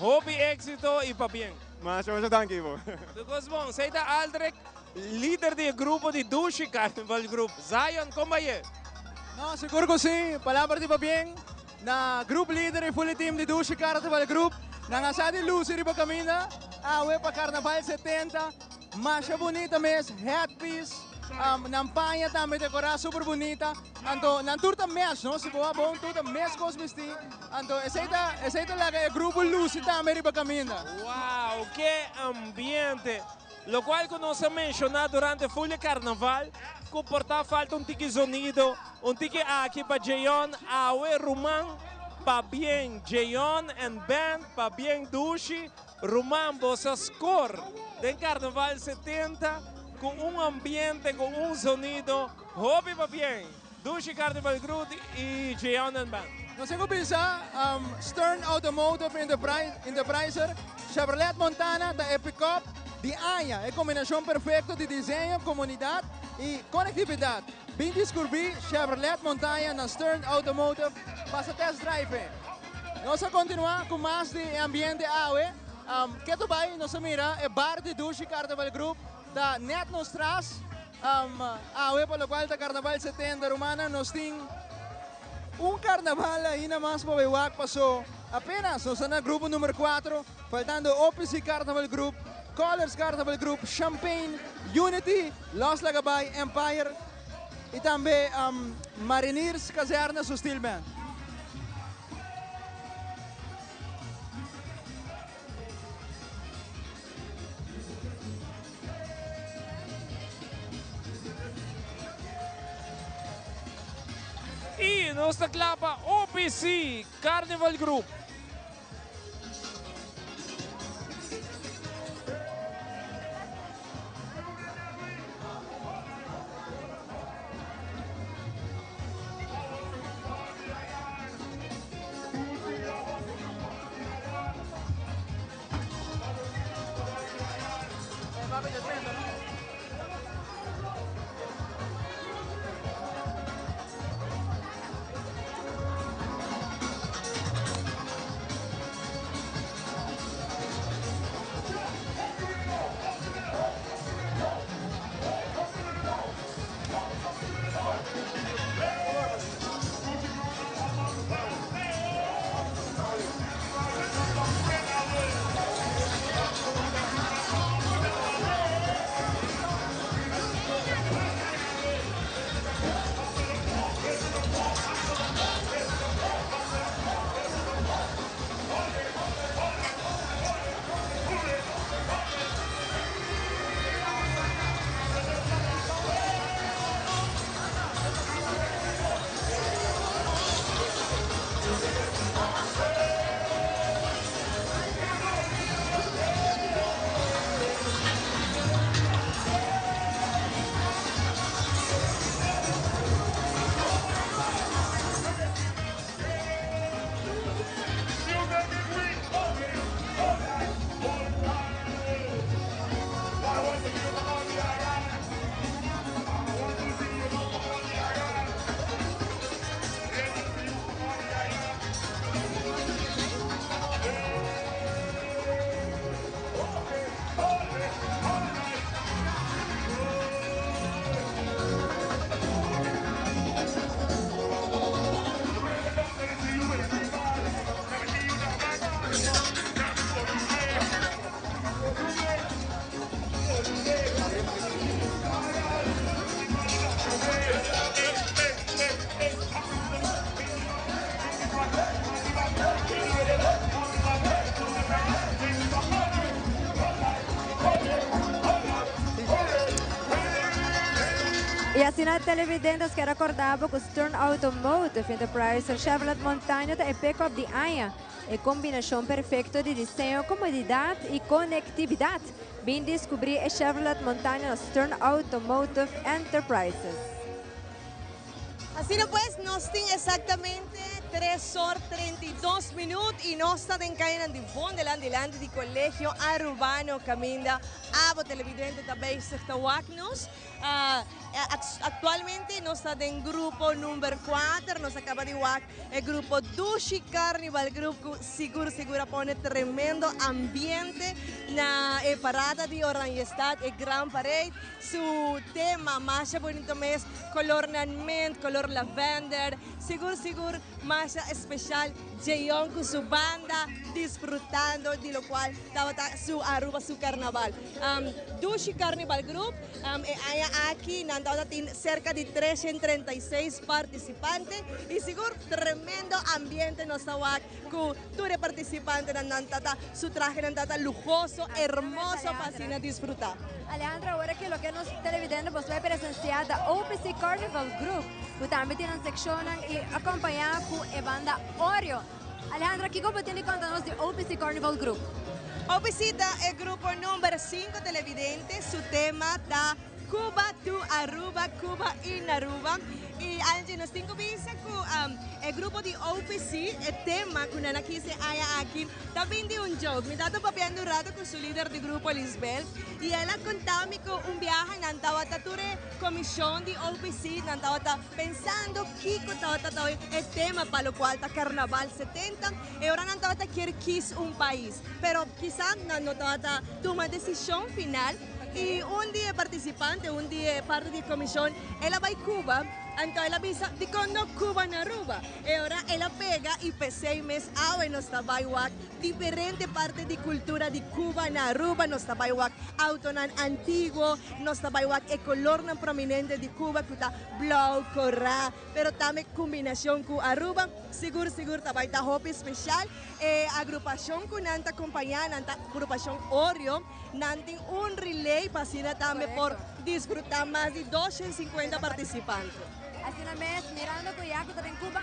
Hope, éxito e para bem. Mas danke, Ivo. Dus bom, você está Aldrich, líder do grupo de Dushi Carnival Group. Zion, como é? No, siguro ko sim. Palavra de bem na group leader e full team de Dushi Carnival Group. Nangasadi Lucy riba kamina. Awe pa Carnaval 70. Masha bonita mes, headpiece. Nampanha também decorada super bonita. Então, nanturta mes, no? Se boa bom, turta mes cos vesti. Então, essa lá é o grupo Lucy também riba kamina. Wow, que ambiente! Lo cual que nos ha mencionado durante el full carnaval, comporta falta un tiki sonido, un tiki aquí para Jayon, AW Roman, pa bien Jayon and band, pa bien Dushi, Roman, vos score del carnaval 70, con un ambiente, con un sonido, hobby pa bien, Dushi Carnival Group y Jayon and band. Nós temos que pensar, Stern Automotive Enterpriser, Chevrolet Montana, da Epicop, de AIA, é combinação perfeita de desenho, comunidade e conectividade. Bem descobrir Chevrolet Montana na Stern Automotive, passa test drive. Nós vamos continuar com mais de ambiente AW. Que tu vai, nós mira, é bar de Dushi Carnival Group, da net nos traz, AW, pelo qual da Carnaval 70 Romana, nós temos carnaval ainda mais para o passou. Apenas, nós estamos no grupo número 4, faltando OPC Carnival Group, Colors Carnival Group, Champagne, Unity, Los Lagabay, Empire e também Mariners Casernas do Steelman. E nossa clapa OPC Carnival Group. assim na televidentes que recordava que o Stern Automotive Enterprise Chevrolet Montaña e pick-up de Aya é combinação perfeita de desenho, comodidade e conectividade. Bem descobrir a Chevrolet Montaña Stern Automotive Enterprises. Así no pues, nos tiene exactamente 3 horas 32 minutos y nos está en cadena de Bondeland, delante del colegio Arubano Caminda, abo televidente también se está wagnos. Actualmente nos está en grupo número 4, nos acaba de wag el grupo Dushi Carnival Group, segura pone tremendo ambiente na parada de Oranjestad, el Gran Parade, su tema más bonito mes, color nanment, color lavender, seguro más especial, Jayon con su banda disfrutando de lo cual estaba su Aruba su carnaval. Dushi Carnival Group, aquí tiene cerca de 336 participantes y seguro tremendo ambiente nos estaba con todos los participantes su traje lujoso, hermoso para disfrutar. Alejandra, ahora que lo que nos televidentes pues vai presenciar da OPC Carnival Group, que também tem uma secção e acompanhar com a banda Oreo. Alejandra, que como tem de contar-nos de OPC Carnival Group? OPC é o grupo número 5 televidentes, su tema da Cuba to Aruba, Cuba in Aruba. Y Angie, nos tengo que decir que el grupo de OPC, el tema que nos quise aquí, también de un joke. Me estaba papeando un rato con su líder de grupo, Lisbeth, y ella contaba un viaje, nantaba tature comisión de OPC, nantaba pensando que estaba el tema para lo cual está Carnaval 70, y ahora nantaba quiere quis un país, pero quizás no estaba tomando decisión final. Y un día participante, un día parte de comisión, ella va a Cuba, entonces ella avisa de cuando Cuba en Aruba. Y ahora ella pega y por 6 meses ahora nos está baiwak diferente parte de cultura de Cuba en Aruba, nos está baiwak autonan antiguo, nos está baiwak el color tan prominente de Cuba que está blau, corra, pero también combinación con Aruba, seguro está baita hopi especial. Agrupación con nanta compañía, nanta agrupación Oreo, nanti un relay pasina también por disfrutar más de 250 participantes. Así na mes, mirando que ya que está en Cuba,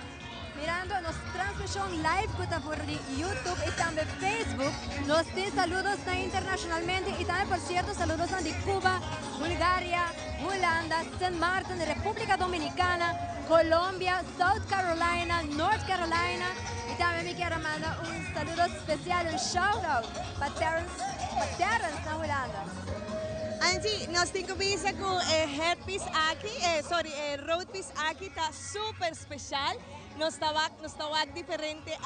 mirando nos transmisión live que está por YouTube y también Facebook, nos tiene saludos internacionalmente y también por cierto saludos de Cuba, Bulgaria, Holanda, San Martín, República Dominicana, Colombia, South Carolina, North Carolina y también me quiero mandar un saludo especial, un shout out para Terence na Holanda. Angie, nos tengo que decir que el headpiece aquí, el roadpiece aquí está súper especial. Nos estaba diferente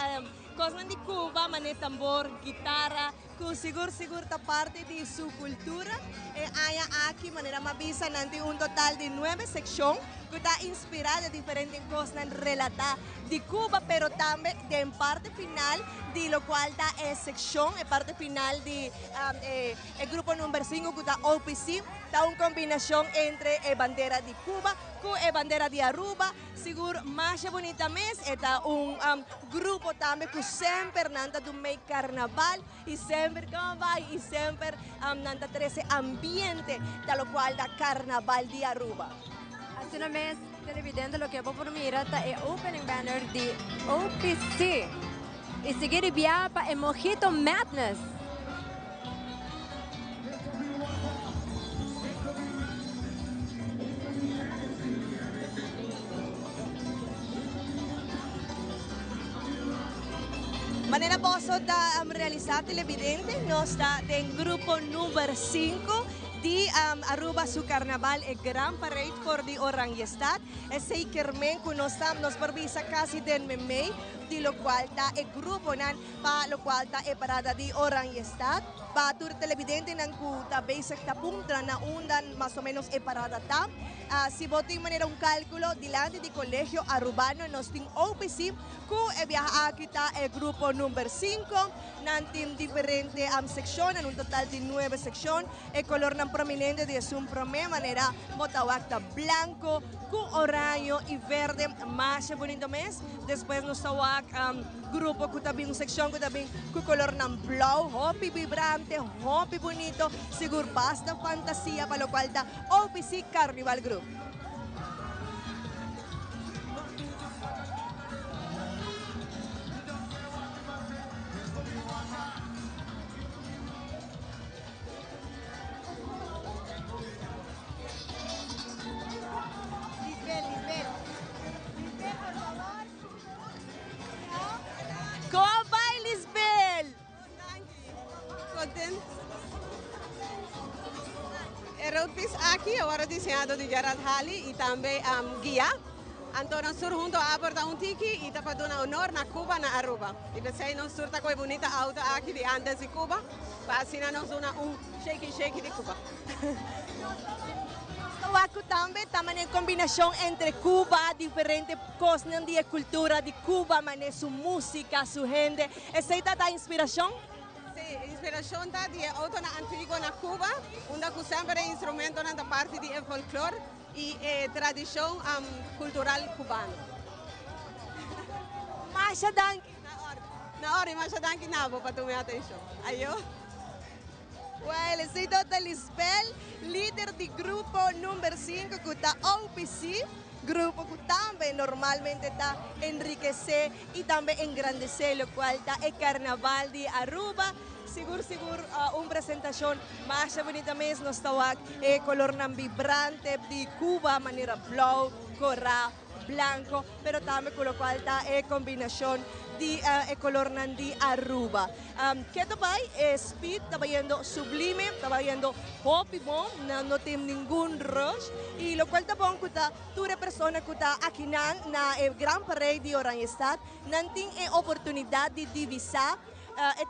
cosas de Cuba, mané tambor, guitarra, que seguro está parte de su cultura. Hay aquí manera más visa un total de 9 secciones que está inspirada de diferentes cosas relatadas de Cuba, pero también en parte final de lo cual está sección, en parte final de el grupo número 5 que está OPC, está una combinación entre bandera de Cuba con bandera de Aruba, seguro más bonita mes, está un grupo también que siempre nanta do make carnaval y siempre y siempre nanta ese ambiente de lo cual da carnaval de Aruba. Así no mes televidente lo que por mirar está el opening banner de OPC y seguir y viajar para el Mojito Madness. Manera posso da realizar televidente, nos está en grupo número 5 de Aruba su carnaval el Gran Parade por de Oranjestad. Ese kermen que nos pervisa casi den meme, de lo cual está el grupo para lo cual está el parada de Oranjestad. Para tu televidente nang kuta basic ta punta na undan más o menos el parada ta. Si botin manera un cálculo delante del colegio Arubano nos tin OPC que viaja aquí está el grupo número 5 nantin diferente sección en un total de 9 secciones. El color nan prominente de un promé manera botawakta blanco con orange y verde más bonito mes. Después nos tawak grupo que también sección que también con color nan blau, hopi vibrante, hopi bonito, seguro basta fantasía para lo cual está OPC Carnival Group. ambiente. El road piece aqui agora diseñado de Gerard Halley e também guia. Então nós sur junto a aportar tiki e tá para dar honor na Cuba na Aruba. E você nós sur tá com a bonita auto aqui de Andes de Cuba, para assinar nós shake de Cuba. Aku também também combinação entre Cuba, diferentes coisas de cultura de Cuba, mas sua música, sua gente. Essa é a inspiração? Sim, inspiração tá de auto na antigo na Cuba, onde que sempre instrumento na parte de folclore e tradição cultural cubana. Masha dank. Na hora, masha dank na bo para tomar atenção. Ayo. Well, soy Dota Lisbel, líder del grupo número 5 que está OPC, grupo que también normalmente está enriquecer y también engrandecer, lo cual está el Carnaval de Aruba. Seguro, una presentación más bonita mes nos está color vibrante de Cuba, manera blau, coral, blanco, pero también con lo cual está combinación de color de Aruba. Que também speed, está yendo sublime, está yendo pop bom, no tiene ningún rush, y lo cual está bom que toda persona que está aquí na gran parade de Oranjestad, no tiene oportunidad de divisar.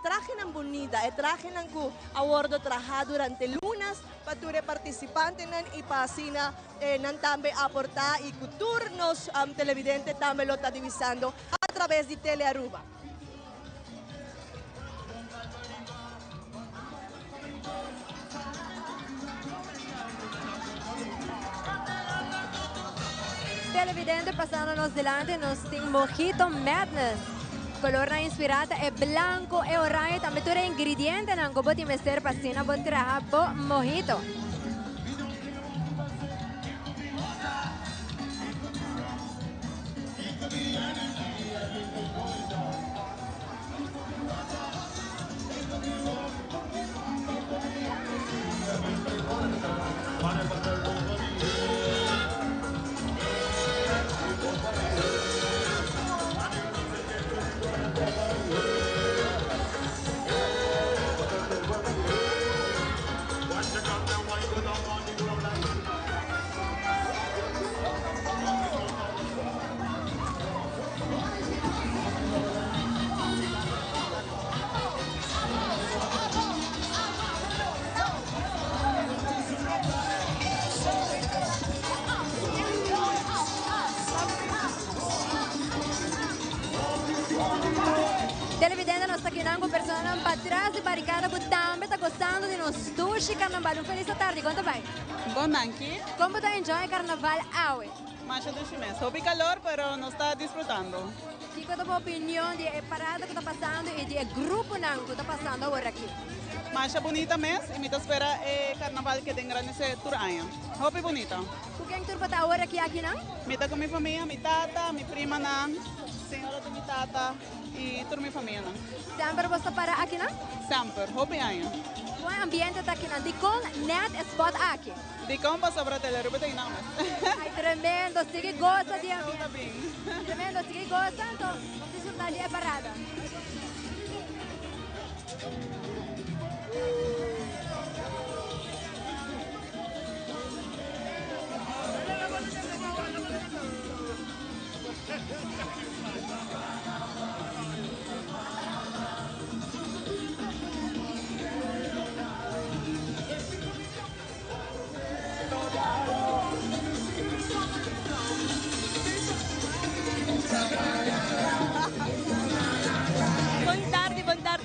Traje ng bonita, traje ng ku awardo trabajar durante lunas para ture participantes y para asina nan tambe aportar y turnos televidentes también lo está divisando a través de Tele Aruba. Televidente passando-nos delante, nos tem Mojito Madness. Color na inspirata é blanco e orange, também tudo ingrediente não como de mestre pasina bom trabalho bo mojito. Televidente, nós está aqui com personagem para trás de barricada que também está gostando de nos sushi carnaval. Um feliz tarde, quanto bem? Bom aqui. Como está enjoy carnaval hoje? Mais de mês. Houve calor, mas não está desfrutando. E qual é a tua opinião de parada que está passando e de grupo não que está passando agora aqui? Mais bonita mês e me espera carnaval que tem grande turanha. Houve bonita. Com quem turma está agora aqui não? Me está com minha família, minha tata, minha prima não, senhora de minha tata. E toda minha família. Sempre você para aqui, não? Sempre, hobby aí. O ambiente está aqui, não? De com net spot aqui. De com passa para Tele Aruba tem não. Ai, tremendo, se gosta de ambiente. Tremendo, se gosta, então você está ali parada.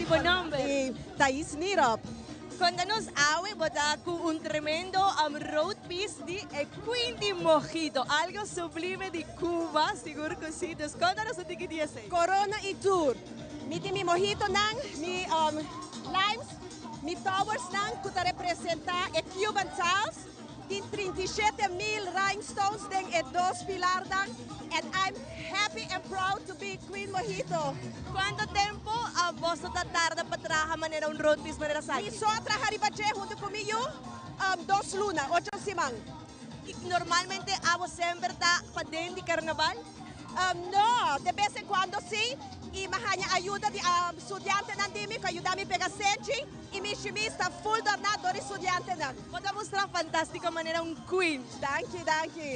Bom nome. Thais Nirop. Quando nós awe, botar com tremendo road piece de Queen de Mojito, algo sublime de Cuba, seguro que sim. Quando nós temos que dizer? Corona e Tour. Mi Mojito nang, mi limes, mi towers nang, que representa a Cuban South. Tem 37,000 rhinestones deng e 2 pilar dang, and I'm happy and proud to be Queen Mojito. Quanto tempo você está tarde para trabalhar maneira road piece maneira sabe? Só trabalhar junto comigo 2 lunas, 8 semanas. Normalmente você sempre está para dentro de carnaval? No, de vez en cuando sí. Y mahanya ayuda de estudiante nandimi, que ayuda a mi pegasenchi. Y mi chimista full tornado de estudiante nan. Pode mostrar fantástica maneira queen. Thank you.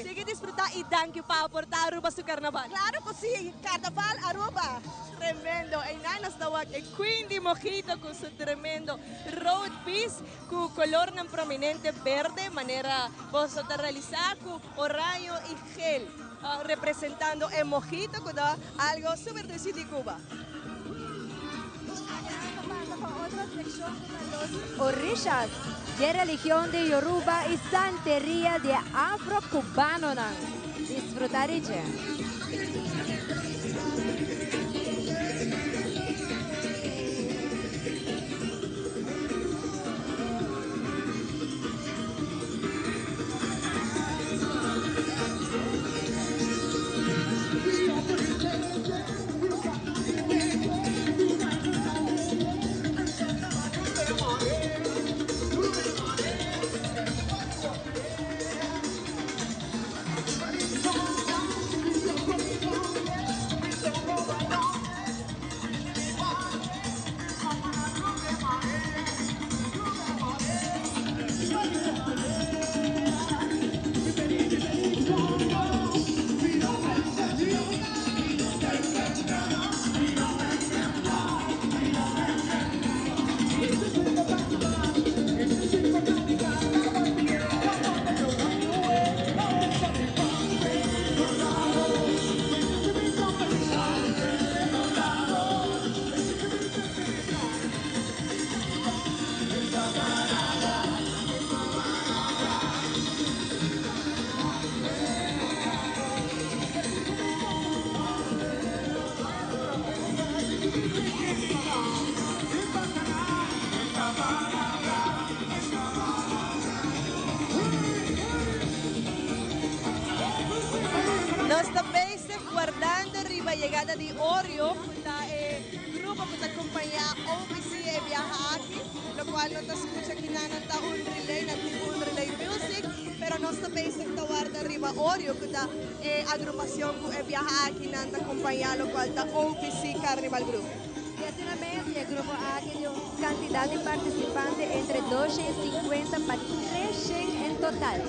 Sigue desfrutar e thank you para aportar Aruba su carnaval. Claro que sí, carnaval Aruba. Tremendo. E nós estamos aqui, queen de mojito com seu tremendo road piece, com color não prominente verde, maneira você realizar com orange e gel. Representando el mojito, algo súper dulce de Cuba. Otra sección de los orishas de religión de Yoruba y santería de afro-cubano. Disfrutar ya. Nós também estamos guardando a chegada de Oreo, que é o grupo que acompanha a OPC e viaja aqui, o qual nós escuta que não está um relay music, mas nós também estamos guardando Oreo, que é a agrupação que viaja aqui, não está acompanhando, o qual está OPC Carnival Group. Y así una vez el grupo A tiene una cantidad de participantes entre 12 y 50 para 3 en total.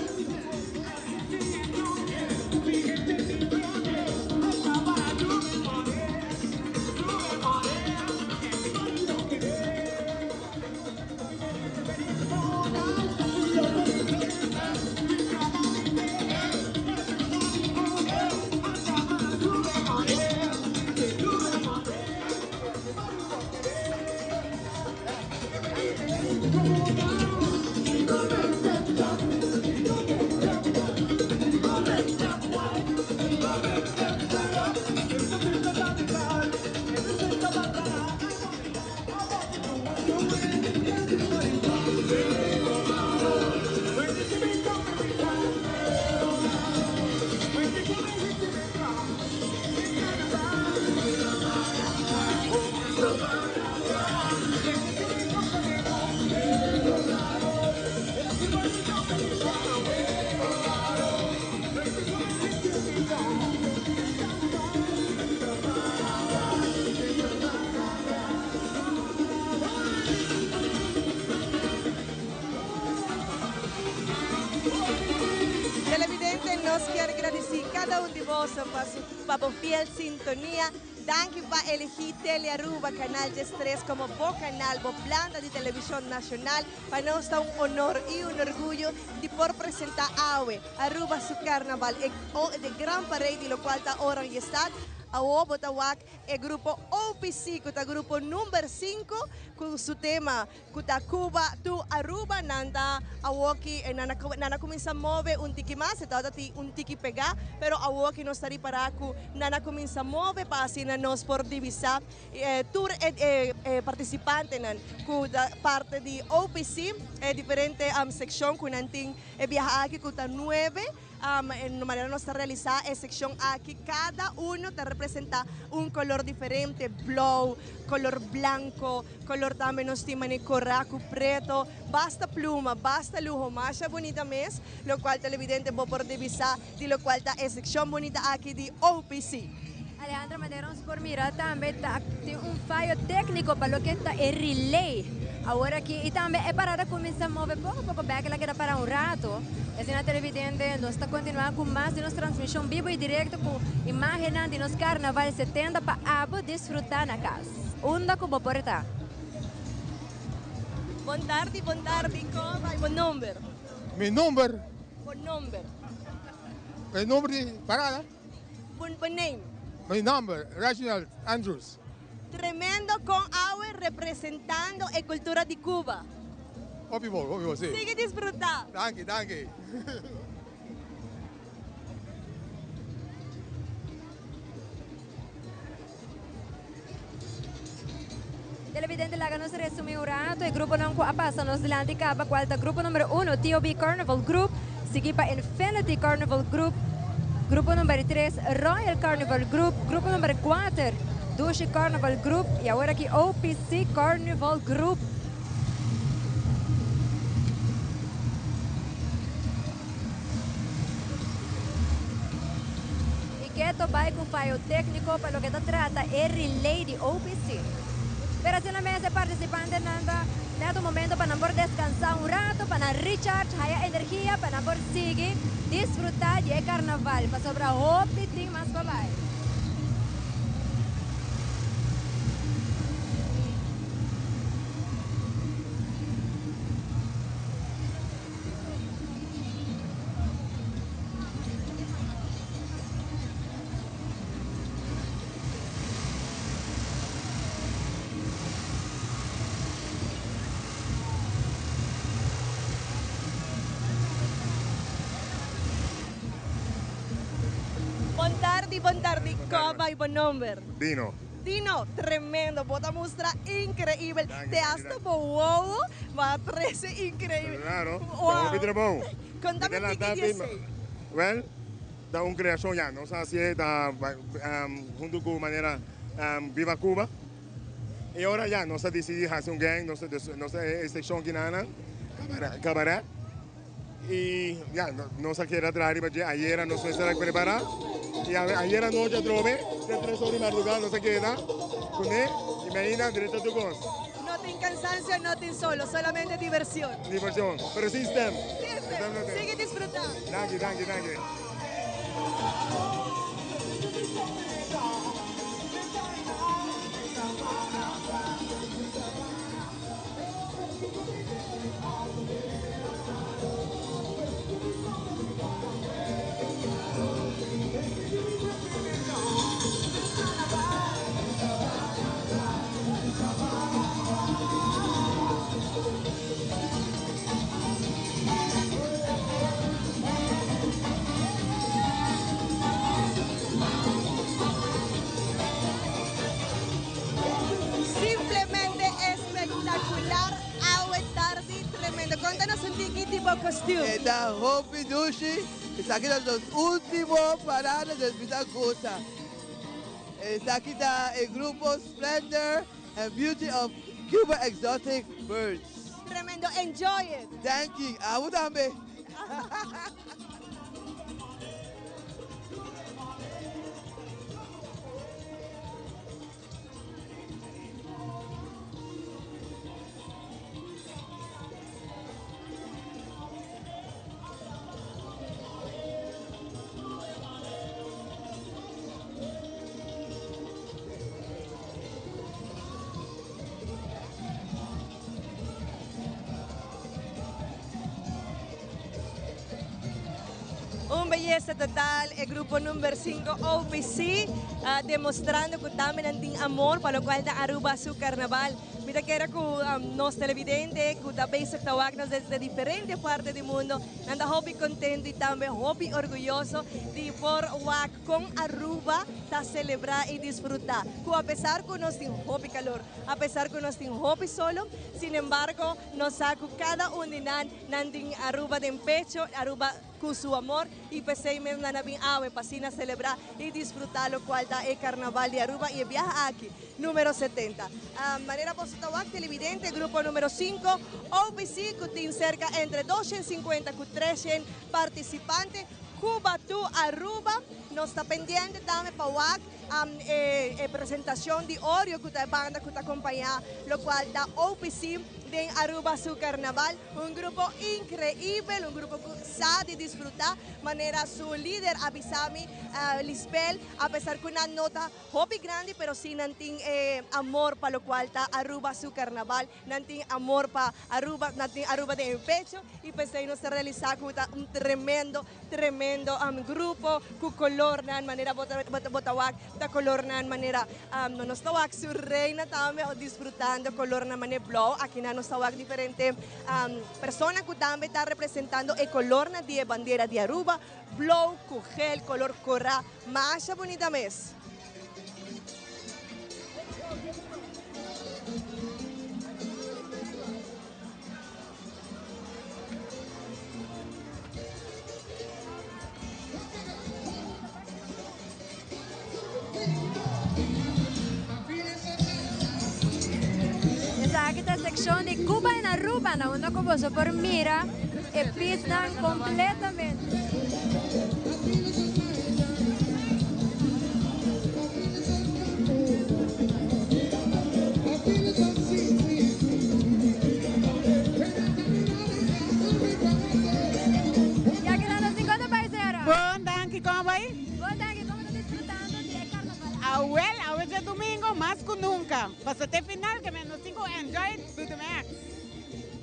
Nós queremos agradecer cada de vocês para a fiel sintonia. Danke para elegir Tele Aruba, Canal 3 como bom canal, bom planta de televisão nacional. Para nós é honor e orgulho de poder apresentar Aruba su carnaval, de grande parede, lo qual está ora em estado. A Botawak é grupo OPC, que é o grupo número 5, com seu tema, que é Cuba, tu Aruba, nanda awaki, nana começa a mover tiki mais, então tiki pegar, pero awaki não está para que nana começa a mover para assim nós por divisar. Tour participante que da parte de OPC é diferente secção que nanting viajar aqui que está 9 en manera nos está realizada la sección aquí, cada uno te representa un color diferente, blue, color blanco, color también nos tiene coraco, preto, basta pluma, basta lujo, más bonita mes, lo cual televidente puede poder divisar, de lo cual está la sección bonita aquí de OPC. Alejandra Madeiros, por mirar também tem fallo técnico para lo que está el relay. Agora aqui, e também é para começar a mover pouco a pouco, bem que ela queda para rato. Assim, na televidente, nós está continuando com mais de nossa transmissão vivo e direto com imagens de nosso Carnaval 70 para abo desfrutar na casa. Onde que vou portar? Bom tarde, qual vai o número? Meu número? O número. O número de parada? O nome. Meu nome, Reginald Andrews. Tremendo com agua representando a cultura de Cuba. Óbvio, sim. Sigue disfrutar. Danke. Televidente laga nos resume un rato, il gruppo non passa nos dilante capa qualta gruppo numero 1 TOB Carnival Group, seguì pa Infinity Carnival Group, gruppo numero 3 Royal Carnival Group, gruppo numero 4 Dushi Carnival Group e agora aqui OPC Carnival Group. E que vai com fallo técnico para o que trata é relay de OPC. Pero assim na mesa participante nanda neto momento para não descansar um rato, para recharge a energia, para não seguir disfrutar de carnaval, para sobrar hope tem mais babai. Bom tarde, qual vai o número? Dino. Dino, tremendo, bota mostrar incrível. Te hasta wow, va a 13 incrível. Claro, Wow. está bom. Contame o que dice. Well, da uma criação já, nós assim da junto com maneira Viva Cuba. E agora já nós decidimos fazer gang, nós secção aqui na cabaré. E já nós queremos trazer para ayer nós vamos preparar. E ayer à noite trove, de 3 horas de madrugada nós queda com ele e menina direto do gosto. No tem cansancio, no tem solo, solamente diversión. Diversión, pero system. Sigue disfrutando. Danke. Simplemente espectacular, agua tarde, tremendo. Contanos un tipo de costume. Da Hopi Dushi, está aquí los últimos paradas del Vida Gota. Está aquí el grupo Splendor and Beauty of Cuba Exotic Birds. Tremendo, enjoy it. Thank you. Abu Dhabi. Un belleza total, el grupo número 5 OPC, demostrando que también tienen amor para lo cual da Aruba su carnaval. Mira que era con los televidentes, que también se trabajan desde diferentes partes del mundo. Anda hopi contento y también hopi orgulloso de por con Aruba ta celebrar y disfrutar. Que a pesar que nos tiene hopi calor, a pesar que nos tiene hopi solo, sin embargo, nos saco cada uno de Aruba de pecho, Aruba con su amor y pensé mesmo na nabing awe pasina celebrar y disfrutar lo cual da el Carnaval de Aruba y viaja aquí, número 70. Manera positawak, televidente, grupo número 5, OPC, que tiene cerca entre 250 y 300 participantes. Cuba to Aruba, nos está pendiente también para presentación de Oreo, que está banda que está acompañada, lo cual da OPC de Aruba su carnaval, un grupo increíble, un grupo que sabe disfrutar, manera su líder Abisami, Lisbel, a pesar que una nota hobby grande, pero sí nanting amor para lo cual está Aruba su carnaval, nanting amor para Aruba, nanting Aruba de pecho, y pensé no se realizar con un tremendo grupo, con color nan manera botawak, da color nan manera no nos tawak su reina también disfrutando color nan manera blow, aquí na nos tawak diferente personas que también está representando el color nan de bandera de Aruba, blow, cugel, color corra, más bonita mes. Esta sección de Cuba en Aruba, na una cosa por mira e pistan completamente. Ya quedan 50 paiseros. Bom, danke, como vai? Bom, danke, como está disfrutando de carnaval? A hoje é domingo, mais que nunca. Para até final, que menos 5 enjoy to the max.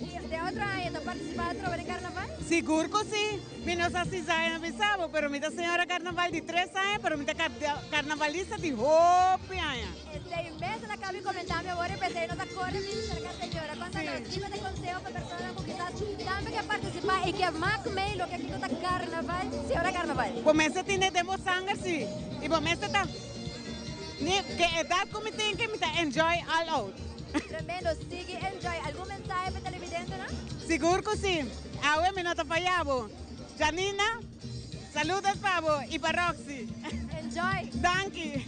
Y de otro año, ¿te participaste en el carnaval? Seguro que sí. Mi no sé si saben avisado, pero mi señora carnaval de 3 años, pero mi carnavalista de Hopi años. 6 meses la acabo comentando ahora empecé no te acuerdas de cerca señora. Cuéntanos, dime de consejo para personas que quizás también que participar y que más me lo que aquí está carnaval, si ahora carnaval. Por mí se tiene demo sangre, sí. Y por mí se está... Que edad como tem que me enjoy all out. Tremendo, sigue enjoy. ¿Algún mensaje para televidente, no? Seguro que sí. Ahora me nota fallado. Janina, saludos Pavo y para Roxy. Enjoy. Danke.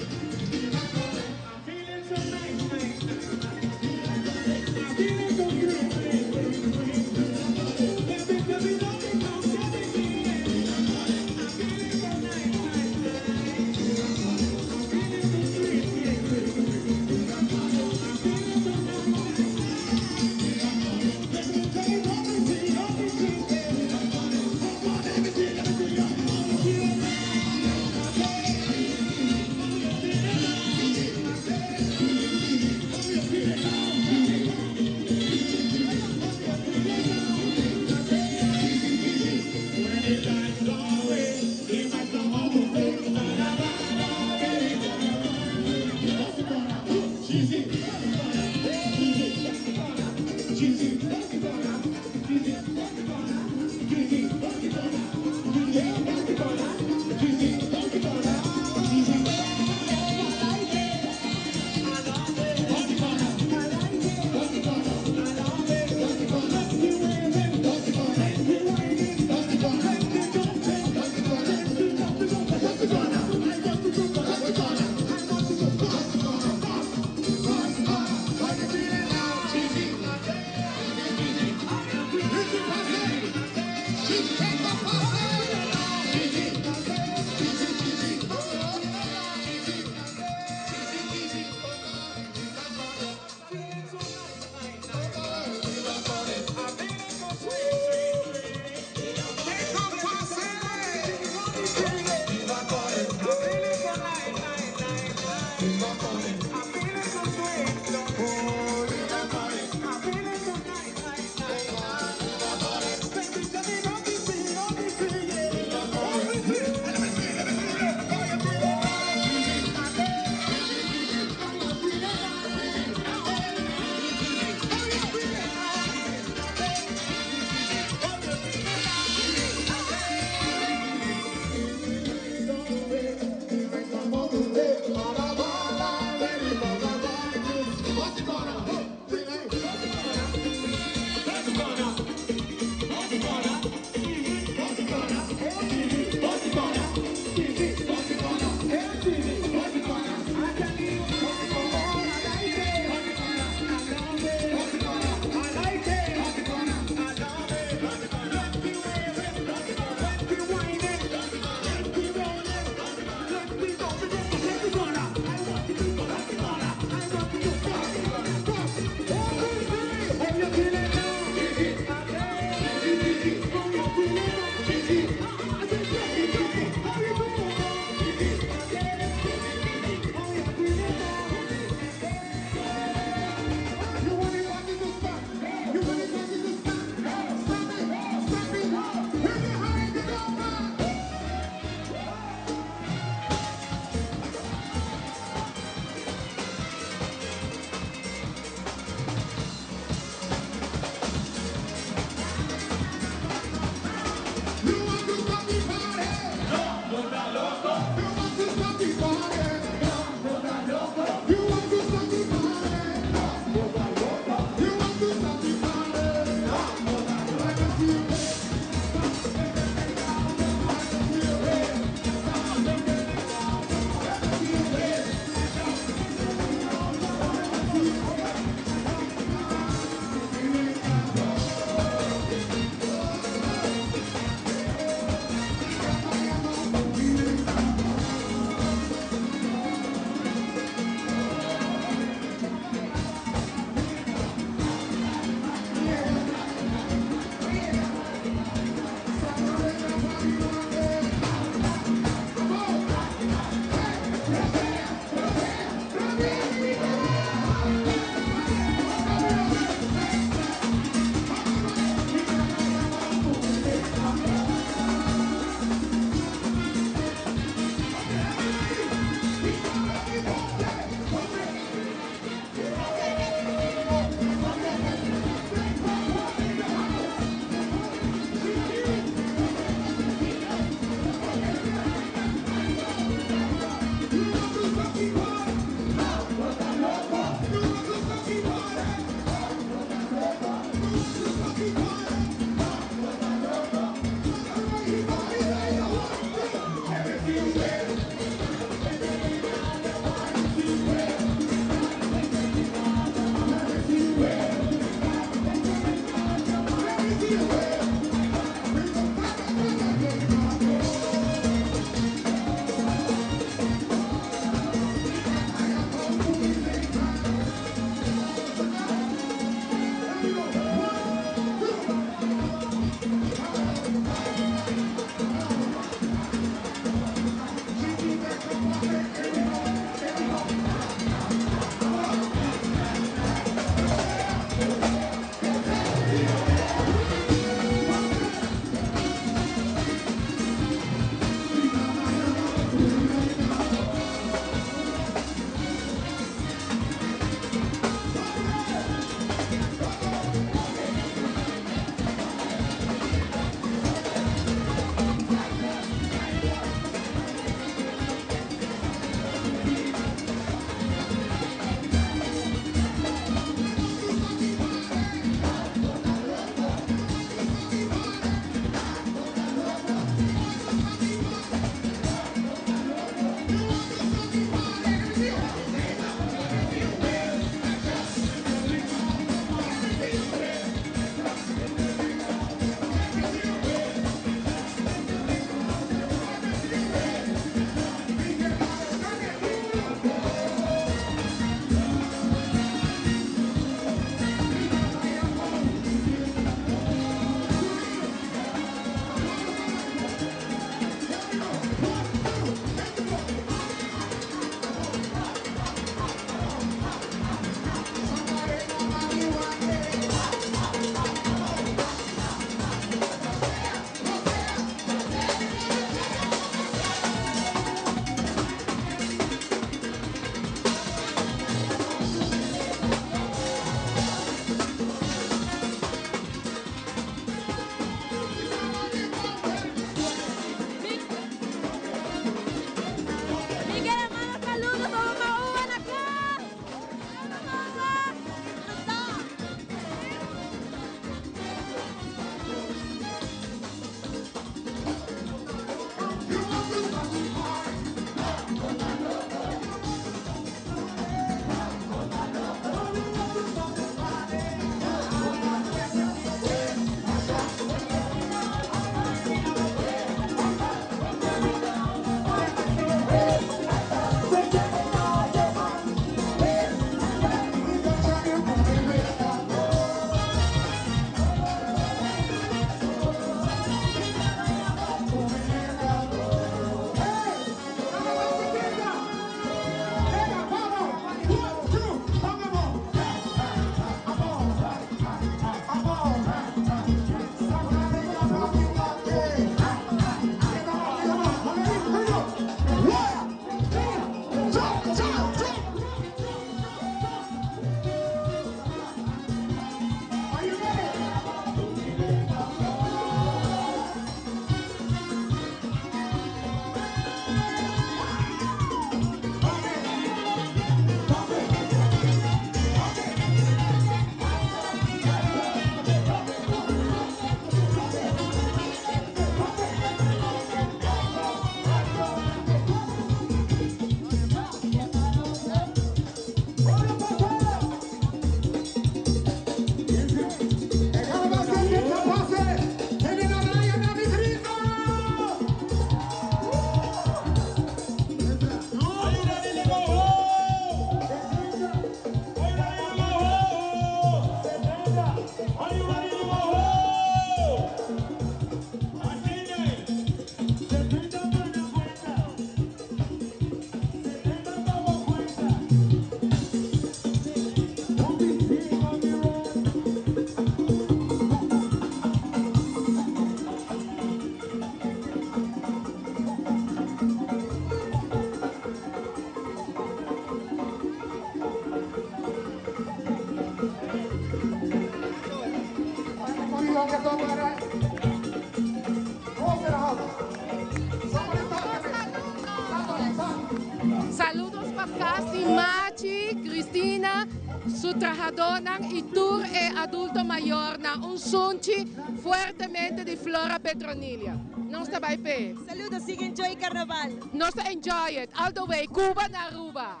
Saludos Podcasti, Machi, Cristina, su trabajadora y tour e adulto mayor na un sunci fuertemente di Flora Petronilia. Non sta by pe. Saludos, sigue enjoy carnaval. Non sta enjoy it, all the way, Cuba na Aruba.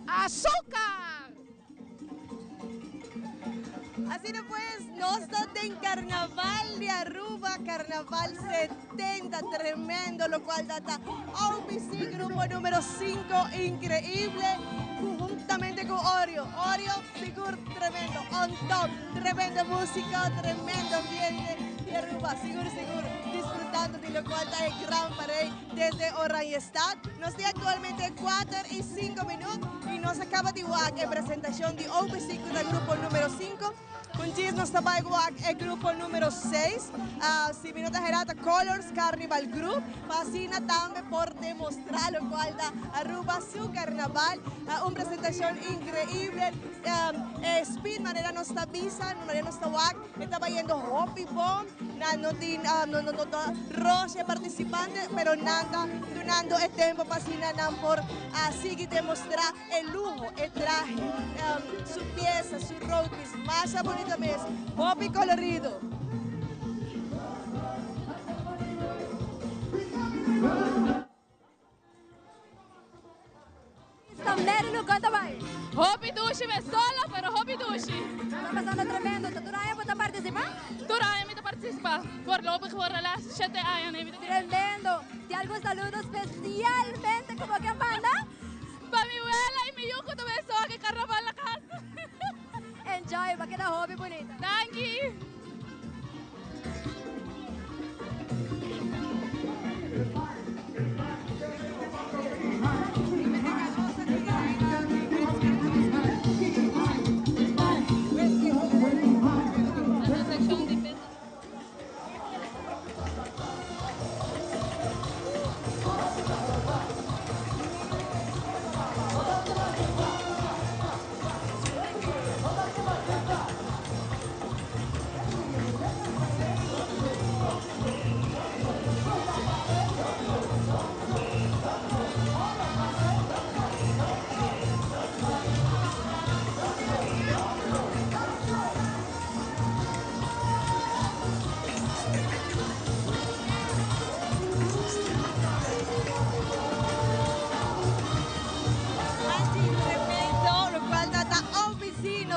Azúcar! Así no pues, nos en Carnaval de Aruba, Carnaval 70, tremendo, lo cual data OPC, grupo número 5, increíble, conjuntamente con Oreo. Oreo, seguro, tremendo, on top, tremenda música, tremendo ambiente de Aruba, seguro, disfrutando de lo cual está el gran parade desde Oranjestad. Nos tiene actualmente 4 y 5 minutos y nos acaba de igual en presentación de OPC con el grupo número 5. Juntis nos está igual el grupo número 6, si vino de Gerata Colors Carnival Group, fascina también por demostrar lo cual da Aruba su carnaval, una presentación increíble, Speed manera nos está visa, manera nos está igual, estaba yendo Hopi Bomb, no Roche participante, pero nada, donando el tiempo fascina por así demostrar el lujo, el traje, su pieza, su road piece, más bonita mes, Hopi colorido. Merilu, canta vai. Hopi Dushi me sola, pero Hopi Dushi. Está pasando tremendo. Turaya puede participar? Turaya me participa. Voorlopig worden las 7 años. Tremendo. ¿Tiene algún saludo especialmente como que manda? Para mi abuela y mi yuco también son que carnaval la casa. Enjoy, va a quedar hobby bonita. Thank you.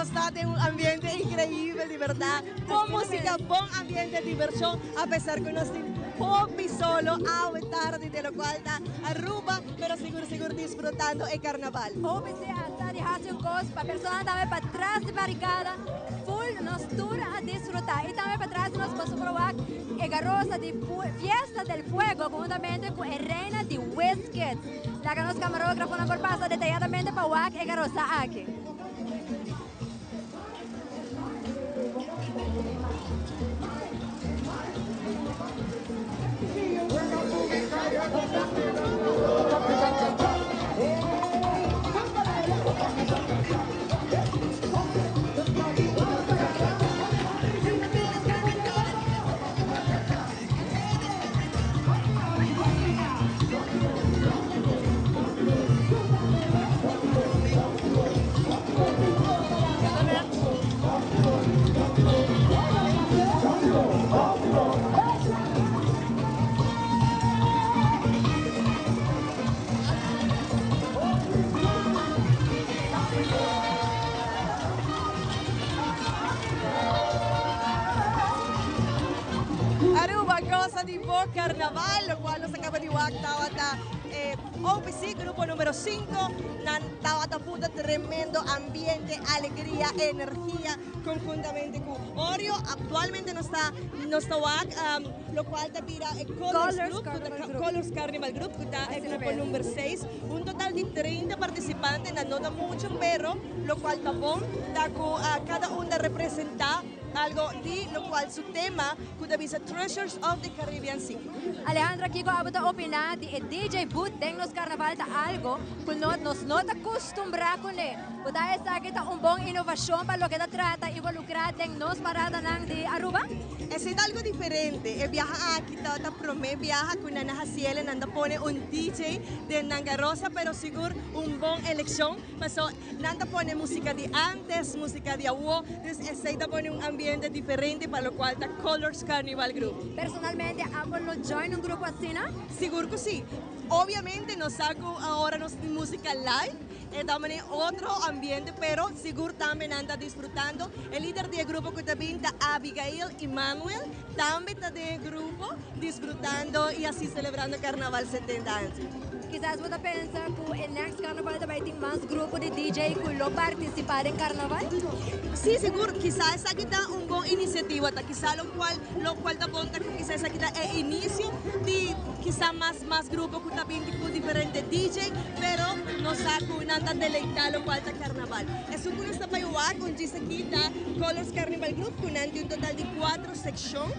Está de un ambiente increíble, de verdad. Con música, buen ambiente de diversión, a pesar que no estoy hobby solo, agua tarde, de lo cual está Aruba, pero seguro disfrutando el carnaval. Hobby se hasta dejarse un cos, para personas también para atrás de barricada, full nos tour a disfrutar. Y también para atrás nos vamos a probar el garrosa de Fiesta del Fuego, conjuntamente con el Reina de Whisket. La que nos camarógrafo nos pasa detalladamente para WAC el garrosa aquí. Aruba, cosa di buon carnaval, lo cual nos acaba di wakta OPC, grupo número 5, Tawataputa, tremendo ambiente, alegría, energía, conjuntamente con Oreo. Actualmente no está lo cual te pira el Colors Carnival Group, que está el grupo número 6. Un total de 30 participantes, no nota mucho, pero lo cual está bon, cada una representa algo de lo cual su tema que dice Treasures of the Caribbean Sea. Alejandra, Kiko, abota opinar di DJ Boot deng nos carnaval ta algo que nos nota acostumbrar con él. Puta esa que ta buon innovación para lo que ta trata involucrar deng nos parada nang di Aruba? Es algo diferente. Viaja aquí, ta promete viaja con Nana Jaciel, nanda pone un DJ de Nangarosa, pero seguro un bon elección. Paso nanda pone música de antes, música de agua, entonces esta pone un ambiente diferente para lo cual está Colors Carnival Group. Personalmente, ¿ambos lo join un grupo así, no? Seguro que sí. Obviamente nos saco ahora música live, también otro ambiente, pero seguro también anda disfrutando. El líder del grupo que también está Abigail y Manuel, también está del grupo disfrutando y así celebrando Carnaval 70 años. Quizás você pensa que el next carnaval vai ter más grupo de DJ que lo participar en carnaval? Sí, seguro. Quizás aquí está una buena iniciativa, quizás lo cual está bonita, quizás aquí está el inicio de quizás más grupos que también tipo diferente DJ, pero nos saca una deleitar lo cual está carnaval. Es un está para un dice aquí está Colors Carnival Group con un total de 4 secciones.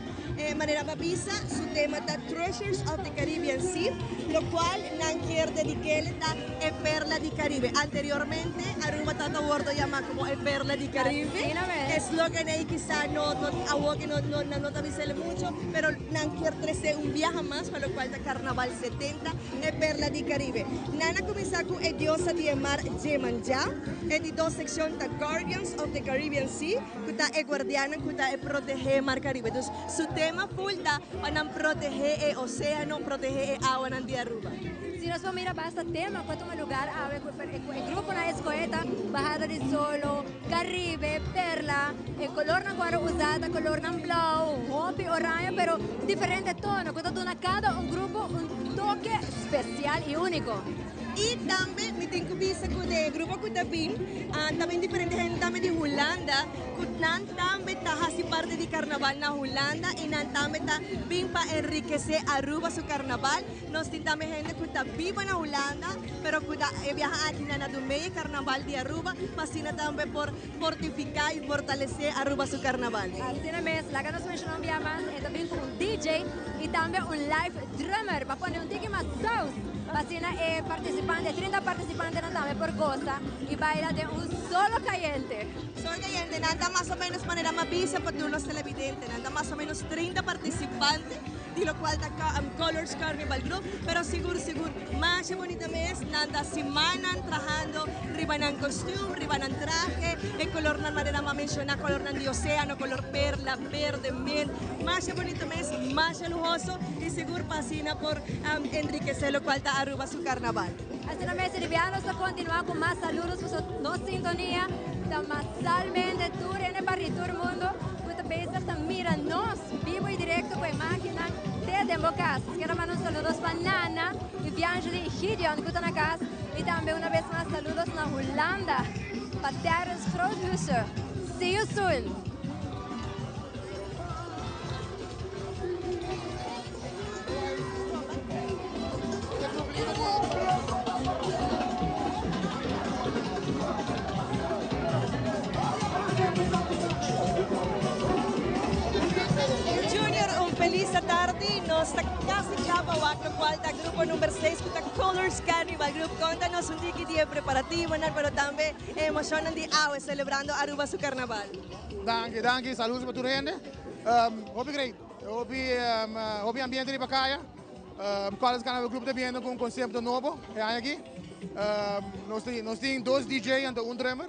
Manera babisa, su tema está Treasures of the Caribbean Sea, lo cual quiere dedicarle a Perla di Caribe. Anteriormente, Aruba estaba bordo llamado como Perla di Caribe. Es lo que quizás no te visele mucho, pero quiere crecer un viaje más, para lo cual está Carnaval 70, Perla di Caribe. Nana comienza con el diosa de mar Jemanja, en die 2 secciones está Guardians of the Caribbean Sea, que está el guardiano, que está el proteger el mar Caribe. Entonces, su tema full está para proteger el océano, proteger el agua de Aruba. Si nos vamos a mirar basta tema, quanto un lugar el grupo na escoeta, Bajada de Solo, Caribe, Perla, el color na guarda usada, color na blau, hopi, orange, pero diferente tono, quanto dona cada un grupo un toque especial y único. Y también me tengo vista con el grupo que también diferente gente también de Holanda, que también está haciendo parte de carnaval en Holanda y también está bien para enriquecer Aruba su carnaval. Nos también gente que está viva en Holanda, pero que viaja aquí en el medio carnaval de Aruba, fascina también por fortificar y fortalecer Aruba su carnaval. Así es, la que nos mencionamos ya más, es también un DJ y también un live drummer, para poner un ticket más sauce. Fascina participantes, 30 participantes también por Costa y baila de un solo caliente. Solo caliente, nada más o menos manera más vista para todos los televidentes, nada más o menos 30 participantes, de lo cual está Colors Carnival Group, pero seguro, más bonita mes, nada semana trabajando, ribanan costume, ribanan traje, el color na manera más menciona, color de océano, color perla, verde, miel, más bonito mes, más lujoso y seguro fascina por enriquecer lo cual está Aruba su carnaval. Así no me sirvianos a continuar con más saludos, pues no sintonía, masalmente tour en el barrio el mundo, pues también mira-nos vivo y directo con máquina de Dembocas. Quiero mandar saludos para Nana y Bianjali y Gideon que están acá y también una vez más saludos a Holanda, para Terence Groothuizen. See you soon. Junior, un feliz tarde, nos está casi acabando, lo cual está grupo número 6, que está Colors Carnival Group. Contanos un día preparativo, pero también emocionan de agua celebrando Aruba su carnaval. Danke, saludos para tu gente. Hopi great, hopi ambiente de Pacaya. Colors Carnival Group está viendo con un concepto nuevo aquí. Nós temos 2 DJ e um drummer,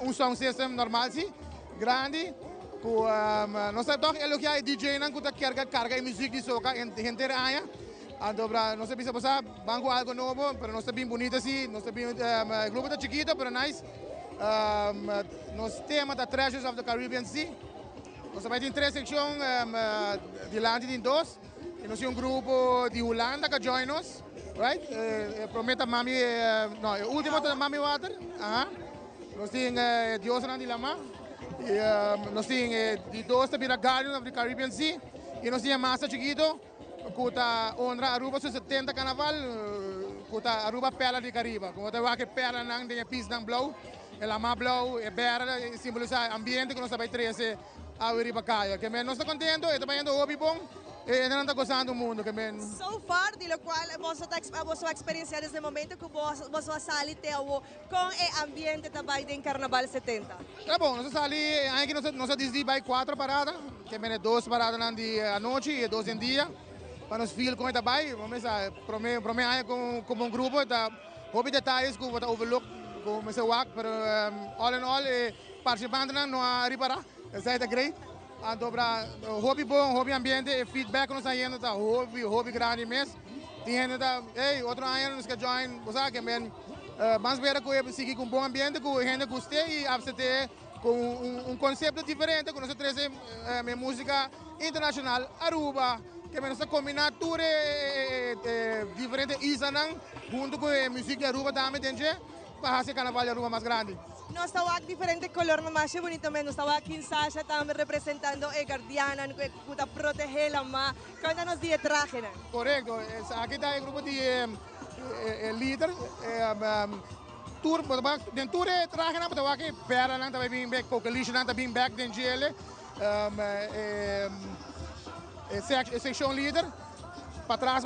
um sound system normal, sim, grande. Nós temos que DJ não que carga e música de soca inteira aí. Então, nós temos que banco algo novo, mas nós temos bonito assim, nós temos grupo tá chiquito, mas nice. Nós temos da Treasures of the Caribbean Sea. Nós temos em 3 secções de land em 2. E nós temos grupo de Holanda que join us. right? Prometa mami, no, el último de mami water. Nós temos Dios na Dilama. Nós temos de dois da Guardian of the Caribbean Sea. E nós temos massa chiquito. Kuta honra Aruba su 70 carnaval. Kuta Aruba perla de Caribe. Como te va que perla nang de pis nang blow. El ama blow e berra simboliza ambiente que nós vai trazer a Uribacaia. Que nós está contento, está fazendo hobby bom. E não está gostando do mundo. So far, de lo qual você experiência desde o momento que você sali com o ambiente também em Carnaval 70. Tá bom, nós sali, aqui nós desde vai 4 paradas, que é 2 paradas à noite e 2 em dia. Para nós feel com ele também, vamos prometer como grupo, tá hobby detalhes que vou overlook, como se wak, pero all in all, participantes não há ripará, isso é great. Então, para hobby bom, hobby ambiente, feedback nós ainda tá hobby grande mesmo. Tem gente tá, ei, outro ano nós que join, você que men, vamos ver que seguir com bom ambiente, que a gente goste e abster com conceito diferente, que nós trazemos música internacional, Aruba, que nós combinar tudo diferente isanang, junto com a música Aruba também, entende? Para fazer carnaval Aruba mais grande. Nós estamos aqui diferente color, não mais bonito mesmo. Nós estamos aqui em Sasha, também representando a guardiana, que para proteger a má. Conta-nos de traje, né? Correto. Aqui está o grupo de líder. Tour, dentro do traje, nós estamos aqui, pera, nós estamos bem back, coalition, nós estamos bem back dentro de ele. Section leader. Para trás,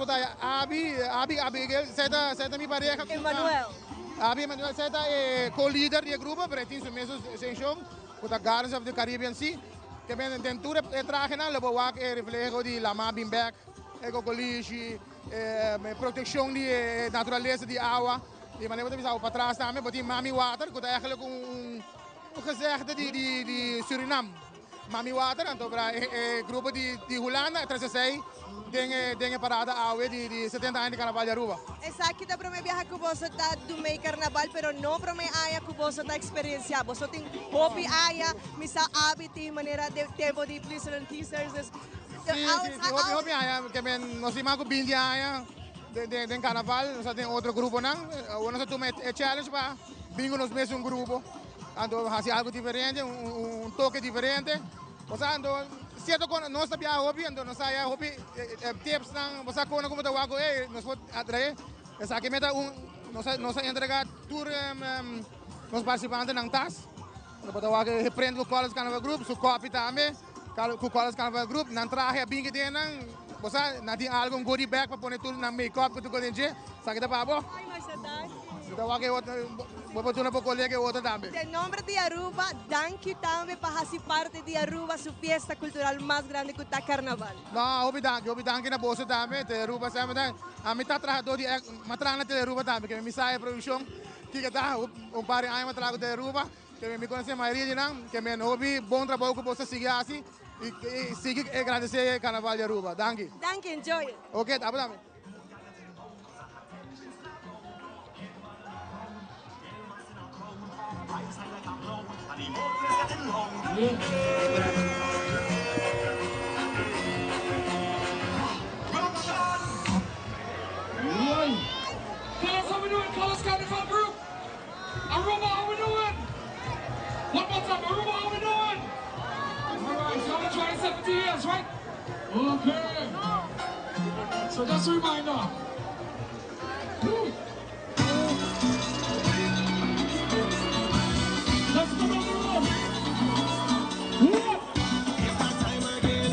Abigail, senta minha pareja. Emanuel. Manuel Seta é co-líder do grupo, mas tem a mesma seção, com a Gardens of the Caribbean Sea, que dentro do traje, levou a reflexo de lama bimback, ecocoligi, proteção de natureza de água, e maneira de visar para trás também, porque Mami Water, que é eigenlijk um gezegde de Suriname. Mami Water, então para o grupo de Holanda, 36, tem parada água de 70 anos de Carnaval de Aruba. Essa aqui dá para me viajar com você do meio Carnaval, mas não para me aia com você da experiência. Você tem hobby aia, misa hábito, maneira de tempo de prisoner teasers. Sim, hobby aia, que nós temos com bindi aia de Carnaval, nós temos outro grupo não, nós temos challenge para bingo nos mesmos grupo, então fazer algo diferente, toque diferente, então certo quando nós sabia hobby, então nós saia hobby tips não, você quando como tá algo nós pode atrair, essa aqui meta nós entregar tour nós participantes não tas, nós pode algo reprende o College Carnaval Group, su copy também, o College Carnaval Group, não traje a bingo de não, você não tem algo goodie bag para pôr tudo na make-up que tu conhece, sabe que tá bom? Então aqui vou botar uma colega outra também. Em nome de Aruba, danke também para fazer parte de Aruba, sua festa cultural mais grande que o Carnaval. Não, obrigado na bolsa também, de Aruba sempre. A mim tá trazendo de matrana de Aruba também, que me sai a produção, que tá par de anos trago de Aruba, que me conhece a maioria de não, que me hobby bom trabalho que você seguir assim e seguir agradecer o Carnaval de Aruba. Danke. Danke, enjoy. Ok, tá bom. Fellas, how we doing? College Carnival Group. Aruba, how we doing? One more time, Aruba, how we doing? All right, so I'm trying 70 years, right? Okay. So just a reminder. Let's go down the road. What? It's that time again.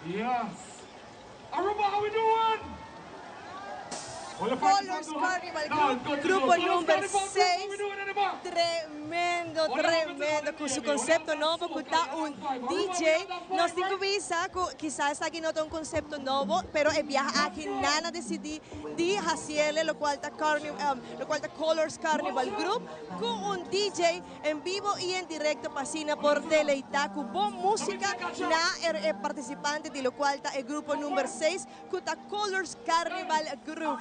Yes. Aruba, how we doing? Colors Carnival Group, grupo numero 6. Tremendo, con su concepto nuovo, con un DJ. Nos dico visa, quizás aquí no un concepto nuevo, pero el viaje aquí nada decidí de hacerle lo cual está Colors Carnival Group, con un DJ en vivo y en directo pasina por deleitar con buena música na participante de lo cual está el grupo número 6, con Colors Carnival Group.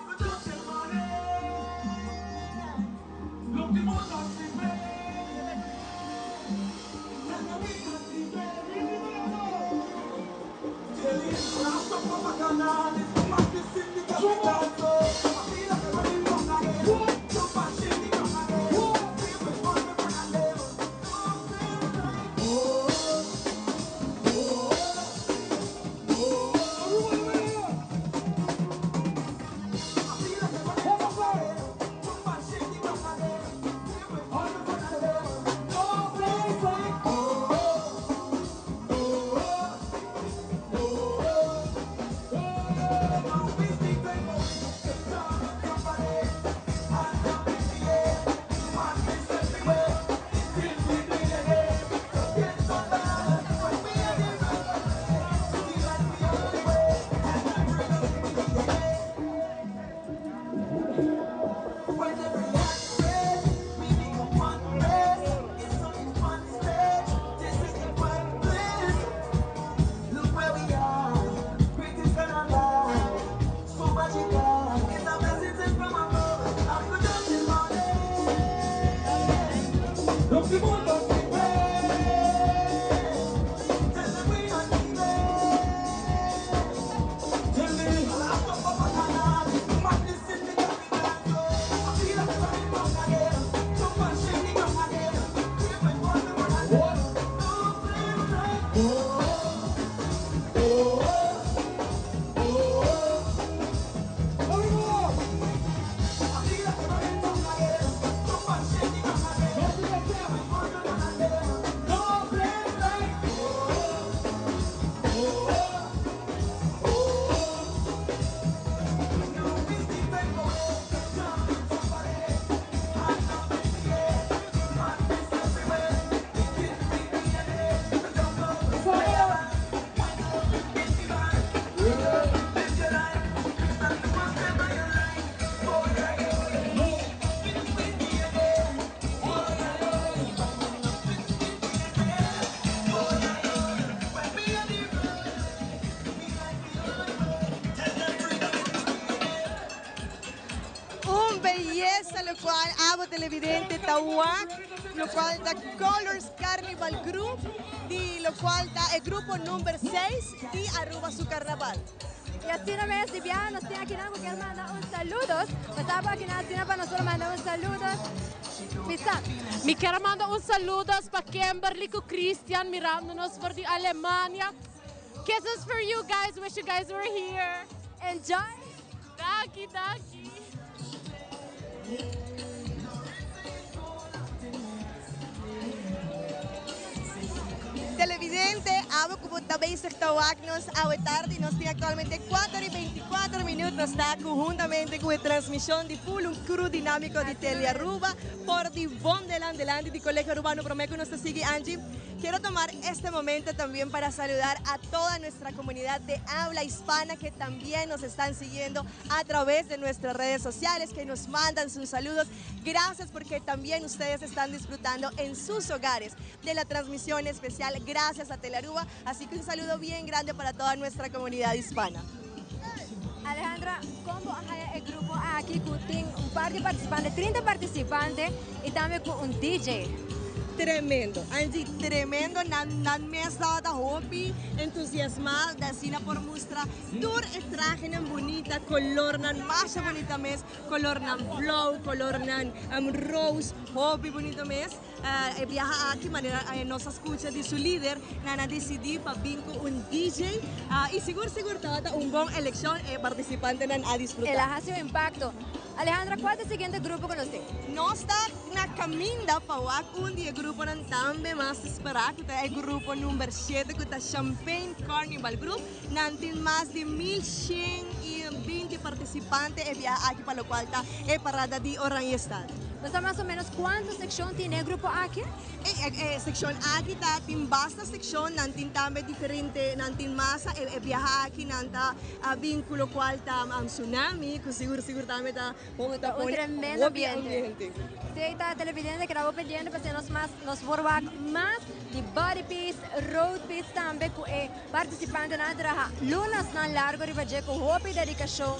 Lo cual amo televidente Taiwan, lo cual da Colors Carnival Group, di lo cual da el grupo número 6 de Aruba su carnaval. Y así no me viaje, nos tiene aquí que mandar un saludos. Estamos aquí para nosotros mandar un saludos. Mi quiero mandar un saludos para Kimberly y Christian mirándonos por de Alemania. Kisses for you guys, wish you guys were here. Enjoy. Daki, daki. Televidente, amo como também se tawag-nos a tarde. Nós temos atualmente 4:24 minutos está conjuntamente com a transmissão de full cru dinâmico de Telearuba por de Bondeland delante de Colegio Urbano Promeco. Nos sigue Angie. Quiero tomar este momento también para saludar a toda nuestra comunidad de habla hispana que también nos están siguiendo a través de nuestras redes sociales, que nos mandan sus saludos. Gracias porque también ustedes están disfrutando en sus hogares de la transmisión especial gracias a Telearuba. Así que un saludo bien grande para toda nuestra comunidad hispana. Alejandra, como el grupo aquí tiene un par de participantes, 30 participantes y también con un DJ? Tremendo, Angie, tremendo. Nan mesa da hobby, entusiasmada, da sina por mostrar tour e traje nan bonita, color nan masha bonita mes, color nan flow, color nan rose, hobby bonito mes. Viaja aquí manera nos escucha de su líder, nana decidí para vinco un DJ y seguro tata un buen elección participante nan a disfrutar. El ha sido impacto. Alejandra, ¿cuál es el siguiente grupo con usted? Nós está na caminda para un día grupo nan tambe mas esperar que é grupo número 7 que está Champagne Carnival Group, nantin mais de 1120 participantes e viaja aqui para o qual está parada de Orange Estado. ¿No más o menos cuántas secciones tiene el grupo aquí? Sección aquí está, tiene basta sección, nantin tambe diferente, nantin masa, viaja aquí nanta vínculo cual está tsunami, que seguro también está un tremendo ambiente. Si está televidente que estaba pidiendo, pues nos forma más de body piece, road piece también, participante na lunas na largo ribaje con hobby dedicación,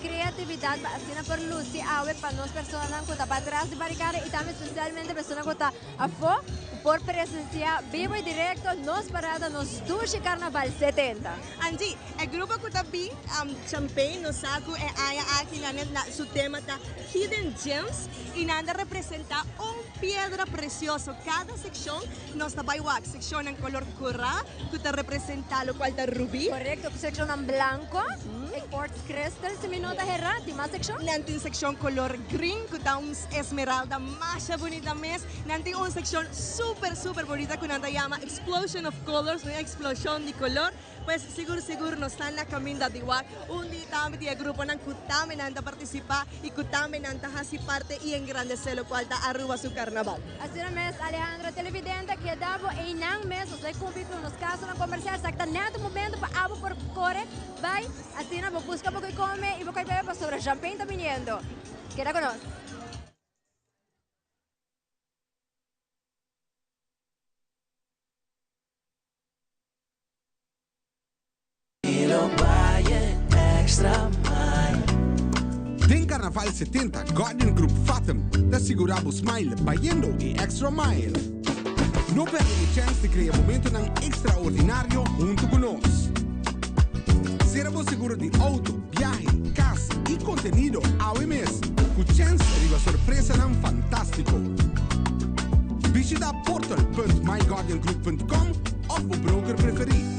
creatividad, para por Lucy, para nos personas que están para atrás de barricada y también especialmente personas que están a fo por presencia vivo y directo nos parada nos Duche Carnaval 70. Angie, el grupo que está aquí, Champagne, nos saco aquí su tema está Hidden Gems y nada representa un piedra precioso. Cada sección nos está wax, sección en color corra, que te representa lo cual está rubí. Correcto, sección en blanco, el quartz crystal, se me nota errati, más sección. Nanti sección color green, que está un esmeralda más bonita mes. Nanti una sección super bonita que nada llama Explosion of Colors, una explosión de color. Pues seguro nos están na caminda de igual. Un día también el grupo nan kutame nanta participar y kutame nanta hasi parte y engrandecer lo cual está Aruba su carnaval. Así es, mes Alejandra televidente que davo en mes os vai cumprir nos casos na comercial sakta neto momento para abo por corre vai assim na busca porque come e porque bebe sobre champagne tá viniendo. Queda conosco. Den Carnaval 70 Guardian Group Fatum te assicuramos smile baiando e extra mile. No perde a chance de crear momento extraordinario junto con nos. Seremos seguro de auto, viaje, casa e contenido ao mes. Com chance de uma surpresa fantástico. Visita portal.myguardiangroup.com ou o broker preferido.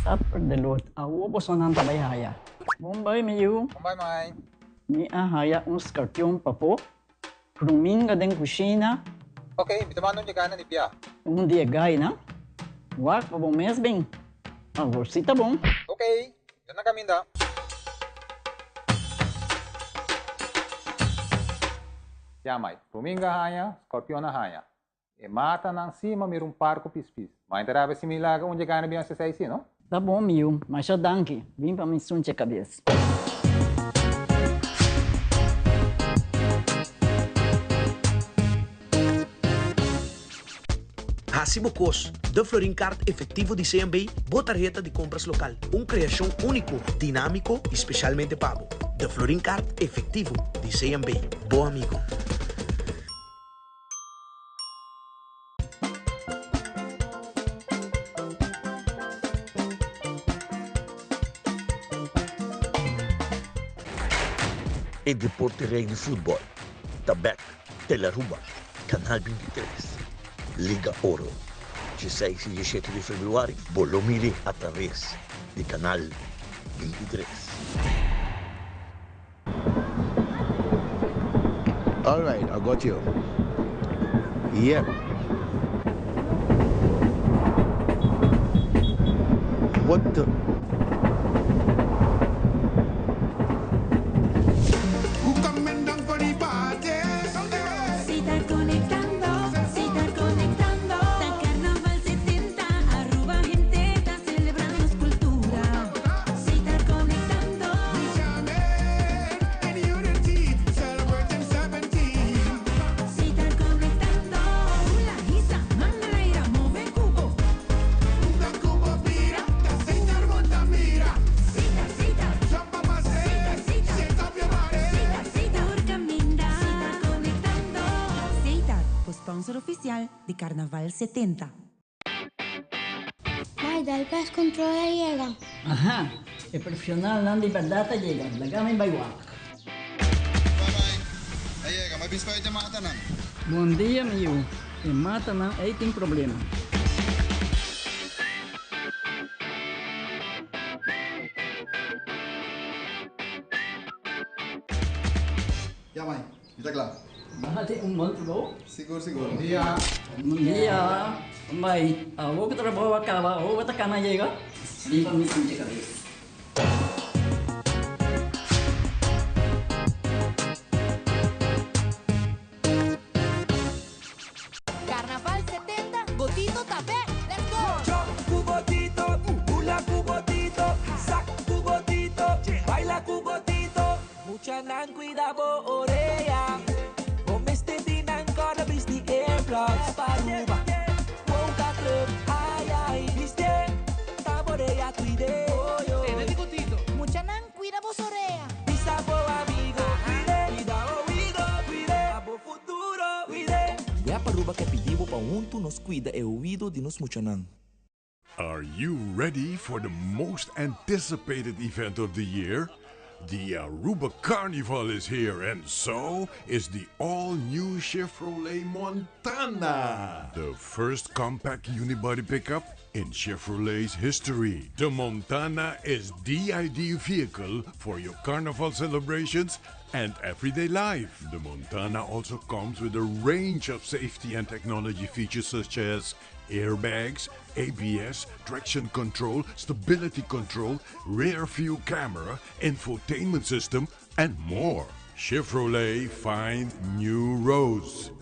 Sapper delot, awo po sonan tabayhaya. Bombay miyu. Bombay mai. Ni ahaya un scorpion papo. Kruminga den kusina. Okay, bitamano niya gana ni Pia. Um dia gay na. Wak pa bom mes bem. Agora si tá bom. Okay, yan na kaminda. Yamay, Kruminga haya, Scorpion na haya. E mata nang cima mir parco pispis. Mas interava similar onde gana bem essa aí, não? Tá bom, miu, mas já danke. Vim para me sunte a cabeça. Hacibocos, de Florin Card efetivo de CMB, botarjeta de compras local. Criação único, dinâmico e especialmente pago. De Florin Card efetivo de CMB. Bom amigo. E Deporte Rei de Futebol. Tabek, Telearuba, Canal 23. Liga Oro. 16 e 17 de februário, Bolomili através do canal 23. All right, I got you. Yep. What the? Sponsor oficial de Carnaval 70. Ay, dal pes controla llega. Ajá, el profesional Nandi Perdata llega, la gama en Baywalk. Bye-bye. Llega, may bispo ito mata na. Bom dia, meu. E mata não, aí tem problema. Ya, mãe. Está claro. Bahati montulo. Seguro, seguro. Bom dia. Bom dia. Mai, vou que trabalho acaba, vou botar cana chega. Limpa minha cabeça. Carnaval 70, Botito Tapé, let's go! Cubotito, hula cubotito, sac cubotito, baila cubotito, mucha nan cuidado oreja, comeste dinan cannabis di airplugs, paruba, monta club, ay ay, viste, taborea tuide, Mucha nan cuida vos oreja. pisa bo amigo, cuide, abo futuro, cuide. Ya paruba que pedimos pa unto nos cuida e ouvido de nos muchanan. Are you ready for the most anticipated event of the year? The Aruba Carnival is here, and so is the all-new Chevrolet Montana. The first compact unibody pickup in Chevrolet's history. The Montana is the ideal vehicle for your carnival celebrations and everyday life. The Montana also comes with a range of safety and technology features such as airbags, ABS, traction control, stability control, rear view camera, infotainment system, and more. Chevrolet, find new roads.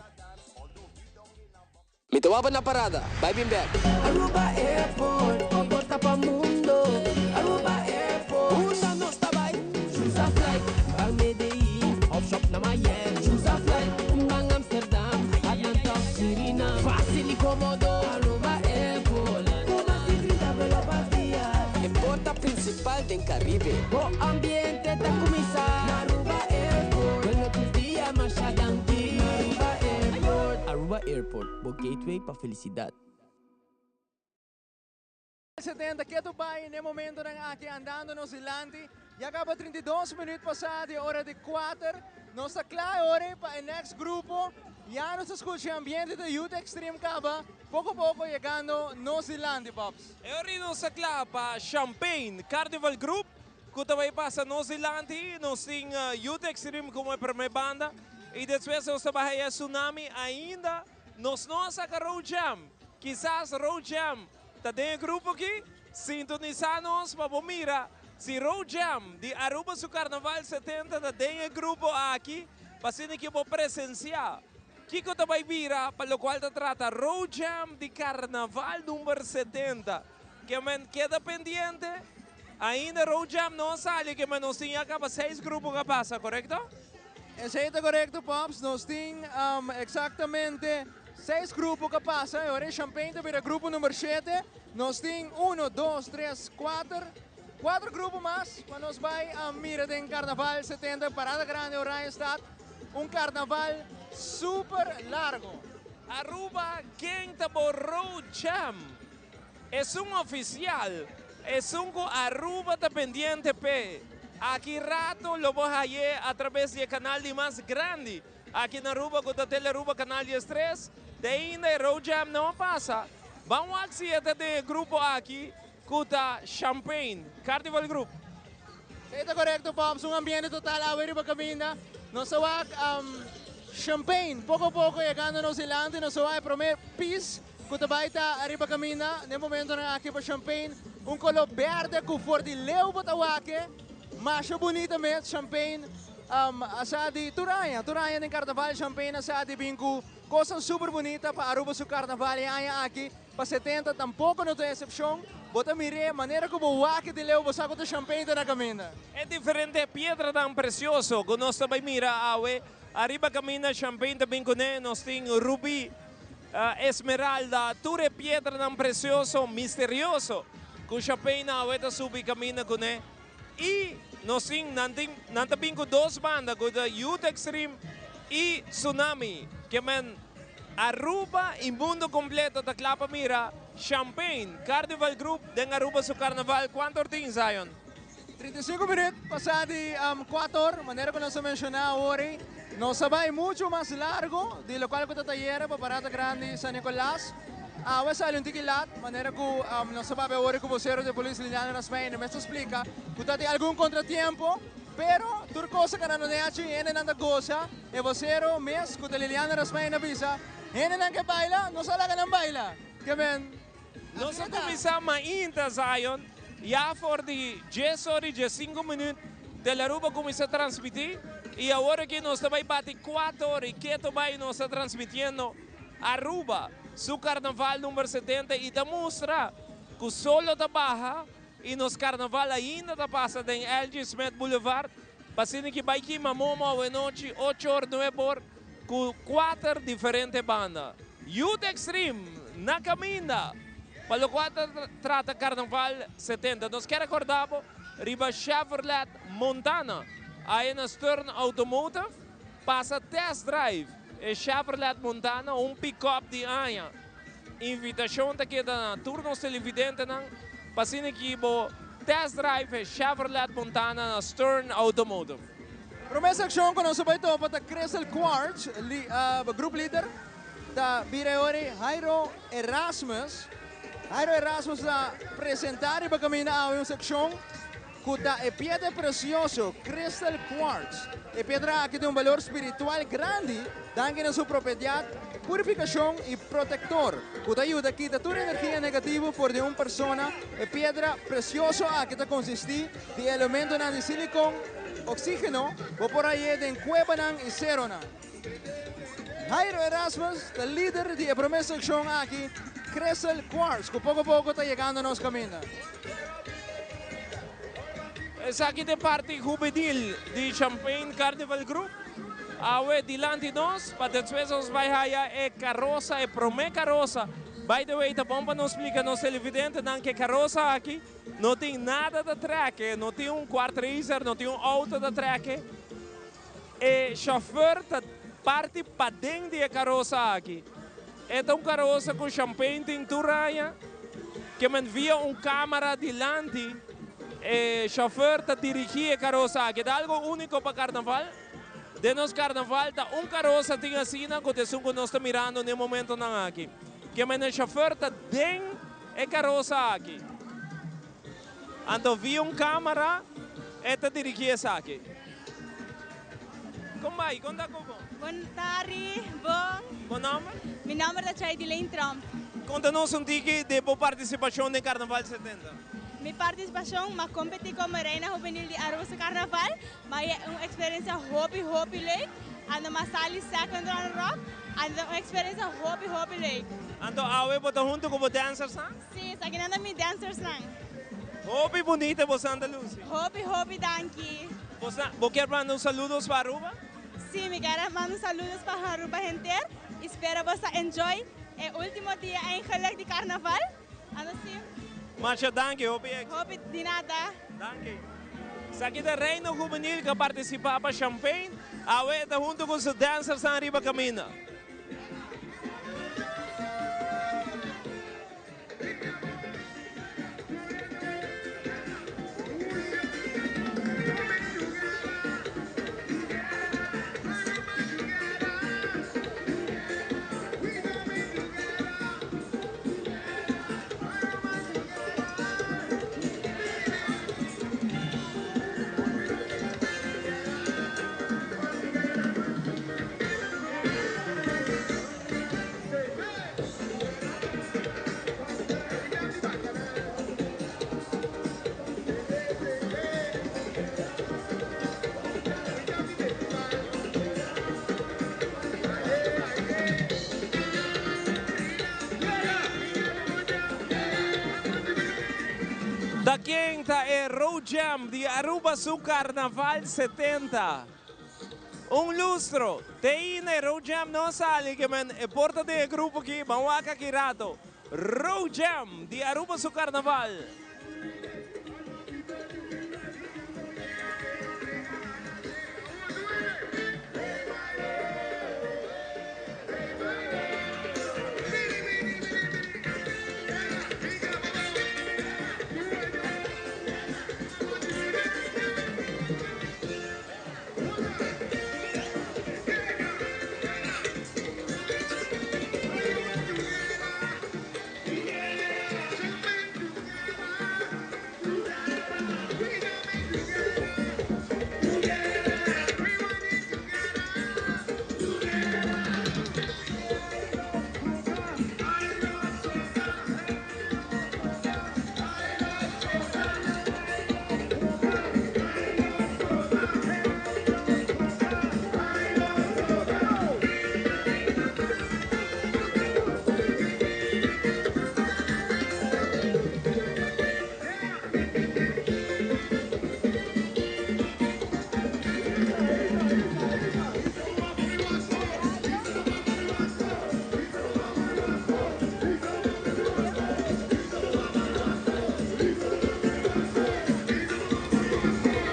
Mitawa na parada, bye back. Aruba Airport, pagkota pa mundo. Aruba Airport, una nos tabay. Choose a flight, bang Medellin, off shop na Miami. Choose a flight, bang Amsterdam, Atlanta, Suriname. Fácil y cómodo, Aruba Airport. Como si grita pelo partida. En porta principal del Caribe. O ambiente ta kumisa. Aruba Airport, bueno tus días masyadang di. Aruba Airport. Aruba Airport, o gateway pa felicidad. 70 que Dubai no momento ng aqui andando no Silante. E acaba 32 minutos passado e hora de 4. Nós está claro ora para o next grupo. Já nos escuta o ambiente do Youth Extreme Caba. Pouco a pouco chegando no Silante, Pops. E ora nós está claro para Champagne Carnival Group. Que também passa no Silante. Nós temos Youth Extreme como a primeira banda. E depois nós trabalhamos a Tsunami ainda. Nós a Road Jam. Quizás Road Jam. Tá dentro do grupo aqui, sintonizar-nos para mira. Se Road Jam de Aruba su Carnaval 70 tá dentro do grupo aqui, para ser que vou presenciar. Kiko tá vai virar, para o qual tá trata Road Jam de Carnaval número 70. Que man queda pendiente, ainda Road Jam não sai, que man nós temos acaba 6 grupos que passa, correto? Exato, correto, Pops. Nós temos exatamente 6 grupos que passam. Agora Champagne para o grupo número 7. Nós temos 1, 2, 3, 4. 4 grupos mais. Para nós vai a mira de Carnaval 70. Parada Grande Orion Stad. Carnaval super largo. Aruba Quinta Road Jam. Es oficial. Es Aruba está pendiente. Aquí rato lo voy a ir a través del canal de más grande. aqui na Aruba, com a Telearuba Canal 3, daí ainda Road Jam não passa. Vamos aqui até o grupo aqui, com a Champagne, Carnival Group. Ito correcto, Pops. Un ambiente total away riba caminda. Nos awak Champagne. Poco a poco llegando nos ilante. Nos awak primer piece. Kutabaita arriba caminda. No momento na aqui para Champagne. Un color verde com for de leu batawake. Macho bonita met Champagne. Asa di Turaya. Turaya ng Carnaval. Champagne asa di bingku. Cosa super bonita para Aruba su Carnaval. Aya aqui. Pa 70 tampoco no tem excepção. Bota mire, maneira como o aqui de leu, você com o champanhe na caminha. É diferente, pedra tão precioso, que nós também mira, awe, arriba caminha, champanhe também com nós tem rubi, esmeralda, tudo é pedra tão precioso, misterioso, que o champanhe awe tá subir caminha com nós. E nós tem, não também com duas bandas, com a Youth Extreme e Tsunami, que man, Aruba e mundo completo da Clapa Mira, Champagne, Carnival Group, den Aruba su Carnaval. Quanto tem, Zion? 35 minutos, passadi 4 horas, maneira que nós mencionamos hoje. Nós sabemos muito mais largo, de local que taller para Parada Grande San Nicolás. Awe sa alun tikilat, maneira que nós sabemos hoje que o vocero de polícia Liliana Rasmain me explica que tem algum contratiempo, pero tur cosa que não é assim, ene nanda goza, e vocero mes que Liliana Rasmain avisa, ene nang que baila, nós alaga nang baila. Que men nós começamos ainda, Zion, já for de 10 horas e 5 minutos, Telearuba começa a transmitir, e agora que nós também bate 4 horas, e que também nós estamos transmitindo Aruba, su Carnaval número 70, e demonstra que o solo está barra, e nos Carnaval ainda está passando em LG Smith Boulevard, passando que vai aqui, mamoma, a noite, 8 horas, 9 horas, com 4 diferentes bandas. Youth Extreme, na caminha, para o qual trata Carnaval 70. Nós queremos recordar, riba Chevrolet Montana, aí na Stern Automotive, passa test drive. É Chevrolet Montana, pick-up de Anha. Invitação aqui da turnos televidente, passando aqui, test drive é Chevrolet Montana na Stern Automotive. Promessa ação que nós vamos para Crystal Quartz, grupo líder da Bireori Jairo Erasmus. Jairo Erasmus a apresentar e para caminhar a uma secção que é pedra precioso, Crystal Quartz. É pedra que tem valor espiritual grande, dando na sua propriedade, purificação e protector. Que ajuda a quitar toda energia negativa por de uma pessoa. É pedra precioso que consiste de elementos de silicone, oxígeno, por aí de cueva e cerona. Jairo Erasmus, el líder de la primera sección aquí, Crystal Quartz, que poco a poco está llegando a nos camina. Es aquí de parte juvenil de Champagne Carnival Group. Awe dilante nós, para depois nós vai haya carroça, promé carroça. By the way, tá bom para nos explicar nos televidentes, não que carroça aqui não tem nada de track, não tem quad racer, não tem auto de track. E chauffeur tá parte para dentro da carroça aqui. É carroça com Champagne em Turaya, que me envia câmera dilante. E chauffeur está dirigindo a carroça aqui. É algo único para Carnaval. De nos Carnaval, tá carroça tem assim, que nós estamos mirando no momento não aqui. Que o chauffeur está dentro da carroça aqui. Então, via câmera e está dirigindo aqui. Como vai? Conta como? Boa tarde, bom. Bom nome? Meu nome é Chaidilaine Trump. Conta-nos tique de boa participação no Carnaval 70. Minha participação, uma competi como reina juvenil de Aruba sa Carnaval, mas é uma experiência hobby leuk. Ando masali second runner-up, ando uma experiência hobby leuk. Ando awe bota junto com os dancers, não? Sim, sa ginanda mi dancers não. Hobby bonita você anda, Lucy. Hobby, danke. Você quer mandar saludos para Aruba? Sim, me quero mandar saludos para Aruba inteiro. Espero você enjoy o último dia eigenlijk de Carnaval. Ando sim. Masha, danke, hobby. Hobby de nada. Danke. Sa aqui da reina juvenil que participa para Champagne, awe está junto com os dancers na arriba camina. Da quem tá é Road Jam de Aruba su Carnaval 70. Lustro, te in Road Jam non sali che men e porta de grupo aqui, mawaka kirato. Road Jam de Aruba su Carnaval.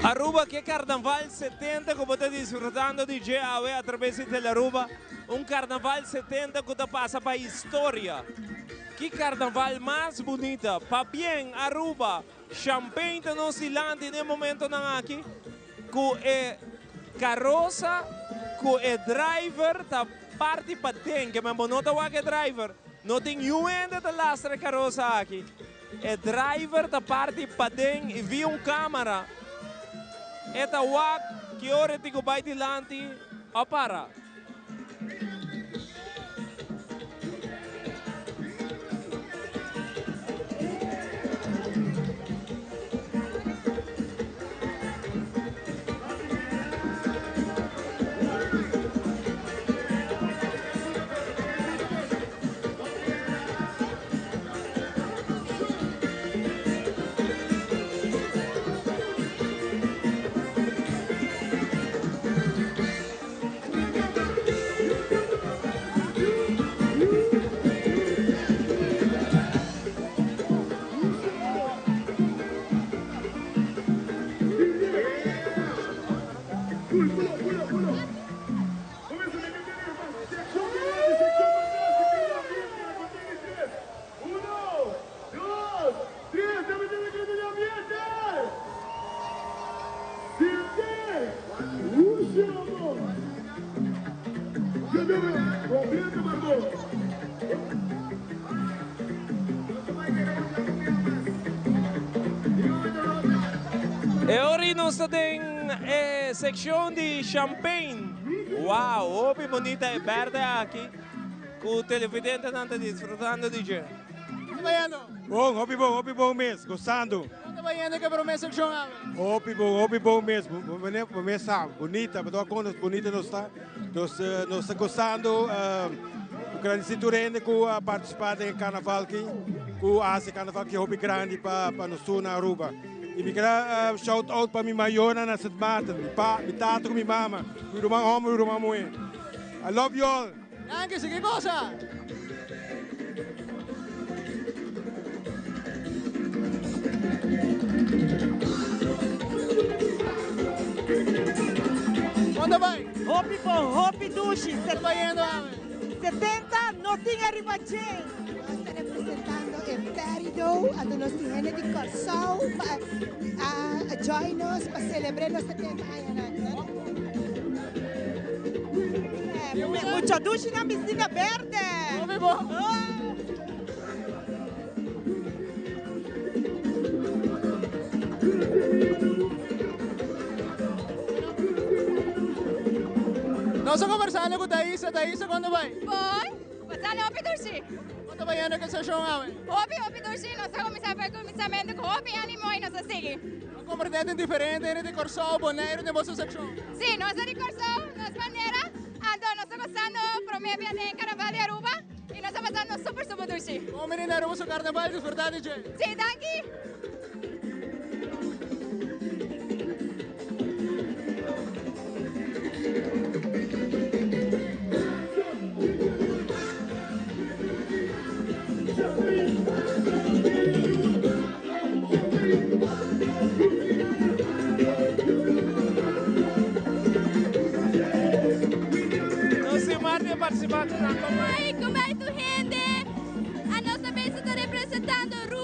Aruba che Carnaval 70 che potete disfrutando di GAW attraverso dell'Aruba, un Carnaval 70 che passa per storia. Che Carnaval mais bonita, pa bien Aruba, Champagne da non si landi nel momento aqui, que é carroça, que é driver, ta parte pa den, que me bonota wa que driver, não tem nenhuma da lastra carroça aqui. É driver ta parte pa den e vi câmera. Eta wak que ora tigo vai dilanti a para. E ora nós temos a seção de Champagne. Uau, opi bonita e verde aqui. Com o televidente está desfrutando de dia. Opi bom mesmo, gostando. Ano ba yan ka para may section Opi bom mesmo. Começa bonita, mas agora bonita não está. Nós está gostando. O grande cinturão que a participar em carnaval aqui, com a carnaval que é hobby grande para nós na Aruba. E me quero shout out para minha maiona na Sedmata, mi tato com minha mama, meu irmão homem, meu irmão mulher. I love you all. Anche se che cosa? Quando vai? Hopi bom, hopi dushi. Vai indo, 70 não tinha ribadinho. Nós estamos representando o Perido, a nós temos de Corsão, a join us para celebrar os 70 anos. Mucho dushi na piscina verde. Hopi bom. Nós estamos conversando com Thaisa. Thaisa, quando vai? Poi, passando Hopi Dursi. Quando vai ano que sa show nga? Hopi Dursi, nós estamos começando com Hopi Animo e nós seguimos. Uma componente diferente, de Corsão, Bonaire, de vossa seção? Sim, nós de Corsão, nós maneira, então nós estamos gostando promessa em Carnaval de Aruba e nós estamos fazendo super Dursi. Como menina Aruba sa Carnaval, desfrutar de gente? Sim, daqui.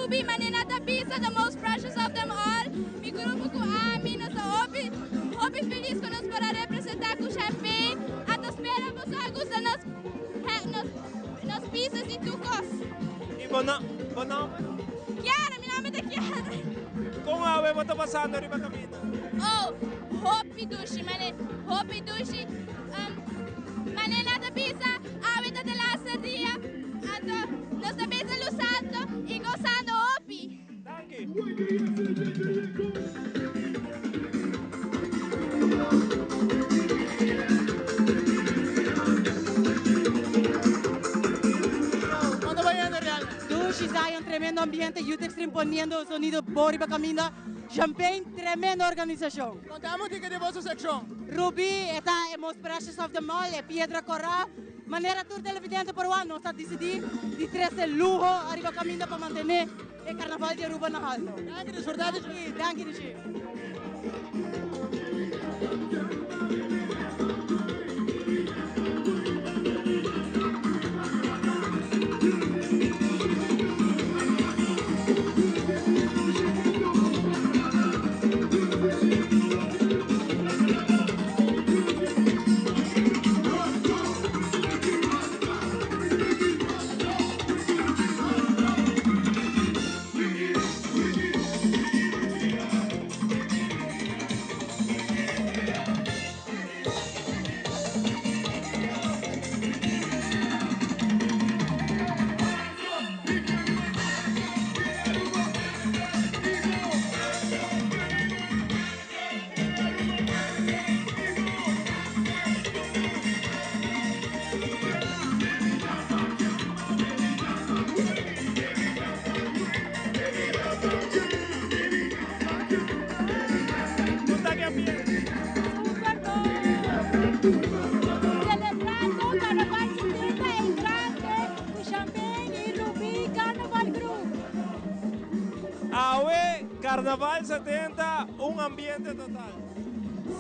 Ruby, Maninata Bisa, the most precious of them all. Mi grupo ko amin na sa Hopi feliz ko nos para representar com Champagne. At esperamos algo sa nos pisas e tucos. Bona. Chiara, mi nome é Chiara. Kung awe mo ito pasando rin ba kami na? Oh, Hopi Dushi, Maninata Bisa, awita de la Sardia. At nos sabes lusando e gozando Hopi. Thank you. Hay un tremendo ambiente, Youth Extreme poniendo el sonido Boriba Camina, Champagne, tremenda organización. Contamos de que de vuestra sección. Ruby, está el most precious of them all, Piedra Corral, manera tour televidente peruano, está decidido de traer lujo arriba Camina para mantener el carnaval de Aruba en alto. Danke, Celebrando Carnaval 70 em grande, com Champagne e Ruby Carnaval Group. Awe, Carnaval 70, ambiente total.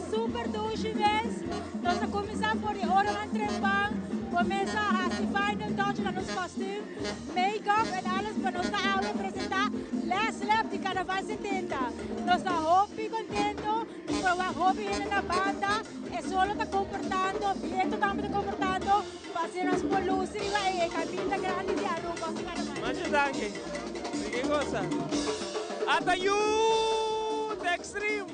Super duche mês. Nós começamos por Orange Trempang. Começa a se final touch nos costumes, make-up e alles para nós apresentar last lap de Carnaval 70. Nós estamos Hopi contento, provar Hopi na banda, é solo está comportando, viento estamos comportando, fazendo as poluções e caminho grande de Aruba. Mas danke. Que cosa? Ata Youth Extreme.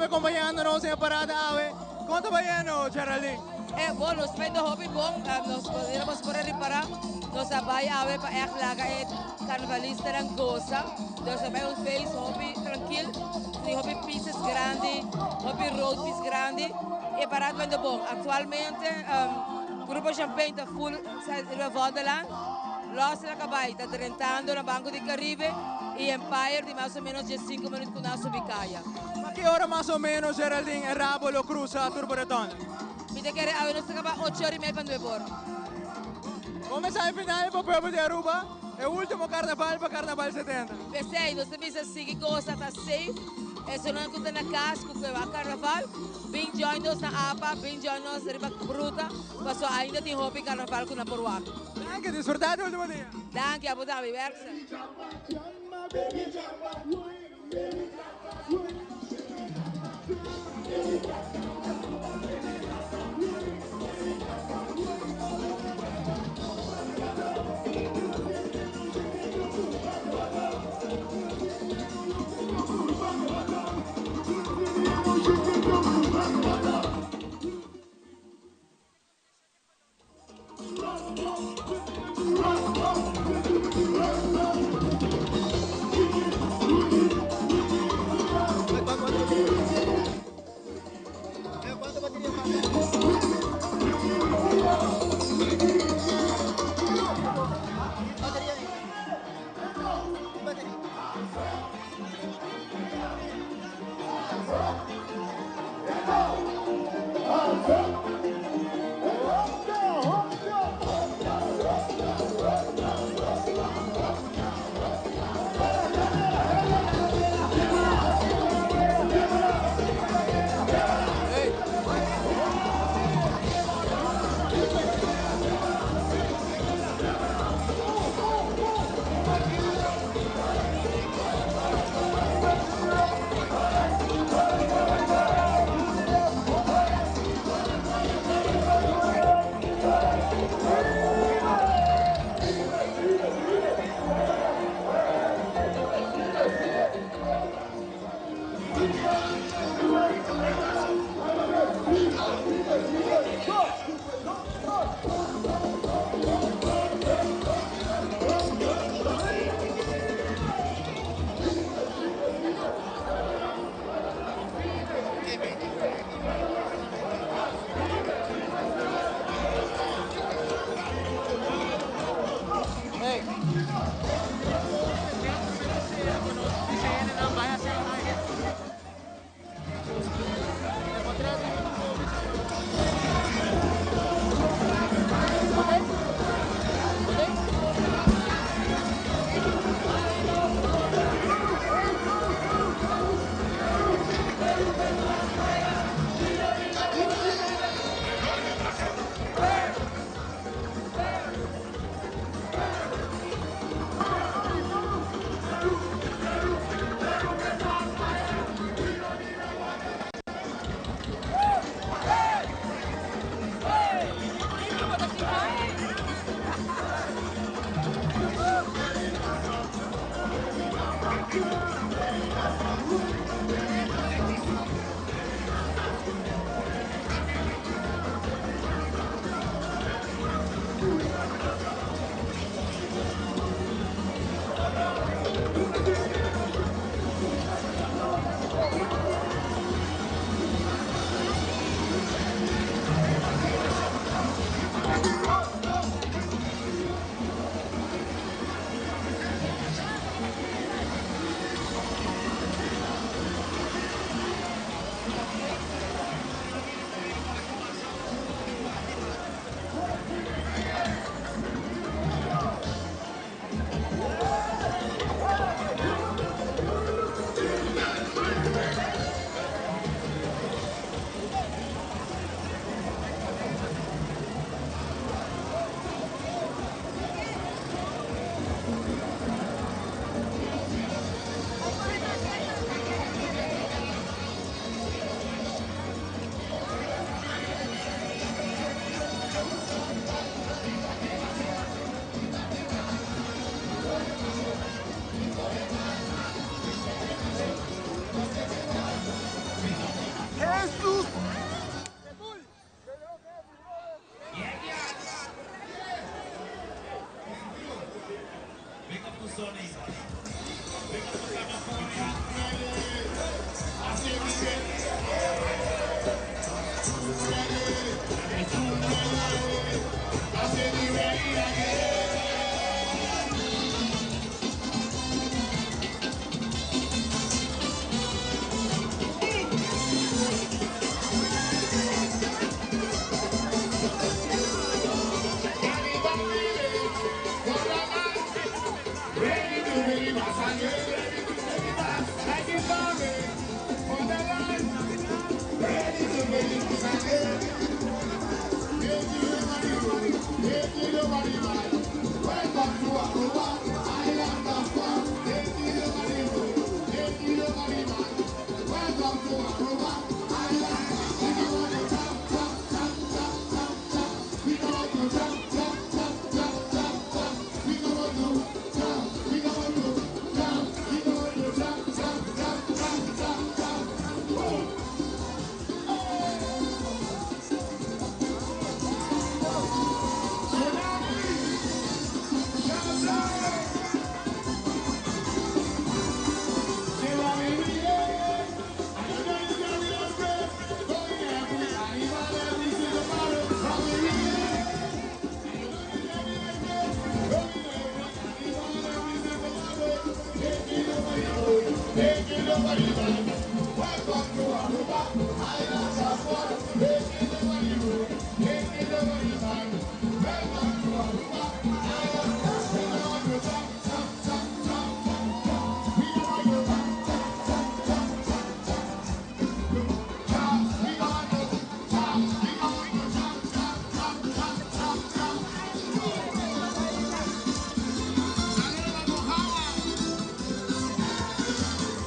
acompanhando-nos em parada ave. Conta bem, Geraldine. Bom, nós fazemos hobby bom, nós podemos por reparar, nós vai ave para echt laga carnavalista en goza. Nós vai fez hobby tranquilo, tem hobby pieces grande, hobby road piece grande e parado vai bom. Atualmente, grupo Champagne está full, sai Vondeland, Los la Cabay está tentando na Banco de Caribe e Empire de mais ou menos 5 minutos com nosso Bicaya. A que hora mais ou menos, Geraldine, é Rábolo cruza a Turboreton? Mi te quiere a nos acaba 8 horas e meia para 9 horas. Começar em final para o povo de Aruba, é o último carnaval para Carnaval 70. Pensei, nós também se gosta está safe, é se não encontra na casa com o carnaval, vem join nos na APA, vem join nos na Riba Bruta, mas ainda tem hobby carnaval com a Poruaca. Danke, desfrutate o último dia. Danke, Abu Dhabi, versa.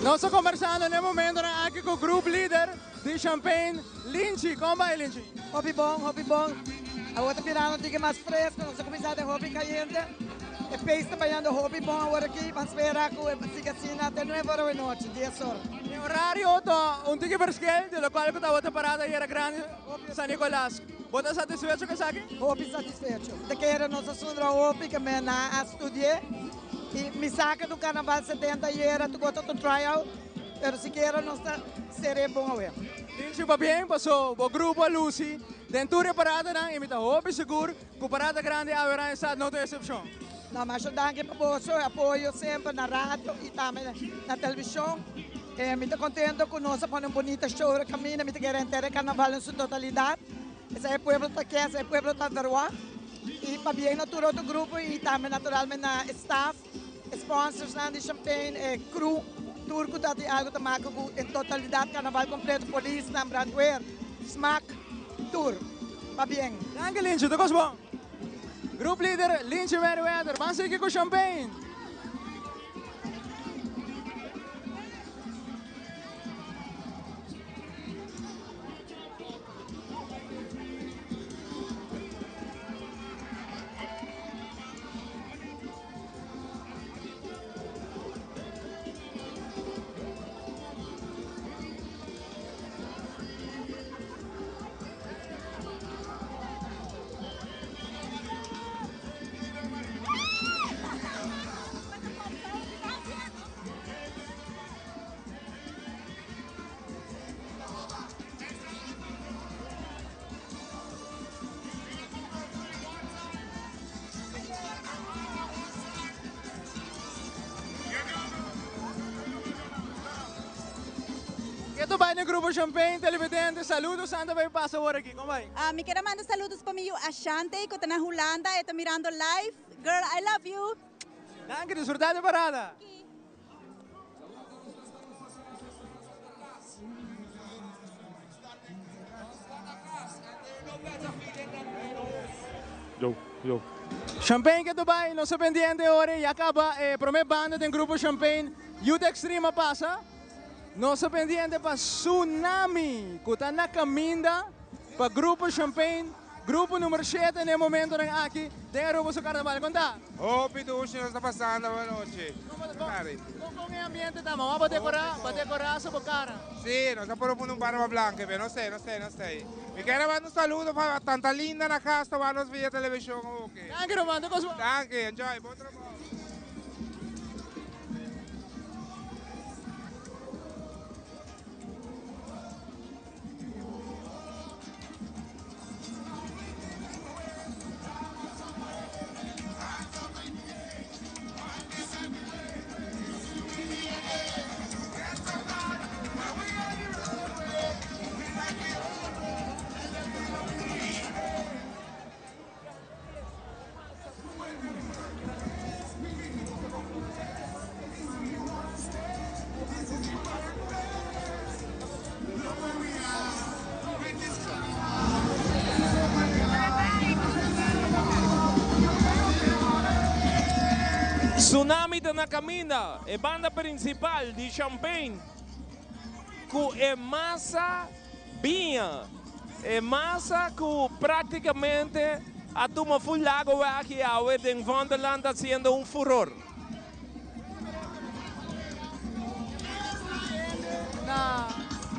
Nós estamos conversando nesse momento aqui com o grupo líder de Champagne, Lynchy. Como vai, Lynchy? Hobby bom. Agora virando diga mais fresco, nós começamos a hobby caliente. E peixe trabalhando hobby bom agora aqui, vamos esperar que siga assim até 9 horas da noite, 10 horas. O horário é tigre verschil, de lo qual eu estava parada e era grande, San Nicolás. Você satisfeito com isso aqui? Hobby satisfeito. De que era nossa sundra hobby que eu estudei. E me saca do Carnaval 70 e era tu gosta do tryout, pero se quer não seria bom a ver. Lynchy, va bem, passou o grupo a Lucy, dentro de parada não, imita hobby seguro, com parada grande a ver em estado não tem exceção. Não, mas eu danke para você, apoio sempre na rádio e também na televisão. Me estou contente com nós, para um bonito show de caminho, me quero entender o Carnaval em sua totalidade. Esse é o povo da Quer, esse é o povo da Veroa. E para bem natural do grupo e também naturalmente na staff, sponsors de Champagne, crew, turco dat die algo te maken in totalidade carnaval completo, polícia, brandweer, smaak, tour. Va bien. Dank je Lynchy, dat was bom. Groepleider Lynchy Merriweather, van zeker com Champagne. Ito ba no Grupo Champagne, televidente, saludos, saan ba pasa por aqui? Como vai? Me quero mandar saludos para meu Ashante, que está na Holanda, está mirando live. Girl, I love you. Danke, disfrutar de parada. Yo. Champagne que Dubai, não se pendiente ora e acaba primeira banda do Grupo Champagne, Youth Extrema passa. Não se pendiente para Tsunami, que está na caminha para Grupo Champagne, grupo número 7 no momento aqui, tem a Aruba Carnaval. Conta? Hopi Dushi, nós está passando boa noite. Como é o ambiente estamos? Vamos decorar essa cara. Sim, nós estamos por um barba blanca, não sei. Me quero mandar saludo para tanta linda na casa, para nos ver a televisão. Danke, Romano. Danke, enjoy, bom trabalho. Tsunami está na caminha, é banda principal de Champagne, que é massa binha, é massa que praticamente a turma full lago aqui em Wonderland está sendo um furor. Na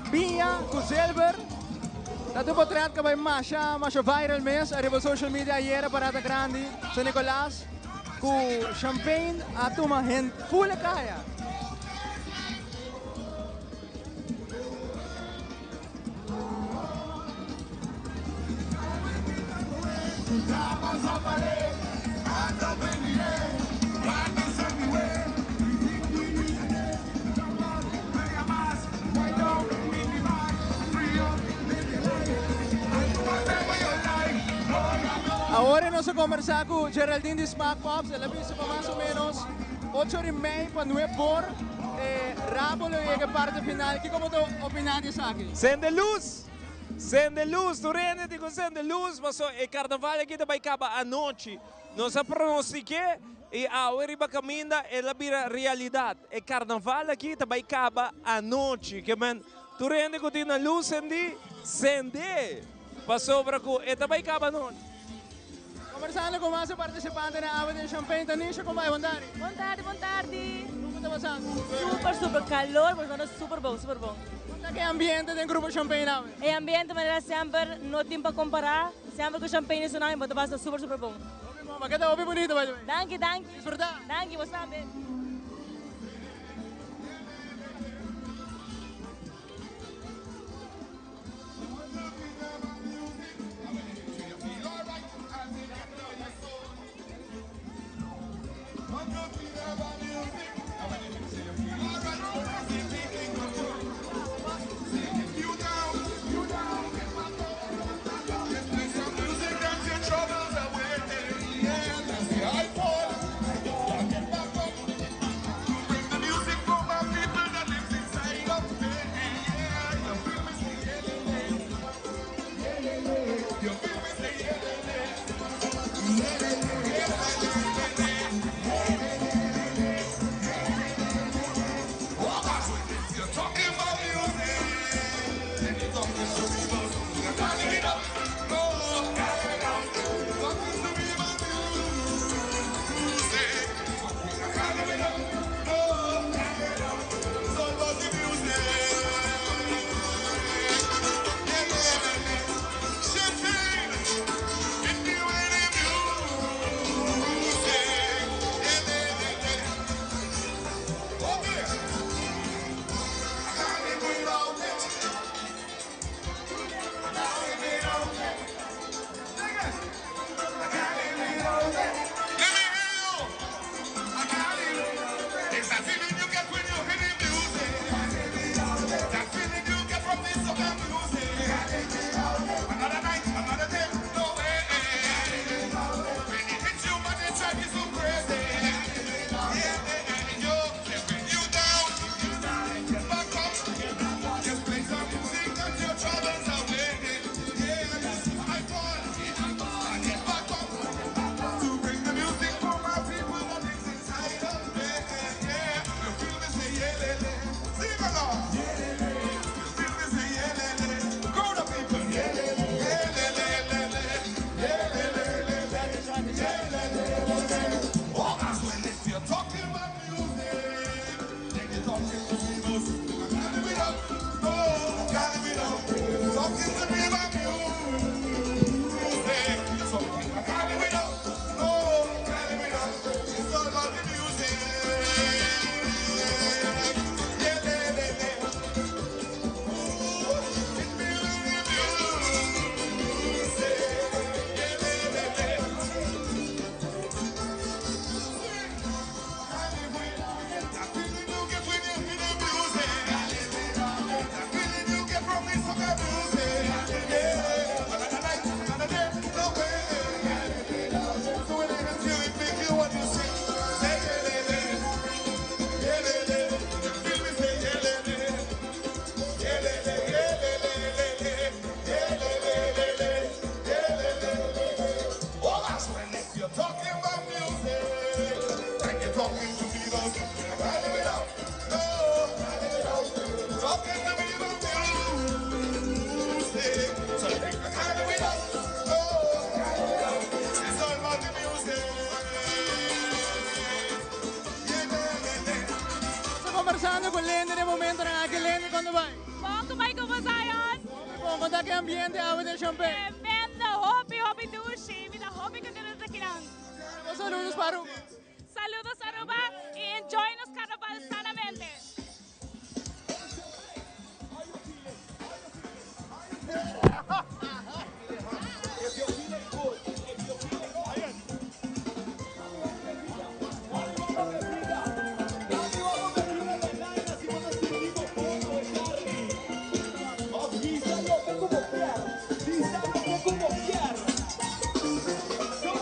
binha com silver, dat u portret que vai masha viral mês, arriba social media ayer parada grande, San Nicolás. Com Champagne, a turma full kaya. Ahora nos a conversar con Geraldine de Smack Pops. Ela visa pa más o menos 8 de May pa 9 por Rápolo llega parte final. ¿Qué como tu opinión sa akin? Sende luz! Sende luz! Turene di con sende luz, mas o carnaval aqui também acaba à noite. Nós pronostiquei e a riba caminda é a realidade. E carnaval aqui também acaba à noite. Que man, turene ko din na luz sende. Passou para ko e também acaba à noite. Conversando con más partecipanti na Awe del Champagne, Tanisha, come vai? Buon tardi. Buon tardi. Come sta passando? Super calor, mas é super bom. Che ambiente del gruppo Champagne Awe? E ambiente, mas é sempre, não tem para comparar, sempre com Champagne Sunai, mas basta super bom. Ma che da bonito, by the way. Danke. Disfrutar. Danke, was sabe? Conversando con Lende nel momento na akin. Lende, quando vai? Bom, como Zion? Bom, quando che ambiente Awe del Champagne? Vendo, hopi dushi, vida hopi que tienes aqui lang. Saludos para Aruba. Saludos Aruba e enjoy nos carnaval sanamente. Go!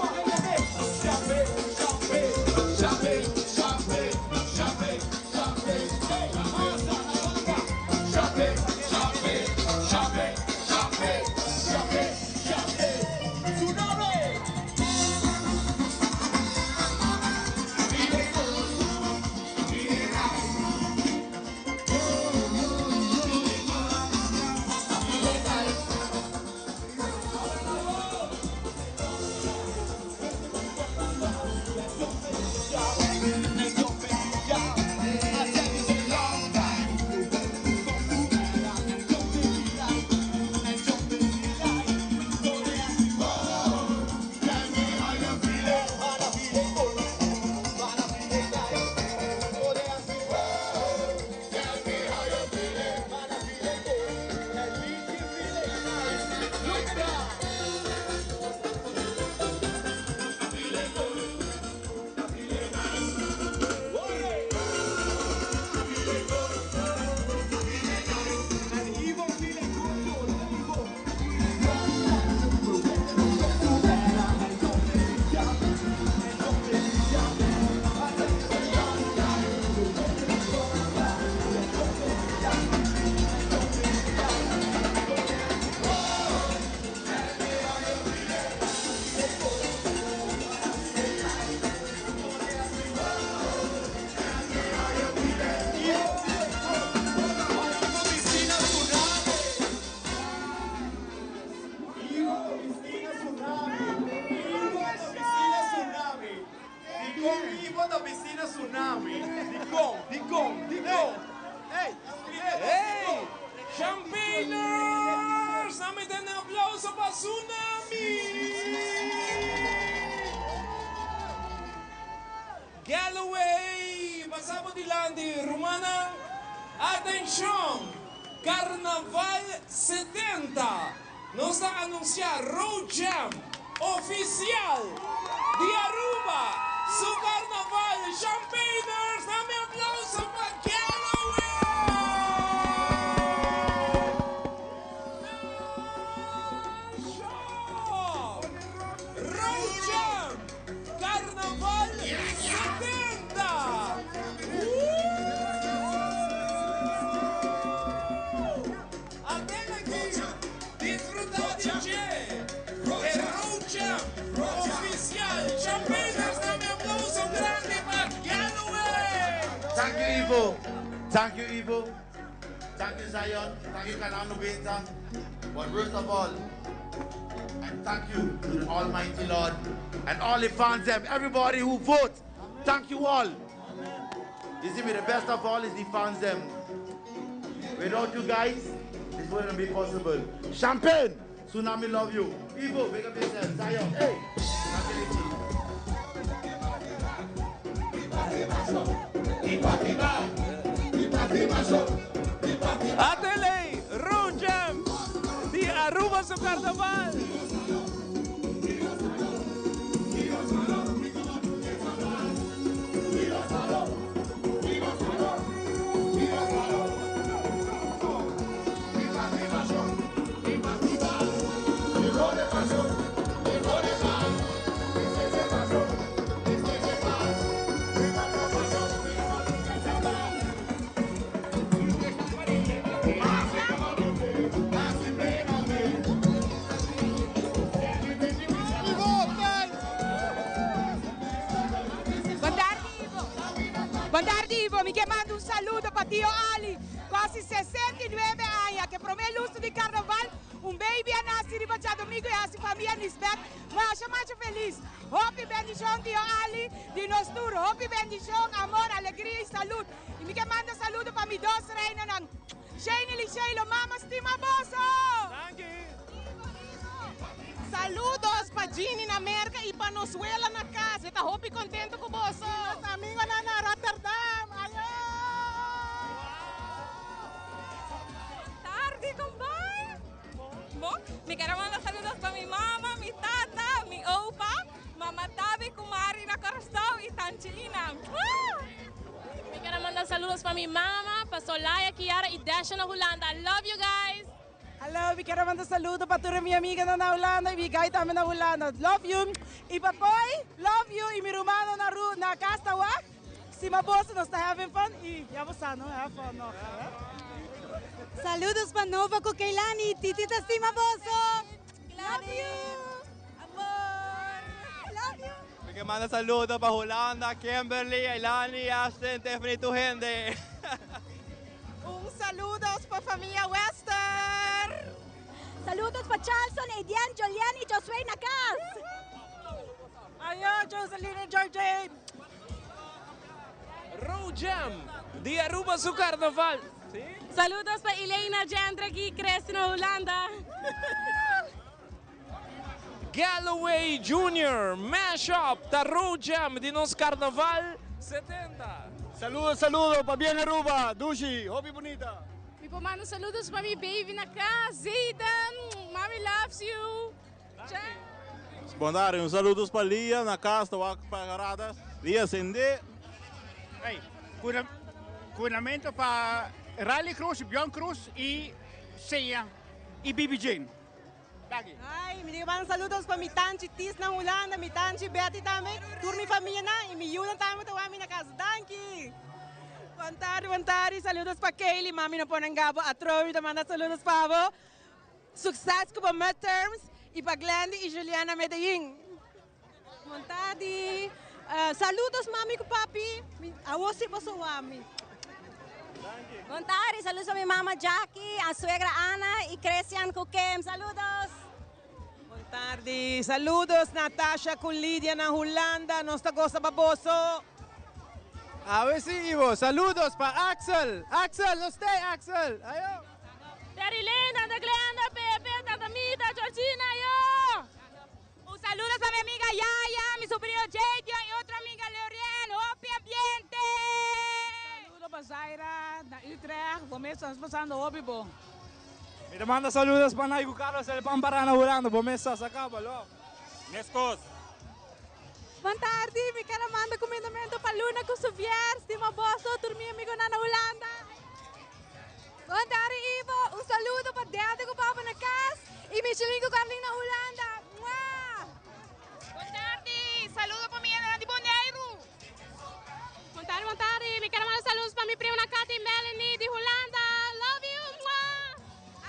Nossa pa Tsunami! Galloway! Pasamos dilante, Romana. Atenção! Carnaval 70. Nos está a anunciar Road Jam oficial de Aruba. Su carnaval. Champagners, dame aplauso para Galloway! Road Jam Carnaval 70. Thank you, Ivo. Thank you, Ivo. Thank you, Zion. Thank you, Kanano Beta. But first of all, I thank you to the Almighty Lord and all the fans, everybody who votes. Thank you all. You see, the best of all is the fans. Without you guys, this wouldn't be possible. Champagne, Tsunami love you. Ivo, wake up yourself. Zion, hey. Atelei, Road Jam di Aruba su Carnaval. Buon tardi Ivo, mi chiamando un saluto per Tio Ali, quasi 69 anni, che per me è l'uso di carnaval, un baby a nasci ribaciato amico e a sua famiglia Nisbet, ma siamo felici. Happy bendición Tio Ali, di nostro, happy bendición, amor, alegria e salute. E mi chiamando saluto per mi dos reinen, Shane Lichelo, mamma stima bosso! Saludos para Ginny na América e para Nosuela na casa. Está hopi contento com você. Nosso amigo na Rotterdam. Tarde, compadre. Me quero mandar saludos para mi mamá, mi tata, mi opa, mamá Tabi, Kumari na Corazón e Tanchina. Me quero mandar saludos para mi mamá, para Solaya, Kiara e Dasha na Holanda. I love you guys. Hallo, ik quero mandar saludo para toda minha amiga na Holanda e mi gai também na Holanda. Love you. E papai, love you. E mi romano na Castawa. Sima bossa, nós estamos having fun. E já você não have fun nog. Saludos para Nova Kukeilani, Titita Sima Bosso. Love you. Amor. Love you. Me manda saludo para Holanda, Kimberly, Ailani, Ashton, Tiffany, tu gente. Saludos para família Wester. Saludos para Charleston, Edian, Julian e Josué Nakas. Ayo, Jocelyn e Georgie. Road Jam de Aruba su Carnaval. ¿Sí? Saludos para Elena Jandra que crece na Holanda. Galloway Jr. Mashup da Road Jam de nos Carnaval 70. Saludos para bien Aruba, Dushi, hobby bonita. Me mando saludos para mi baby na casa, Zayden. Mommy loves you. Bom tarde, saludos para Lia na casa, para Garadas. Lia Sende. Hey, cuidamento para Riley Cruz, Bjorn Cruz e Ceia e Bibi Jane. Ai, me mando saludos para mi tanti Tis na Holanda, mi tanti Betty também, toda minha família e mi Yuna também tá na casa. Danke. Boa tarde, saludos para Kaylee, mami no Ponangabo, a Troy, manda saludos para você. Sucesso com o midterms e para Glendy e Juliana Medellín. Boa tarde. Saludos mami e papi. A você você mami. Boa tarde, saludos a minha mama Jackie, a suegra Ana e Christian Kukem. Saludos. Boa tarde, saludos Natasha com Lídia na Holanda, nossa gosta baboso. A ver si, Ivo. Saludos para Axel. Axel, no stay, Axel. Ayo. Darilena, Glenda, Pepe, Tatamita, Georgina estamos pasando hobby bom. Me manda saludos para Naigo Carlos, ele Pamparana Holanda, bomessa sacaba, lo. Nescos. Boa tarde, me quero mandar comendamento para Luna com Suvier, estima bosso, dormir amigo na Holanda. Boa tarde, Ivo, saludo para Dente com Papa na casa e Michelin com Carlinhos na Holanda. Boa tarde, saludo para minha Ana de Boneiro. Boa tarde, me quero mandar saludos para minha prima Nakati Melanie de Holanda. Love you.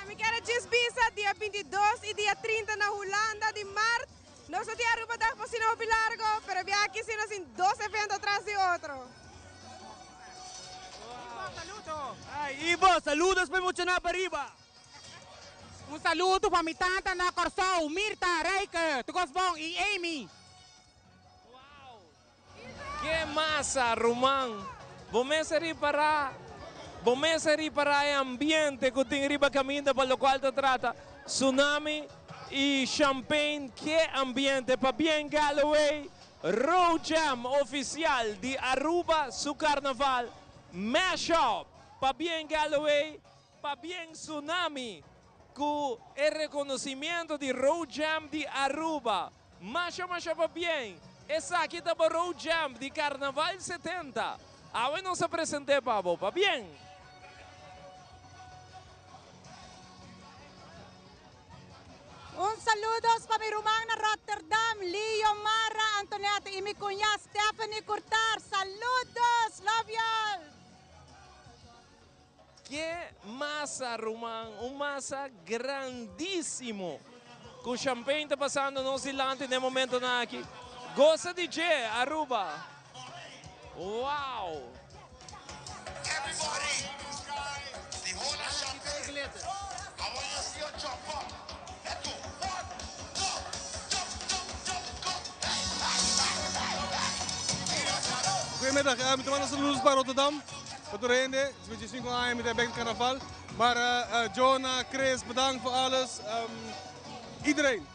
Me quero desbisa dia 22 e dia 30 na Holanda de março. Nós só tínhamos Aruba dar para sinal largo, pero vi aqui sino assim 2 eventos atrás de outro. Ivo, saludos para emocionar para arriba. Saludo para minha tanta na Corsol, Mirta, Reike, Tucosbon e Amy. Que massa, Román. Bomesa ripará o ambiente que tem riba caminho para o qual te trata. Tsunami e Champagne, que ambiente para bem Galloway. Road Jam oficial de Aruba, su carnaval. Mashup para bem Galloway, para bem Tsunami. Com o reconhecimento de Road Jam de Aruba. Mashup para bem. Essa aqui tá para Road Jam de Carnaval 70. Ahora não se apresentei, Pablo, para bem. Saludos para mi Román na Rotterdam, Leo Mara, Antonieta y mi cuñada Stephanie Curtar. Saludos, love y'all. Que massa, Román, massa grandíssimo. Com champanhe está passando no Zilante no momento aqui. Gosta de G, Aruba. Uau! Everybody, the whole of Champagne. I want you to see your jump up. Let's go. 1, go, jump, go. Goedemiddag, met de mannen saludos para Rotterdam. Wat rende, 25 jaar met de Beek Carnaval. Maar Jonah, Chris, bedankt voor alles. Iedereen.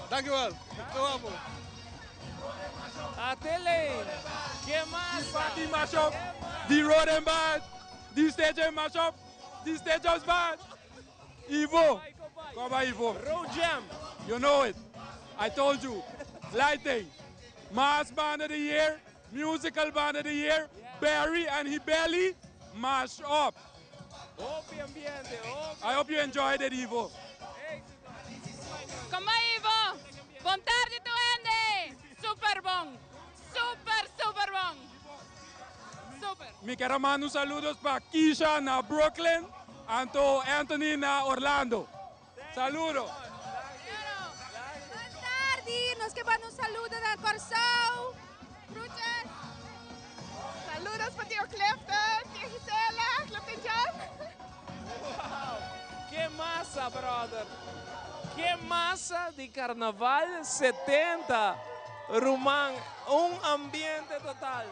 Dankjewel. Tot Atele, que massa! Party mashup, the road and bad, the stage and mashup, the stage house bad. Ivo, come on Ivo. Road Jam. You know it. I told you. Lighting, mass band of the year, musical band of the year, Barry and Hibeli, mash up. I hope you enjoyed it, Ivo. Come on, Ivo. Buon tardi, tu Andy. Super bom. Super bom. Super. Me quero mandar saludos para Keisha na Brooklyn, Anto Anthony na Orlando. Saludo. Boa tarde, nós queremos saludo na Corsol. Brutas. Saludos para Tio Clifton, Tia Gisela, Clifton John. Wow. Que massa, brother. Que massa de Carnaval 70. Román, ambiente total.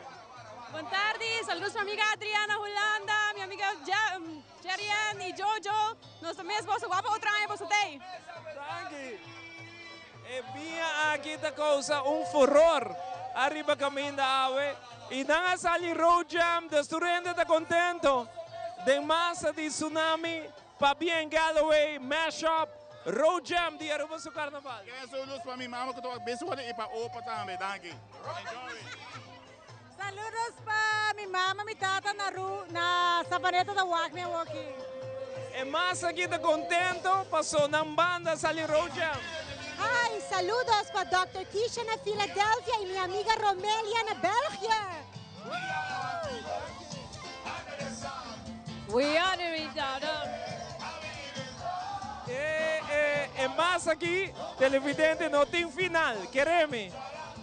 Boa tarde, saludos para minha amiga Adriana Holanda, minha amiga Jerian e Jojo. Nós também somos guapos outra vez, você tem? Danke. E vinha aqui da coisa, furor. Arriba caminho da ave. E não sali Road Jam, o estudante está contento. De massa de Tsunami, para bem Galloway, Mashup. Road Jam de Aruba su Carnaval. Quero saludos para minha mamãe que estou abençoada e para o Opa também, danke. Enjoy. Saludos para minha mama, minha tata na Sabaneta da Wak, minha Waki. E massa aqui está contento, passou na banda salir Road Jam. Ai, saludos para Dr. Kisha na Filadélfia e minha amiga Romélia na Bélgica. We are the E mais aqui, televidente não tem final, queremos.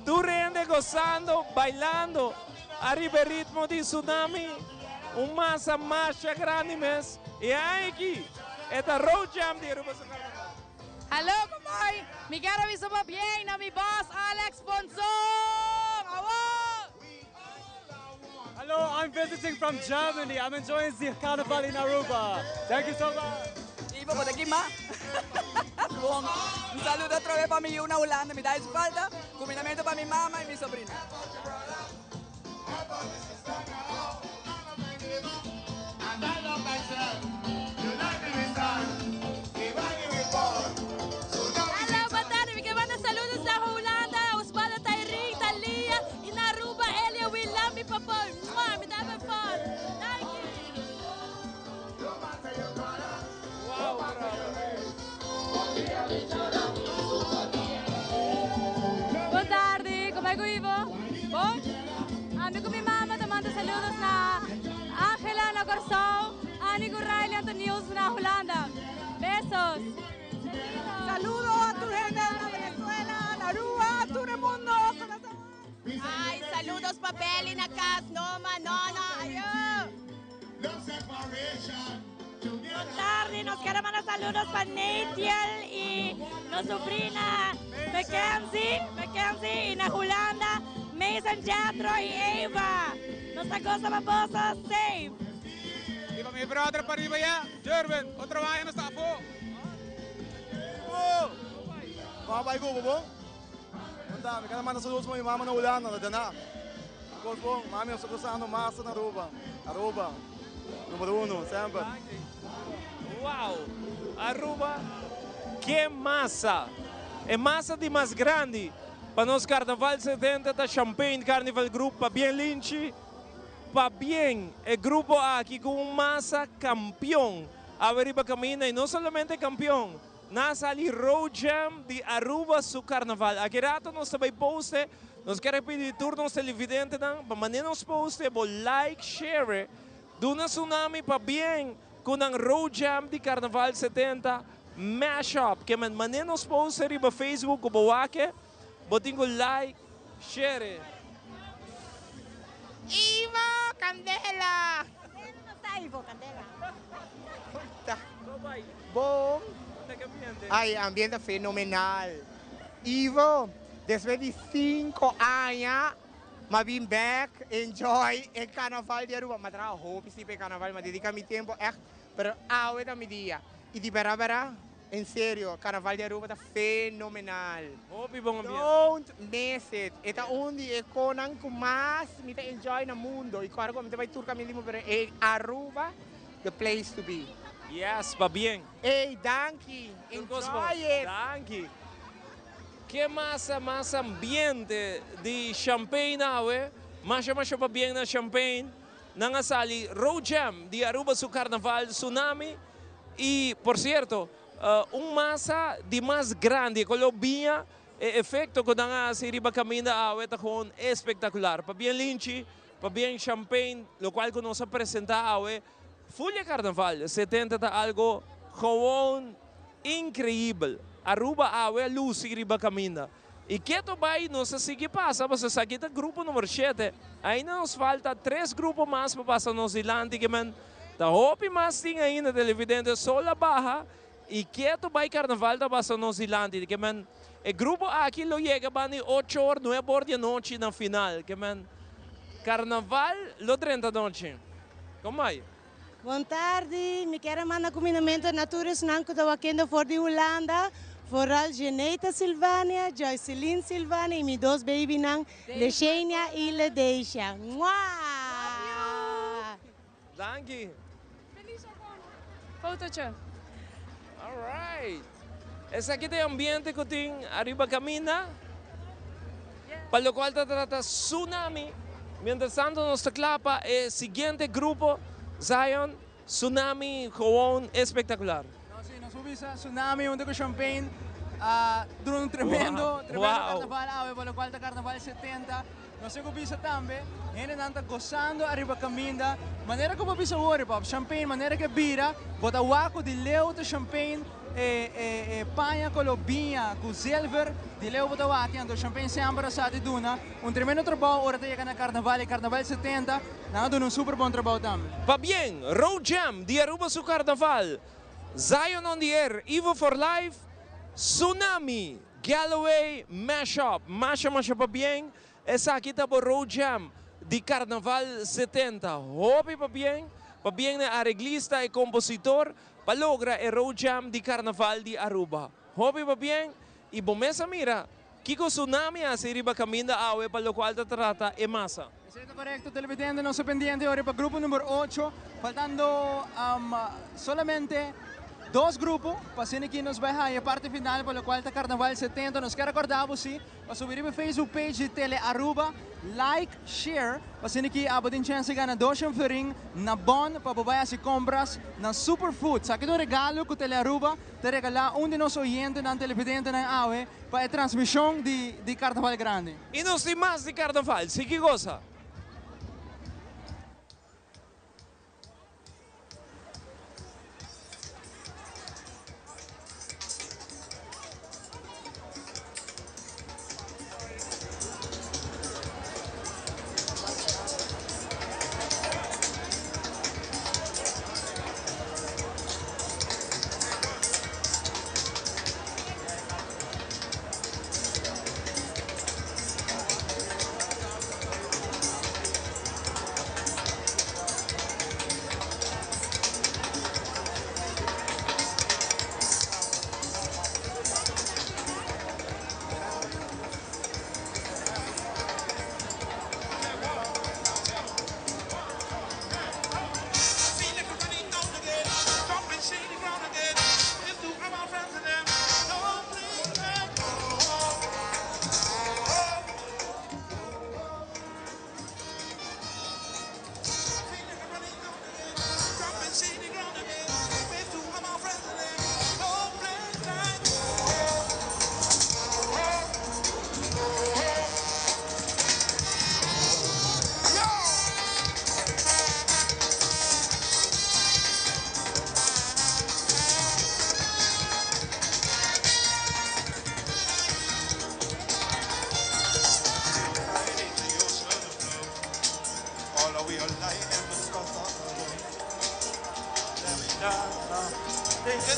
Tu rende gozando, bailando, arriba ritmo de Tsunami, massa marcha grande mesmo. E aqui, esta Road Jam de Aruba su Carnaval. Hello, kumay. Me quero avisar bem na mi boss Alex Bonzong. Hello, I'm visiting from Germany. I'm enjoying the Carnival in Aruba. Thank you so much. Ivo, por aqui, ma. Bom, saludo outra vez para minha Holanda, me dá espalda, combinamento para minha mama e minha sobrinha. And I love myself. Lucas, Noma, Nona, ayun! Buenas tardes, nos quiero mandar saludos para Natiel y nuestra sobrina Mackenzie y na Holanda, Mason, Jethro y Eva. Nuestra cosa babosa, safe. Y para mi brother para arriba ya, Jervin, otra vez no está po. Mga bago po po? Punta, may ka naman nasulod mo yung mama na ulan na dana. Ako po, mami, sa kusano, masa na Aruba. Número 1, sempre. Uau! Aruba, que massa! É massa de mais grande. Para nós Carnaval 70 da Champagne Carnival Group, para bem Lynch, para bem é grupo aqui com massa campeão. Averiba camina e não somente campeão. Nasa ali Road Jam de Aruba su Carnaval. Aqui rato nós também poste, nós queremos pedir turnos televidentes, para maneira nós poste, like, share, do na tsunami para bem com ang Road Jam de Carnaval 70 mashup. Que maneira nós poste riba Facebook o bawake, botin ko like, share. Ivo Candela! Não está Ivo Candela. Bom. Ay, ambiente fenomenal. Ivo, después de 5 años, me vim back, enjoy el carnaval de Aruba. Me trabajo, principio carnaval, me dedico mi tiempo, pero ahora mi día. Y de verdad, en serio, carnaval de Aruba está fenomenal. Don't miss it. Esta onde é conan com mais me enjoy no mundo. E claro, como te vai tour caminho, pero Aruba, the place to be. Yes, va bien. Hey, danke. Enjoy it. Danke. Que massa ambiente de Champagne, masha pa bien na Champagne. Nangasali Road Jam de Aruba su Carnaval Tsunami. E, por cierto, massa de mais grande, Colombia, efeito que nanga si riba camina está com espetacular. Pa bien Lynch, pa bien Champagne, lo qual que nos apresenta Fulle Carnaval 70 tá algo gewoon incrível. Aruba awe luz riba camina. E que to vai nos seguir passa, você sabe que grupo número 7. Ainda nos falta 3 grupos mais para passar nos Ilante que man. Tá hope mais tem ainda televidente só la barra e que to vai Carnaval tá passar nos Ilante que man. O grupo aqui lo chega bani 8 horas, 9 horas da noite na final, que man. Carnaval lo 30 noite. Como é? Boa tarde, me quero mandar combinamento naturas nanco da wakendo for de Holanda, foral Geneta Silvania, Joycelyn Silvania e meus 2 baby nang, Leshenia e Ledeisha. Danke. Feliz fotootje. Alright. Esse aqui tem ambiente que tem arriba camina, para o qual trata tsunami. Mientras tanto, nossa clapa é o seguinte grupo, Zion, Tsunami, gewoon espectacular. No, sí, nos ubisa Tsunami, junto con Champagne, durante un tremendo carnaval, por lo cual está carnaval 70. Nos ubisa también, gente anda gozando arriba caminda, manera como bisa ori pop, Champagne, manera que bira, bota waco de leu de Champagne, panha colobinha, com silver, de leu bota waco, ando Champagne sempre assado de duna, un tremendo trabalho, ora te na carnaval, carnaval 70, nada un super bom trabalho também. Va bien, Road Jam de Aruba su Carnaval, Zion on the Air, Evo for Life, Tsunami, Galloway, Mashup, Masha pa bien, essa aqui tá por Road Jam de Carnaval 70, hope pa bien arreglista e compositor, pa logra e Road Jam de Carnaval de Aruba, hope pa bien, e bomesa mira, Kiko Tsunami a si riba caminda awe pa lo qual trata e massa. Siete correcto, televidente, non so pendiente ora para grupo número 8, faltando solamente 2 grupos, passando aqui nos vai a parte final, para o qual está Carnaval 70. Nos quero acordar você, para subir para Facebook page de Tele Aruba, like, share, passando aqui a botin chance ganhar 2 florin na bon, para babaia se compras na Superfood. Sa aqui do regalo com Tele Aruba, te regalar de nossos oyentes na televidente na AWE para a transmissão de Carnaval Grande. E nos tem mais de Carnaval, se que goza.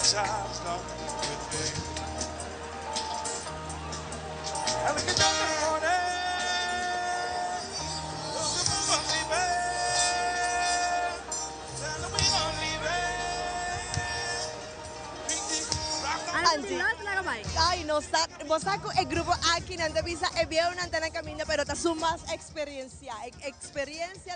child's gone with me. And we can go to morning. Anzi, ay, no sa bosako e grupo aqui nanda bisa e via una antena caminda pero ta sumas experiencia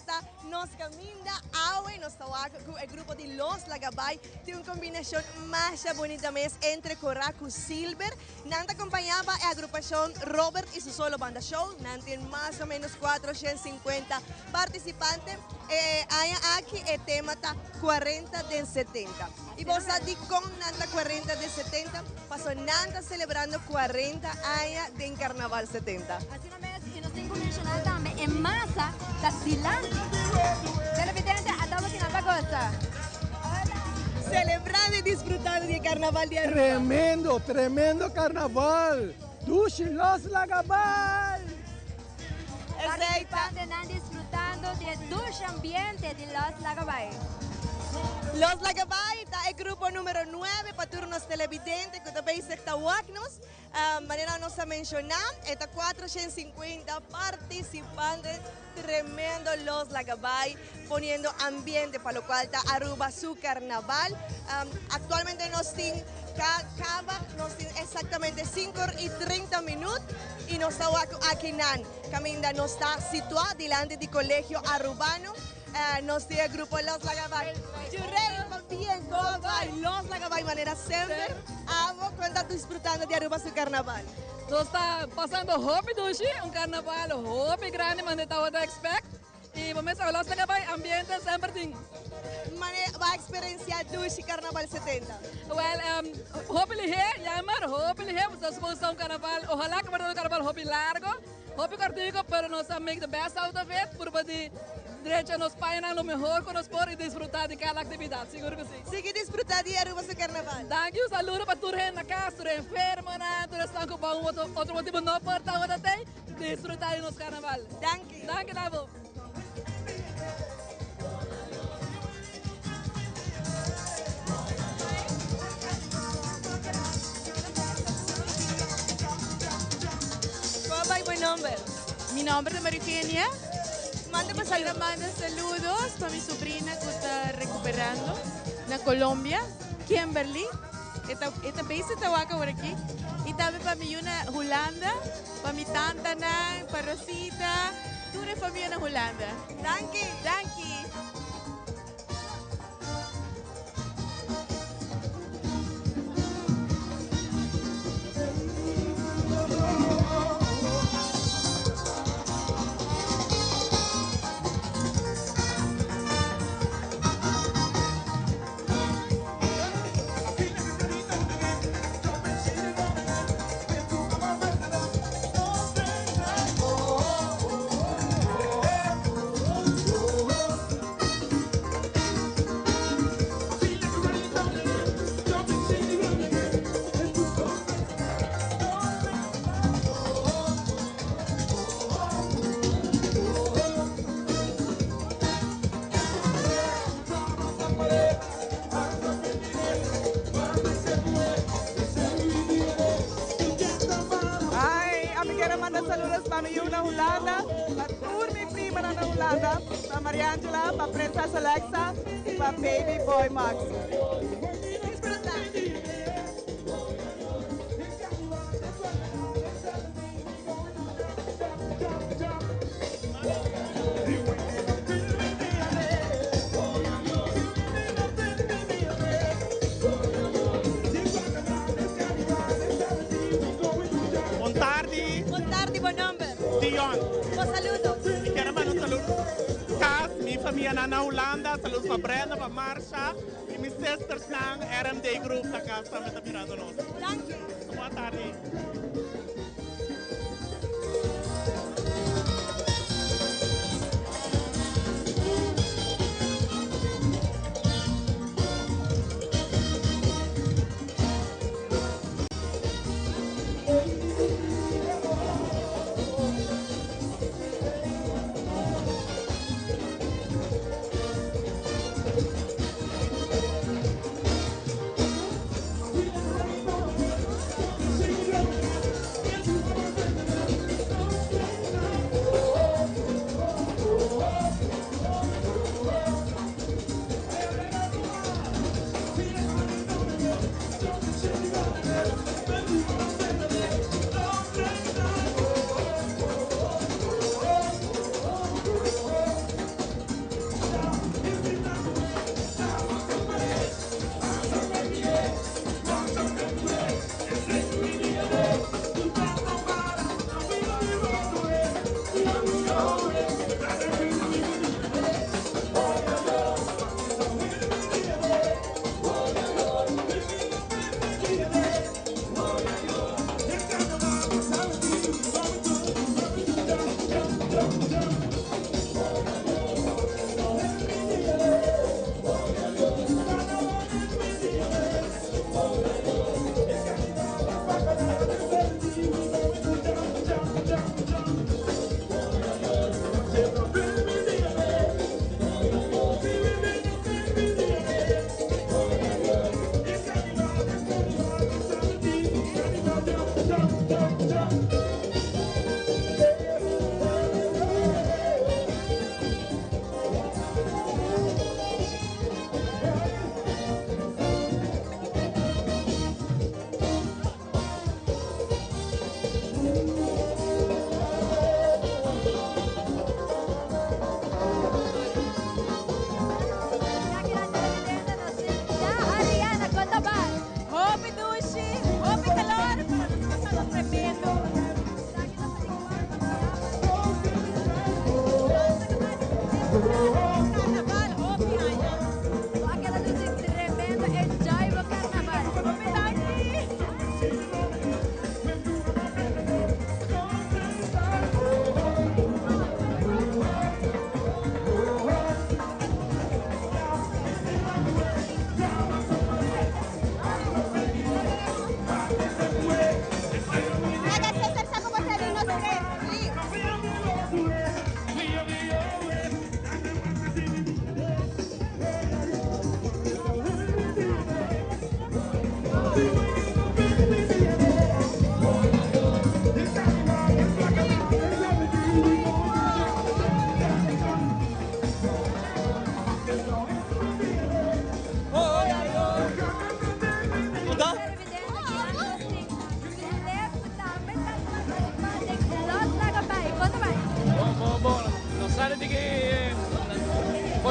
ta nos caminda awe nos tawako ku e grupo di Los Lagabay tem uma combinação mais bonita mes entre Coraco Silver nanta acompanhava a agrupação Robert e su solo banda show nanti mais ou menos 450 participantes hay aqui e tema ta 40 de 70 e bosa di con nanta 40 de 70 passou nanta celebrando 40 anos de Carnaval 70. Assim mesmo, e nós temos que mencionar também em massa da Silante. Televidente, estamos aqui na bagunça. Celebrando e desfrutando de Carnaval de Aruba. Tremendo Carnaval. Dushi Los Lagabay. Participantes están disfrutando de dulce ambiente de Los Lagabay. Los Lagabay está el grupo número 9 para turnos televidentes que também se está waknos. Maneira nos a mencionar, está 450 participantes, tremendo Los Lagabay, poniendo ambiente para lo cual está Aruba su carnaval. Actualmente nos tiene exactamente 5:30 y nos está aquí caminda nos está situado delante del colegio arubano. Nos tiene el grupo Los Lagabay. Bien, Los Lagabay, manera siempre. Amo cuando estás disfrutando de Aruba su carnaval. Nós está passando rápido hoje, carnaval rápido grande, mas não está expect. E vamos a Los Lagabay, ambiente sempre tem. Va a experienciar Dushi Carnaval 70. Well, hopefully here, jammer, hopefully here, nós vamos a carnaval, ojalá que vamos a carnaval hobby largo, hobby cortico, pero nós vamos make the best out of it, por poder direito nos painar lo mejor que nos por e desfrutar de cada atividade, seguro que sim. Sigue desfrutar de Aruba su carnaval. Thank you, saludo para tu gente na casa, tu enfermo, tu estão com outro motivo não por estar onde tem, desfrutar de nosso carnaval. Thank you. Thank you, Navo. ¿Cuál es tu nombre? Mi nombre es María Eugenia. Manda saludos para mi sobrina que está recuperando en Colombia, Kimberly. Esta vez está por aquí. Y también para mi una Holanda, para mi tanta, para Rosita, toda la familia en Holanda. Thank you. Thank you. Saludos para mi una Holanda, para toda mi prima na Holanda, para Maria Angela, para Princesa Alexa y para Baby Boy Max. Dion. Saludos. E quero mandar um saludo para minha família na Holanda, saludos para Brenda, para Marcia e minhas sisters na RMD Group da casa também está mirando nós. Thank you. Boa tarde.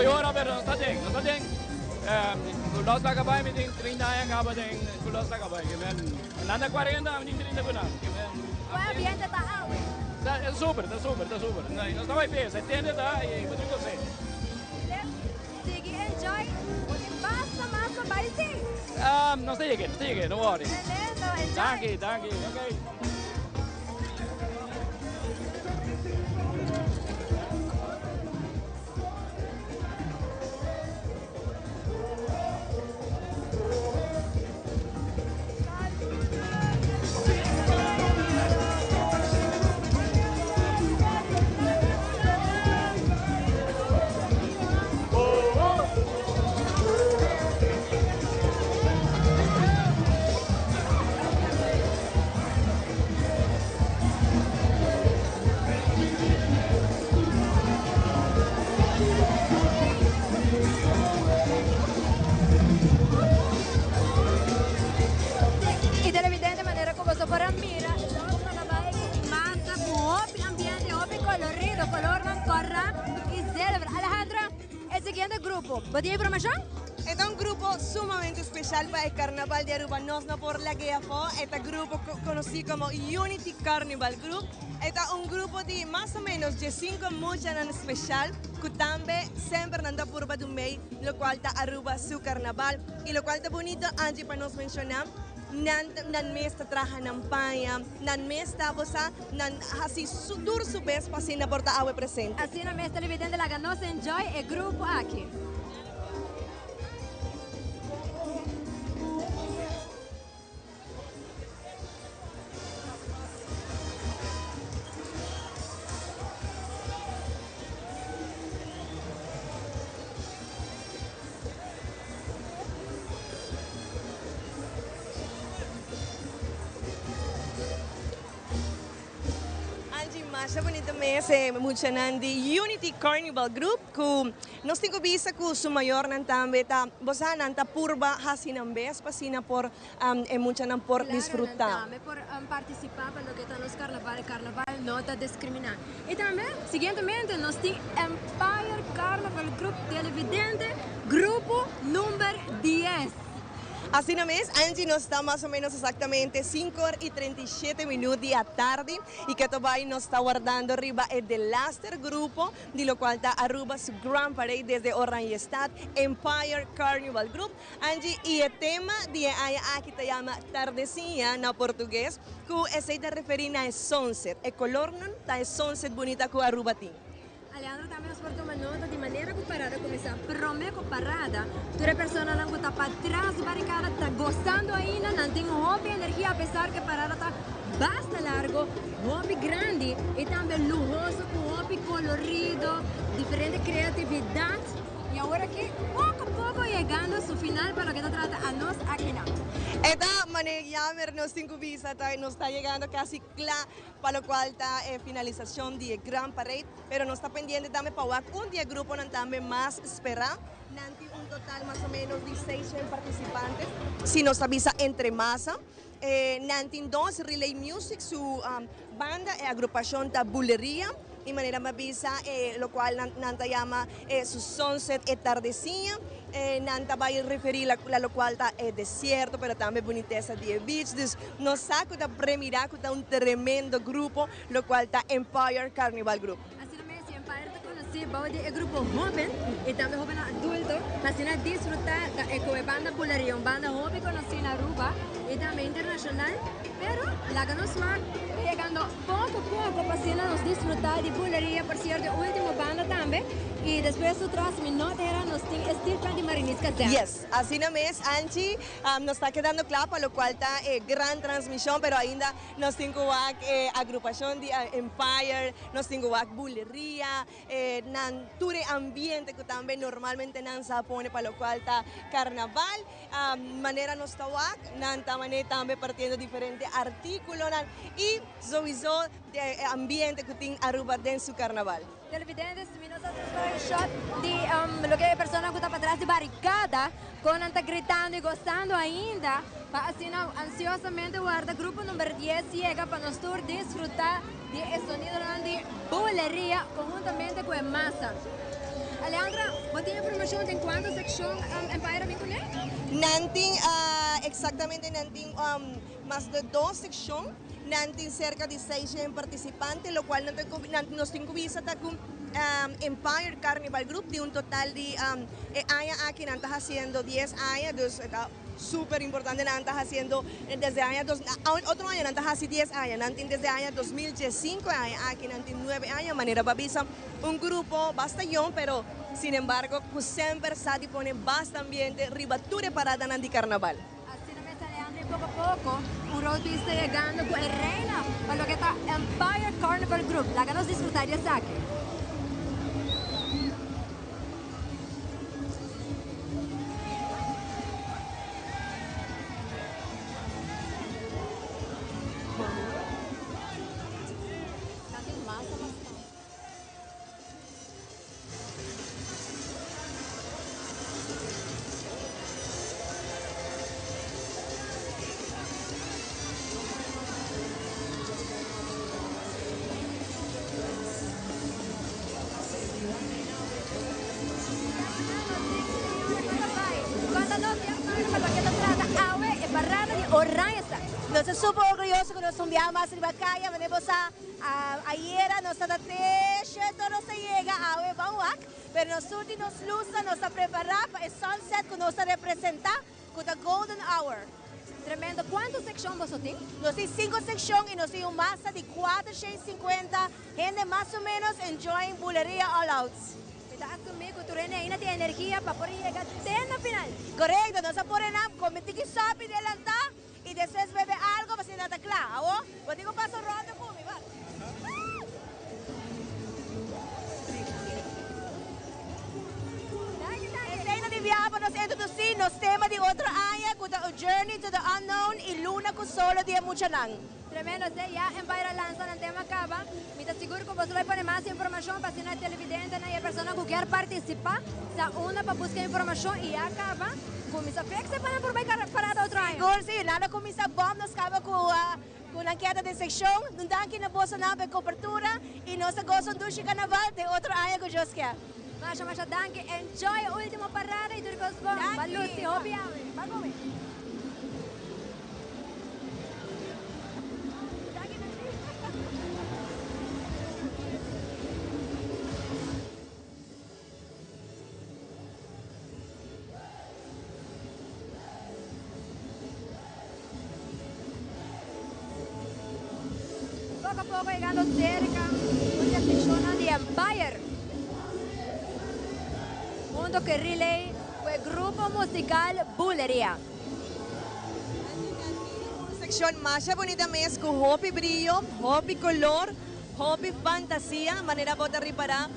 ora pero non sta ding. Kulos na kabay, may ding 30 yang kaba ding kulos na kabay. Nanda 40, may ding 30 na. Poi ambiente tao. È super. Non sta mai peso, tiene da e tutto così. Sige, enjoy. Massa, baisi. Non stai che, don't worry. Enjoy. Danke, okay. I televidenti manera como se fuera mira, los carnavales massa, hopi ambiente, hopi colorido, color corra y celebra. Alejandra, el siguiente grupo, ¿podría información? Este es un grupo sumamente especial para el Carnaval de Aruba, no por la que fue. Este grupo conocido como Unity Carnival Group. Este es un grupo de más o menos de 5 muchas en especial, que también siempre anda por un mes, lo cual está Aruba su carnaval. Y lo cual está bonito, Angie, para nos mencionar. Nan mesta traja nan paia, nan mesta bosa, nan hasi sudur su bes pasina porta awe presente. Así na mesta televidente la ganos enjoy el grupo aquí. Masha bonito mes mucha nandi Unity Carnival Group ku nos tingo bisa ku sumayor nan tambe ta bosa nan ta purba hasinam bes pasina por mucha nan por disfrutar. Por participar para lo que están los carnaval no está discriminado. Y también, siguientemente, nos tiene Empire Carnival Group televidente, grupo número 10. Así no es, Angie nos está más o menos exactamente 5:37 de la tarde y que todavía nos está guardando arriba el del Laster grupo, de lo cual está Aruba su Grand Parade desde Orange Stad, Empire Carnival Group. Angie, y el tema de aquí se llama Tardecía en portugués, que se te refiere a sunset, el color no está sunset bonita que Aruba tiene. Alejandro também nos portou uma nota de maneira que parada começar prome com parada. Toda pessoa não está para trás de barricada, está gostando ainda, não tem hobby energia, apesar que a parada está bastante largo, hobby grande e também luxuoso, com hobby colorido, diferente criatividade. E agora aqui, pouco a pouco, chegando ao final para que trata a nós aqui não. Esta manera nos cinco visas nos está llegando casi claro, para lo cual está finalización de Grand Parade, pero nos está pendiente también para un día grupo también más esperar. Nanti un total más o menos de 6 participantes, si nos avisa entre masa. Nanti 2 Relay Music, su banda e agrupación ta Bulería. Y manera me avisa, lo cual Nanta llama su sunset e tardecía. Nanta va a referir a lo cual está desierto, pero también boniteza de beach. Entonces, nos saco de premiar que está un tremendo grupo, lo cual está Empire Carnival Group. Así mesmo, Empire te conocí, el grupo joven y también joven adulto, para disfrutar con la banda Bulería, una banda joven conocida en Aruba y también internacional, pero la que nos va llegando poco a poco para nos disfrutar de Bulería, por cierto, última banda también. Y después otras minutos nos tiene Steel Plan de Marinisca. Yes, así no es, Angie, nos está quedando claro, para lo cual está gran transmisión, pero ainda nos tengo agrupación de Empire, nos tengo Bulería, ture ambiente que también normalmente nos pone, para lo cual está carnaval, manera nos está nanta manera también partiendo diferentes artículos y sowieso de ambiente que tiene Aruba en su carnaval. Televidentes, nosotros un shot de lo que hay personas que están para atrás de barricada, con anta gritando y gozando ainda, para así ansiosamente guarda grupo número 10 llega para nosotros disfrutar del sonido de Bulería conjuntamente con masa. Alejandra, ¿vos tienes información de cuántas secciones Empire vincule? Nanting, exactamente, nanting más de 2 secciones, nanting cerca de 600 participantes, lo cual nos tengo visa con Empire Carnival Group de un total de aquí nantas haciendo 10 años, súper importante, nantas haciendo desde otro año nantas hace 10 años, nanting desde año 2015 aquí nanting 9 años, manera babisa un grupo bastante pero sin embargo siempre se dispone bastante ambiente, ribature parada nanti carnaval. Así no me sale poco a poco, un road está llegando con el reina, para lo que está Empire Carnival Group, la que nos disfrutar de saque. Nós somos super orgulhosos que nós somos a mais de Bacaya, mas nós ayer nós até cheio nós chega a Evanwak, mas nós últimos lusa nós preparar para o sunset que nós representar com a golden hour. Tremendo. ¿Cuántas secciones vos tienes? Nós temos 5 secções e nós temos uma massa de 450 gente mais ou menos enjoying bulería all out. Está asumindo que tu reina ainda tem energia para poder chegar até na final. Correcto, nós podemos cometer que sobe adelantar y después bebe algo para ser nada claro. Pues digo paso ronda con mi va. Este año de viaje para nos introducir nos temas de otro año con A Journey to the Unknown y Luna con solo de Muchanang. Tremendo, ya Empire lanza el tema acaba. Me seguro que vos vais poner más información para si no hay televidente, no hay persona que quiera participar. Se una para buscar información y acaba. Começa a flexa para por vai parada outro ano. Igor, sim, nada começa bom, nós acaba com a queda de secção, não dá aqui na bolsa na cobertura e nós gostamos do carnaval de outro ano que eu quero. Mas danke, enjoy a última parada e tudo que bom. Balusi, hobby ave. Vai comer. Poco a poco llegando cerca, una sección de Empire. Junto con Relay fue el grupo musical Bulería. Una sección más bonita mes con hobby brillo, hobby color, hobby fantasía, manera de reparar.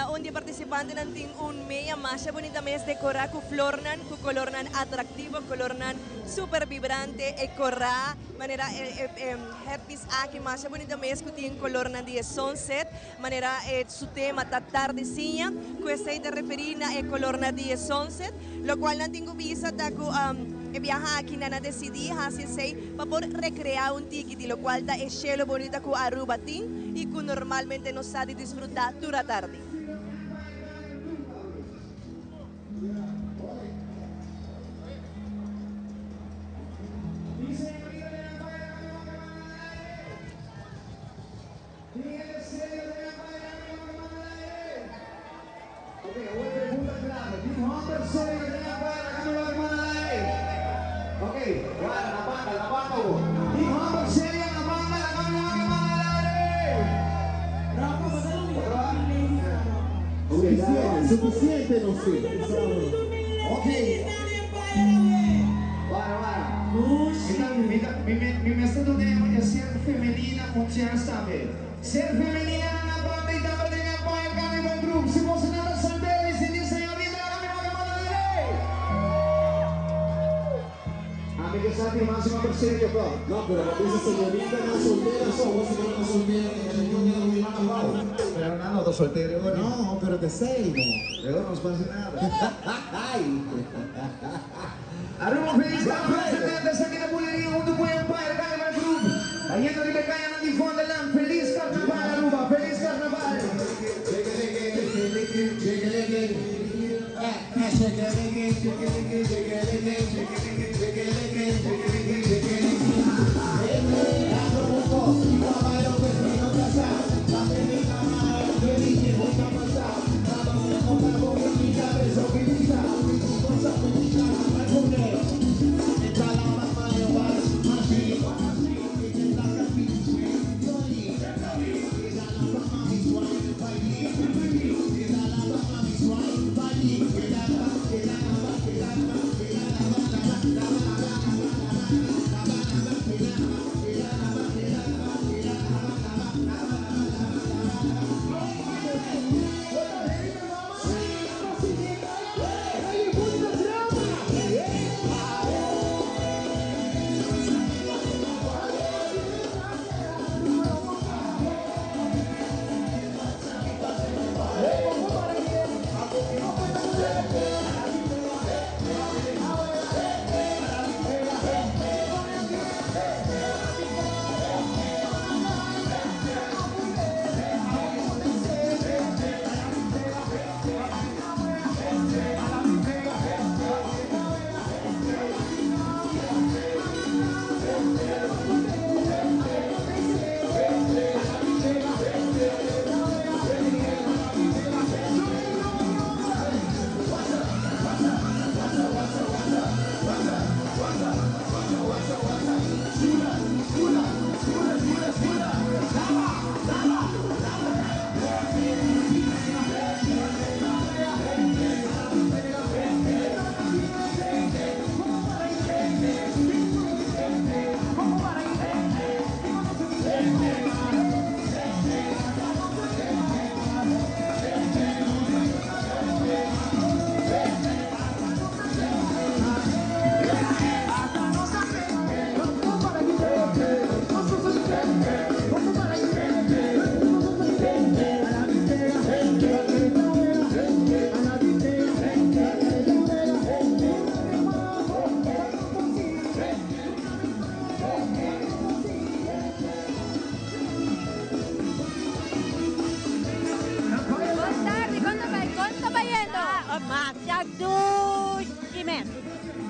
Onde participante nanting un meia más bonita mes decorar con flornan, con colornan atractivo, colornan super vibrante, e corra manera herpes aquí más bonita mes que tiene colornan de sunset, manera su tema ta tardecinha, que se te referina e colornan de sunset, lo cual nanting visa ta viaja aquí nana decidí hacia sei para poder recrear un ticket, lo cual da es cielo bonita con Aruba tin y que normalmente no sabe disfrutar toda la tarde. Suficiente non si. Ok. Guarda. Mi messaggio è ser femenina non ci sabe. Ser femenina na banda e da banda de Empire Carnival Group. Se você não está solteiro e se diz senhorita, a minha mano direi. Amiche sati massimo per serio qua. No, però questa signorita non soltera, vos que no soltera, yo no mi mano abajo. Pero no, no soltero. No, pero te sei, no. Pero non passa nada. Aruba feliz carnaval, sempre na buleria, junto com o Empire Carnival Group. Cayendo de Becaia no Difon del Land. Feliz carnaval, Aruba, feliz carnaval.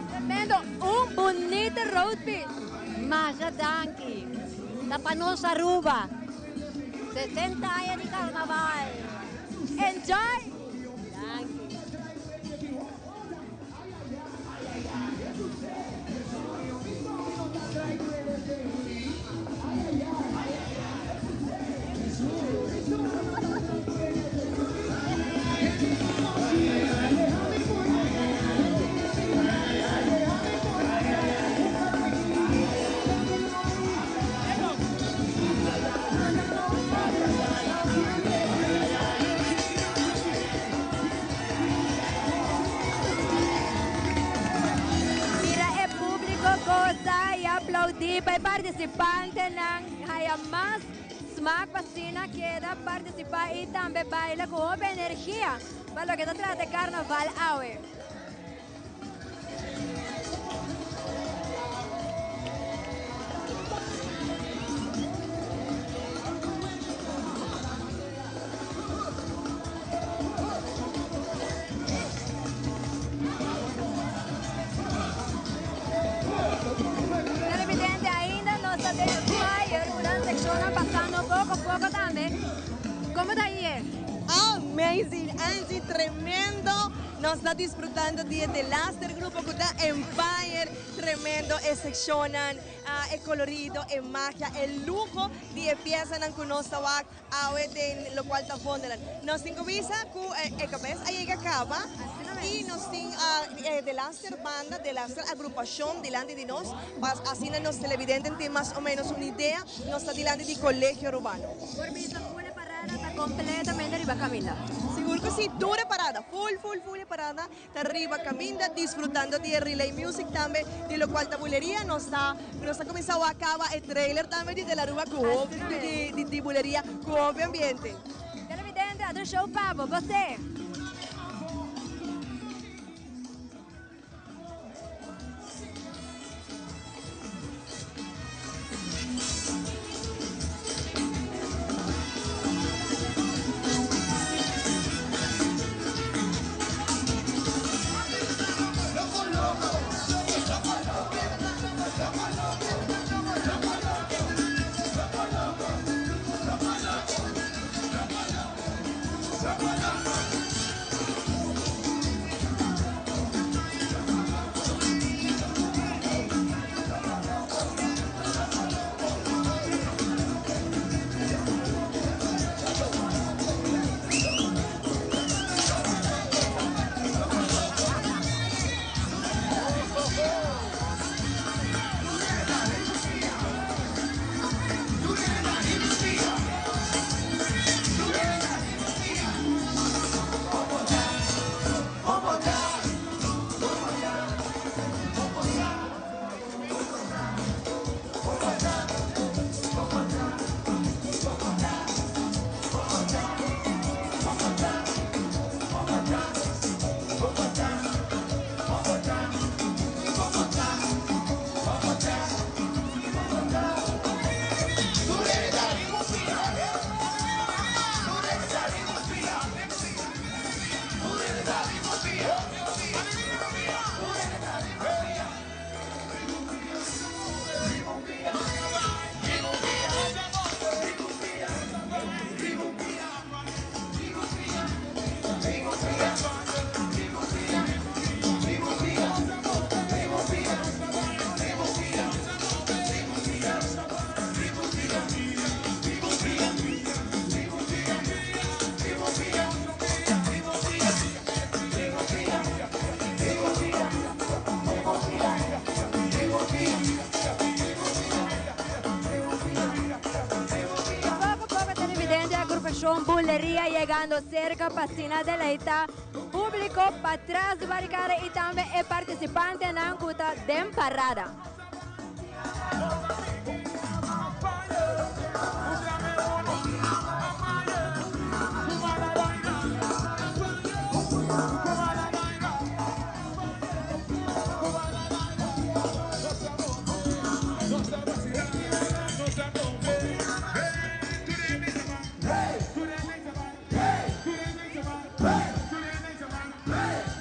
Tremendo, un bonito road beef. Masha Danki. Tapanos Aruba. 60 años de carnaval. Enjoy! Aplaudi para participante ng Hayamas Smack Pasina queda participar y también baila con otra energía para lo que se trata de carnaval hoy. Poco también. ¿Cómo está ayer? Amazing, Angie, tremendo. Nos está disfrutando de Laster Grupo que está Empire, tremendo, excepcional, el colorido, el magia, el lujo de piezas que nos está de lo cual está fondelan. Nos incubisa con el cabeza ahí que acaba y nos de Laster banda, de Laster agrupación delante de nos, así nos televidentes tienen más o menos una idea, nos está delante de colegio urbano. Por mi full parada está completamente arriba Camila. Seguro que sí, dura parada, full parada, está arriba Camila, disfrutando de Relay Music también, de lo cual tabulería nos está comenzando a acabar el trailer también de la Aruba de bulería con ambiente. Televidente, otro show Pablo, você. demonstración bulería llegando cerca Pasina de Leita, público para atrás de barricada y también el participante en la cuta de parada.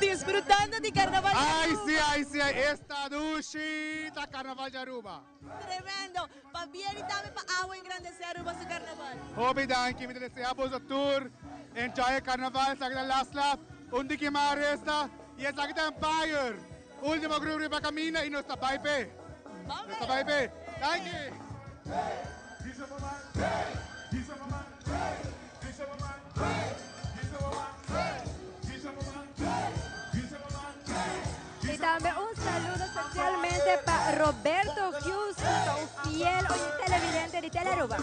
Disfrutando di Carnaval di Aruba. Ai, sì, esta uscita Carnaval di Aruba. Tremendo. Pa bien y también pa agua engrandecer Aruba su Carnaval. Hobi danki, mi deseamos a tour, enjoy Carnaval, sa kita last lap, undi ki maresta, y sa kita Empire. Último grupo para camina y no está baipe. No está baipe. Thank you. Y también un saludo especialmente para Roberto Hughes, un fiel televidente de Telearuba.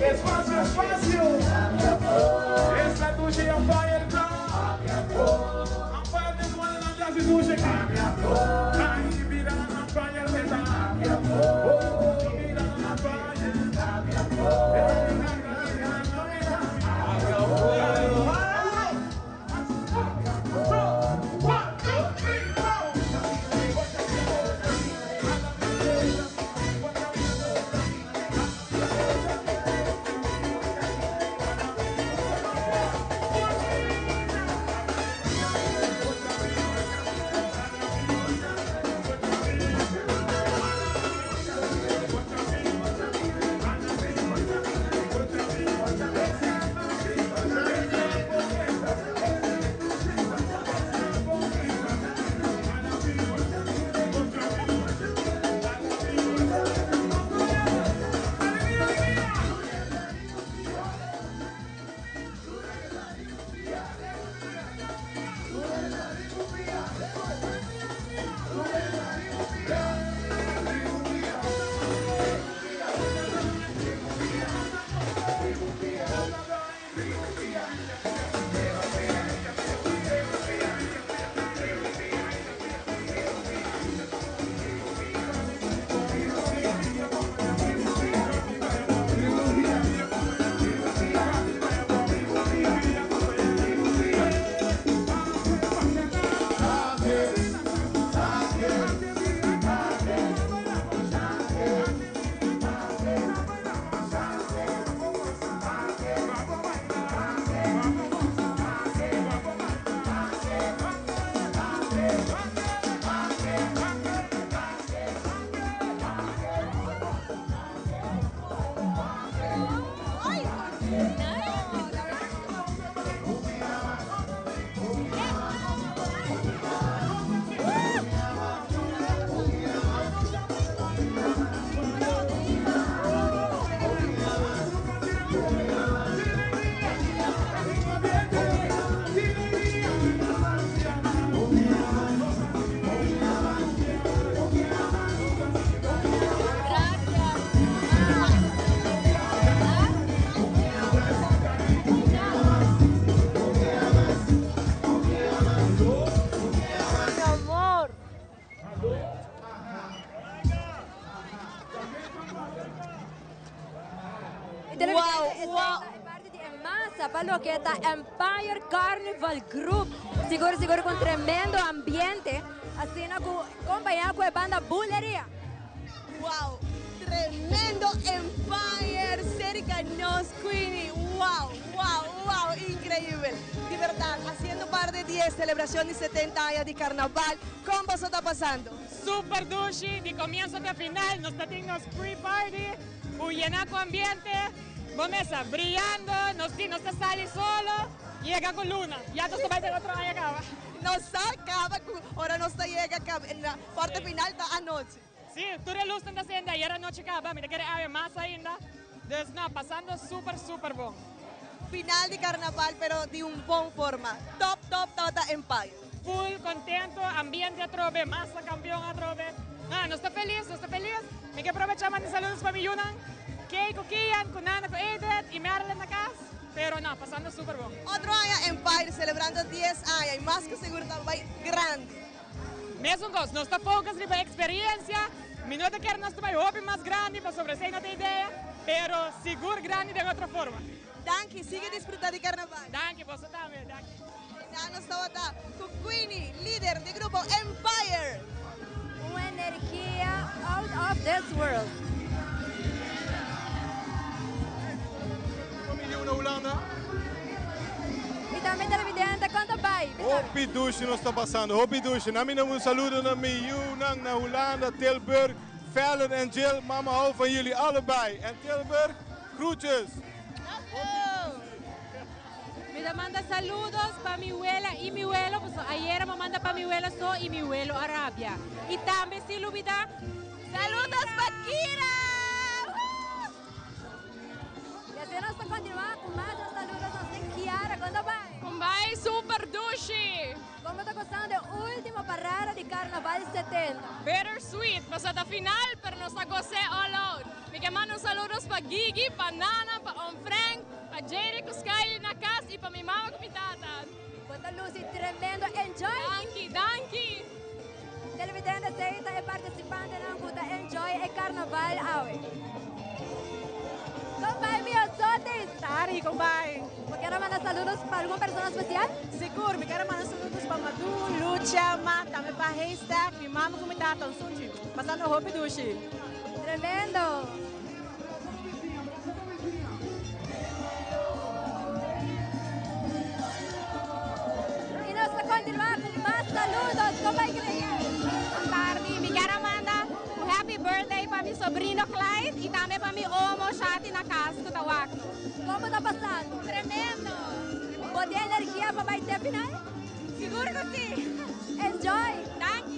Espacio, espacio. Esta ducha y Empire Club. Empire is one of the ducha aquí. Ay, mira Empire meta. Oh, mira Wow. Parte di Massa, quello che è Empire Carnival Group. Sicuro con tremendo ambiente. Assim, acompanhar com a banda Bulleria. Wow, tremendo Empire cerca nos, Queenie. Wow, increíble. De verdad, haciendo parte de la celebración de 70 años de carnaval, ¿cómo está pasando? Super dushi, de comienzo hasta final, nos tenemos free party, llenaco ambiente, bomesa brillando, nos sale solo, llega con luna, ya nos va a otro año acaba. Nos acaba, ahora nos llega en la parte final da anoche. Sí, tú eres luz en hacienda, ayer anoche acaba, me quiere haber más ainda, entonces no, pasando super bon. Final de carnaval, pero de un buen forma. Top Empire. Full, contento, ambiente a trove, masa campeón a trove. No está feliz. Me que aprovechamos de saludos para mi Yunan, Keiko, Kian, Kunana, Edith y Marilyn en la casa. Pero no, pasando súper bon. Otro año Empire, celebrando 10 años, y más que seguro también grande. Mesmo gosto, no está focus en la experiencia, mi no te quiero no está hobby más grande, para sobresair no te idea, pero seguro grande de otra forma. Danke, sigue disfrutando de carnaval. Danke, você também, danke. Nano estaba con Queenie, líder del grupo Empire. Una energía out of this world. Familie Holanda. E também televidente, conta pai. Hopi Dushi nos está passando, Hopi Dushi. Na minha um saludo na Yunnan, na Holanda, Tilburg, Fallon en Jill. Mama hou van jullie allebei. En Tilburg, groetjes. Me manda saludos para mi abuela y mi abuelo, pues ayer me manda para mi abuela y mi abuelo Arabia. Y también si lo vida, saludos para Kira. Y así nos continuamos con más saludos a Kiara, ¿cuándo va? Vai super dushi. ¿Cómo está gostando de última parada de Carnaval 70? Bittersweet, passata final, pero nos gocé all out. Me mando saludos para Gigi, para Nana, para Om Frank, para Jerry, Kuskay na casa y para mi mamá con mi tata. Puta Lucy, tremendo enjoy. Danke. Televidente Seita e participante ng Puta Enjoy e Carnaval Awe. Kumbay mi Sotis! Tari, kumbay! ¿Me quiero mandar saludos para alguna persona especial? Seguro, me quiero mandar saludos para Madu, Lucia, Mata, para Haystack, mi mamá com mi tata, Sunji. Passando Hopi Dushi. Tremendo! Y nos continuamos con más saludos. ¿Cómo hay que Tarde, me quero mandar um happy birthday para meu sobrinho Clyde e também para meu homo Chati na casa do Tawakno. Como está passando? Tremendo! Pode energia para mais tempo, final? Seguro que sim! Enjoy! Danke!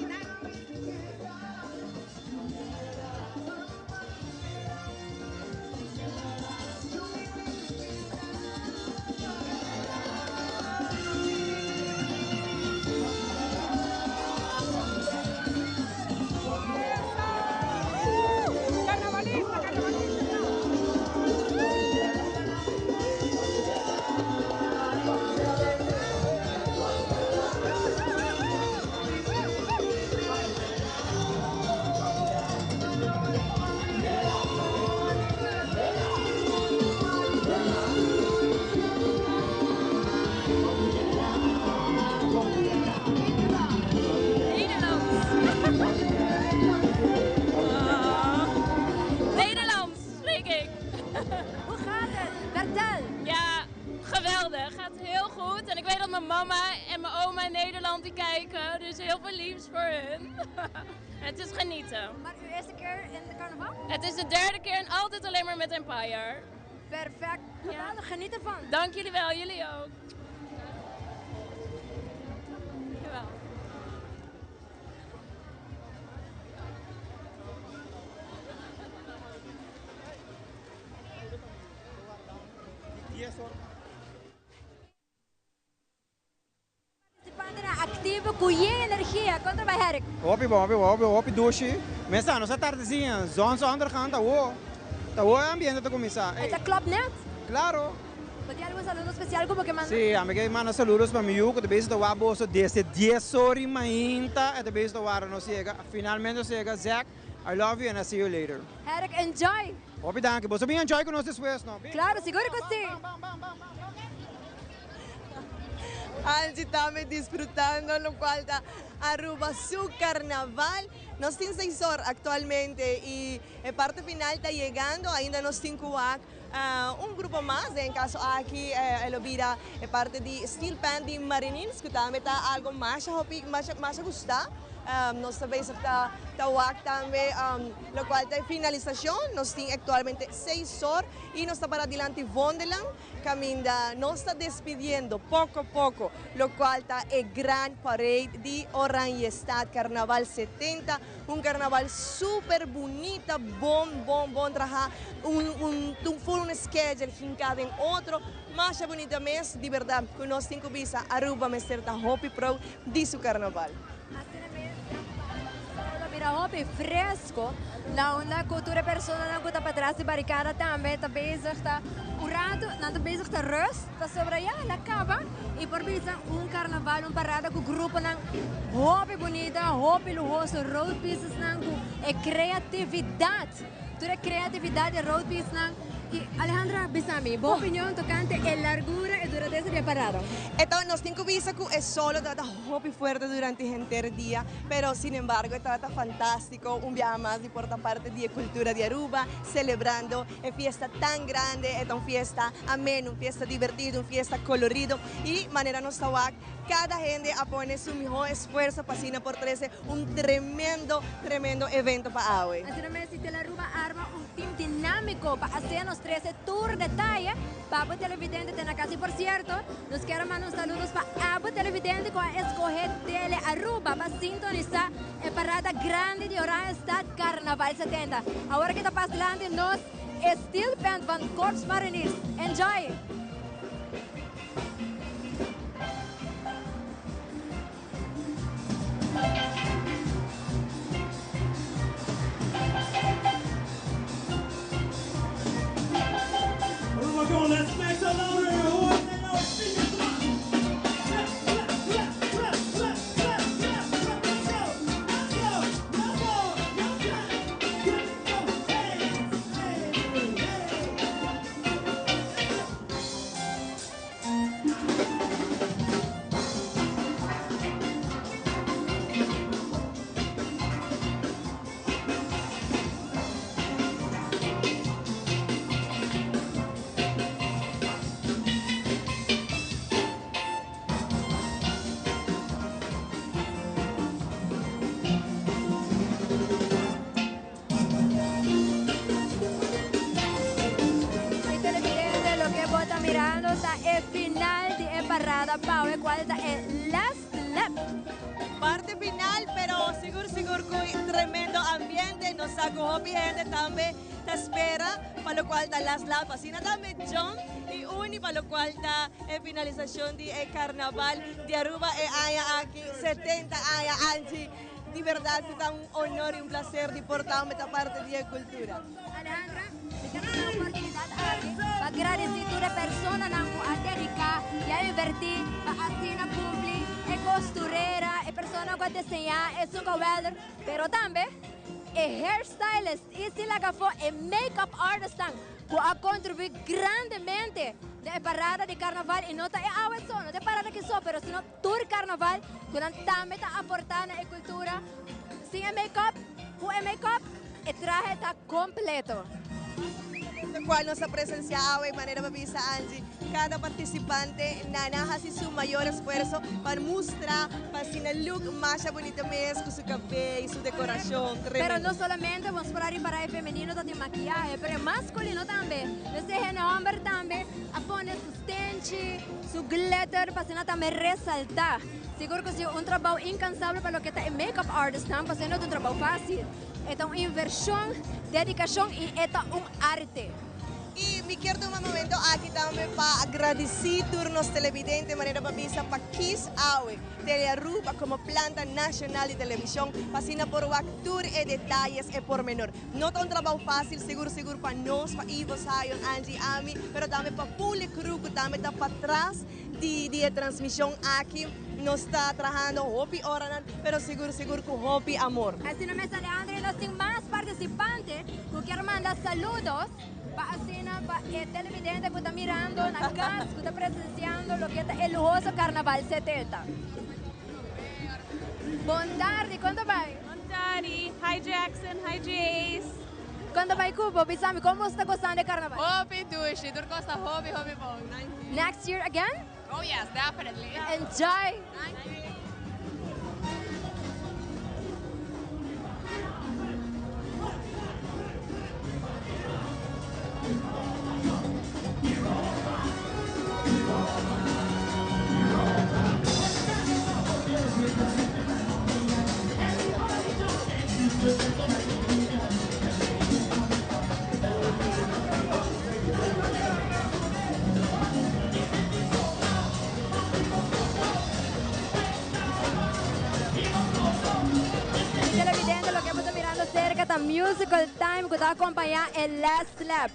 Dus heel veel liefs voor hun. Het is genieten. Maar uw eerste keer in de carnaval? Het is de derde keer en altijd alleen maar met Empire. Perfect. Ja. Geniet ervan. Dank jullie wel, jullie ook. Jawel. Ativo com energia contra vai Herk. Hopi Dushi. Mesa, nossa tardezinha, zondergaan, tá o ambiente tá começar. Essa klopt net? Claro. Pode algum saludo especial como que manda? Sim, me manda saludos para mim, que depois do aboso desde 10 horas mainta, e depois do não chega. Finalmente chega, Zach. I love you and I see you later. Herk, enjoy. Hopi, danke. Você vai enjoy conosco depois, não? Claro, seguro que sim. Angie estamos disfrutando lo cual está Aruba su carnaval. Nos tiene 6 horas actualmente y la parte final está llegando, ainda nos 5 un grupo más, en caso aquí lo vira parte de Steel Band de Marinins, que también está algo más gusta. Nós também está também, lo cual está en finalización, nos tiene actualmente 6 horas y nos está para adelante Wonderland, caminda, nos está despidiendo poco a poco, lo cual está el gran parade de Oranjestad Carnaval 70, un carnaval súper bonito, bom trabajar, un schedule hincado en otro, más bonito mes, de verdad, que nos tiene que visa Aruba, me certa Hopi Pro de su carnaval. Mira, hobby fresco, na cultura persona na kuta para trás de barricada também está bezig, está o rato, não está bezig de rust, está sobre já na cava e por isso carnaval, parada com grupo na hobby bonita, hobby luxuoso, road pieces na é criatividade, toda criatividade road pieces na. Y Alejandra Bisami, ¿tu opinión tocante en largura y durante ese parado? Entonces, nos tengo visto que es solo trata hobby fuerte durante el entero día, pero sin embargo trata fantástico, un día más de por parte de cultura de Aruba, celebrando una fiesta tan grande, es una fiesta amena, una fiesta divertida, una fiesta colorido y manera nos cada gente pone su mejor esfuerzo para hacer por 13 un tremendo evento para hoy. Así que si la Aruba arma un team dinámico para hacernos 13 tour de talla para Abo Televidente de la casa. Y por cierto, nos quiero mandar saludos para Abo Televidente con escoger Tele Aruba para sintonizar la parada grande de Oranjestad Carnaval 70. Ahora que está pasando nos Steel Band van Corps Mariners. Enjoy! Let's make some louder. Who is the Lord? Pau, ¿cuál es el last lap? Parte final, pero seguro que tremendo ambiente, nos sacó gente también te espera, para lo cual está last lap, así también John y Uni, para lo cual está en finalización de carnaval de Aruba, aquí 70 años, Angie. De verdad, es un honor y un placer de portarme esta parte de cultura. Alejandra, tenemos una oportunidad aquí para agradecer a toda persona que dedica y a invertir para hacer publi, es costurera, es persona que diseña, es un welder, pero también es hairstylist y si la gafó es makeup artist que ha contribuido grandemente de parada de carnaval y no está solo, no de parada que solo, pero sino tour carnaval que también está aportando en cultura. Sin el make-up, el traje está completo. Lo cual nos ha presenciado de manera visa Angie. Cada participante hace su mayor esfuerzo para mostrar para el look más bonito mes con su cabello y su decoración. Pero no solamente vamos a hablar para el femenino de maquillaje, pero el masculino también. Desde el hombre también pone su stench, su glitter para también resaltar. Seguro que es un trabajo incansable para lo que está el makeup artist, no es un trabajo fácil. Es una inversión, dedicación y es un arte. Y me quiero tomar un momento aquí también para agradecer a turnos televidentes de manera para para Kiss Awe, Tele Aruba como planta nacional de televisión, pasina por actor y detalles y por menor. No es un trabajo fácil, seguro para nosotros, para Ivo, Zion, Angie, Ami, pero también para el público que también está para atrás de transmisión aquí. nós está trabajando hopi oranan, pero seguro com hopi amor. Así no me sale André, los sin más participantes que quiero mandar saludos para Asina, para el televidente que está mirando en la casa, que está presenciando lo que es el lujoso Carnaval 70. Buon tardi, quando vai? Buon tardi. Hi Jackson, hi Jace. Quando vai Cubo, Bisami, como está gostando do Carnaval? Hopi dushi, tur costa hopi bong. Next year again? Oh yes, definitely. Enjoy! Televidente, lo que estamos mirando cerca está Musical Time, que está acompañando el Last Lap.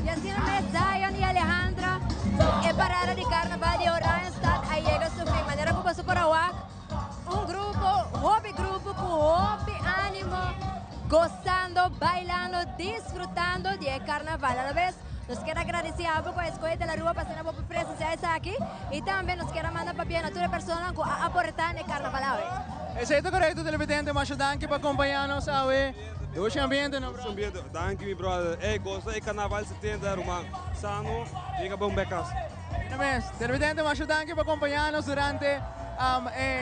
Y así no es Zion y Alejandra, el parada de Carnaval de Oranjestad, ahí llega a su fin. Manera como pasó por Aguac, un grupo con hobby ánimo, gozando, bailando, disfrutando del Carnaval. A la vez, nos quiero agradecer a la Escuela de la Rúa por ser por presenciar aquí y también nos quiero mandar para a todas las personas que aportan el Carnaval. Exato correto, televidente, mas danke por acompanhar-nos hoje. Hoje ambiente, não, bro? Ambiente, danke, meu brother. Ei, gosta de Carnaval 70, Roman. Sano, liga bom becas. Televidente, mas danke por acompanhar-nos durante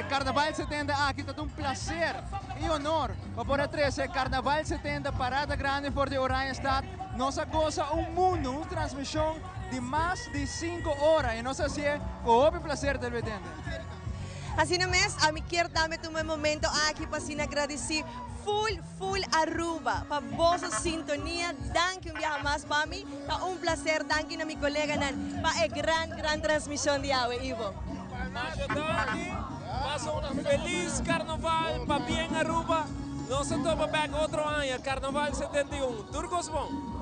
Carnaval 70 aqui. Está um prazer e honor para poder trazer Carnaval 70 Parada Grande por de Oranjestad. Nossa goza mundo, uma transmissão de mais de 5 horas. E nós assim é com o prazer, televidente. Assim não é, a mim quero também tomar um momento aqui para assim agradecer full Aruba, para vossa sintonia, danke um mais para mim, é um prazer, danke na minha colega Nan, para a grande transmissão de hoje, Ivo. Passa um feliz Carnaval para bem Aruba, nós estamos back outro ano, Carnaval 71, Turcos bom.